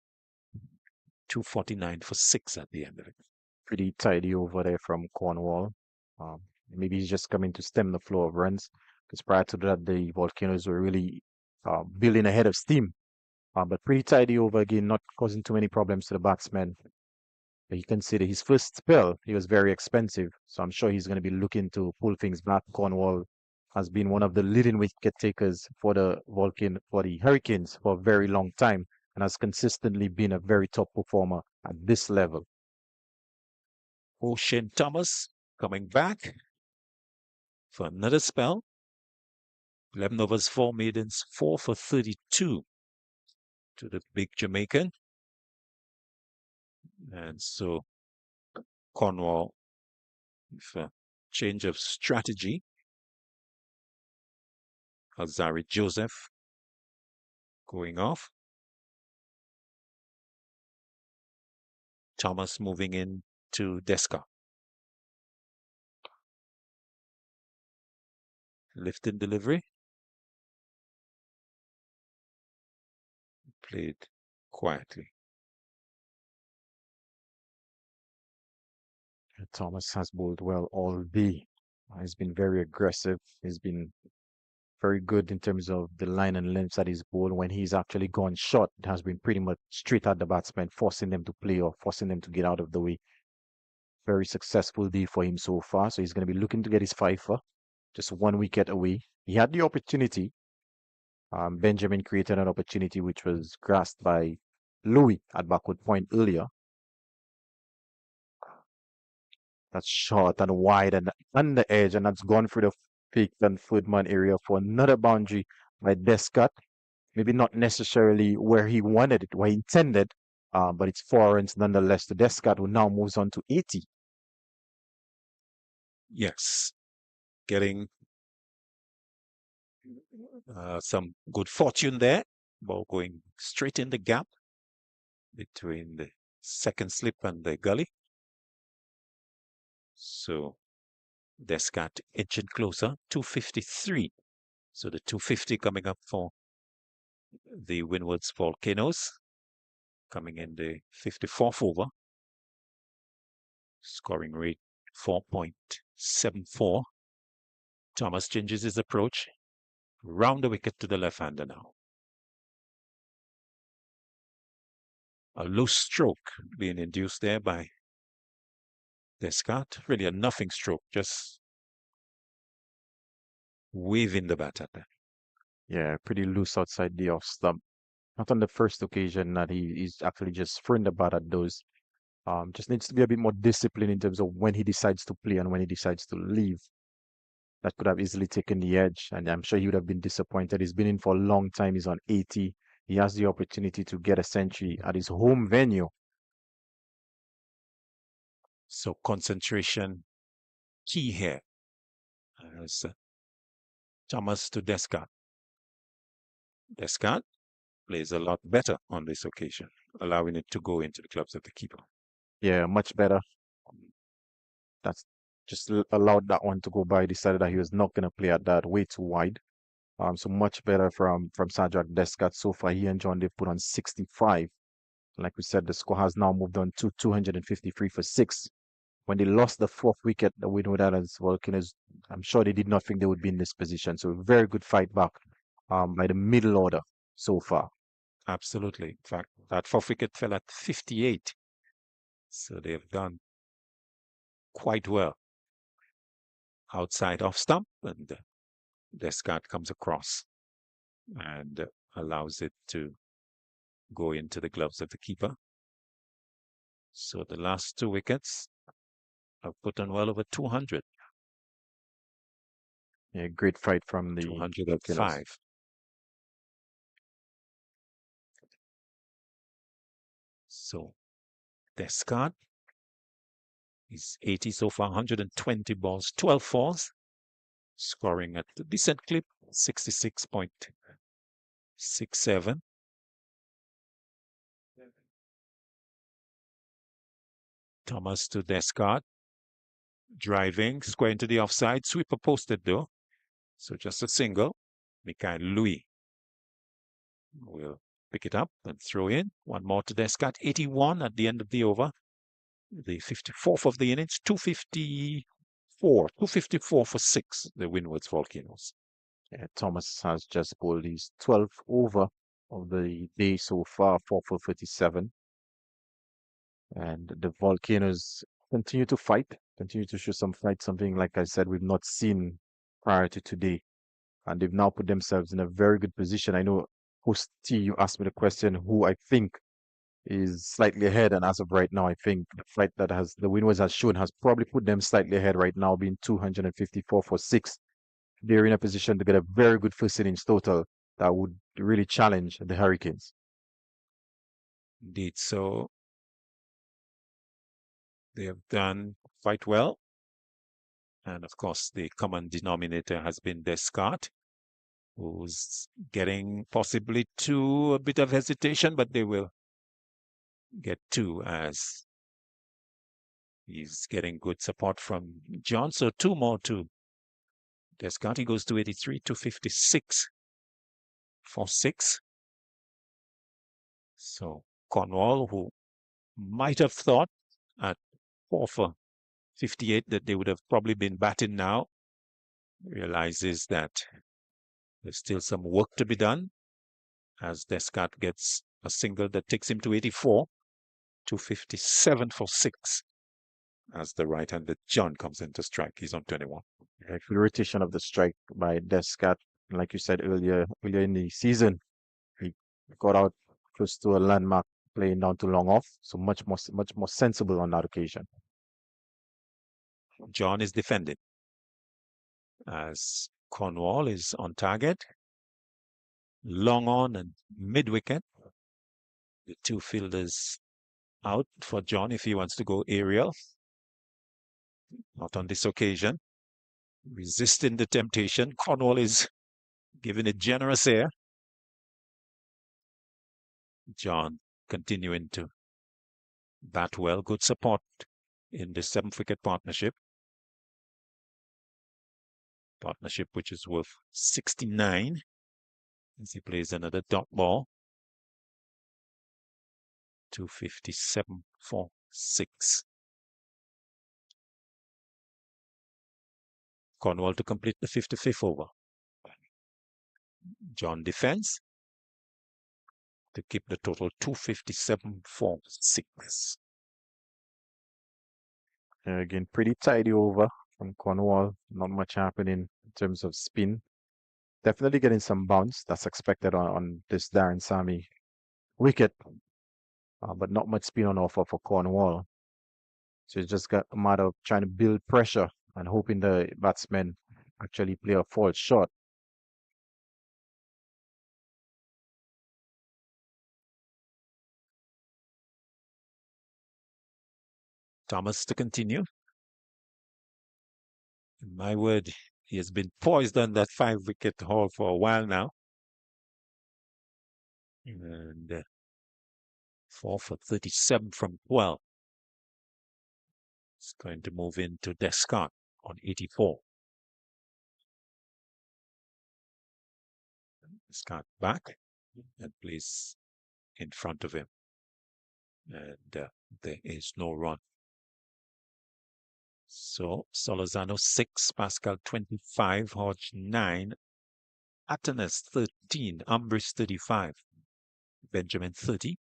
249 for 6 at the end of it. Pretty tidy over there from Cornwall. Maybe he's just coming to stem the flow of runs, because prior to that, the Volcanoes were really building ahead of steam. But pretty tidy over again, not causing too many problems to the batsmen. But you consider his first spell, he was very expensive. So I'm sure he's going to be looking to pull things back. Cornwall has been one of the leading wicket takers for the Hurricanes for a very long time, and has consistently been a very top performer at this level. O'Shane Thomas coming back for another spell. 11 overs, 4 maidens, 4 for 32 to the big Jamaican. And so Cornwall, with a change of strategy. Azari Joseph going off. Thomas moving in to Descarte. Lifted delivery. Played quietly. Thomas has bowled well all day. He's been very aggressive. He's been very good in terms of the line and lengths that he's bowled. When he's actually gone short, it has been pretty much straight at the batsman, forcing them to play or forcing them to get out of the way. Very successful day for him so far. So he's going to be looking to get his fifer, just 1 wicket away. He had the opportunity. Benjamin created an opportunity which was grasped by Louis at backward point earlier. That's short and wide and on the edge, and that's gone through the fake and footman area for another boundary by Descarte. Maybe not necessarily where he wanted it, where he intended, but it's 4 runs nonetheless. The Descarte who now moves on to 80. Yes, getting some good fortune there. Ball going straight in the gap between the second slip and the gully. So Descarte edging closer, 253. So the 250 coming up for the Windwards Volcanoes, coming in the 54th over. Scoring rate 4.74. Thomas changes his approach. Round the wicket to the left-hander now. A loose stroke being induced there by Descarte. Really a nothing stroke, just waving the bat at them. Yeah, pretty loose outside the off stump. Not on the first occasion that he's actually just throwing the bat at those. Just needs to be a bit more disciplined in terms of when he decides to play and when he decides to leave. That could have easily taken the edge, and I'm sure he would have been disappointed. He's been in for a long time. He's on 80. He has the opportunity to get a century at his home venue. So concentration key here. As Thomas to Descarte. Descarte plays a lot better on this occasion, allowing it to go into the clubs of the keeper. Yeah, much better. That's just allowed that one to go by. Decided that he was not going to play at that, way too wide. So much better from Sajak Descarte so far. He and John, they've put on 65. Like we said, the score has now moved on to 253 for 6. When they lost the 4th wicket, the Windward Islands Volcanoes, I'm sure they did not think they would be in this position. So very good fight back by the middle order so far. Absolutely. In fact, that 4th wicket fell at 58. So they've done quite well. Outside off stump, and Descarte comes across and allows it to go into the gloves of the keeper. So the last 2 wickets have put on well over 200. Yeah, great fight from the 205. So Descarte is 80 so far, 120 balls, 12 fours, scoring at a decent clip, 66.67. Thomas to Descarte, driving, square into the offside, sweeper posted though. So just a single. Mikhail Louis will pick it up and throw in. One more to Descarte, 81 at the end of the over. The 54th of the innings, 254 for 6, the Windwards Volcanoes. Yeah, Thomas has just bowled his 12th over of the day so far, 4 for 37. And the Volcanoes continue to fight, continue to show some fight, something like I said, we've not seen prior to today. And they've now put themselves in a very good position. I know, host T, you asked me the question who I think is slightly ahead, and as of right now, I think the fight that has the Windwards has shown has probably put them slightly ahead right now, being 254 for 6. They're in a position to get a very good first innings total that would really challenge the Hurricanes. Indeed, so they have done quite well. And of course, the common denominator has been Descarte, who's getting possibly to a bit of hesitation, but they will get 2 as he's getting good support from John. So 2 more to Descarte. He goes to 83, 256 for 6. So Cornwall, who might have thought at 4 for 58 that they would have probably been batting now, realizes that there's still some work to be done as Descarte gets a single that takes him to 84, 257 for 6 as the right-handed John comes into strike. He's on 21. Actually, rotation of the strike by Descarte, like you said earlier in the season, he got out close to a landmark playing down to long off, so much more sensible on that occasion. John is defended as Cornwall is on target. Long on and mid-wicket. The two fielders out for John if he wants to go aerial. Not on this occasion. Resisting the temptation. Cornwall is giving it generous air. John continuing to bat well. Good support in the 7th wicket partnership. Partnership which is worth 69 as he plays another dot ball. 257 for 6. Cornwall to complete the 55th over. John defends to keep the total 257 for 6. Again, pretty tidy over from Cornwall. Not much happening in terms of spin. Definitely getting some bounce. That's expected on this Darren Sammy wicket. But not much spin on offer for Cornwall. So it's just got a matter of trying to build pressure and hoping the batsmen actually play a false shot. Thomas to continue. In my word, he has been poised on that 5-wicket haul for a while now. And 4 for 37 from 12. It's going to move into Descarte on 84. Descarte back and plays in front of him. And there is no run. So Solozano 6, Pascal 25, Hodge 9, Athanaze 13, Ambris 35, Benjamin 30.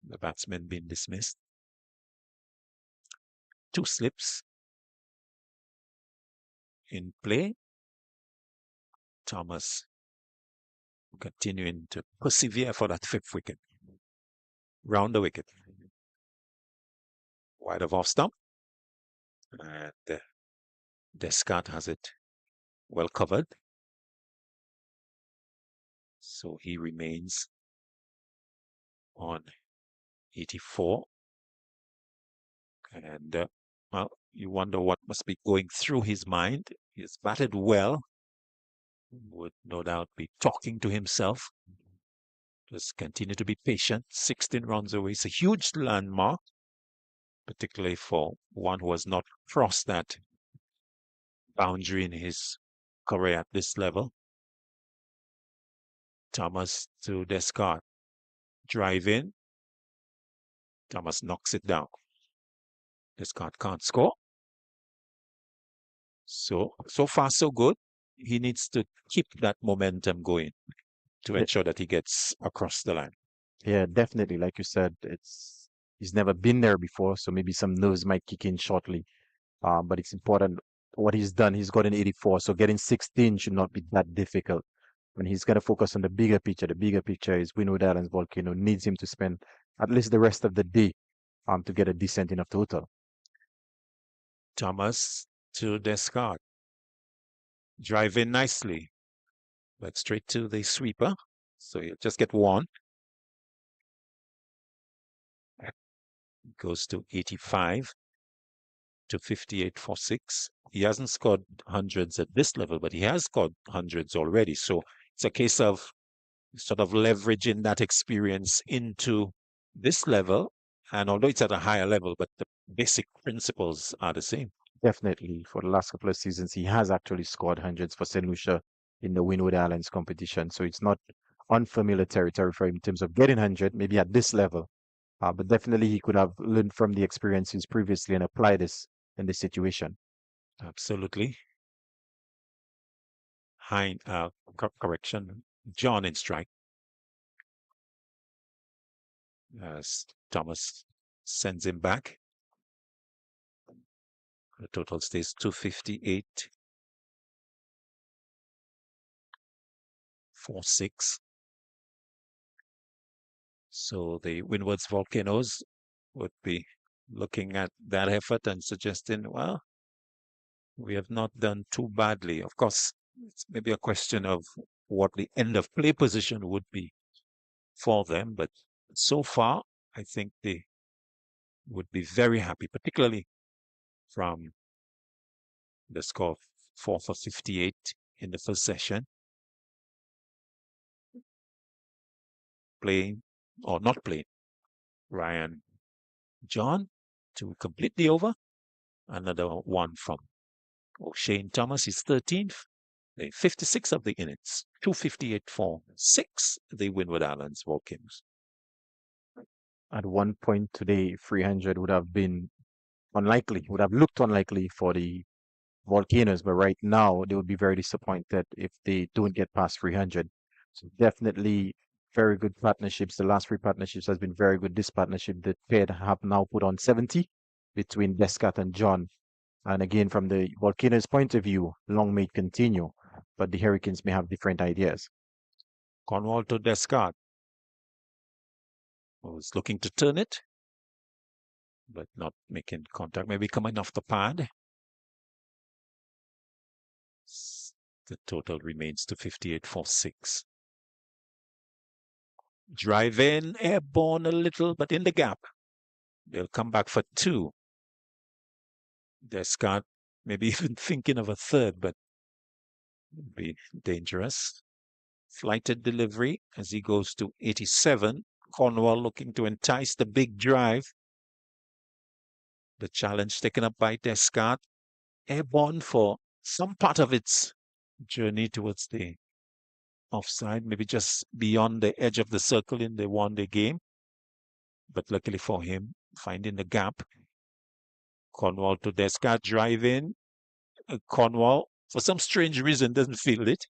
The batsman being dismissed. 2 slips in play. Thomas continuing to persevere for that 5th wicket. Round the wicket. Wide of off stump. And Descarte has it well covered. So he remains on 84. And well, you wonder what must be going through his mind. He has batted well. Would no doubt be talking to himself. Just continue to be patient. 16 runs away. It's a huge landmark, particularly for one who has not crossed that boundary in his career at this level. Thomas to Descarte. Drive in. Thomas knocks it down. Descarte can't score. So far so good. He needs to keep that momentum going to ensure that he gets across the line. Yeah, definitely. Like you said, he's never been there before, so maybe some nerves might kick in shortly. But it's important what he's done. He's got an 84, so getting 16 should not be that difficult. When he's going to focus on the bigger picture. The bigger picture is Windward Island's Volcano needs him to spend at least the rest of the day to get a decent enough total. Thomas to Descarte. Drive in nicely, but straight to the sweeper. So you just get one. Goes to 85 to 58 for 6. He hasn't scored hundreds at this level, but he has scored hundreds already. So it's a case of sort of leveraging that experience into this level. And although it's at a higher level, but the basic principles are the same. Definitely. For the last couple of seasons, he has actually scored hundreds for St. Lucia in the Windward Islands competition. So it's not unfamiliar territory for him in terms of getting 100, maybe at this level. But definitely he could have learned from the experiences previously and apply this in this situation. Absolutely. Correction. John in strike. As Thomas sends him back. The total stays 258. 4-6. So the Windwards Volcanoes would be looking at that effort and suggesting, well, we have not done too badly. Of course, it's maybe a question of what the end of play position would be for them. But so far, I think they would be very happy, particularly from the score of 4 for 58 in the first session. Playing or not playing Ryan John to complete the over. Another one from O'Shane Thomas, his 13th. The 56 of the innings. 258 for 6, the Windward Islands Volcanoes. At one point today, 300 would have been unlikely, would have looked unlikely for the Volcanoes, but right now they would be very disappointed if they don't get past 300. So definitely very good partnerships. The last 3 partnerships has been very good. This partnership, the pair have now put on 70 between Descarte and John. And again, from the Volcanoes' point of view, long may it continue, but the Hurricanes may have different ideas. Cornwall to Descarte. Was looking to turn it, but not making contact. Maybe coming off the pad. The total remains to 58 for 6. Drive in, airborne a little, but in the gap. They'll come back for 2. Descarte maybe even thinking of a third, but it'd be dangerous. Flighted delivery as he goes to 87. Cornwall looking to entice the big drive. The challenge taken up by Descarte. Airborne for some part of its journey towards the offside, maybe just beyond the edge of the circle in the one-day game. But luckily for him, finding the gap. Cornwall to Descarte, drive in. Cornwall, for some strange reason, doesn't feel it.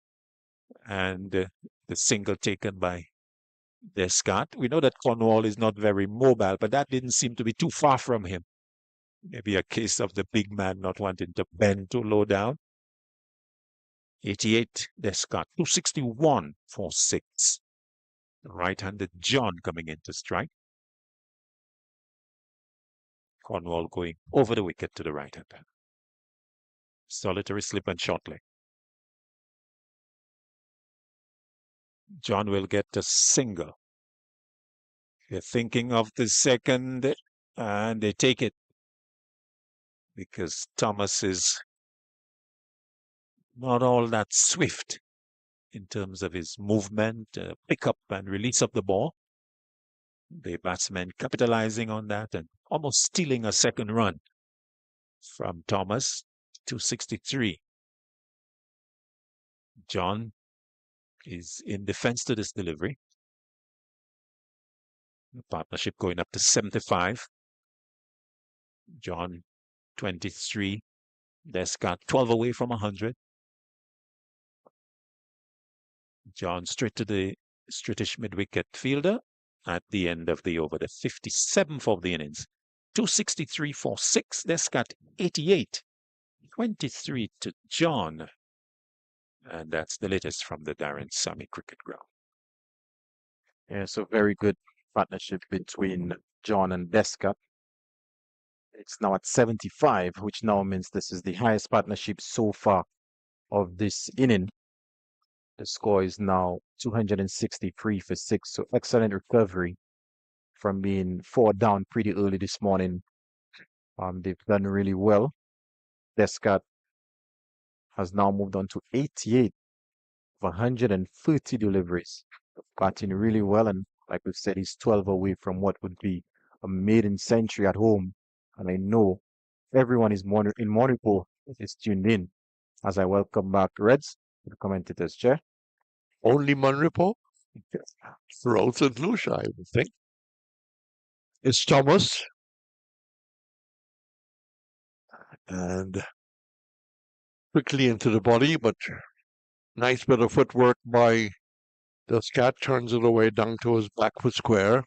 And the single taken by Descarte. We know that Cornwall is not very mobile, but that didn't seem to be too far from him. Maybe a case of the big man not wanting to bend too low down. 88, Descarte. 261 for 6. Right-handed John coming in to strike. Cornwall going over the wicket to the right-hander. Solitary slip and short leg. John will get a single. They're thinking of the second, and they take it because Thomas is not all that swift in terms of his movement, pickup and release of the ball. The batsman capitalizing on that and almost stealing a second run from Thomas. 263. John is in defense to this delivery. The partnership going up to 75. John 23. Descarte 12 away from 100. John straight to the straightish mid-wicket fielder at the end of the over, the 57th of the innings. 263 for 6. Descarte 88. 23 to John. And that's the latest from the Darren Sammy Cricket Ground. Yeah, so very good partnership between John and Descarte. It's now at 75, which now means this is the highest partnership so far of this inning. The score is now 263 for 6. So excellent recovery from being 4 down pretty early this morning. They've done really well. Descarte has now moved on to 88 of 130 deliveries. Batting really well, and like we've said, he's 12 away from what would be a maiden century at home. And I know everyone is in Monaco is tuned in as I welcome back Reds, the commentator's chair. Only Monrepo? Throughout St. Lucia, I would think. It's Thomas. and quickly into the body, but nice bit of footwork by Descarte, turns it away down to his back foot square.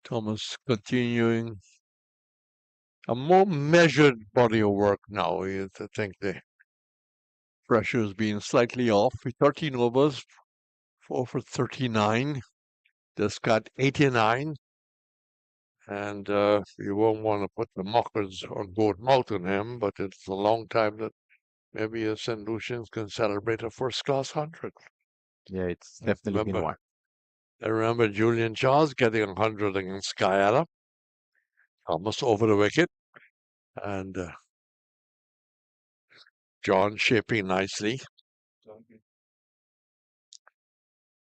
Thomas continuing a more measured body of work now. I think the pressure has been slightly off. 13 overs, 4 for 39. Descarte 89. And you won't want to put the mockers on board mouth on him, but it's a long time that maybe the St. Lucians can celebrate a first-class 100. Yeah, it's definitely been one. I remember Julian Charles getting 100 against Guyana, almost over the wicket, and John shaping nicely.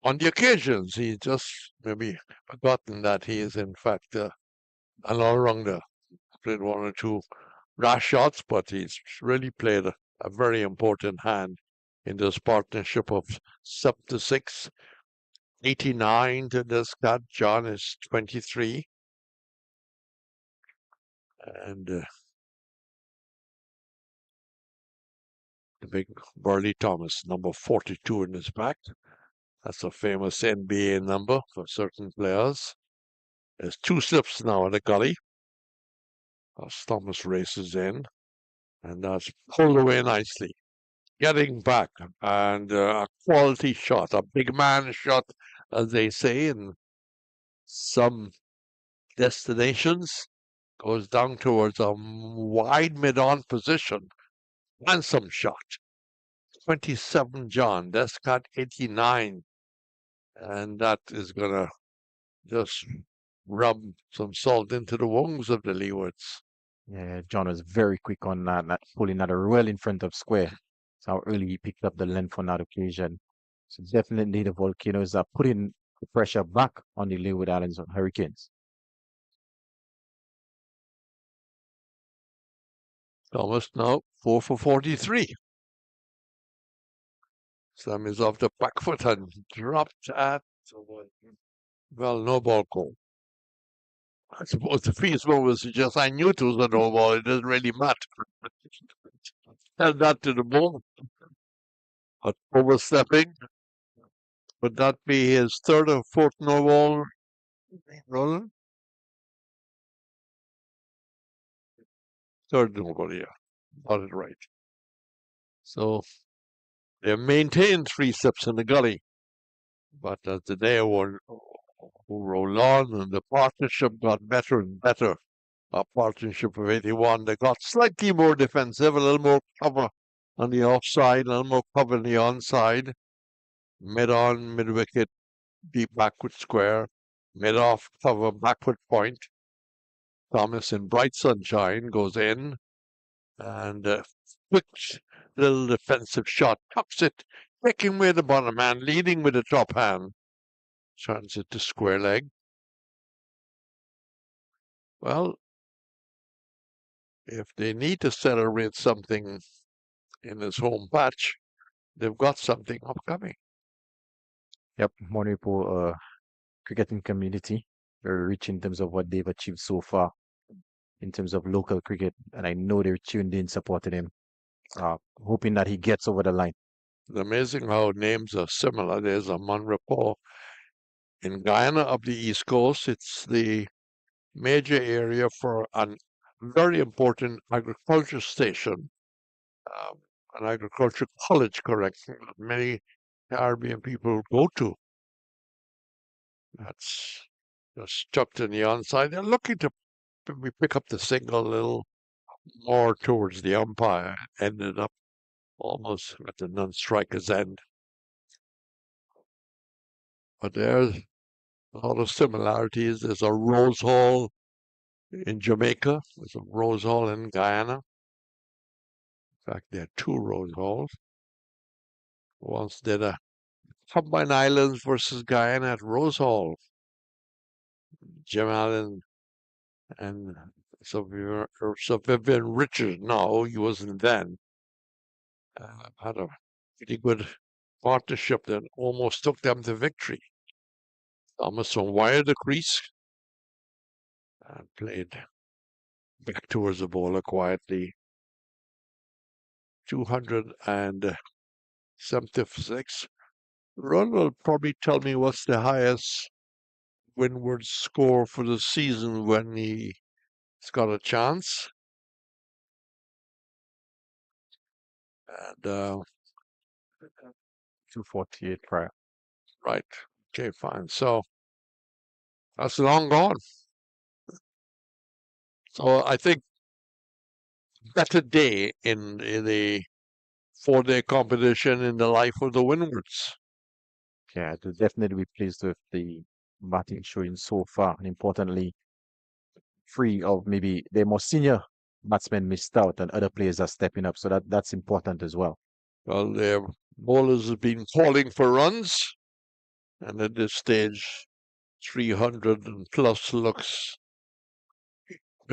On the occasions, he just maybe forgotten that he is in fact an all-rounder. Played one or two rash shots, but he's really played a very important hand in this partnership of 7-6. 89 to Descarte. John is 23. And the big Burley Thomas, number 42 in his back. That's a famous NBA number for certain players. There's 2 slips now in the gully. As Thomas races in. And that's pulled away nicely. Getting back. And a quality shot, a big man shot, as they say in some destinations. Goes down towards a wide mid-on position. Handsome shot. 27 John. Descarte 89. And that is going to just rub some salt into the wounds of the Leewards. Yeah, John was very quick on that pulling that well in front of square. That's how early he picked up the length on that occasion. So definitely the Volcanoes are putting the pressure back on the Leeward Islands Hurricanes. Thomas now 4 for 43. Sam is off the back foot and dropped at, well, no ball call. I suppose the Fiesman will suggest I knew it was a no ball. It doesn't really matter. Held that to the ball. But overstepping. Would that be his 3rd or 4th no ball, Roland? 3rd no ball, yeah. Got it right. So they maintained 3 steps in the gully. But as the day who rolled on and the partnership got better and better, a partnership of 81, they got slightly more defensive, a little more cover on the offside, a little more cover on the onside. Mid-on, mid-wicket, deep backward square, mid-off, cover, backward point. Thomas in bright sunshine goes in and quick little defensive shot, tucks it, taking away the bottom hand, leading with the top hand. Turns it to square leg. Well, if they need to celebrate something in this home patch, they've got something upcoming. Yep, Monaco cricketing community, very rich in terms of what they've achieved so far in terms of local cricket, and I know they're tuned in, supporting him, hoping that he gets over the line. It's amazing how names are similar. There's a Monrepo in Guyana up the east coast. It's the major area for a very important agriculture station, an agriculture college, correct? Many Caribbean people go to. That's just tucked in the onside. They're looking to pick up the single a little more towards the umpire. Ended up almost at the non-striker's end. But there's a lot of similarities. There's a Rose Hall in Jamaica. There's a Rose Hall in Guyana. In fact, there are 2 Rose Halls. Once did a Combined Islands versus Guyana at Rose Hall. Jim Allen and Sir Vivian Richards, no, he wasn't then, had a pretty good partnership that almost took them to victory. Thomas wired the crease and played back towards the bowler quietly. 276. Ron will probably tell me what's the highest Windward score for the season when he's got a chance. And 248 prior. right, okay, fine. So that's long gone. So I think better day in the 4-day competition in the life of the Windwards. Yeah, to definitely be pleased with the batting showing so far, and importantly, free of maybe their more senior batsmen missed out and other players are stepping up. So that's important as well. Well, their bowlers have been calling for runs, and at this stage, 300 and plus looks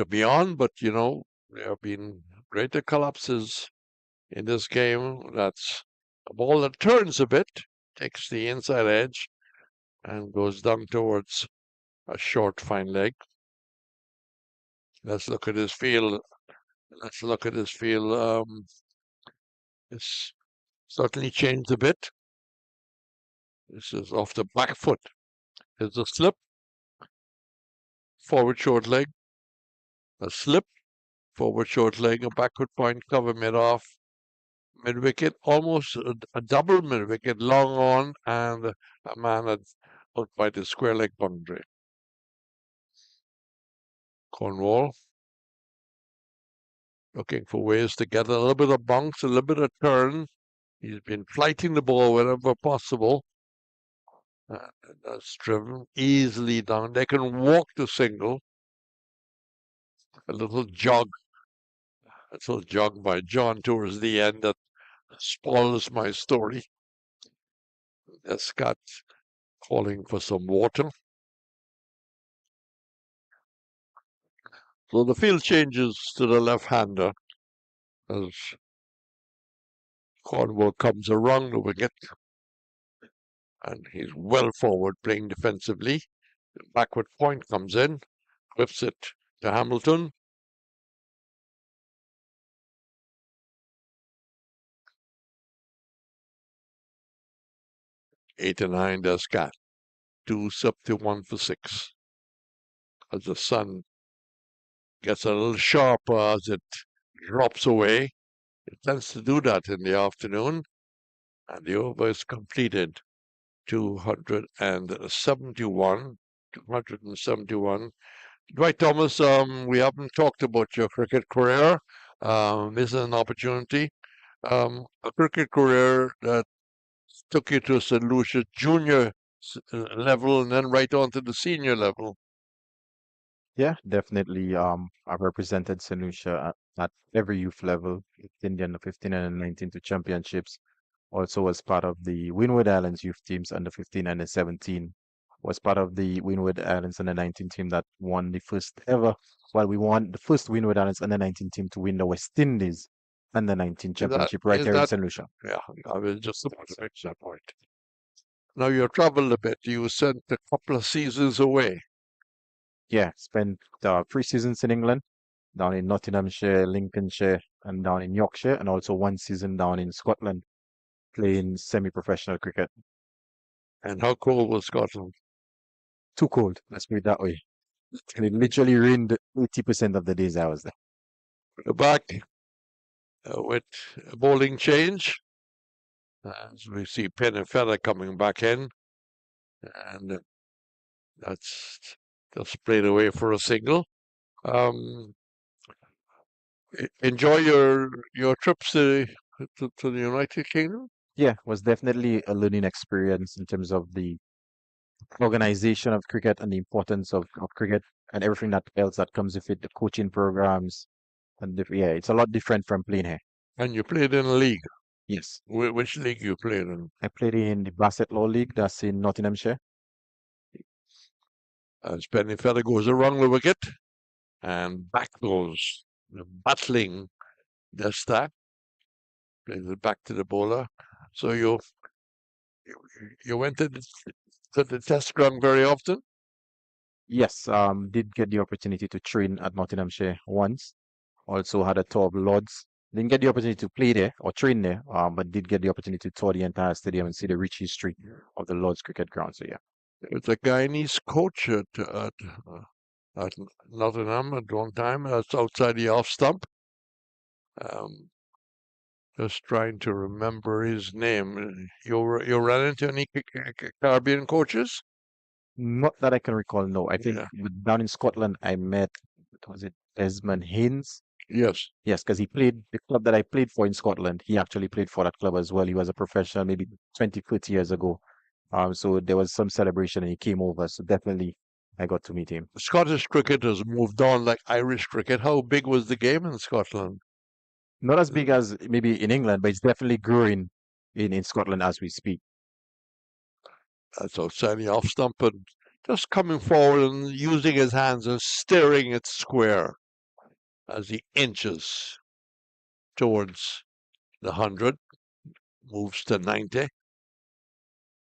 beyond, but there have been greater collapses in this game. That's a ball that turns a bit, takes the inside edge, and goes down towards a short fine leg. Let's look at his field. It's certainly changed a bit. This is off the back foot. There's a slip, forward short leg, a slip, forward short leg, a backward point cover mid off, mid wicket, almost a double mid wicket, long on, and a man out by the square leg boundary. Cornwall looking for ways to get a little bit of bounce, a little bit of turn. He's been flighting the ball wherever possible. That's driven easily down. They can walk the single. A little jog by John towards the end that spoils my story. Descarte calling for some water. So the field changes to the left-hander as Cornwall comes around the wicket. And he's well forward playing defensively. The backward point comes in, clips it to Hamilton. Eight and 9 Descarte. 2 up to 1 for 6. As the sun gets a little sharper as it drops away. It tends to do that in the afternoon. And the over is completed. 271. Dwight Thomas, we haven't talked about your cricket career. This is an opportunity. A cricket career that took you to St. Lucia junior level and then right on to the senior level. Yeah, definitely. I've represented St. Lucia at every youth level, 15 under 15 and 19 to championships. Also was part of the Windward Islands youth teams under 15 and 17. Was part of the Windward Islands under 19 team that won the first ever. Well, we won the first Windward Islands under 19 team to win the West Indies under 19 championship right here in St. Lucia. Yeah, I was just about to make that point. Now you traveled a bit. You spent a couple of seasons away. Yeah, spent 3 seasons in England, down in Nottinghamshire, Lincolnshire, and down in Yorkshire, and also 1 season down in Scotland, playing semi-professional cricket. And how cold was Scotland? Too cold, let's put it that way. It literally rained 80% of the days I was there. We're back with a bowling change. As we see Penn and Feather coming back in. And that's just played away for a single. Enjoy your trips to the United Kingdom? Yeah, it was definitely a learning experience in terms of the organization of cricket and the importance of cricket and everything that else that comes with it, the coaching programs. And yeah, it's a lot different from playing here. And you played in a league? Yes. Which league you played in? I played in the Basset Law League, that's in Nottinghamshire. As Penny Feather goes around the wicket, and back goes the battling Descarte. Plays it back to the bowler. So you went to the test ground very often? Yes, did get the opportunity to train at Nottinghamshire once. Also had a tour of Lords. Didn't get the opportunity to play there or train there, but did get the opportunity to tour the entire stadium and see the rich history of the Lords cricket ground. So yeah. There's a Guyanese coach at Nottingham at one time. That's outside the off stump. Just trying to remember his name. You ran into any Caribbean coaches? Not that I can recall, no. I think Yeah. down in Scotland I met, was it Desmond Haynes? Yes. Yes, because he played the club that I played for in Scotland. He actually played for that club as well. He was a professional maybe 20, 30 years ago. So there was some celebration and he came over. So definitely I got to meet him. Scottish cricket has moved on like Irish cricket. How big was the game in Scotland? Not as big as maybe in England, but it's definitely growing in Scotland as we speak. That's outside the off stump and just coming forward and using his hands and steering it square as he inches towards the 100, moves to 90.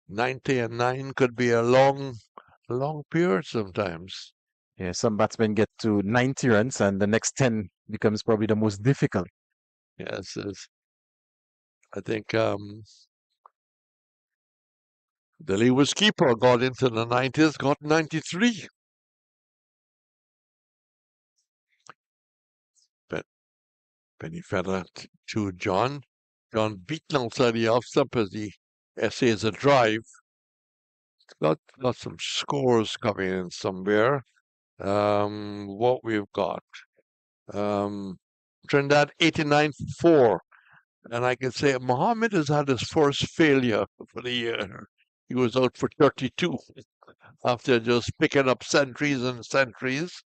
90 and 9 could be a long period sometimes. Yeah, some batsmen get to 90 runs and the next 10 becomes probably the most difficult. Yes, I think the Leeward's keeper got into the 90s, got 93. Penny Feather to John. John beaten outside the off stump as he essays a drive. Got some scores coming in somewhere. What we've got. Trinidad 89-4. And I can say Mohammed has had his first failure for the year. He was out for 32 after just picking up centuries and centuries.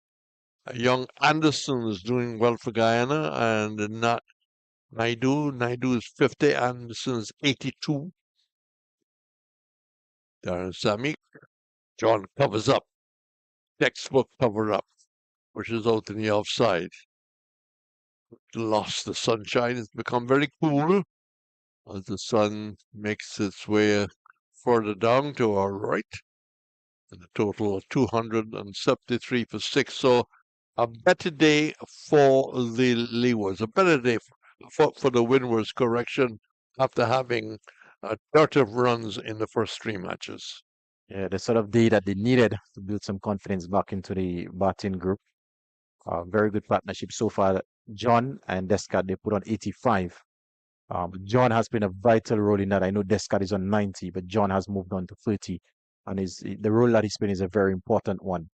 Young Anderson is doing well for Guyana, and not Naidu. Naidu is 50, Anderson's 82. Darren Samik. John covers up. Textbook cover up, which is out in the offside. Lost the sunshine. It's become very cool as the sun makes its way further down to our right. And a total of 273 for 6. So a better day for the Leewards, a better day for the Windwards, correction, after having a dearth of runs in the first 3 matches. Yeah, the sort of day that they needed to build some confidence back into the batting group. Very good partnership so far. John and Descarte, they put on 85. John has been a vital role in that. I know Descarte is on 90, but John has moved on to 30. And the role that he's playing is a very important one.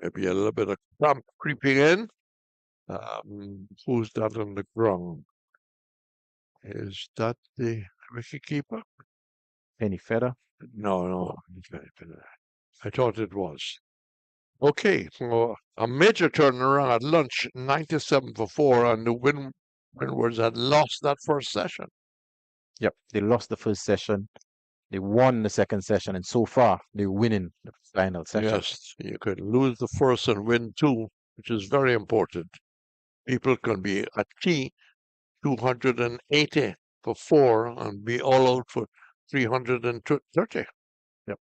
Maybe a little bit of cramp creeping in. Who's that on the ground? Is that the wicketkeeper? Penny Feather? No. I thought it was. Okay, so a major turnaround at lunch, 97 for 4, and the Windwards had lost that first session. Yep, they lost the first session. They won the second session, and so far they're winning the final session. Yes, you could lose the first and win 2, which is very important. People can be at key 280 for 4 and be all out for 330. Yep.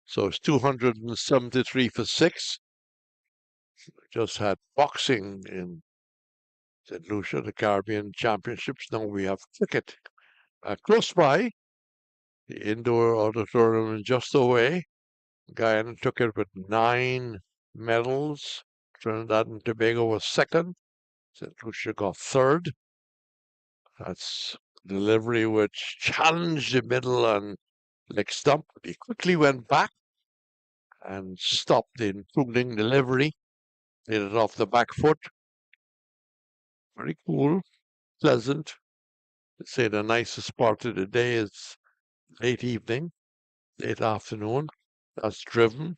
So it's 273 for 6. Just had boxing in St. Lucia, the Caribbean Championships. Now we have cricket. Close by, the indoor auditorium just away. Guyana took it with 9 medals. Trinidad and Tobago was second. St. Lucia got third. That's delivery which challenged the middle and leg stump. He quickly went back and stopped the intruding delivery. Did it off the back foot. Very cool, pleasant. They say the nicest part of the day is late evening, late afternoon. That's driven.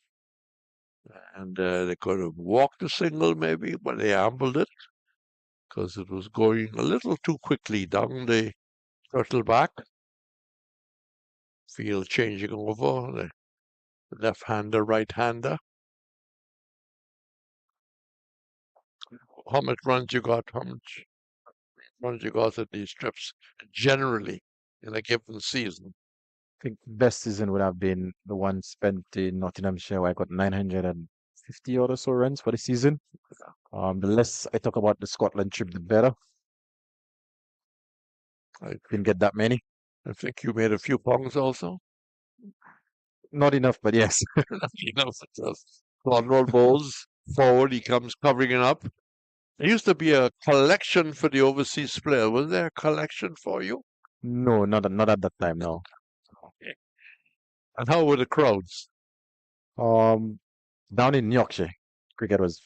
And they could have walked a single maybe, but they ambled it because it was going a little too quickly down the turtle back. Field changing over, the left-hander, right-hander. How much runs you got? How much runs you got at these trips generally in a given season? think best season would have been the one spent in Nottinghamshire where I got 950 odd or so runs for the season. The less I talk about the Scotland trip, the better. I, Didn't get that many. I think you made a few pongs also. Not enough, but yes. Conrad Bowles forward, he comes covering it up. There used to be a collection for the overseas player. Was there a collection for you? No, not at that time, no. Okay. And how were the crowds? Down in Yorkshire, cricket was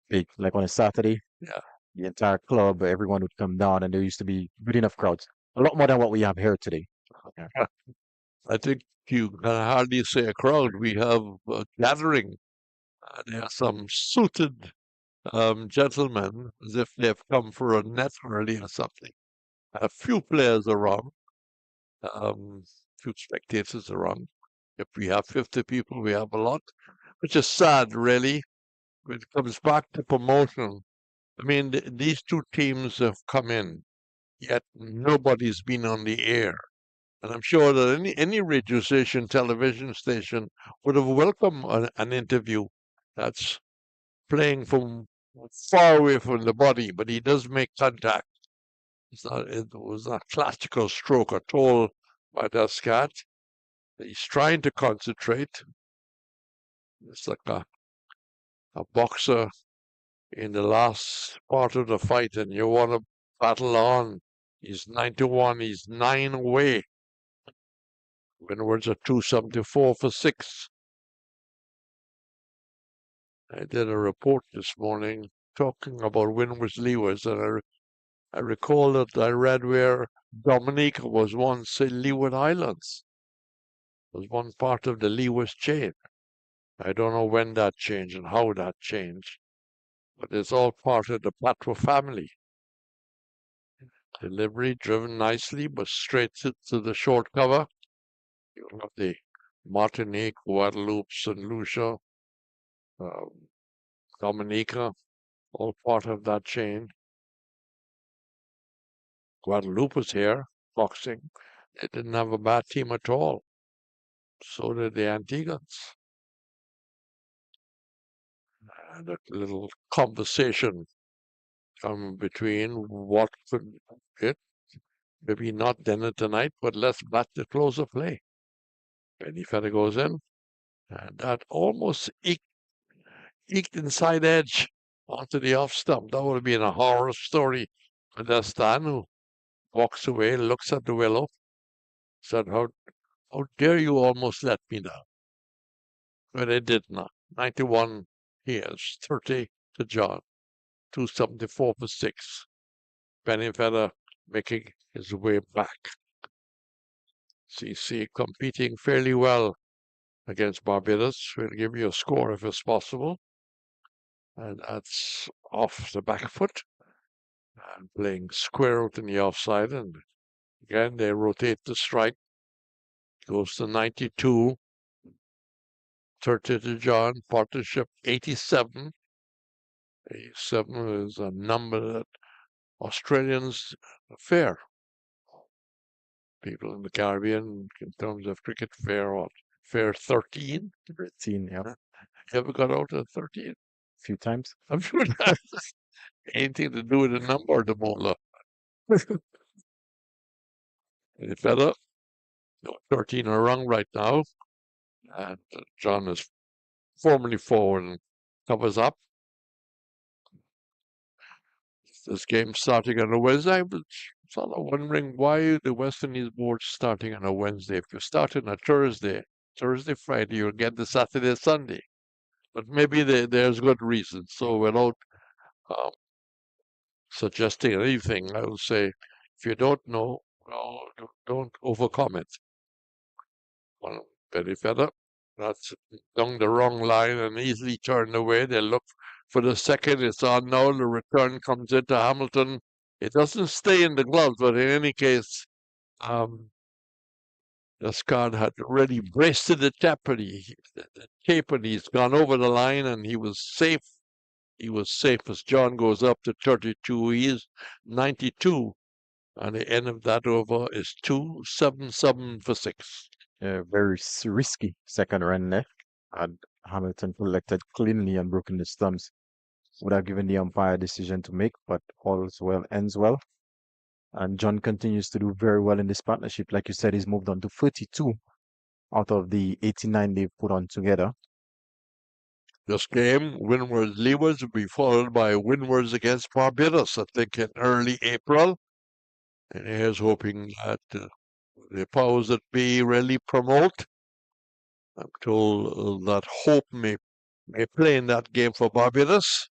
big. Like on a Saturday, Yeah. the entire club, everyone would come down, and there used to be good enough crowds. A lot more than what we have here today. I think you can hardly say a crowd. We have a gathering. There are some suited gentlemen, as if they've come for a net rally or something. A few players around, few spectators around. If we have 50 people, we have a lot, which is sad, really. When it comes back to promotion, I mean, these two teams have come in, yet nobody's been on the air. And I'm sure that any radio station, television station would have welcomed an interview that's playing from far away from the body, but he does make contact. It was not a classical stroke at all by Descarte. He's trying to concentrate. It's like a boxer in the last part of the fight, and you want to battle on. He's 9-1, he's 9 away. Windwards are 274 for 6. I did a report this morning talking about Windwards Leewards, and I recall that I read where Dominica was once in Leeward Islands. It was one part of the Leewards chain. I don't know when that changed and how that changed, but it's all part of the Patro family. Delivery driven nicely, but straight to the short cover. You have the Martinique, Guadeloupe, St. Lucia, Dominica, all part of that chain. Guadeloupe was here, boxing. They didn't have a bad team at all. So did the Antiguans. And a little conversation come between what could it, maybe not dinner tonight, but let's bat the close of play. Benny Feather goes in, and that almost eked inside edge onto the off stump. That would have been a horror story for Destan, who walks away, looks at the willow, said, how dare you almost let me down? But they did not. 91 years, 30 to John, 274 for 6. Benny Feather making his way back. CC competing fairly well against Barbados. We'll give you a score if it's possible. And that's off the back foot. And playing square out in the offside. And again, they rotate the strike. Goes to 92. 30 to John. Partnership 87. 87 is a number that Australians fare. People in the Caribbean, in terms of cricket, fare what? Fare 13? 13, yeah. You ever got out at 13? A few times. I'm sure that has anything to do with the number or the mola. The fella, 13 are wrong right now. And John is formally forward and covers up. This game starting on a Wednesday. I was sort of wondering why the West Indies board starting on a Wednesday. If you start on a Thursday, Friday, you'll get the Saturday, Sunday. But maybe there's good reasons. So without suggesting anything, I will say, if you don't know, don't overcome Well, Benny Feather, that's down the wrong line and easily turned away. They look for the second. It's on now. The return comes into Hamilton. It doesn't stay in the gloves, but in any case, Descarte had already braced to the tape, and he's gone over the line, and he was safe. He was safe as John goes up to 32. He is 92, and the end of that over is 277 for 6. Very risky second run there. Had Hamilton collected cleanly and broken the stumps. Would have given the umpire a decision to make, but all's well ends well. And John continues to do very well in this partnership. Like you said, he's moved on to 32 out of the 89 they've put on together. This game, Windwards Leewards, will be followed by Windwards against Barbados, I think, in early April. And here's hoping that the powers that be really promote. I'm told that Hope may play in that game for Barbados.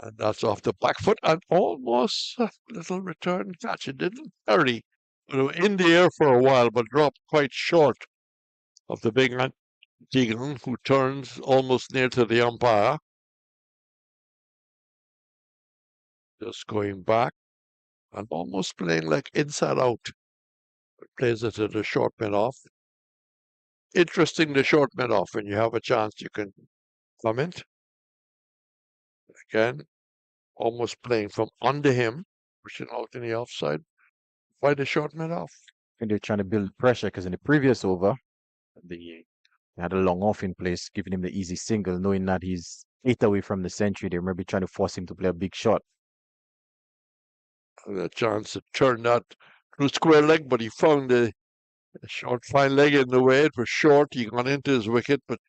And that's off the back foot and almost a little return catch. It didn't hurry. In the air for a while, but dropped quite short of the big Deegan, who turns almost near to the umpire. Just going back and almost playing like inside out. Plays it at a short mid-off. Interesting, the short mid-off. When you have a chance, you can comment. Again, almost playing from under him, pushing out in the offside. Why the short mid-off? And they're trying to build pressure because in the previous over, they had a long off in place, giving him the easy single, knowing that he's 8 away from the century. They may be trying to force him to play a big shot. The chance to turn that to square leg, but he found the short fine leg in the way. It was short. He got into his wicket, but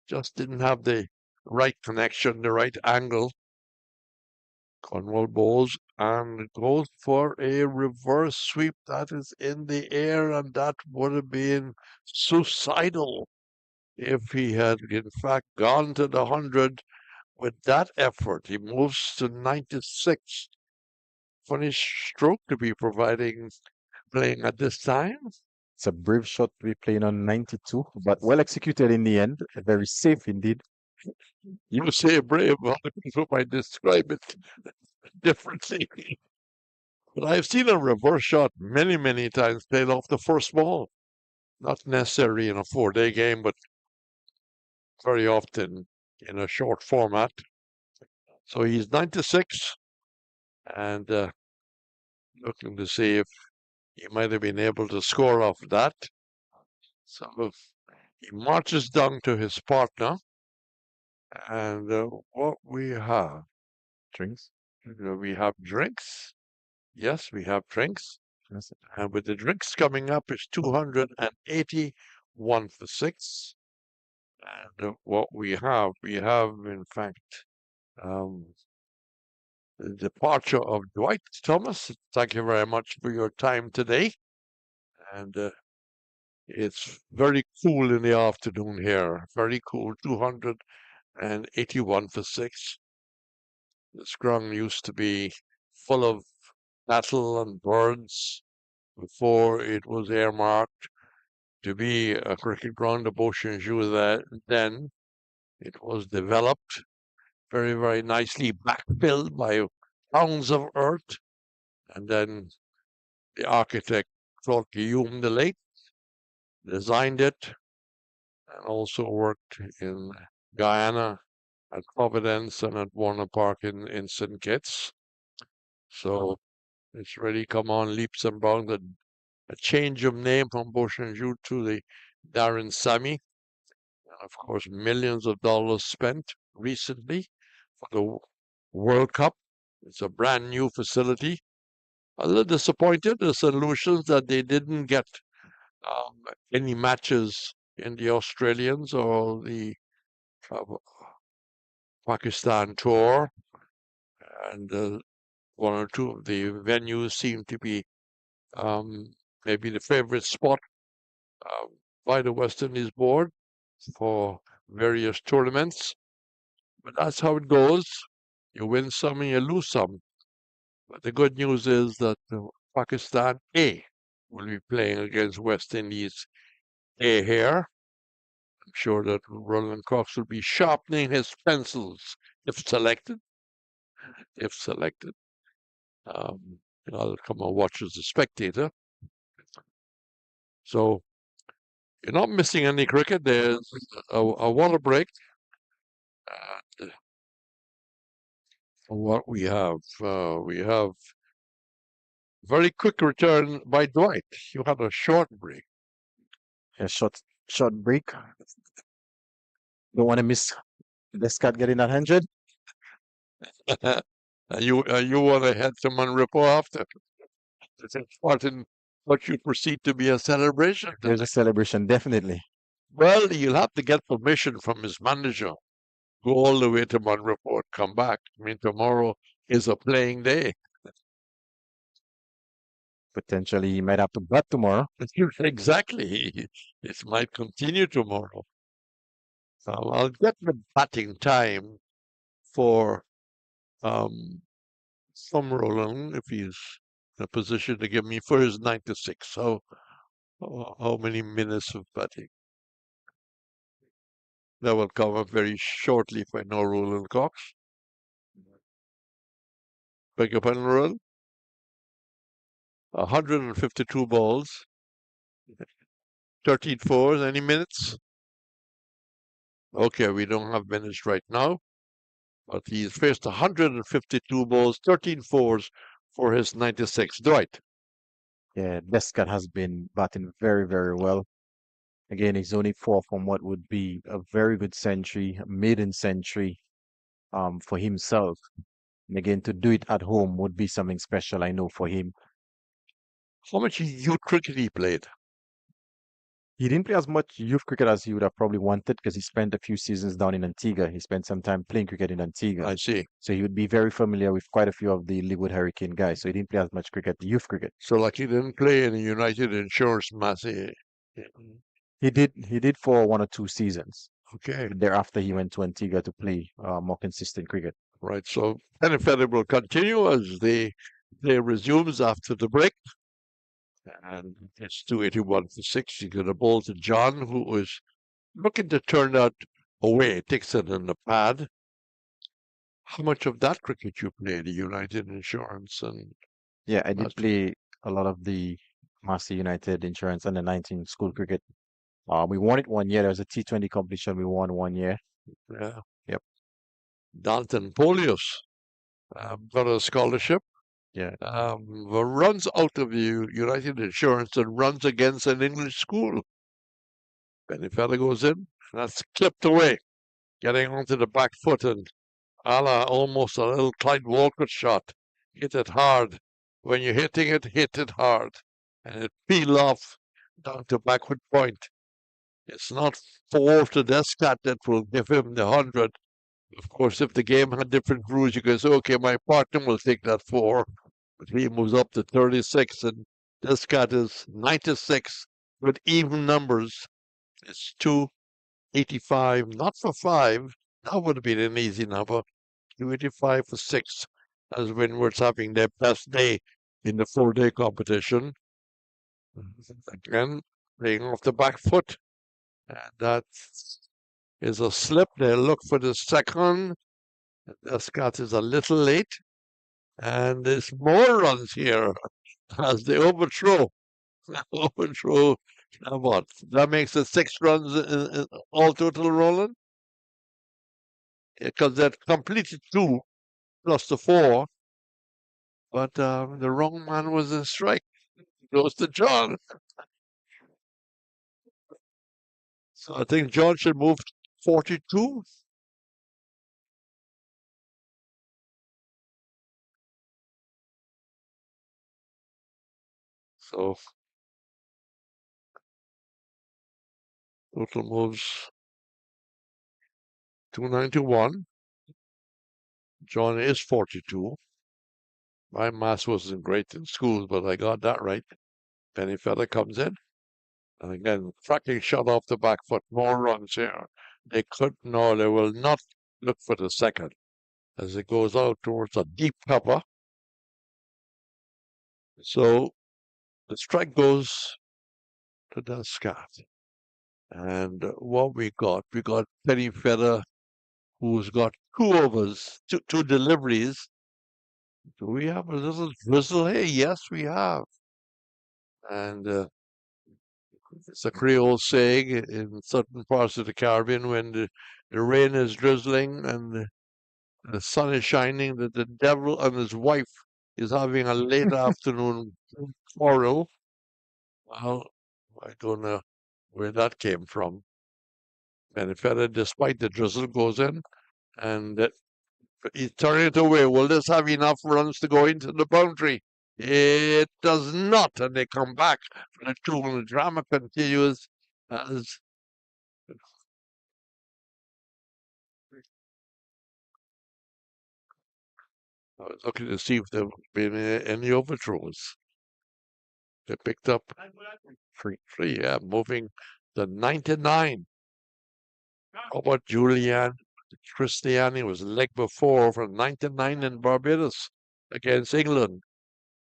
just didn't have the right connection, the right angle. Cornwall bowls and goes for a reverse sweep that is in the air, and that would have been suicidal if he had in fact gone to the 100 with that effort. He moves to 96. Funny stroke to be playing at this time. It's a brave shot to be playing on 92, but well executed in the end. Very safe indeed. You say brave, other people might describe it differently. But I've seen a reverse shot many, many times played off the first ball. Not necessarily in a 4-day game, but very often in a short format. So he's 96 and looking to see if he might have been able to score off that. So he marches down to his partner. And what we have? Drinks. We have drinks. Yes, we have drinks. Yes. And with the drinks coming up, it's 281 for 6. And what we have in fact the departure of Dwight Thomas. Thank you very much for your time today. And it's very cool in the afternoon here. Very cool. 281 for 6. This ground used to be full of cattle and birds before it was earmarked to be a cricket ground of Beauchamp. Then it was developed very, very nicely, backfilled by pounds of earth. And then the architect, Claude Guillaume the late, designed it and also worked in Guyana at Providence and at Warner Park in St. Kitts. So it's really come on leaps and bounds. A change of name from Beauchamp to the Darren Sammy. And of course, millions of dollars spent recently for the World Cup. It's a brand new facility. A little disappointed the solutions that they didn't get any matches in the Australians or the Pakistan tour, and one or two of the venues seem to be maybe the favorite spot by the West Indies board for various tournaments. But that's how it goes. You win some and you lose some. But the good news is that Pakistan A will be playing against West Indies A here. I'm sure that Roland Cox will be sharpening his pencils if selected. If selected. I'll come and watch as a spectator. So you're not missing any cricket. There's a water break. What we have very quick return by Dwight. You had a short break. A short break. Don't want to miss Descarte getting that 100. You want to head someone ripple after. It's important what you perceive to be a celebration. There's a celebration, definitely. Well, you'll have to get permission from his manager. Go all the way to Monreport, come back. I mean, tomorrow is a playing day. Potentially, he might have to bat tomorrow. Exactly. It might continue tomorrow. So I'll get the batting time for some Roland if he's in a position to give me for his 96. So how many minutes of batting? That will come up very shortly if I know Roland Cox. Beg your pardon, Roland? 152 balls. 13 fours. Any minutes? Okay, we don't have minutes right now. But he's faced 152 balls, 13 fours for his 96. Dwight. Yeah, Descarte has been batting very, very well. Again, he's only 4 from what would be a very good century, a maiden century for himself. And again, to do it at home would be something special, I know, for him. How much youth cricket he played? He didn't play as much youth cricket as he would have probably wanted because he spent a few seasons down in Antigua. He spent some time playing cricket in Antigua. I see. So he would be very familiar with quite a few of the Leeward Hurricane guys. So he didn't play as much cricket, youth cricket. So like he didn't play in the United Insurance Massey. He did for 1 or 2 seasons. Okay. But thereafter, he went to Antigua to play more consistent cricket. Right. So Pennyfeather will continue as the play resumes after the break. And it's 281 for 6. You get a ball to John, who is looking to turn that away. Takes it in the pad. How much of that cricket you played, the United Insurance? And Yeah, I did Massey? play a lot of the Massey United Insurance under 19 school cricket. We won it 1 year. There was a T20 competition we won 1 year. Yeah. Yep. Dalton Polius got a scholarship. Yeah. Runs out of the United Insurance and runs against an English school. Pennyfeather goes in. That's clipped away, getting onto the back foot and a la almost a little Clyde Walcott shot. Hit it hard. When you're hitting it, hit it hard. And it peeled off down to backward point. It's not 4 to Descarte that will give him the 100. Of course, if the game had different rules, you could say, okay, my partner will take that 4. But he moves up to 36, and Descarte is 96 with even numbers. It's 285, not for 5. That would have been an easy number. 285 for 6, as Windwards having their best day in the 4-day competition. Again, playing off the back foot. And that is a slip. They look for the second. Descarte is a little late. And there's more runs here as they overthrow. Overthrow. Now what? That makes it 6 runs in all total, Roland? Because that completed 2 plus the 4. But the wrong man was in strike. Goes to John. So I think John should move 42. So total moves 291. John is 42. My math wasn't great in schools, but I got that right. Pennyfeather comes in. And again, cracking shot off the back foot. More runs here. They will not look for the second as it goes out towards a deep cover. So the strike goes to Descarte. And what we got Pennyfeather, who's got 2 overs, two deliveries. Do we have a little drizzle here? Yes, we have. And it's a Creole saying in certain parts of the Caribbean when the rain is drizzling and the sun is shining, that the devil and his wife is having a late afternoon quarrel. Well, I don't know. where that came from. And if ever, despite the drizzle, goes in and he's turning it away. Will this have enough runs to go into the boundary? It does not, and they come back. The two drama continues as I was looking to see if there have been any overthrows. They picked up three, yeah, moving the 99. Robert Julian Christiani was leg before for 99 in Barbados against England.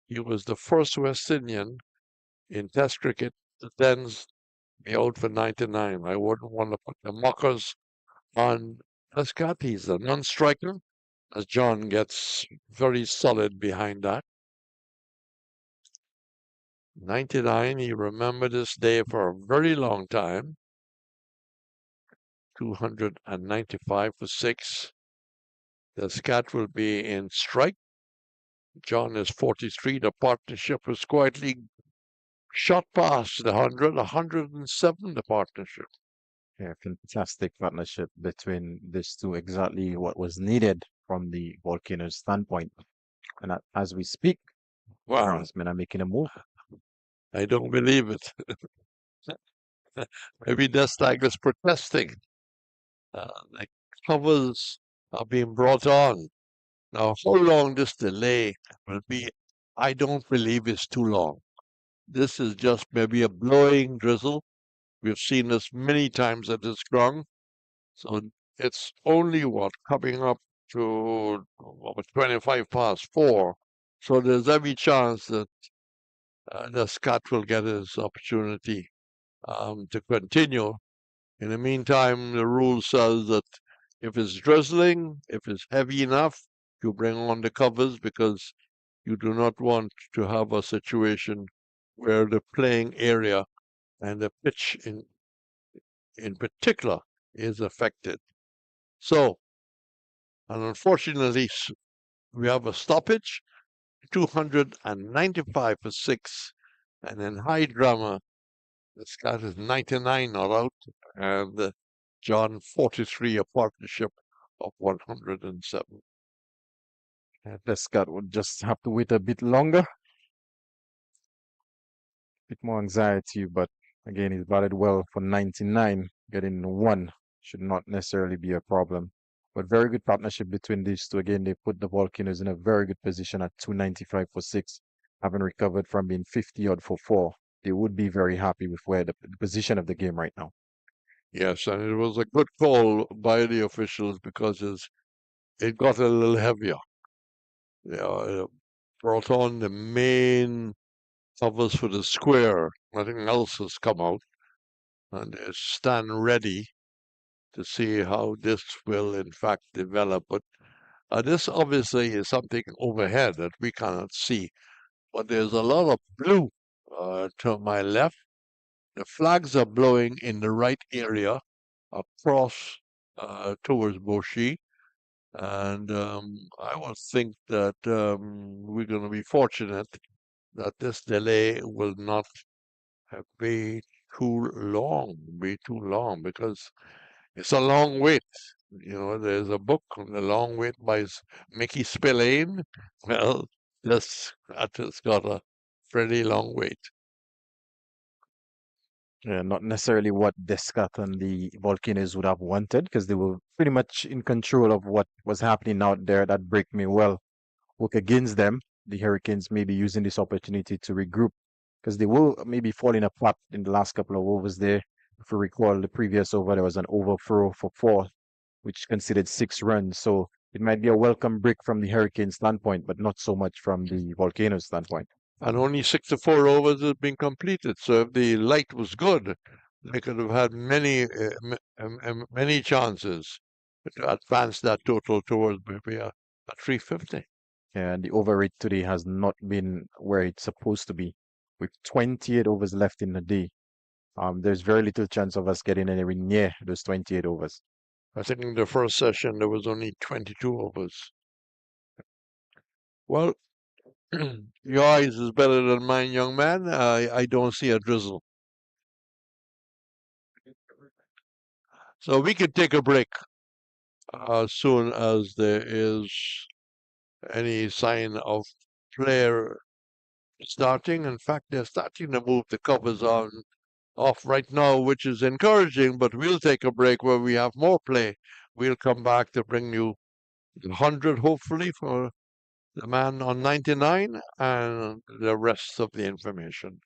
He was the first West Indian in Test cricket to then be out for 99. I wouldn't want to put the mockers on Descarte. He's a non-striker, as John gets very solid behind that. 99, he remembered this day for a very long time. 295 for 6. Descarte will be in strike. John is 43. The partnership was quietly shot past the 100, 107 the partnership. Yeah, fantastic partnership between these two. Exactly what was needed from the Volcanoes standpoint. And as we speak, Wow, groundsmen are making a move. I don't believe it. Maybe Destag is protesting. The covers are being brought on. Now, how long this delay will be, I don't believe it's too long. This is just maybe a blowing drizzle. We've seen this many times at this ground. So it's only coming up to 25 past 4. So there's every chance that the Scot will get his opportunity to continue. In the meantime, the rule says that if it's drizzling, if it's heavy enough, you bring on the covers because you do not want to have a situation where the playing area and the pitch in particular is affected. So, and unfortunately, we have a stoppage, 295 for 6, and in high drama, the Scot is 99 not out, and John 43, a partnership of 107. And Descarte would just have to wait a bit longer. Bit more anxiety, but again, he's batted well for 99. Getting 1 should not necessarily be a problem. But very good partnership between these two. Again, they put the Volcanoes in a very good position at 295 for 6, having recovered from being 50 odd for 4. They would be very happy with where the position of the game right now. Yes, and it was a good call by the officials because it got a little heavier. It brought on the main covers for the square. Nothing else has come out, and they stand ready to see how this will in fact develop. But this obviously is something overhead that we cannot see. But there's a lot of blue to my left. The flags are blowing in the right area across towards Boshi. And I would think that we're going to be fortunate that this delay will not be too long, because it's a long wait. There's a book, The Long Wait by Mickey Spillane. Well, that has got a pretty long wait. Yeah, not necessarily what Descarte and the Volcanoes would have wanted, because they were pretty much in control of what was happening out there. That break me well work against them. The Hurricanes may be using this opportunity to regroup, because they will maybe falling apart in the last couple of overs there. If you recall, the previous over, there was an overthrow for 4, which considered 6 runs. So it might be a welcome break from the Hurricane standpoint, but not so much from the Volcanoes standpoint. And only 64 overs have been completed. So if the light was good, they could have had many chances to advance that total towards maybe a 350. And the over rate today has not been where it's supposed to be. With 28 overs left in the day, there's very little chance of us getting anywhere near those 28 overs. I think in the first session there was only 22 overs. Well, your eyes is better than mine, young man. I don't see a drizzle. So we could take a break as soon as there is any sign of player starting. In fact, they're starting to move the covers on off right now, which is encouraging, but we'll take a break where we have more play. We'll come back to bring you 100, hopefully, for the man on 99 and the rest of the information.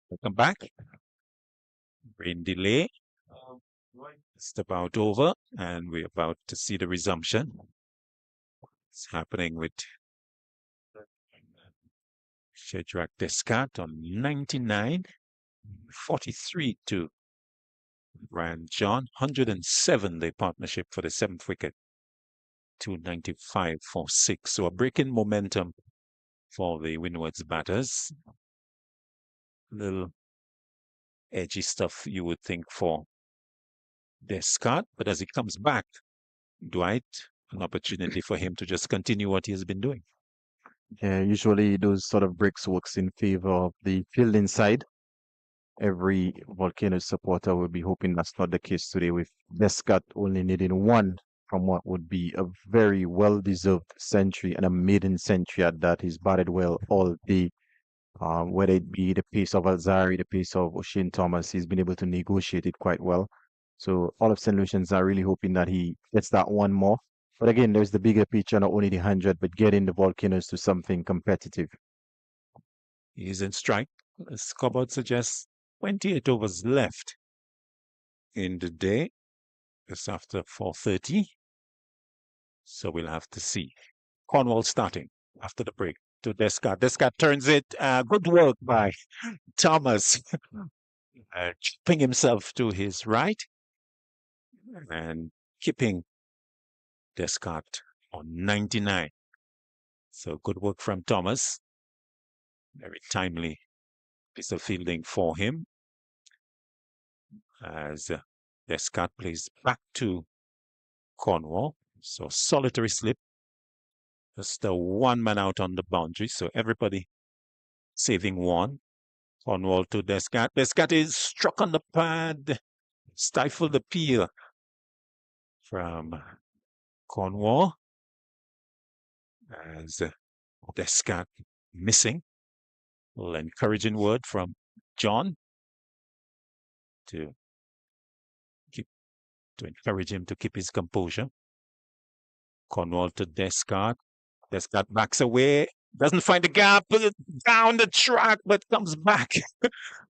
Welcome back. Rain delay. It's about over, and we're about to see the resumption. It's happening with Shadrach Descarte on 99, 43 to Ryan John, 107 the partnership for the 7th wicket, 295 for 6. So a break in momentum for the Windwards batters. Little edgy stuff you would think for Descarte, but as he comes back, Dwight, an opportunity for him to just continue what he has been doing. Yeah, usually those sort of breaks works in favor of the fielding side. Every Volcanoes supporter will be hoping that's not the case today, with Descarte only needing one from what would be a very well-deserved century, and a maiden century at that. He's batted well all day. Whether it be the pace of Alzari, the pace of O'Shane Thomas, he's been able to negotiate it quite well. So all of St. Lucians are really hoping that he gets that one more. But again, there's the bigger picture, not only the 100, but getting the Volcanoes to something competitive. He's in strike. The scoreboard suggests 28 overs left in the day. It's after 4:30. So we'll have to see. Cornwall starting after the break to Descarte. Descarte turns it. Good work by Thomas. Chipping himself to his right and keeping Descarte on 99. So good work from Thomas. Very timely piece of fielding for him as Descarte plays back to Cornwall. So solitary slip. Just one man out on the boundary. So everybody saving one. Cornwall to Descarte. Descarte is struck on the pad. Stifled appeal from Cornwall as Descarte missing. A little encouraging word from John to encourage him to keep his composure. Cornwall to Descarte. Descarte backs away, doesn't find the gap, down the track, but comes back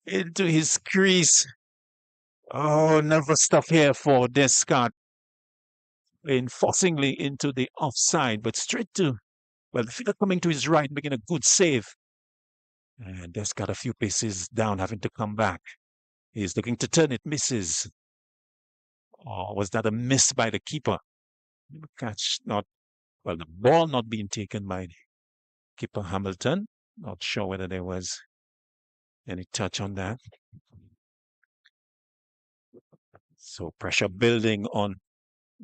into his crease. Oh, nervous stuff here for Descarte. Forcingly into the offside, but straight to, well, the fielder coming to his right, making a good save. And Descarte a few paces down, having to come back. He's looking to turn it, misses. Or was that a miss by the keeper? Catch not, well, the ball not being taken by keeper Hamilton. Not sure whether there was any touch on that. So pressure building on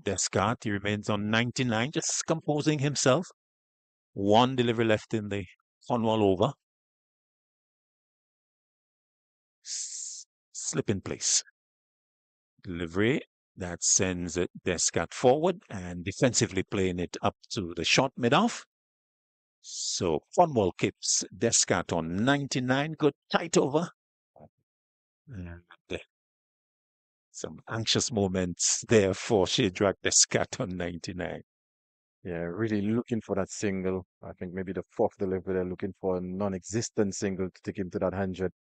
Descarte. He remains on 99, just composing himself. One delivery left in the Cornwall over. Slip in place. Delivery that sends it Descarte forward and defensively playing it up to the short mid-off. So Cornwall keeps Descarte on 99. Good tight over. And some anxious moments there for Shadrach Descarte on 99. Yeah, really looking for that single. I think maybe the fourth delivery, they're looking for a non-existent single to take him to that 100.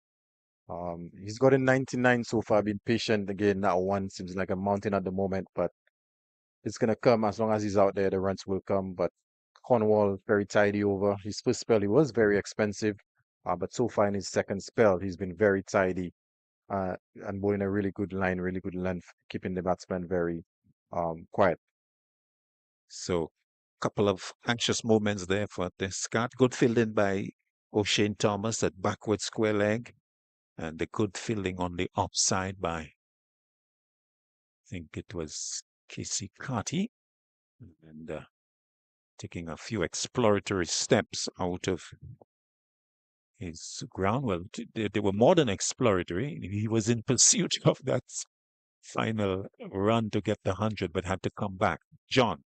He's got a 99 so far, been patient. Again, that one seems like a mountain at the moment, but it's going to come as long as he's out there. The runs will come. But Cornwall, very tidy over. His first spell, he was very expensive, but so far in his second spell, he's been very tidy and bowling a really good line, really good length, keeping the batsman very quiet. So a couple of anxious moments there for Descarte. Good fielding by O'Shane Thomas at backward square leg. And the good fielding on the offside by, I think it was Casey Carty. And taking a few exploratory steps out of his ground. Well, they were more than exploratory. He was in pursuit of that final run to get the 100, but had to come back. John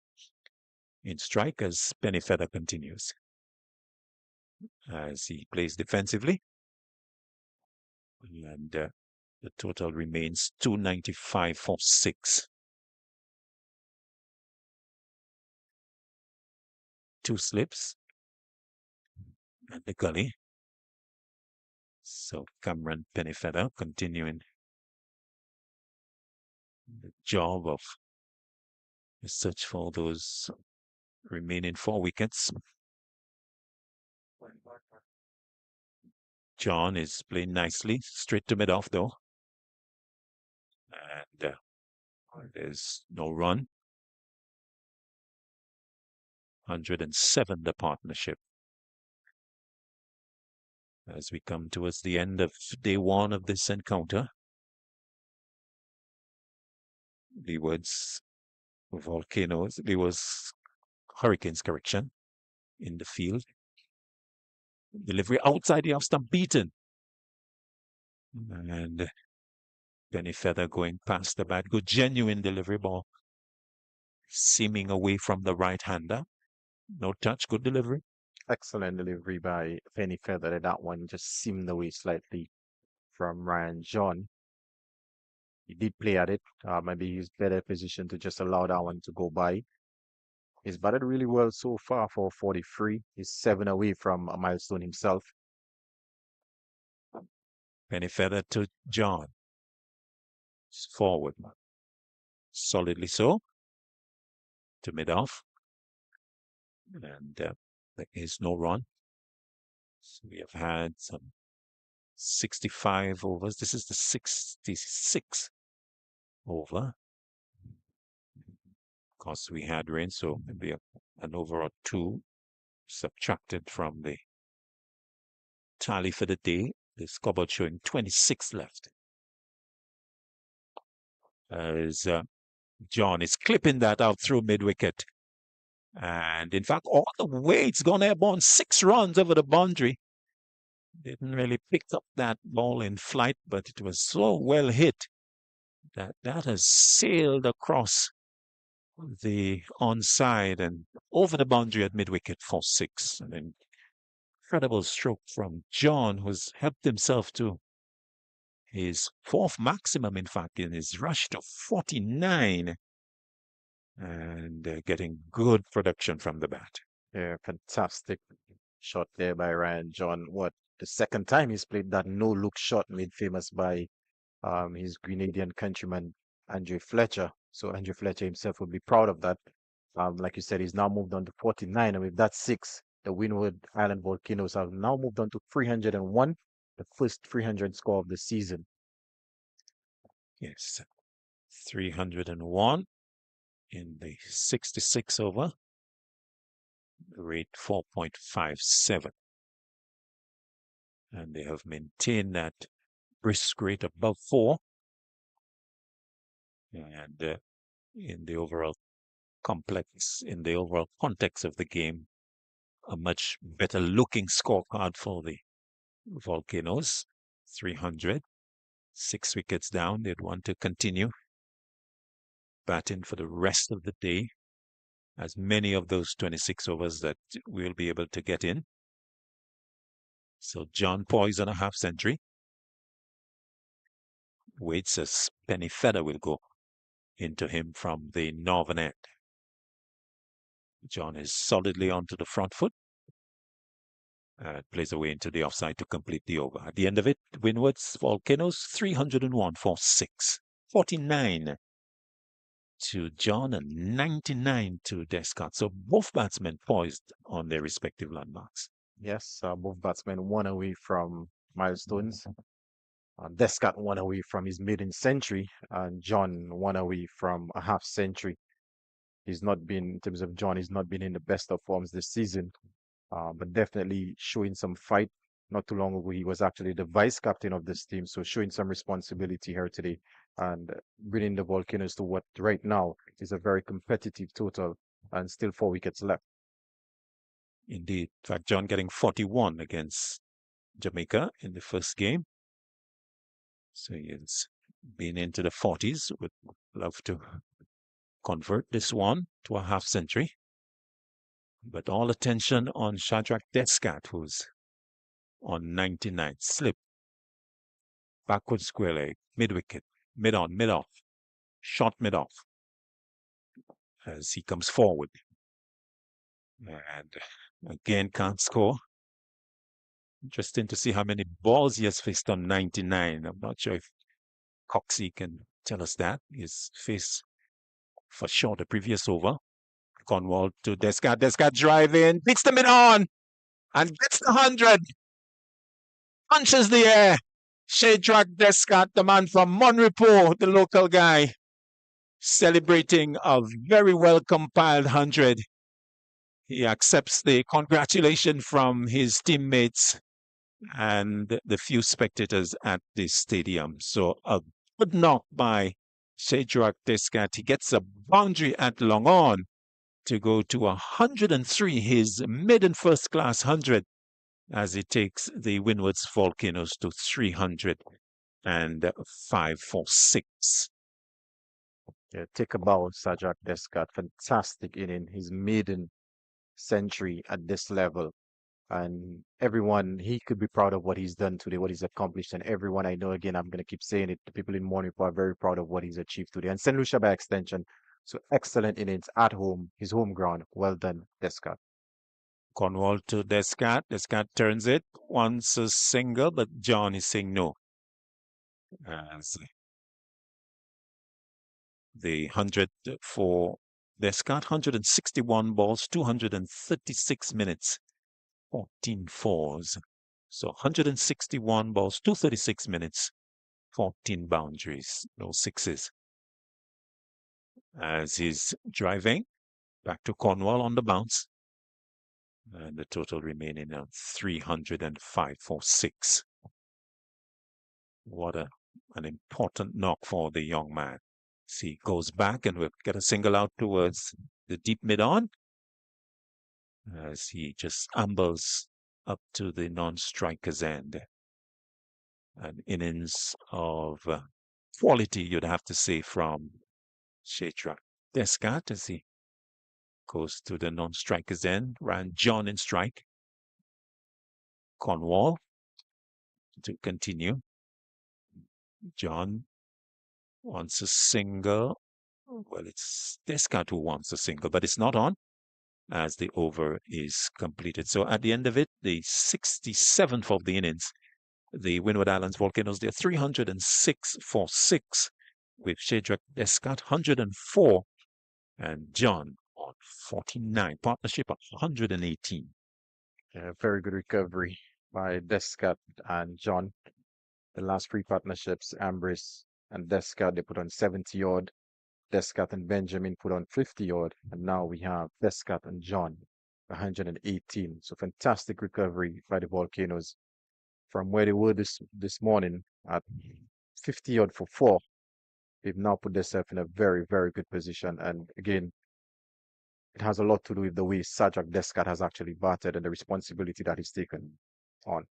in strike as Penny Feather continues. As he plays defensively. And the total remains 295 for 6. 2 slips. And the gully. So Cameron Pennyfeather continuing the job of the search for those remaining 4 wickets. John is playing nicely, straight to mid-off though. And there's no run. 107 the partnership. As we come towards the end of day 1 of this encounter. Leeward's Volcanoes, Leeward's Hurricanes, correction, in the field. Delivery outside the off stump, beaten. And Penny Feather going past the bat. Good, genuine delivery ball. Seaming away from the right-hander. No touch, good delivery. Excellent delivery by Penny Feather. That one just seamed away slightly from Ryan John. He did play at it. Maybe he's better positioned to just allow that one to go by. He's batted really well so far for 43. He's 7 away from a milestone himself. Penny Feather to John. Forward. Solidly so. To mid-off. And there is no run. So we have had some 65 overs. This is the 66 over. Of course, we had rain, so maybe an over or 2 subtracted from the tally for the day. The scoreboard showing 26 left. As John is clipping that out through mid-wicket. And in fact, all the way it's gone airborne, 6 runs over the boundary. Didn't really pick up that ball in flight, but it was so well hit that has sailed across the onside and over the boundary at mid-wicket for 6. An incredible stroke from John, who's helped himself to his 4th maximum, in fact, in his rush to 49. And getting good production from the bat. Yeah, fantastic shot there by Ryan John. What, the second time he's played that no-look shot made famous by his Grenadian countryman, Andre Fletcher. So Andre Fletcher himself will be proud of that. Like you said, he's now moved on to 49. And with that 6, the Windward Island Volcanoes have now moved on to 301, the first 300 score of the season. Yes, 301 in the 66 over. Rate 4.57. And they have maintained that brisk rate above 4. And in the overall in the overall context of the game, a much better looking scorecard for the Volcanoes. 300, 6 wickets down. They'd want to continue batting for the rest of the day, as many of those 26 overs that we'll be able to get in. So John poised on a half century. Waits as Penny Feather will go into him from the northern end. John is solidly onto the front foot. Plays away into the offside to complete the over. At the end of it, Windwards Volcanoes 301 for 6. 49 to John and 99 to Descarte. So both batsmen poised on their respective landmarks. Yes, both batsmen 1 away from milestones. Descarte 1 away from his maiden century, and John 1 away from a half century. He's not been, in terms of John, he's not been in the best of forms this season, but definitely showing some fight. Not too long ago, he was actually the vice captain of this team, so showing some responsibility here today and bringing the Volcanoes to what right now is a very competitive total and still 4 wickets left. Indeed. In fact, John getting 41 against Jamaica in the first game. So he's been into the 40s. Would love to convert this one to a half century. But all attention on Shadrach Descarte, who's on 99. Slip. Backward square leg. Mid-wicket. Mid-on. Mid-off. Shot mid-off. As he comes forward. And again can't score. Interesting to see how many balls he has faced on 99. I'm not sure if Coxie can tell us that. His face for sure the previous over. Cornwall to Descarte. Descarte drive in, beats the mid on, and gets the 100. Punches the air. Shadrach Descarte, the man from Monrepo, the local guy, celebrating a very well compiled 100. He accepts the congratulation from his teammates and the few spectators at the stadium. So a good knock by Shadrach Descarte. He gets a boundary at long on to go to 103, his maiden first class 100, as he takes the Windwards Volcanoes to 305 for 6. Yeah, take a bow, Shadrach Descarte. Fantastic inning. His maiden century at this level. And everyone, he could be proud of what he's done today, what he's accomplished. And everyone I know, again, I'm going to keep saying it, the people in Monaco are very proud of what he's achieved today. And St. Lucia by extension. So excellent innings at home, his home ground. Well done, Descarte. Cornwall to Descarte. Descarte turns it, wants a single, but John is saying no. As the 100 for Descarte, 161 balls, 236 minutes, 14 fours. So 161 balls, 236 minutes, 14 boundaries, no sixes. As he's driving back to Cornwall on the bounce. And the total remaining at 305 for 6. What an important knock for the young man. See, he goes back and we'll get a single out towards the deep mid-on as he just ambles up to the non-striker's end. An innings of quality, you'd have to say, from Shadrach Descarte as he goes to the non-striker's end. Ran John in strike. Cornwall to continue. John wants a single. Well, it's Descarte who wants a single, but it's not on as the over is completed. So at the end of it, the 67th of the innings, the Windward Islands Volcanoes, they're 306 for 6 with Shadrach Descarte 104 and John on 49. Partnership of 118. Yeah, very good recovery by Descarte and John. The last three partnerships, Ambris and Descarte, they put on 70 odd. Descarte and Benjamin put on 50 odd. And now we have Descarte and John, 118. So fantastic recovery by the Volcanoes from where they were this morning at 50 odd for 4. They've now put themselves in a very, very good position. And again, it has a lot to do with the way Shadrach Descarte has actually batted and the responsibility that he's taken on.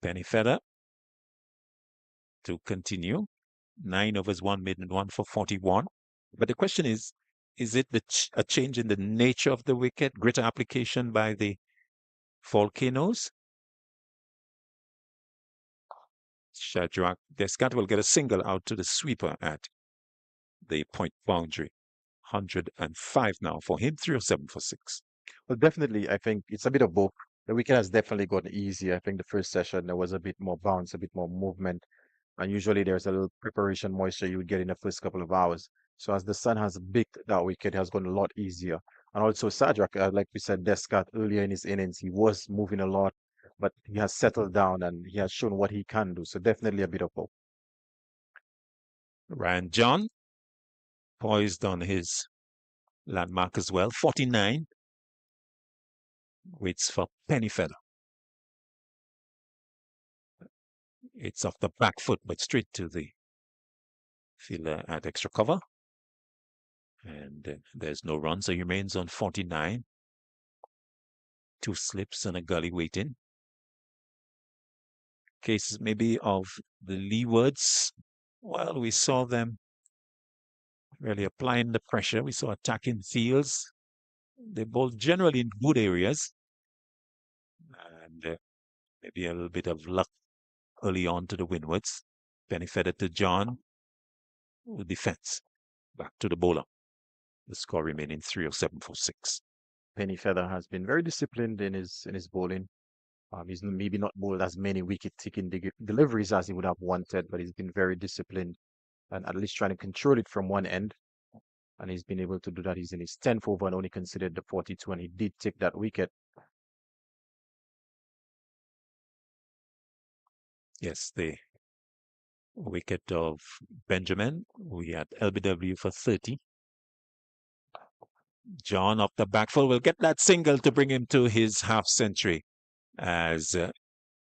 Penny Feather to continue. 9 overs, 1 made and 1 for 41. But the question is it a change in the nature of the wicket, greater application by the Volcanoes? Shadrach Descarte will get a single out to the sweeper at the point boundary. 105 now for him, 307 for 6. Well, definitely, I think it's a bit of both. The wicket has definitely gotten easier. I think the first session there was a bit more bounce, a bit more movement. And usually there's a little preparation moisture you would get in the first couple of hours. So as the sun has baked that wicket, it has gone a lot easier. And also Shadrach, like we said, Descarte earlier in his innings, he was moving a lot, but he has settled down and he has shown what he can do. So definitely a bit of both. Ryan John, poised on his landmark as well, 49. Waits for Penny Feather. It's off the back foot, but straight to the fielder at extra cover. And there's no run, so he remains on 49. 2 slips and a gully waiting. Cases maybe of the Leewards. Well, we saw them really applying the pressure. We saw attacking fields. They both generally in good areas. And maybe a little bit of luck early on to the Windwards. Benefited to John. The defense. Back to the bowler. The score remaining 307 for 6. Penny Feather has been very disciplined in his bowling. He's maybe not bowled as many wicket-taking deliveries as he would have wanted, but he's been very disciplined. and at least trying to control it from one end. And he's been able to do that. He's in his 10th over and only considered the 42, and he did take that wicket. Yes, the wicket of Benjamin. We had LBW for 30. John off the back full will get that single to bring him to his half century as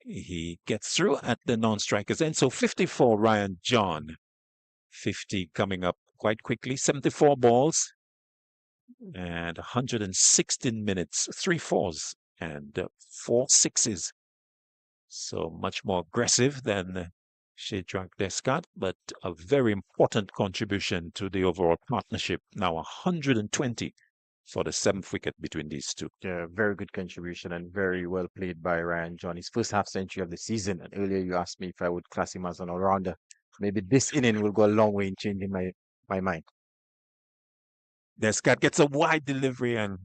he gets through at the non-strikers end. So 54 Ryan John, 50 coming up quite quickly, 74 balls and 116 minutes, 3 fours and 4 sixes. So much more aggressive than Shadrach Descarte, but a very important contribution to the overall partnership. Now 120 for the 7th wicket between these two. Yeah, very good contribution and very well played by Ryan John. His first half century of the season. And earlier you asked me if I would class him as an all-rounder. Maybe this inning will go a long way in changing my mind. Descarte gets a wide delivery and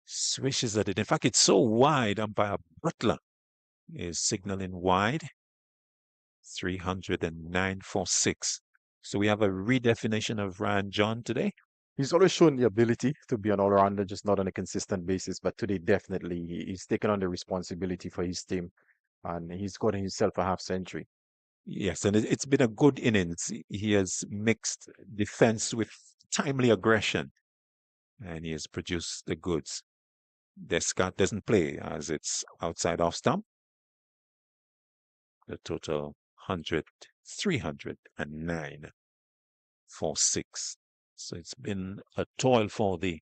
swishes at it. In fact, it's so wide, umpire Butler is signaling wide. 309 for 6. So we have a redefinition of Ryan John today. He's always shown the ability to be an all-rounder, just not on a consistent basis. But today, definitely, he's taken on the responsibility for his team, and he's gotten himself a half century. Yes, and it's been a good innings. He has mixed defense with timely aggression, and he has produced the goods. Descarte doesn't play as it's outside off stump. The total 100, 309 for 6. So it's been a toil for the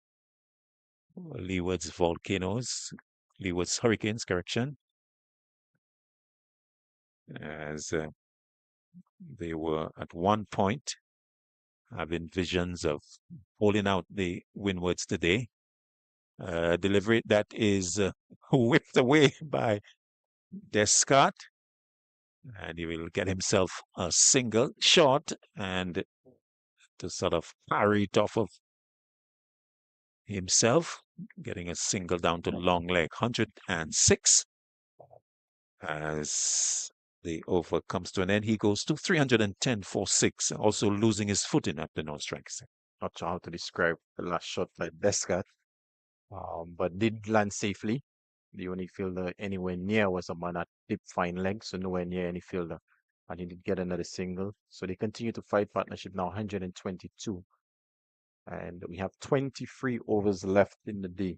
Leeward's Volcanoes, Leeward's Hurricanes, correction, as they were at one point having visions of pulling out the Windwards today. Delivery that is whipped away by Descarte, and he will get himself a single shot and to sort of parry it off of himself, getting a single down to long leg. 106 as the over comes to an end. He goes to 310 for 6, also losing his footing at the non-strikes. Not sure how to describe the last shot by Descarte, but did land safely. The only fielder anywhere near was a man at deep fine leg, so nowhere near any fielder. And he did get another single. So they continue to fight partnership now, 122. And we have 23 overs left in the day,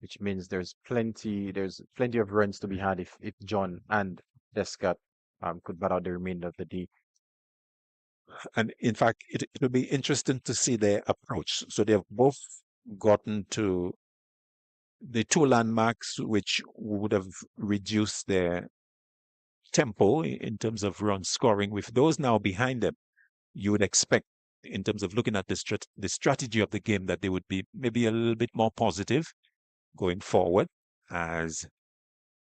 which means there's plenty of runs to be had if John and Descarte could bat out the remainder of the day. And in fact, it will be interesting to see their approach. So they have both gotten to the 2 landmarks, which would have reduced their tempo in terms of run scoring. With those now behind them, you would expect, in terms of looking at the strategy of the game, that they would be maybe a little bit more positive going forward as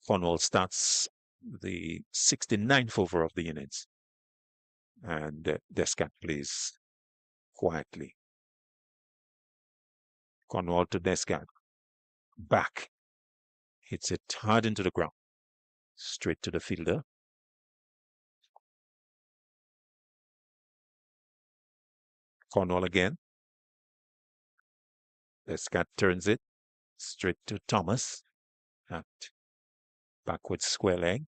Cornwall starts the 69th over of the innings. And Descarte plays quietly. Cornwall to Descarte. Back. Hits it hard into the ground. Straight to the fielder. Cornwall again. Descarte turns it straight to Thomas at backward square leg.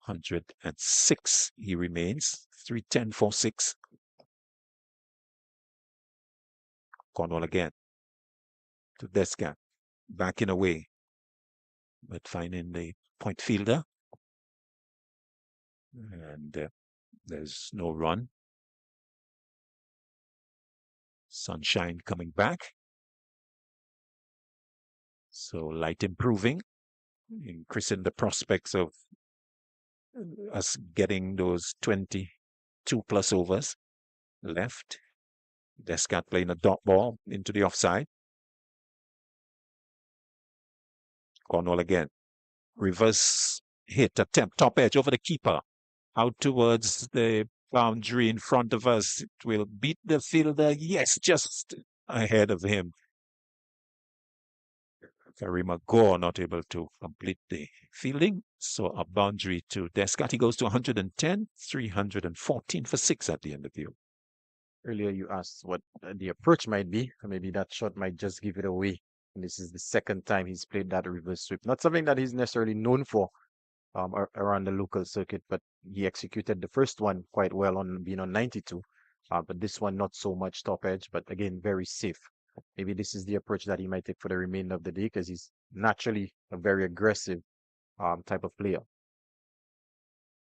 106 he remains. 310 for 6. Cornwall again to Descarte. Backing away, but finding the point fielder. And there's no run. Sunshine coming back. So light improving, increasing the prospects of us getting those 22 plus overs left. Descarte playing a dot ball into the offside. Cornwall again. Reverse hit attempt, top edge over the keeper. Out towards the boundary in front of us. It will beat the fielder. Yes, just ahead of him. Karima Gore not able to complete the fielding. So a boundary to Descarte. He goes to 110, 314 for 6 at the end of the over. Earlier, you asked what the approach might be. Maybe that shot might just give it away. And this is the second time he's played that reverse sweep. Not something that he's necessarily known for around the local circuit, but he executed the first one quite well on being on 92. But this one, not so much top edge, but again, very safe. Maybe this is the approach that he might take for the remainder of the day because he's naturally a very aggressive type of player.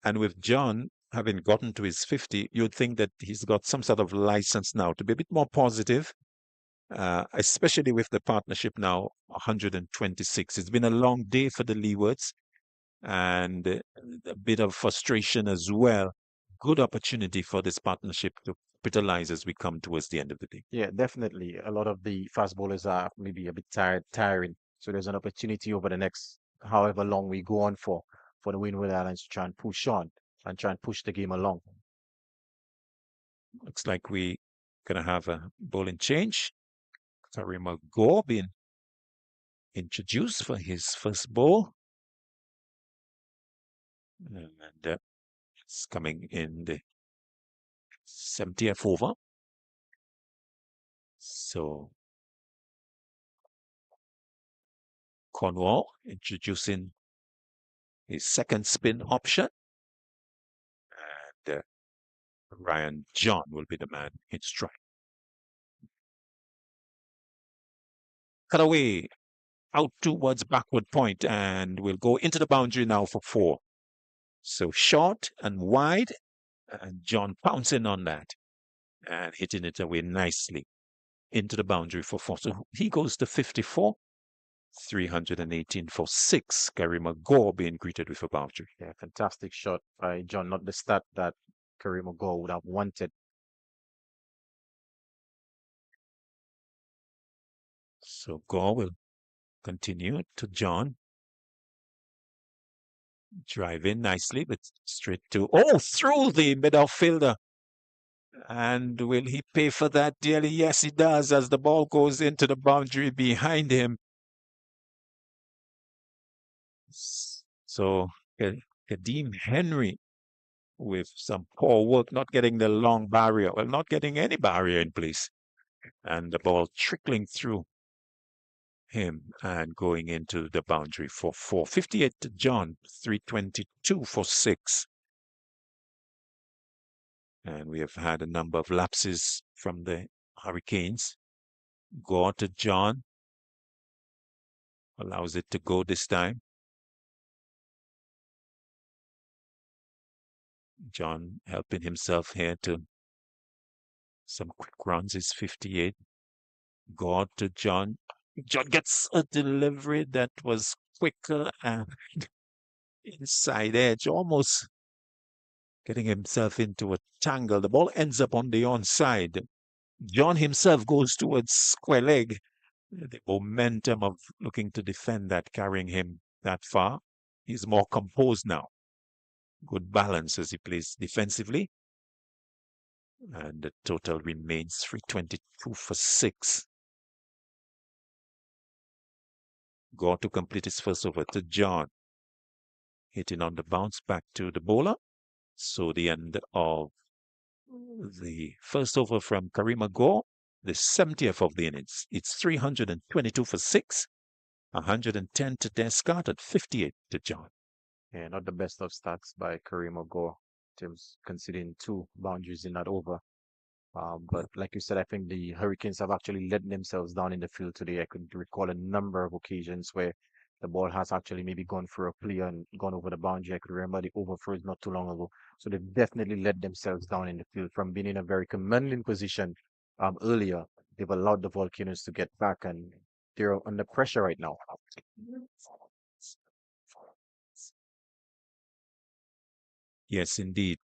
And with John having gotten to his 50, you'd think that he's got some sort of license now to be a bit more positive, especially with the partnership now 126. It's been a long day for the Leewards and a bit of frustration as well. Good opportunity for this partnership to capitalize as we come towards the end of the day. Yeah, definitely. A lot of the fast bowlers are maybe a bit tiring. So there's an opportunity over the next however long we go on for the Windward Islands to try and push on and try and push the game along. Looks like we're going to have a bowling change. Karima Gore being introduced for his first ball. And it's coming in the 70th over. So Cornwall introducing his second spin option. And Ryan John will be the man in strike. Cut away out towards backward point, and we'll go into the boundary now for 4. So short and wide, and John pouncing on that and hitting it away nicely into the boundary for 4. So he goes to 54, 318 for 6. Karima Gore being greeted with a boundary. Yeah, fantastic shot by John. Not the stat that Karima Gore would have wanted. So Gore will continue to John. Drive in nicely, but straight to, through the mid-outfielder. And will he pay for that dearly? Yes, he does, as the ball goes into the boundary behind him. So Kadeem Henry with some poor work, not getting the long barrier, well, not getting any barrier in place. And the ball trickling through him and going into the boundary for 4. 58 to John, 322 for 6. And we have had a number of lapses from the Hurricanes. Gore to John. Allows it to go this time. John helping himself here to some quick runs is 58. Gore to John. John gets a delivery that was quicker and inside edge, almost getting himself into a tangle. The ball ends up on the onside. John himself goes towards square leg. The momentum of looking to defend that, carrying him that far. He's more composed now. Good balance as he plays defensively. And the total remains 322 for 6. Gore to complete his first over to John. Hitting on the bounce back to the bowler. So the end of the first over from Karima Gore, the 70th of the innings. It's 322 for 6, 110 to Descarte at 58 to John. Yeah, not the best of stats by Karima Gore, Tim's conceding 2 boundaries in that over. But like you said, I think the Hurricanes have actually let themselves down in the field today. I could recall a number of occasions where the ball has actually maybe gone for a player and gone over the boundary. I could remember the overthrows not too long ago. So they've definitely let themselves down in the field from being in a very commanding position earlier. They've allowed the Volcanoes to get back, and they're under pressure right now. Yes, indeed.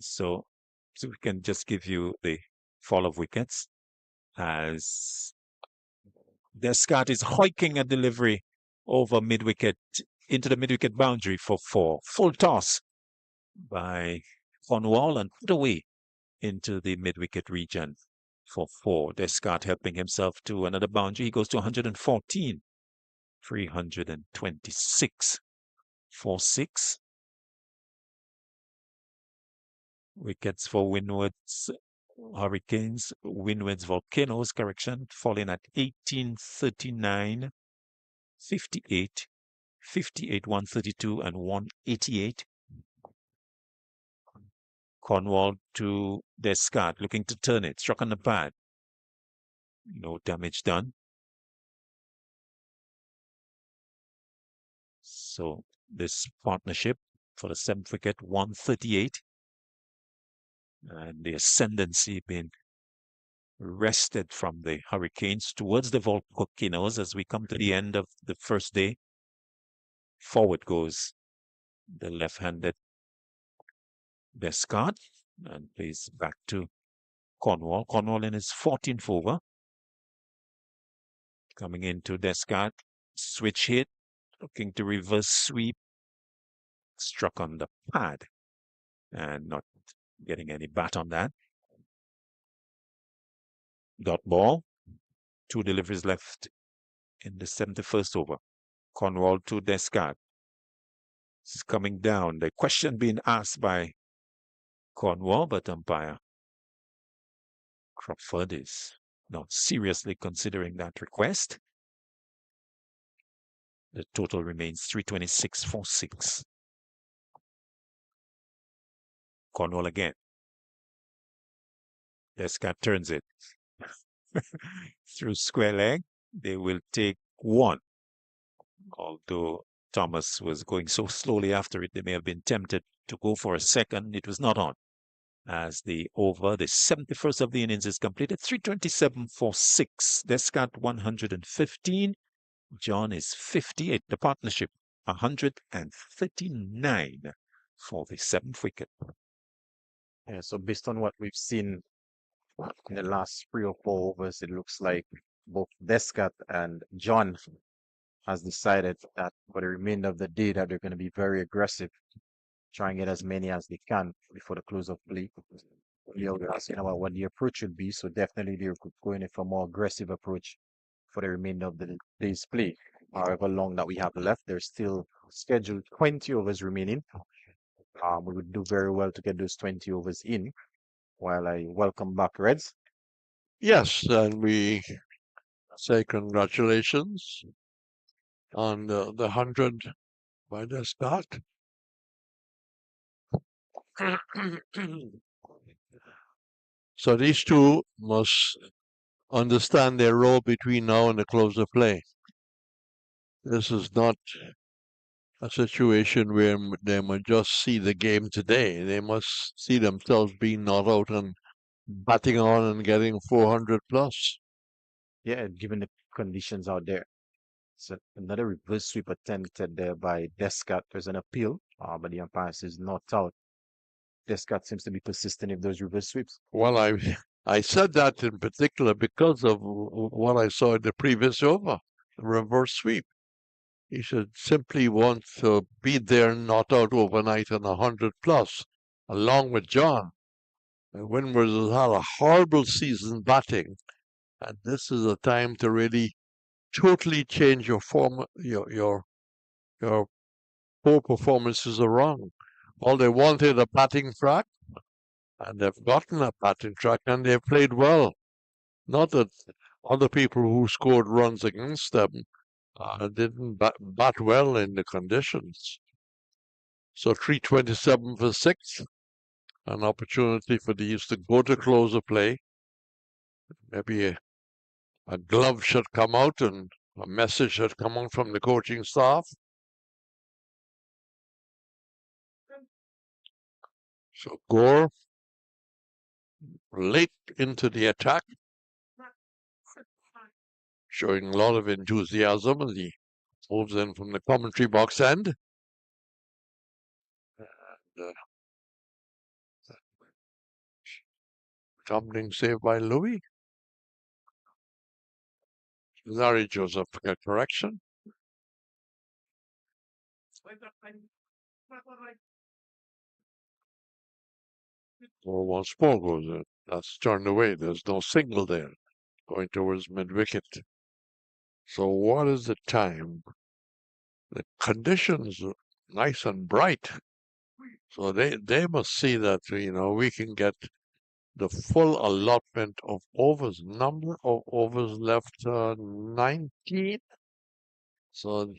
So we can just give you the fall of wickets as Descarte is hoiking a delivery over mid-wicket into the mid-wicket boundary for 4. Full toss by Cornwall and put away into the mid-wicket region for 4. Descarte helping himself to another boundary. He goes to 114. 326 for 6. Wickets for Windwards Hurricanes, Windwards Volcanoes, correction, falling at 1839, 58, 58, 132, and 188. Cornwall to Descarte, looking to turn it, struck on the pad. No damage done. So this partnership for the 7th wicket, 138. And the ascendancy being wrested from the Hurricanes towards the Volcanoes as we come to the end of the first day. Forward goes the left-handed Descarte and plays back to Cornwall. Cornwall in his 14th over. Coming into Descarte, switch hit, looking to reverse sweep, struck on the pad and not getting any bat on that. Dot ball, 2 deliveries left in the 71st over. Cornwall to Descarte. This is coming down. The question being asked by Cornwall, but umpire Crawford is not seriously considering that request. The total remains 326 for 6. Cornwall again. Descarte turns it. Through square leg, they will take 1. Although Thomas was going so slowly after it, they may have been tempted to go for a second. It was not on. As the 71st of the innings is completed, 327 for 6. Descarte 115. John is 58. The partnership 139 for the 7th wicket. Yeah, so based on what we've seen in the last 3 or 4 overs, it looks like both Descarte and John has decided that for the remainder of the day that they're going to be very aggressive, try and get as many as they can before the close of play. You're asking about what the approach would be, so definitely they're going in for a more aggressive approach for the remainder of the day's play. However long that we have left, there's still scheduled 20 overs remaining. We would do very well to get those 20 overs in. While I welcome back Reds. Yes, and we say congratulations on the 100 by Descarte. So these two must understand their role between now and the close of play. This is not a situation where they must just see the game today. They must see themselves being not out and batting on and getting 400 plus. Yeah, given the conditions out there. So another reverse sweep attempted there by Descarte. There's an appeal, but the umpire says not out. Descarte seems to be persistent in those reverse sweeps. Well, I said that in particular because of what I saw in the previous over, the reverse sweep. He should simply want to be there, not out overnight and 100 plus, along with John. And Windward has had a horrible season batting, and this is a time to really totally change your form, your poor performances around. All they wanted a batting track, and they've gotten a batting track, and they've played well. Not that other people who scored runs against them didn't bat well in the conditions. So 327 for 6, an opportunity for these to go to close of play. Maybe a glove should come out and a message should come out from the coaching staff. So Gore late into the attack, showing a lot of enthusiasm as he moves in from the commentary box end. And, tumbling save by Louis. Larry Joseph, a correction. Or once more goes in. That's turned away. There's no single there. Going towards mid-wicket. So what is the time? The conditions are nice and bright. So they must see that, we can get the full allotment of overs. Number of overs left, 19. So,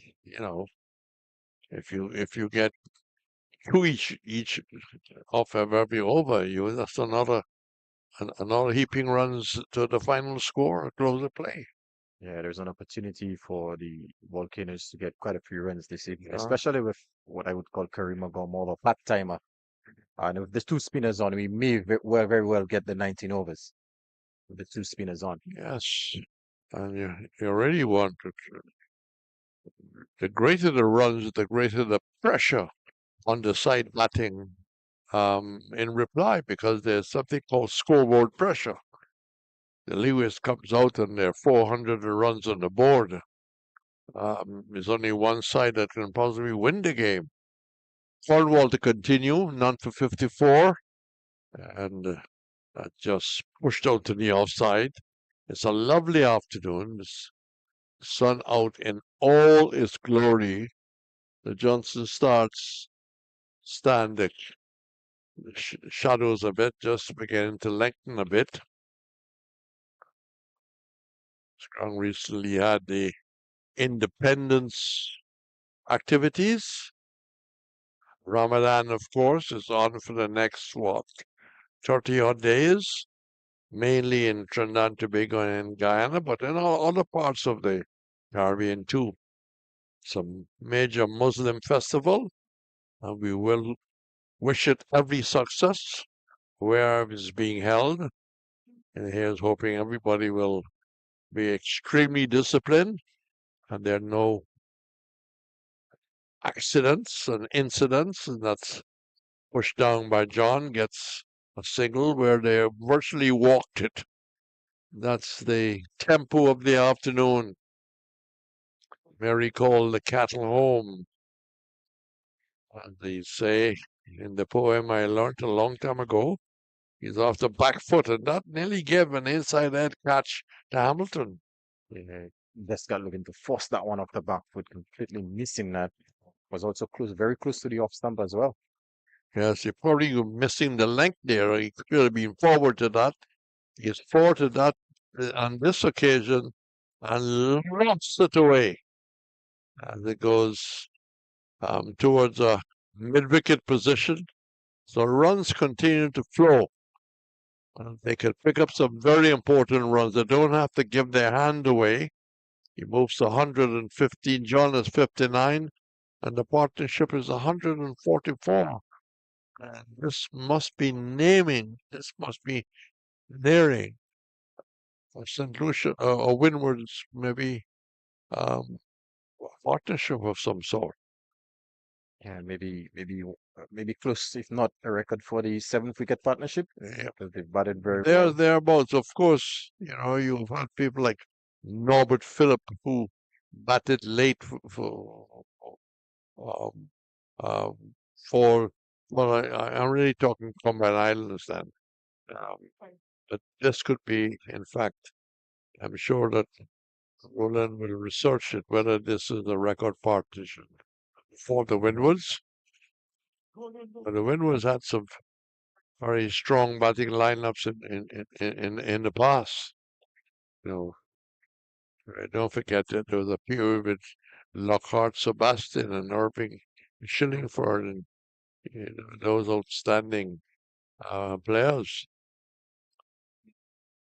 if you get two each off of every over, that's another heaping runs to the final score, close the play. Yeah, there's an opportunity for the Volcanoes to get quite a few runs this evening, Yeah. especially with what I would call Karima more of a part timer. And with the two spinners on, we may very well get the 19 overs with the two spinners on. Yes, and you already want it. The greater the runs, the greater the pressure on the side batting in reply, because there's something called scoreboard pressure. The Lewis comes out and there are 400 runs on the board. There's only one side that can possibly win the game. Cornwall to continue, none for 54, and that just pushed out to the offside. It's a lovely afternoon. It's sun out in all its glory. The Johnson starts standing. The shadows a bit, just beginning to lengthen a bit. Strong recently had the independence activities. Ramadan, of course, is on for the next, 30-odd days, mainly in Trinidad and Tobago and Guyana, but in all other parts of the Caribbean too. Some major Muslim festival, and we will wish it every success where it is being held. And here's hoping everybody will be extremely disciplined and there are no accidents and incidents, and that's pushed down by John, gets a single where they virtually walked it. That's the tempo of the afternoon. Mary called the cattle home. As they say in the poem I learnt a long time ago, he's off the back foot, and that nearly gave an inside head catch to Hamilton. Yeah, Descarte looking to force that one off the back foot, completely missing that. Was also very close to the off stump as well. Yes, you're probably missing the length there. He could have been forward to that. He's forward to that on this occasion and lost it away as it goes towards a mid-wicket position. So runs continue to flow. They can pick up some very important runs. They don't have to give their hand away. He moves to 115. John is 59. And the partnership is 144. And this must be naming. This must be nearing. St. Lucia or Windwards, maybe a partnership of some sort. Yeah, maybe close, if not a record for the 7th-wicket partnership. Yeah. Because they've batted very well. Thereabouts. Of course, you've had people like Norbert Phillip who batted late I'm really talking Comrade Islanders then. But this could be, in fact, I'm sure that Roland will research it, whether this is a record partition for the Windwards. But the Windwards had some very strong batting lineups in the past. Don't forget that there was a period with Lockhart, Sebastian, and Irving Shillingford, and those outstanding players.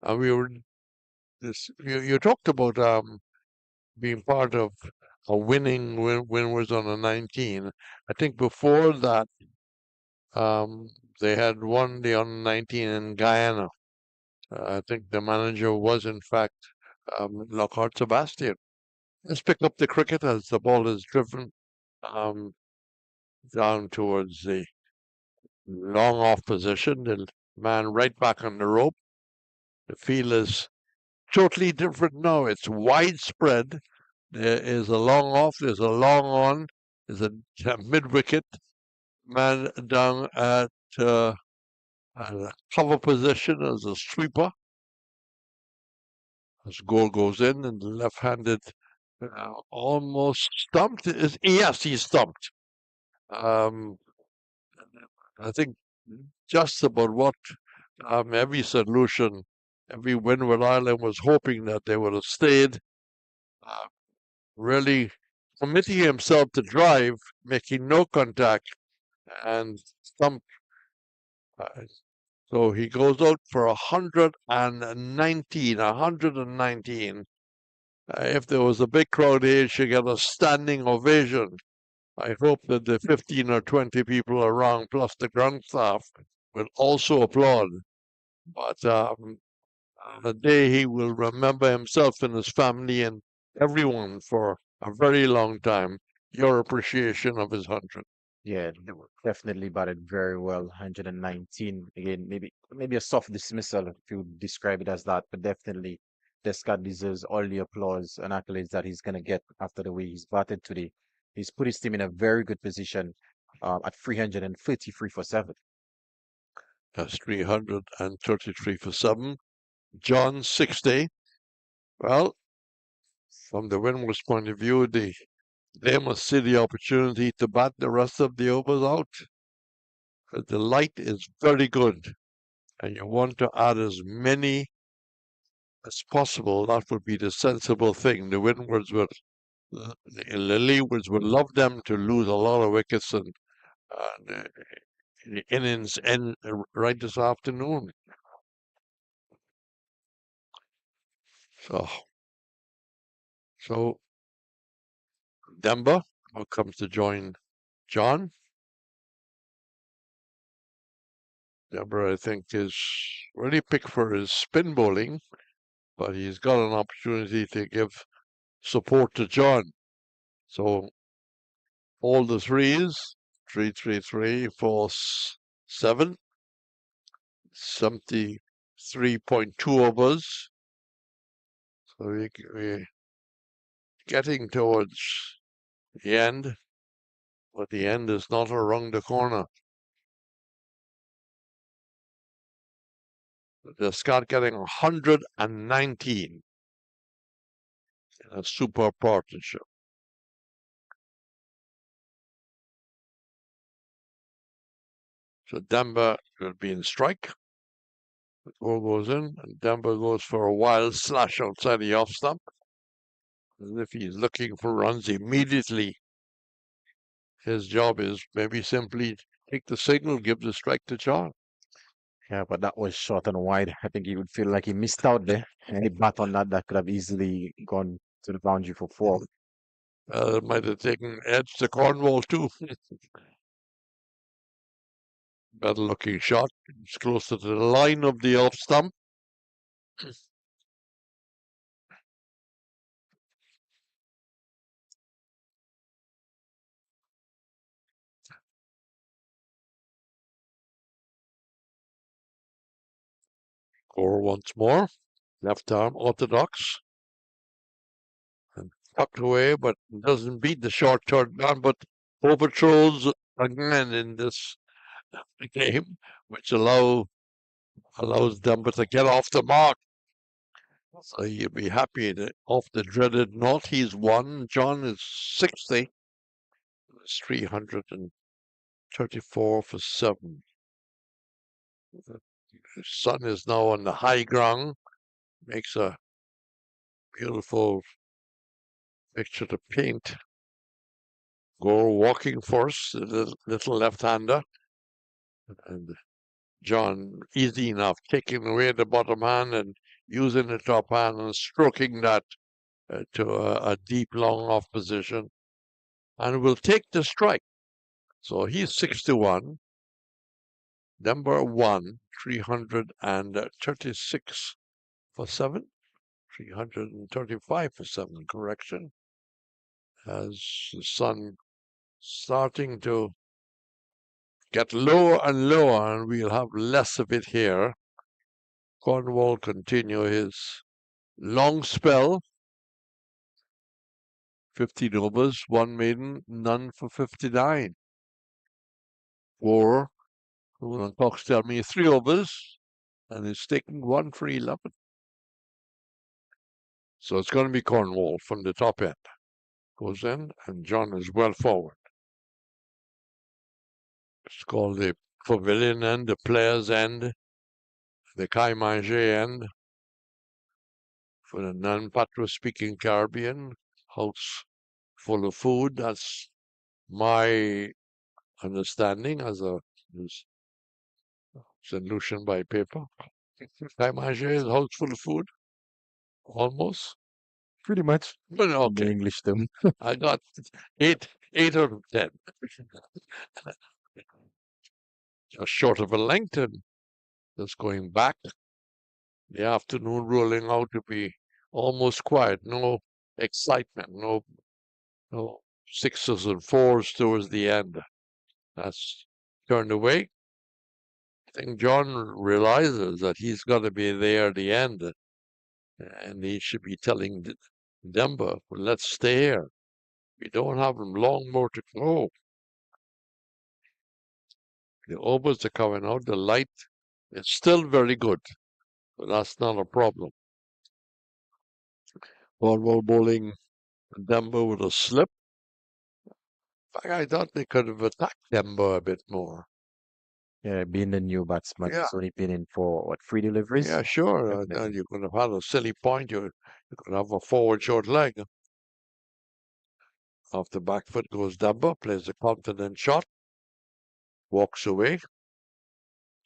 And we were you talked about being part of a winning Windwards on the 19. I think before that they had won the under 19 in Guyana. I think the manager was in fact Lockhart Sebastian. Let's pick up the cricket as the ball is driven down towards the long off position. The man right back on the rope. The field is totally different now. It's widespread. There is a long off. There's a long on. There's a mid wicket. Man down at a cover position as a sweeper. As goal goes in, and the left-handed almost stumped. Yes, he's stumped. I think just about what every solution, every Windward Island was hoping that they would have stayed, really committing himself to drive, making no contact, and stumped. So he goes out for 119. If there was a big crowd here, he should get a standing ovation. I hope that the 15 or 20 people around, plus the ground staff, will also applaud. But the day he will remember himself and his family and everyone for a very long time. Your appreciation of his 100. Yeah, definitely batted very well. 119. Again, maybe a soft dismissal if you describe it as that, but definitely Descarte deserves all the applause and accolades that he's gonna get after the way he's batted today. He's put his team in a very good position at 333 for 7. That's 333 for 7. John 60. Well, from the Windwards point of view, they must see the opportunity to bat the rest of the overs out. But the light is very good, and you want to add as many as possible. That would be the sensible thing. The Windwards would, the Leewards would love them to lose a lot of wickets, and the innings end right this afternoon. So Demba comes to join John. Demba, I think, is really picked for his spin bowling, but he's got an opportunity to give support to John. So all the threes, 3, 3, 3, 4, 7, 73.2 overs. So we're getting towards the end, but the end is not around the corner. Descarte getting 119 in a super partnership. So Demba will be in strike. The ball goes in, and Demba goes for a wild slash outside the off stump. As if he's looking for runs immediately. His job is maybe simply take the signal, give the strike to John. Yeah, but that was short and wide. I think he would feel like he missed out there. Any bat on that could have easily gone to the boundary for 4. It might have taken edge to Cornwall too. Better looking shot. It's closer to the line of the off stump. Gore once more. Left arm orthodox. And tucked away, but doesn't beat the short third man, but overthrows again in this game, which allows Demba to get off the mark. So you'd be happy that off the dreaded knot, he's won. John is 60. It's 334 for 7. The sun is now on the high ground. Makes a beautiful picture to paint. Gore walking first, the little left-hander. And John, easy enough, taking away the bottom hand and using the top hand and stroking that to a deep, long off position. And will take the strike. So he's 6-1. Number 1, 336 for 7. 335 for 7, correction. As the sun starting to get lower and lower, and we'll have less of it here. Cornwall continue his long spell. 15 overs, 1 maiden, none for 59. 4, Roland Cox tell me 3 overs, and he's taking 1 for 11. So it's going to be Cornwall from the top end. Goes in, and John is well forward. It's called the pavilion end, the players' end, the Kai Manger end. For the non-Patois speaking Caribbean, house full of food. That's my understanding as a solution by paper. Kai Manger is a house full of food. Almost. Pretty much But in the okay, English term. I got 8 out of 10. Just short of a Langton. Just going back. The afternoon rolling out to be almost quiet. No excitement. No sixes and fours towards the end. That's turned away. I think John realizes that he's got to be there at the end. And he should be telling Denver, well, let's stay here. We don't have long more to go. The overs are coming out. The light is still very good, but that's not a problem. Cornwall bowling Denver with a slip. In fact, I thought they could have attacked Denver a bit more. Yeah, being the new batsman, Yeah. he's only been in for what, 3 deliveries? Yeah, sure. Definitely. You could have had a silly point. You could have a forward short leg. Off the back foot goes Denver, plays a confident shot, walks away,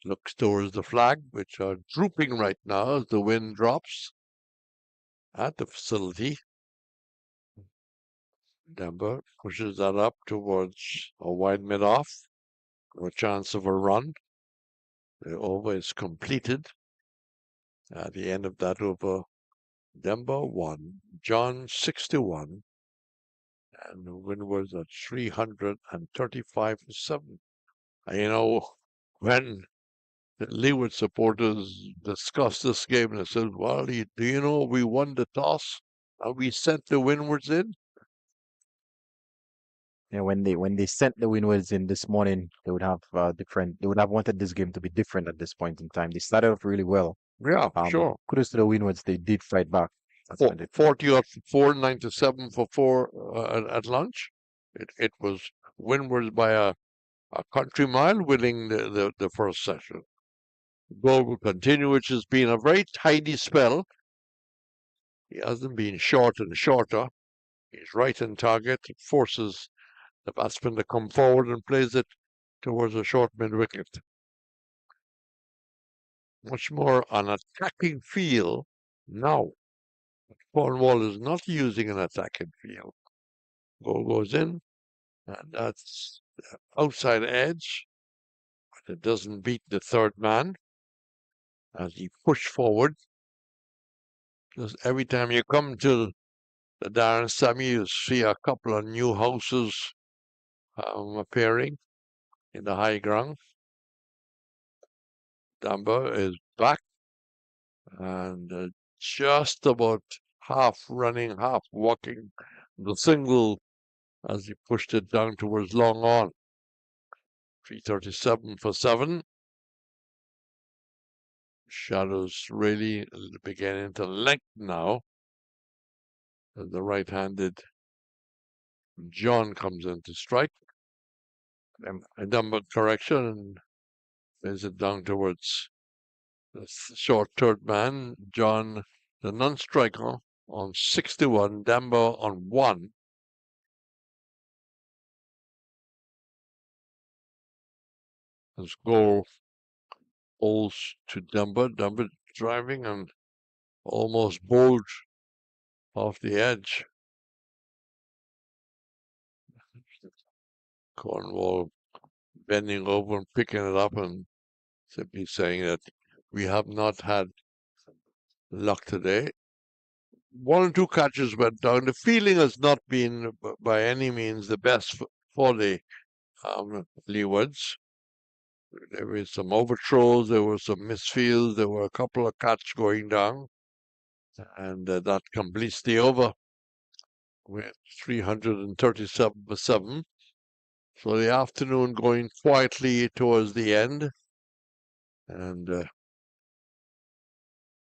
looks towards the flag, which are drooping right now as the wind drops at the facility. Denver pushes that up towards a wide mid-off, a chance of a run. The over is completed. At the end of that over, Denver 1, John 61, and the Windwards at 335 for 7. And, you know, when the Leeward supporters discussed this game, and they said, well, do you know we won the toss and we sent the Windwards in? Yeah, when they sent the Winwards in this morning, they would have they would have wanted this game to be different at this point in time. They started off really well. Yeah, sure. Kudos to the Winwards, they did fight back. That's what they 40 off 497 for 4 at lunch. It was Windwards by a country mile winning the first session. Goal will continue, which has been a very tidy spell. He hasn't been short and shorter. He's right on target. It forces the batsman to come forward and plays it towards a short mid-wicket. Much more an attacking feel now. Cornwall is not using an attacking feel. Goal goes in, and that's the outside edge, but it doesn't beat the third man as he pushed forward. Because every time you come to the Darren Sammy, you see a couple of new houses appearing in the high ground. Dunbar is back and just about half running, half walking the single as he pushed it down towards long on. 337 for 7. Shadows really beginning to lengthen now as the right-handed John comes in to strike. A Dunbar correction and plays it down towards the short third man, John, the non-striker, on 61, Dunbar on 1. As goal falls to Dunbar. Dunbar driving and almost bowled off the edge. Cornwall bending over and picking it up and simply saying that we have not had luck today. 1 or 2 catches went down. The feeling has not been by any means the best for the Leewards. There were some overthrows, there were some misfields, there were a couple of catches going down, and that completes the over with 337 for 7. So the afternoon going quietly towards the end, and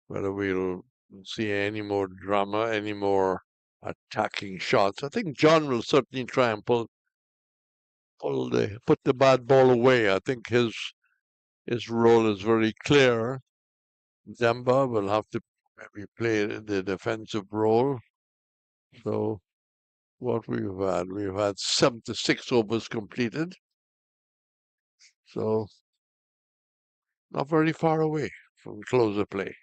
whether we'll Don't see any more drama, any more attacking shots. I think John will certainly try and put the bad ball away. I think his role is very clear. Zemba will have to maybe play the defensive role. So what we've had 76 overs completed. So not very far away from closer play.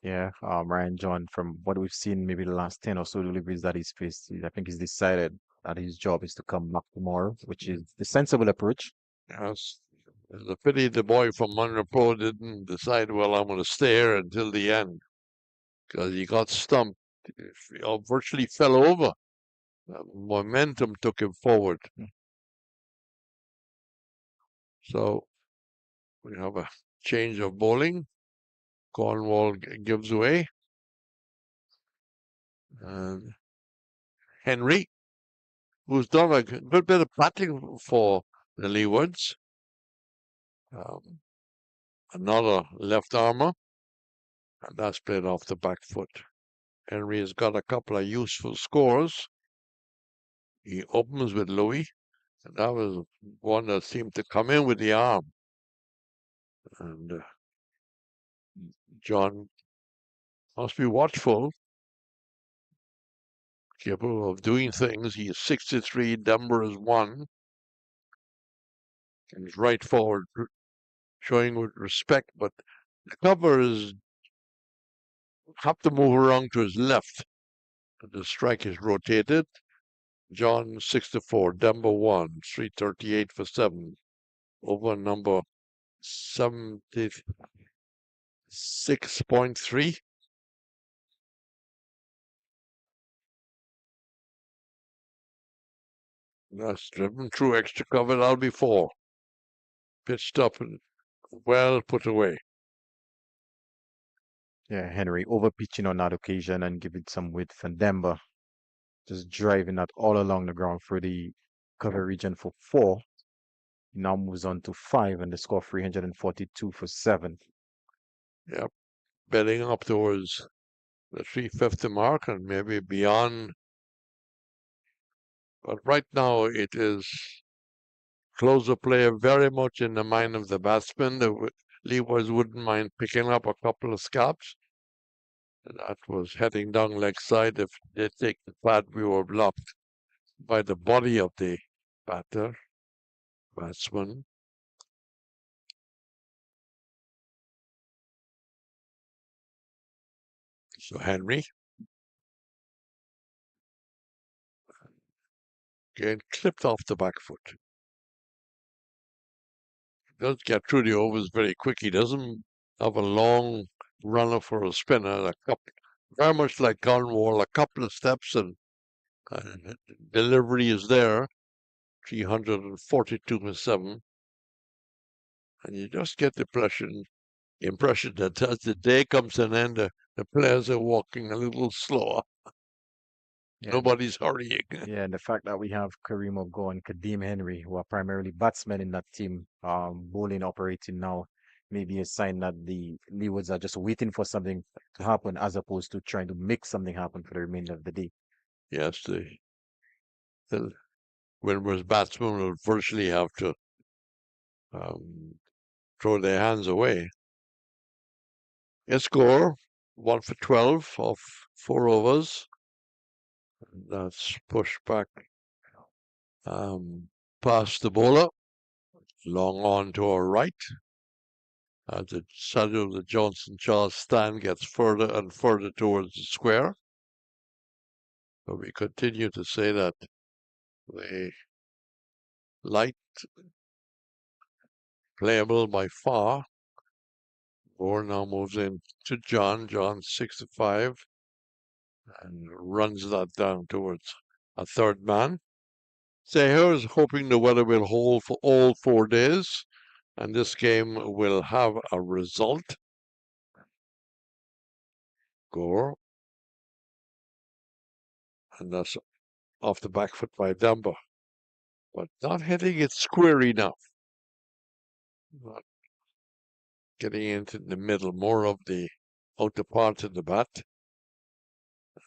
Yeah, Ryan John, from what we've seen, maybe the last 10 or so deliveries that he's faced, I think he's decided that his job is to come back tomorrow, which is the sensible approach. Yes. It's a pity the boy from Monroe didn't decide, well, I'm going to stay here until the end, because he got stumped. He virtually fell over. Momentum took him forward. So we have a change of bowling. Cornwall gives away. And Henry, who's done a good bit of batting for the Leewards. Another left armour, and that's played off the back foot. Henry has got a couple of useful scores. He opens with Louis, and that was one that seemed to come in with the arm. And John must be watchful, capable of doing things. He is 63, Denver is 1. And he's right forward, showing with respect, but the cover is have to move around to his left. The strike is rotated. John 64, Denver 1, 338 for 7. Over number 76.3. That's driven through extra cover. That'll be 4. Pitched up and well put away. Yeah, Henry over pitching on that occasion and giving some width for Denver. Just driving that all along the ground for the cover region for 4. Now moves on to 5 and the score 342 for 7. Yep. Betting up towards the 350 mark and maybe beyond. But right now it is closer play very much in the mind of the batsman. The Leewards wouldn't mind picking up a couple of scalps. That was heading down leg side. If they take the pad, we were blocked by the body of the batsman. So Henry again clipped off the back foot. Does get through the overs very quick. He doesn't have a long runner for a spinner. Very much like Cornwall, a couple of steps and delivery is there. 342 for 7. And you just get the impression that as the day comes to an end, the players are walking a little slower. Yeah, Nobody's hurrying. yeah, and the fact that we have Kareem Ogo and Kadeem Henry, who are primarily batsmen in that team, bowling operating now, may be a sign that the Leewards are just waiting for something to happen as opposed to trying to make something happen for the remainder of the day. Yes, the Windwards batsmen will virtually have to throw their hands away. A score 1 for 12 off 4 overs. That's pushed back past the bowler, long on to our right. As the shadow of the Johnson Charles stand gets further and further towards the square. But we continue to say that the light playable by far. Moore now moves in to John. John 65 and runs that down towards a third man. Seher is hoping the weather will hold for all 4 days, and this game will have a result. Gore. And that's off the back foot by Dunbar. But not hitting it square enough. Not getting into the middle, more of the out to part in the bat.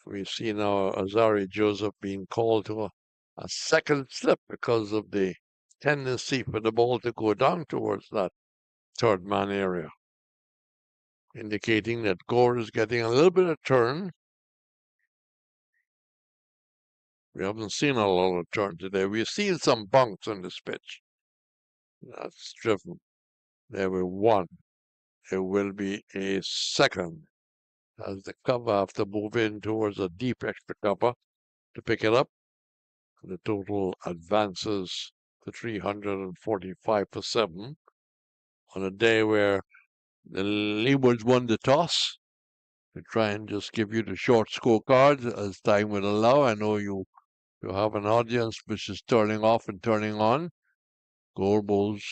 We see now Azari Joseph being called to a second slip because of the tendency for the ball to go down towards that third man area, indicating that Gore is getting a little bit of turn. We haven't seen a lot of turn today. We've seen some bunks on this pitch. That's driven. There were one. There will be a second as the cover have to move in towards a deep extra cover to pick it up. The total advances to 345 for 7 on a day where the Leewards won the toss. To try and just give you the short scorecard as time will allow. I know you have an audience which is turning off and turning on. Goalballs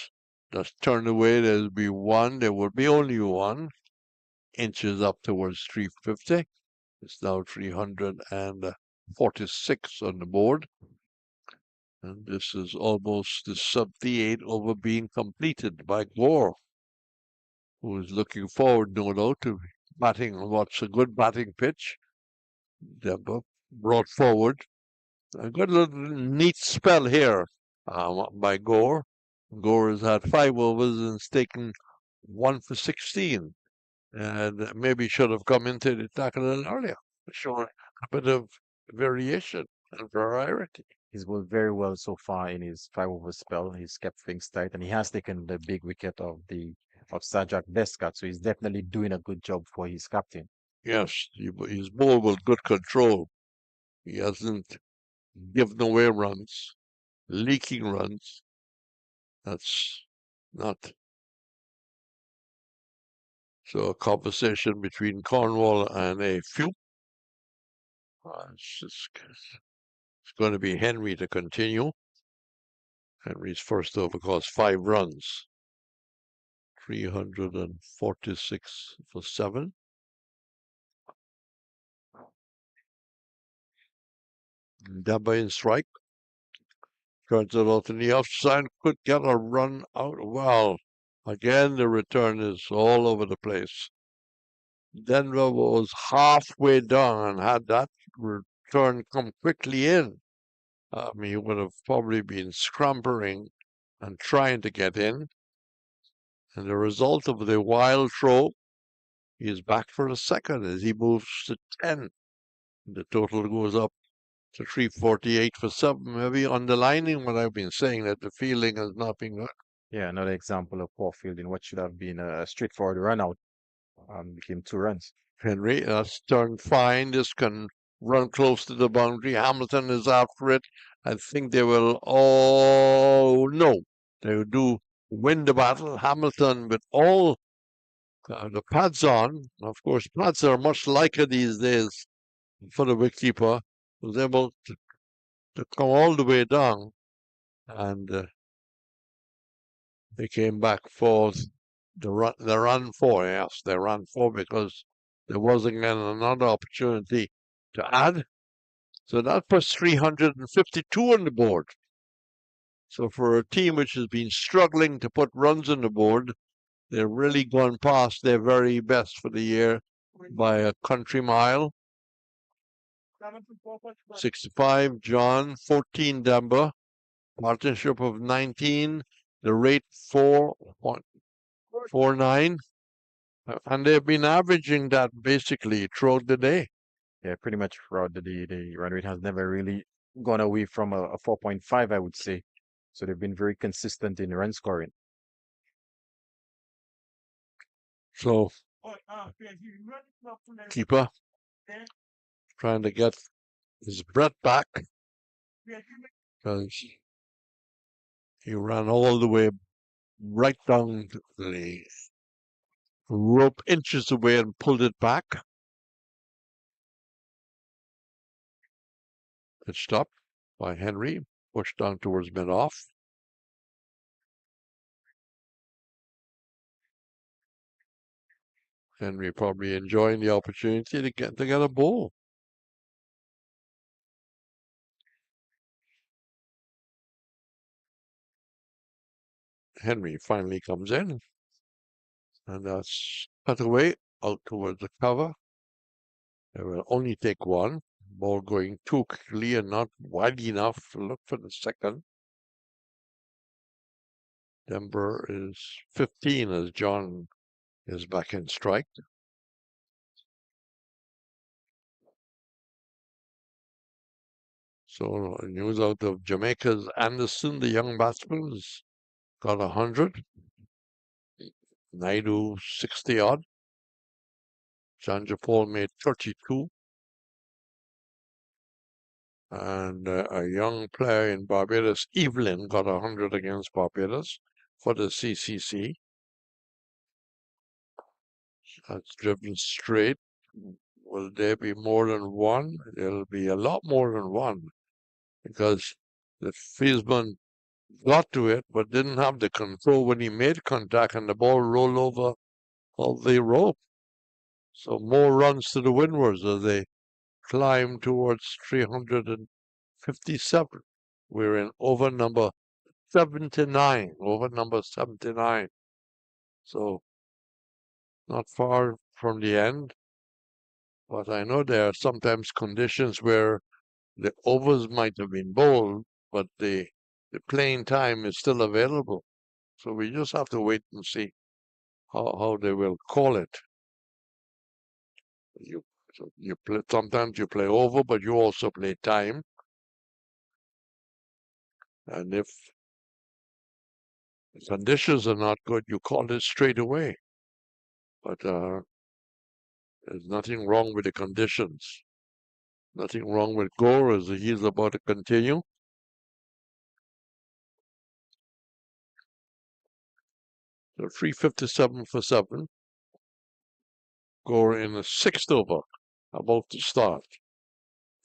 just turned away. There'll be one. There will be only one. Inches up towards 350. It's now 346 on the board. And this is almost the sub-8 over being completed by Gore, who is looking forward, no doubt, to batting what's a good batting pitch. Demba brought forward. A good little neat spell here by Gore. Gore has had 5 overs and has taken 1 for 16. And maybe should have come into the attack a little earlier, showing a bit of variation and variety. He's worked very well so far in his 5-over spell. He's kept things tight, and he has taken the big wicket of Sajak Descarte. So he's definitely doing a good job for his captain. Yes, he's bowled with good control. He hasn't given away runs, leaking runs. That's not. So a conversation between Cornwall and a few. It's going to be Henry to continue. Henry's first over cost 5 runs. 346 for 7. Demba in strike. Turns it out to the offside. Could get a run out. Well, again, the return is all over the place. Denver was halfway down and had that return come quickly in. He would have probably been scrambling and trying to get in. And the result of the wild throw, he is back for a second as he moves to 10. The total goes up to 348 for 7. Maybe underlining what I've been saying, that the fielding has not been good. Yeah, another example of poor fielding. What should have been a straightforward run out became 2 runs. Henry, that's turned fine. This can run close to the boundary. Hamilton is after it. I think they will no. They will do win the battle. Hamilton with all the pads on. Of course, pads are much liker these days for the wicketkeeper. Was able to come all the way down, and they came back for the run 4. Yes, they ran 4 because there was again another opportunity to add. So that puts 352 on the board. So for a team which has been struggling to put runs on the board, they've really gone past their very best for the year by a country mile. 65, John, 14, Demba, partnership of 19, the rate 4.49, and they've been averaging that basically throughout the day. Yeah, pretty much throughout the day. The run rate has never really gone away from a 4.5, I would say. So they've been very consistent in run scoring. So, keeper trying to get his breath back because he ran all the way right down the rope inches away and pulled it back. It stopped by Henry, pushed down towards mid-off. Henry probably enjoying the opportunity to get a ball. Henry finally comes in, and that's cut away out towards the cover. They will only take one. Ball going too quickly and not wide enough to look for the second. Denver is 15 as John is back in strike. So news out of Jamaica's Anderson, the young batsman, has got 100. Naidu 60 odd. Chanjapal made 32. And a young player in Barbados, Evelyn, got 100 against Barbados for the CCC. That's driven straight. Will there be more than one? There'll be a lot more than one because the fieldsman got to it but didn't have the control when he made contact and the ball rolled over the rope. So more runs to the Windwards as they climb towards 357. We're in over number 79. So not far from the end. But I know there are sometimes conditions where the overs might have been bowled, but the playing time is still available. So we just have to wait and see how they will call it. You play, sometimes you play over, but you also play time. And if the conditions are not good, you call it straight away. But there's nothing wrong with the conditions. Nothing wrong with Gore as he's about to continue. So 357 for 7. Gore in the 6th over, about to start.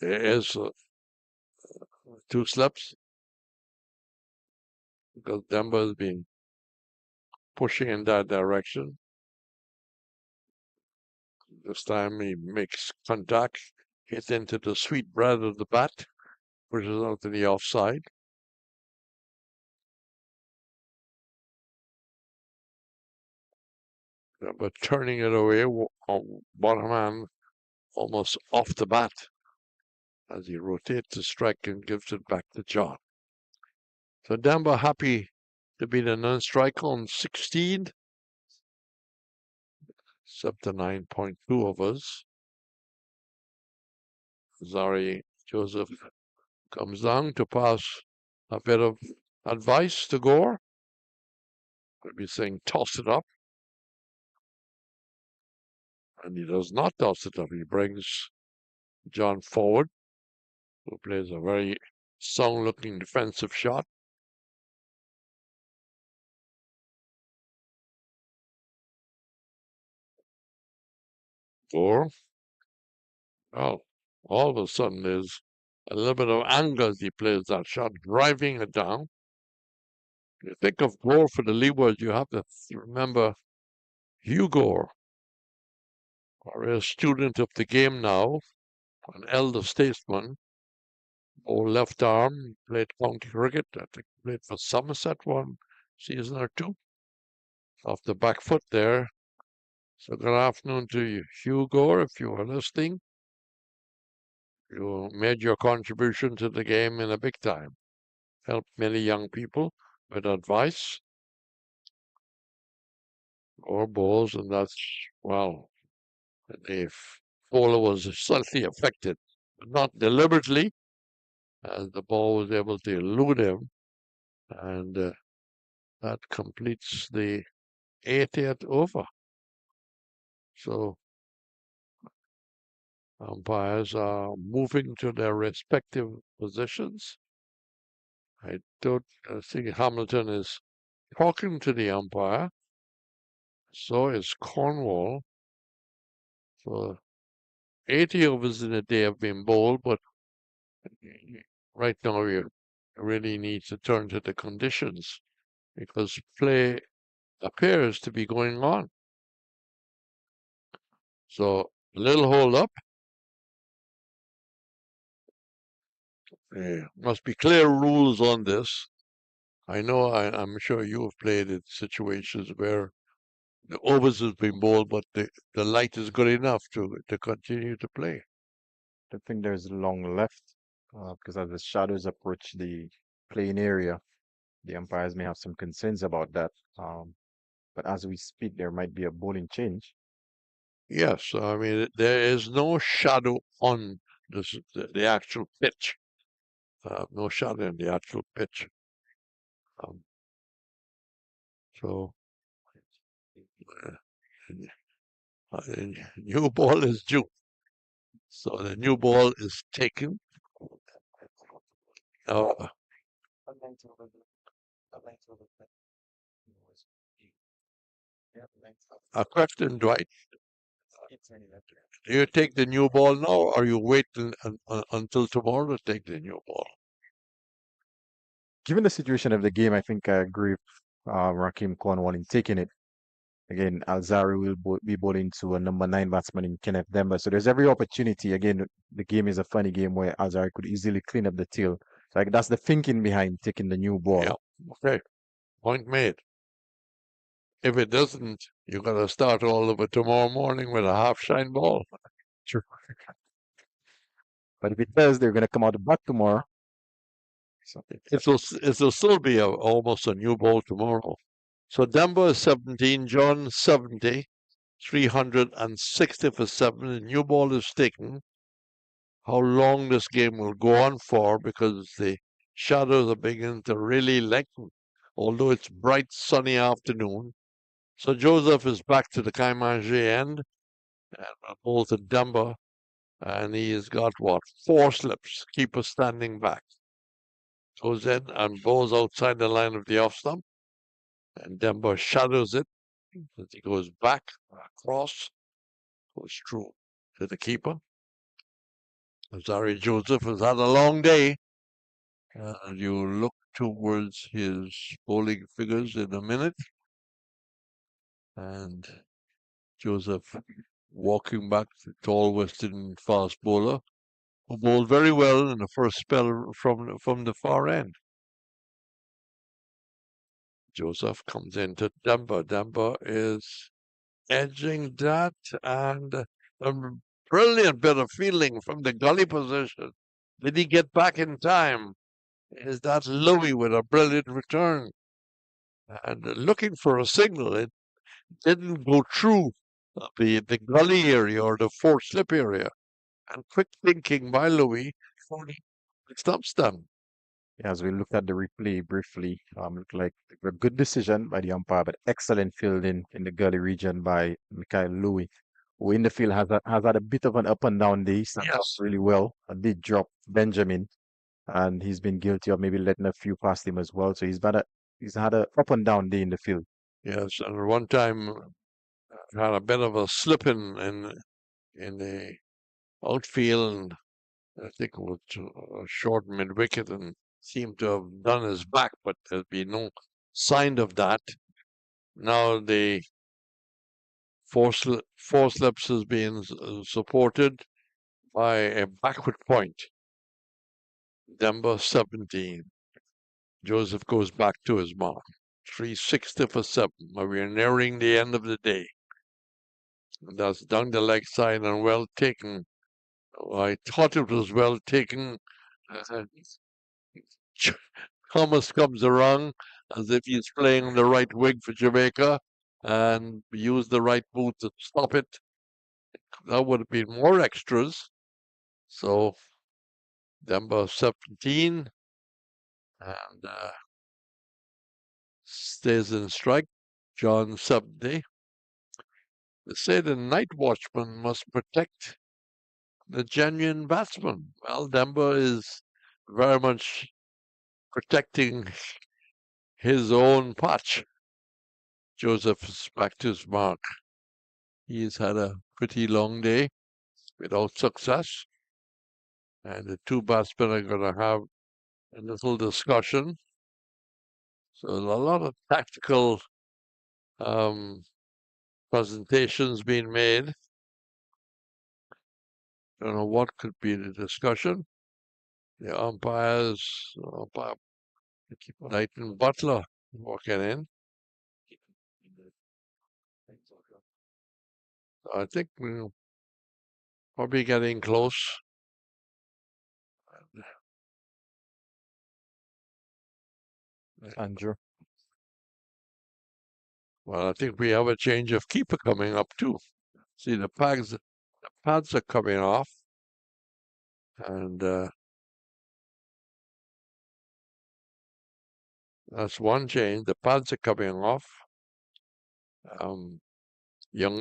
There is 2 slips because Denver has been pushing in that direction. This time he makes contact, hit into the sweet bread of the bat, pushes out to the offside. But turning it away, bottom hand almost off the bat as he rotates the strike and gives it back to John. So Denver happy to be the non-strike on 16. 79.2 overs. Zari Joseph comes down to pass a bit of advice to Gore. Could be saying toss it up. And he does not toss it up. He brings John forward, who plays a very sound-looking defensive shot. Gore, well, all of a sudden there's a little bit of anger as he plays that shot, driving it down. You think of Gore for the Leeward, you have to remember Hugh Gore, a student of the game now, an elder statesman, or left arm, played county cricket, I think played for Somerset one season or two. Off the back foot there. So good afternoon to you, Hugh Gore, if you are listening. You made your contribution to the game in a big time. Helped many young people with advice or balls, and that's, well, the bowler was slightly affected, but not deliberately, as the ball was able to elude him, and that completes the 80th over. So umpires are moving to their respective positions. I think Hamilton is talking to the umpire. So is Cornwall. So 80 overs in a day have been bowled, but right now you really need to turn to the conditions because play appears to be going on. So a little hold up. Must be clear rules on this. I know I'm sure you have played in situations where the overs has been bowled, but the light is good enough to continue to play. I think there's long left because as the shadows approach the playing area, the umpires may have some concerns about that. But as we speak, there might be a bowling change. Yes, I mean there is no shadow on the actual pitch. No shadow in the actual pitch. Um, so new ball is due. So the new ball is taken. Now, a question, Dwight. Do you take the new ball now, or you wait until tomorrow to take the new ball? Given the situation of the game, I think I agree with Rakim Cornwall in taking it. Again, Alzari will be bowling to a number 9 batsman in Kenneth Demba. So there's every opportunity. Again, the game is a funny game where Alzari could easily clean up the tail. So like that's the thinking behind taking the new ball. Yeah. Okay. Point made. If it doesn't, you got to start all over tomorrow morning with a half shine ball. True. But if it does, they're going to come out back tomorrow. So It'll still be almost a new ball tomorrow. So Demba is 17, John 70, 360 for 7. The new ball is taken. How long this game will go on for, because the shadows are beginning to really lengthen, although it's bright sunny afternoon. So Joseph is back to the Kaimanji end, and bowls to Demba, and he has got what, 4 slips, keeper standing back. Goes in and bowls outside the line of the off stump, and Demba shadows it as he goes back across, goes through to the keeper. Zari Joseph has had a long day. You look towards his bowling figures in a minute, and Joseph walking back, the tall Western fast bowler, who bowled very well in the first spell from the far end. Joseph comes into Demba. Demba is edging that, and a brilliant bit of fielding from the gully position. Did he get back in time? Is that Louis with a brilliant return? And looking for a signal, it didn't go through the gully area or the 4 slip area. And quick thinking by Louis, it stops them. as we looked at the replay briefly, looked like a good decision by the umpire, but excellent fielding in the gully region by Mikhail Louis, who in the field has had a bit of an up and down day. He started off Yes. really well, and did drop Benjamin, and he's been guilty of maybe letting a few past him as well. So he's had a up and down day in the field. Yes, and one time had a bit of a slip in the outfield, and I think it was a short mid wicket, and seemed to have done his back, but there's been no sign of that. Now the 4 slips is being supported by a backward point. Demba 17. Joseph goes back to his mark. 360 for 7. We are nearing the end of the day. That's down the leg side and well taken. I thought it was well taken. Thomas comes around as if he's playing the right wing for Jamaica and used the right boot to stop it. That would have been more extras. So Demba 17 and stays in strike. John 70. They say the night watchman must protect the genuine batsman. Well, Demba is very much protecting his own patch. Joseph is back to his mark. He's had a pretty long day without success. And the 2 batsmen are going to have a little discussion. So a lot of tactical presentations being made. Don't know what could be the discussion. The umpire Knight and Butler walking in. I think we're probably getting close. Andrew. Well, I think we have a change of keeper coming up too. See, the pads are coming off, and that's one change. The pads are coming off. Young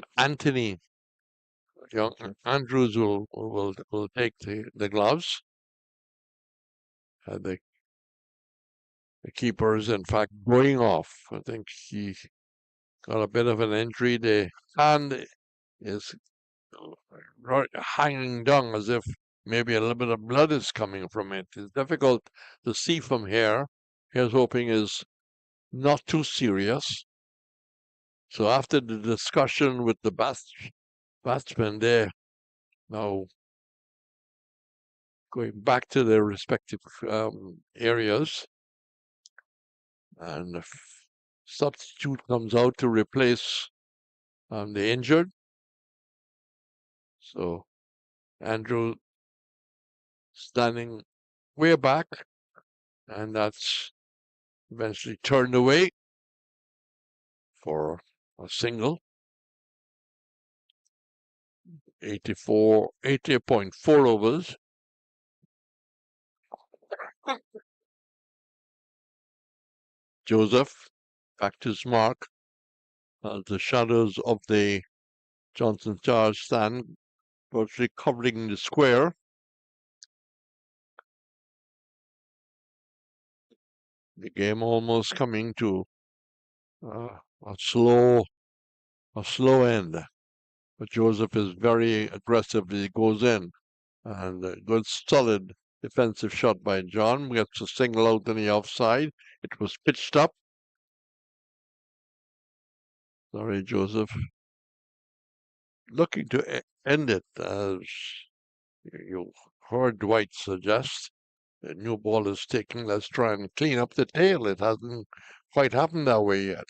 Andrews will take the gloves. The keeper is in fact going off. I think he got a bit of an injury. The hand is hanging down as if maybe a little bit of blood is coming from it. It's difficult to see from here. Here's hoping is not too serious. So after the discussion with the batsmen, they're now going back to their respective areas. And the substitute comes out to replace the injured. So Andrew standing way back, and that's eventually turned away for a single. 80.4 overs. Joseph back to his mark as the shadows of the Johnson charge stand virtually covering the square. The game almost coming to a slow end. But Joseph is very aggressive as he goes in. And a good solid defensive shot by John. Gets a single out on the offside. It was pitched up. Sorry, Joseph. Looking to end it, as you heard Dwight suggest. The new ball is taken. Let's try and clean up the tail. It hasn't quite happened that way yet.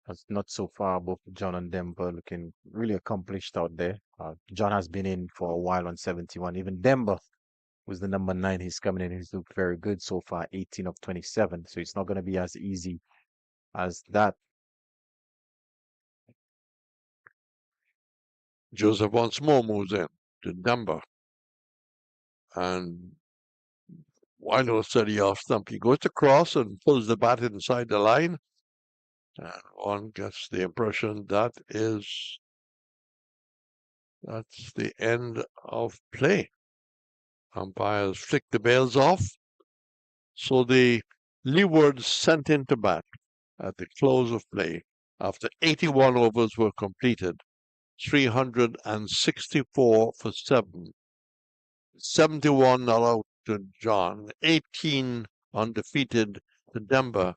That's not so far. Both John and Demba looking really accomplished out there. John has been in for a while on 71. Even Demba was the number 9. He's coming in. He's looked very good so far, 18 of 27. So it's not going to be as easy as that. Joseph once more moves in to Demba. And Windward steady off stump. He goes across and pulls the bat inside the line. And one gets the impression that's the end of play. Umpires flick the bails off. So the Leeward sent into bat at the close of play after 81 overs were completed. 364 for 7. 71 not out to John. 18 undefeated to Demba.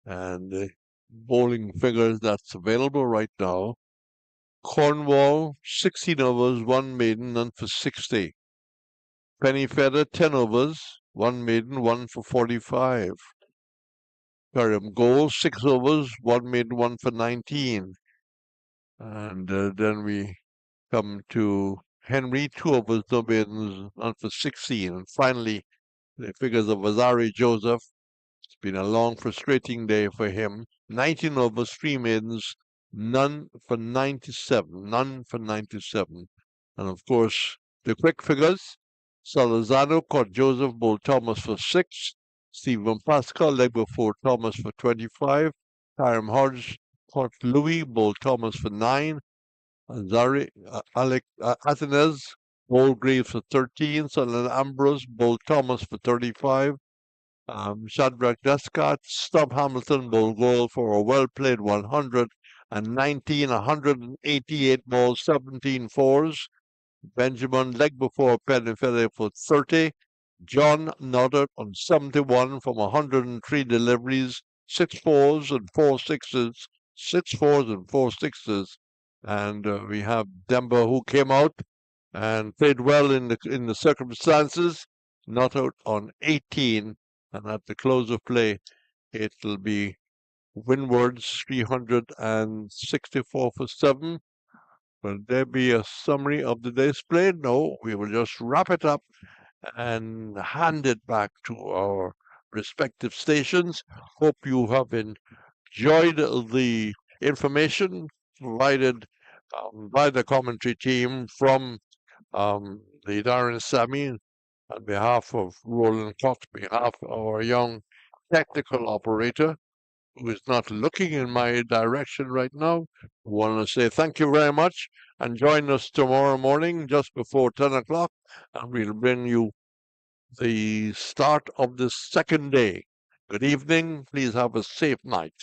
And the bowling figures that's available right now. Cornwall, 16 overs, 1 maiden, none for 60. Pennyfeather, 10 overs, 1 maiden, 1 for 45. Perham Gold, 6 overs, 1 maiden, 1 for 19. And then we come to Henry, 2 overs, no maidens, 1 for 16. And finally, the figures of Azari Joseph. It's been a long, frustrating day for him. 19 overs, 3 maidens, none for 97. None for 97. And of course, the quick figures. Salazano caught Joseph, bowled Thomas for 6. Stephen Pascal, leg before Thomas for 25. Hiram Hodge caught Louis, bowled Thomas for 9. Athanaze, bowled Greaves for 13. Solon Ambris, bowled Thomas for 35. Shadrach Descarte, Stubb Hamilton, bowled goal for a well-played 188 balls, 17 fours. Benjamin, leg before Pennyfeather for 30. John Noddard on 71 from 103 deliveries, 6 fours and 4 sixes. 6 fours and 4 sixes. And we have Demba, who came out and played well in the circumstances, not out on 18. And at the close of play, it'll be Windwards 364 for 7 Will there be a summary of the display? No, we will just wrap it up and hand it back to our respective stations. Hope you have enjoyed the information provided by the commentary team from the Darren Sammy on behalf of Roland Cott, behalf of our young technical operator who is not looking in my direction right now. I want to say thank you very much and join us tomorrow morning just before 10 o'clock and we'll bring you the start of the second day. Good evening. Please have a safe night.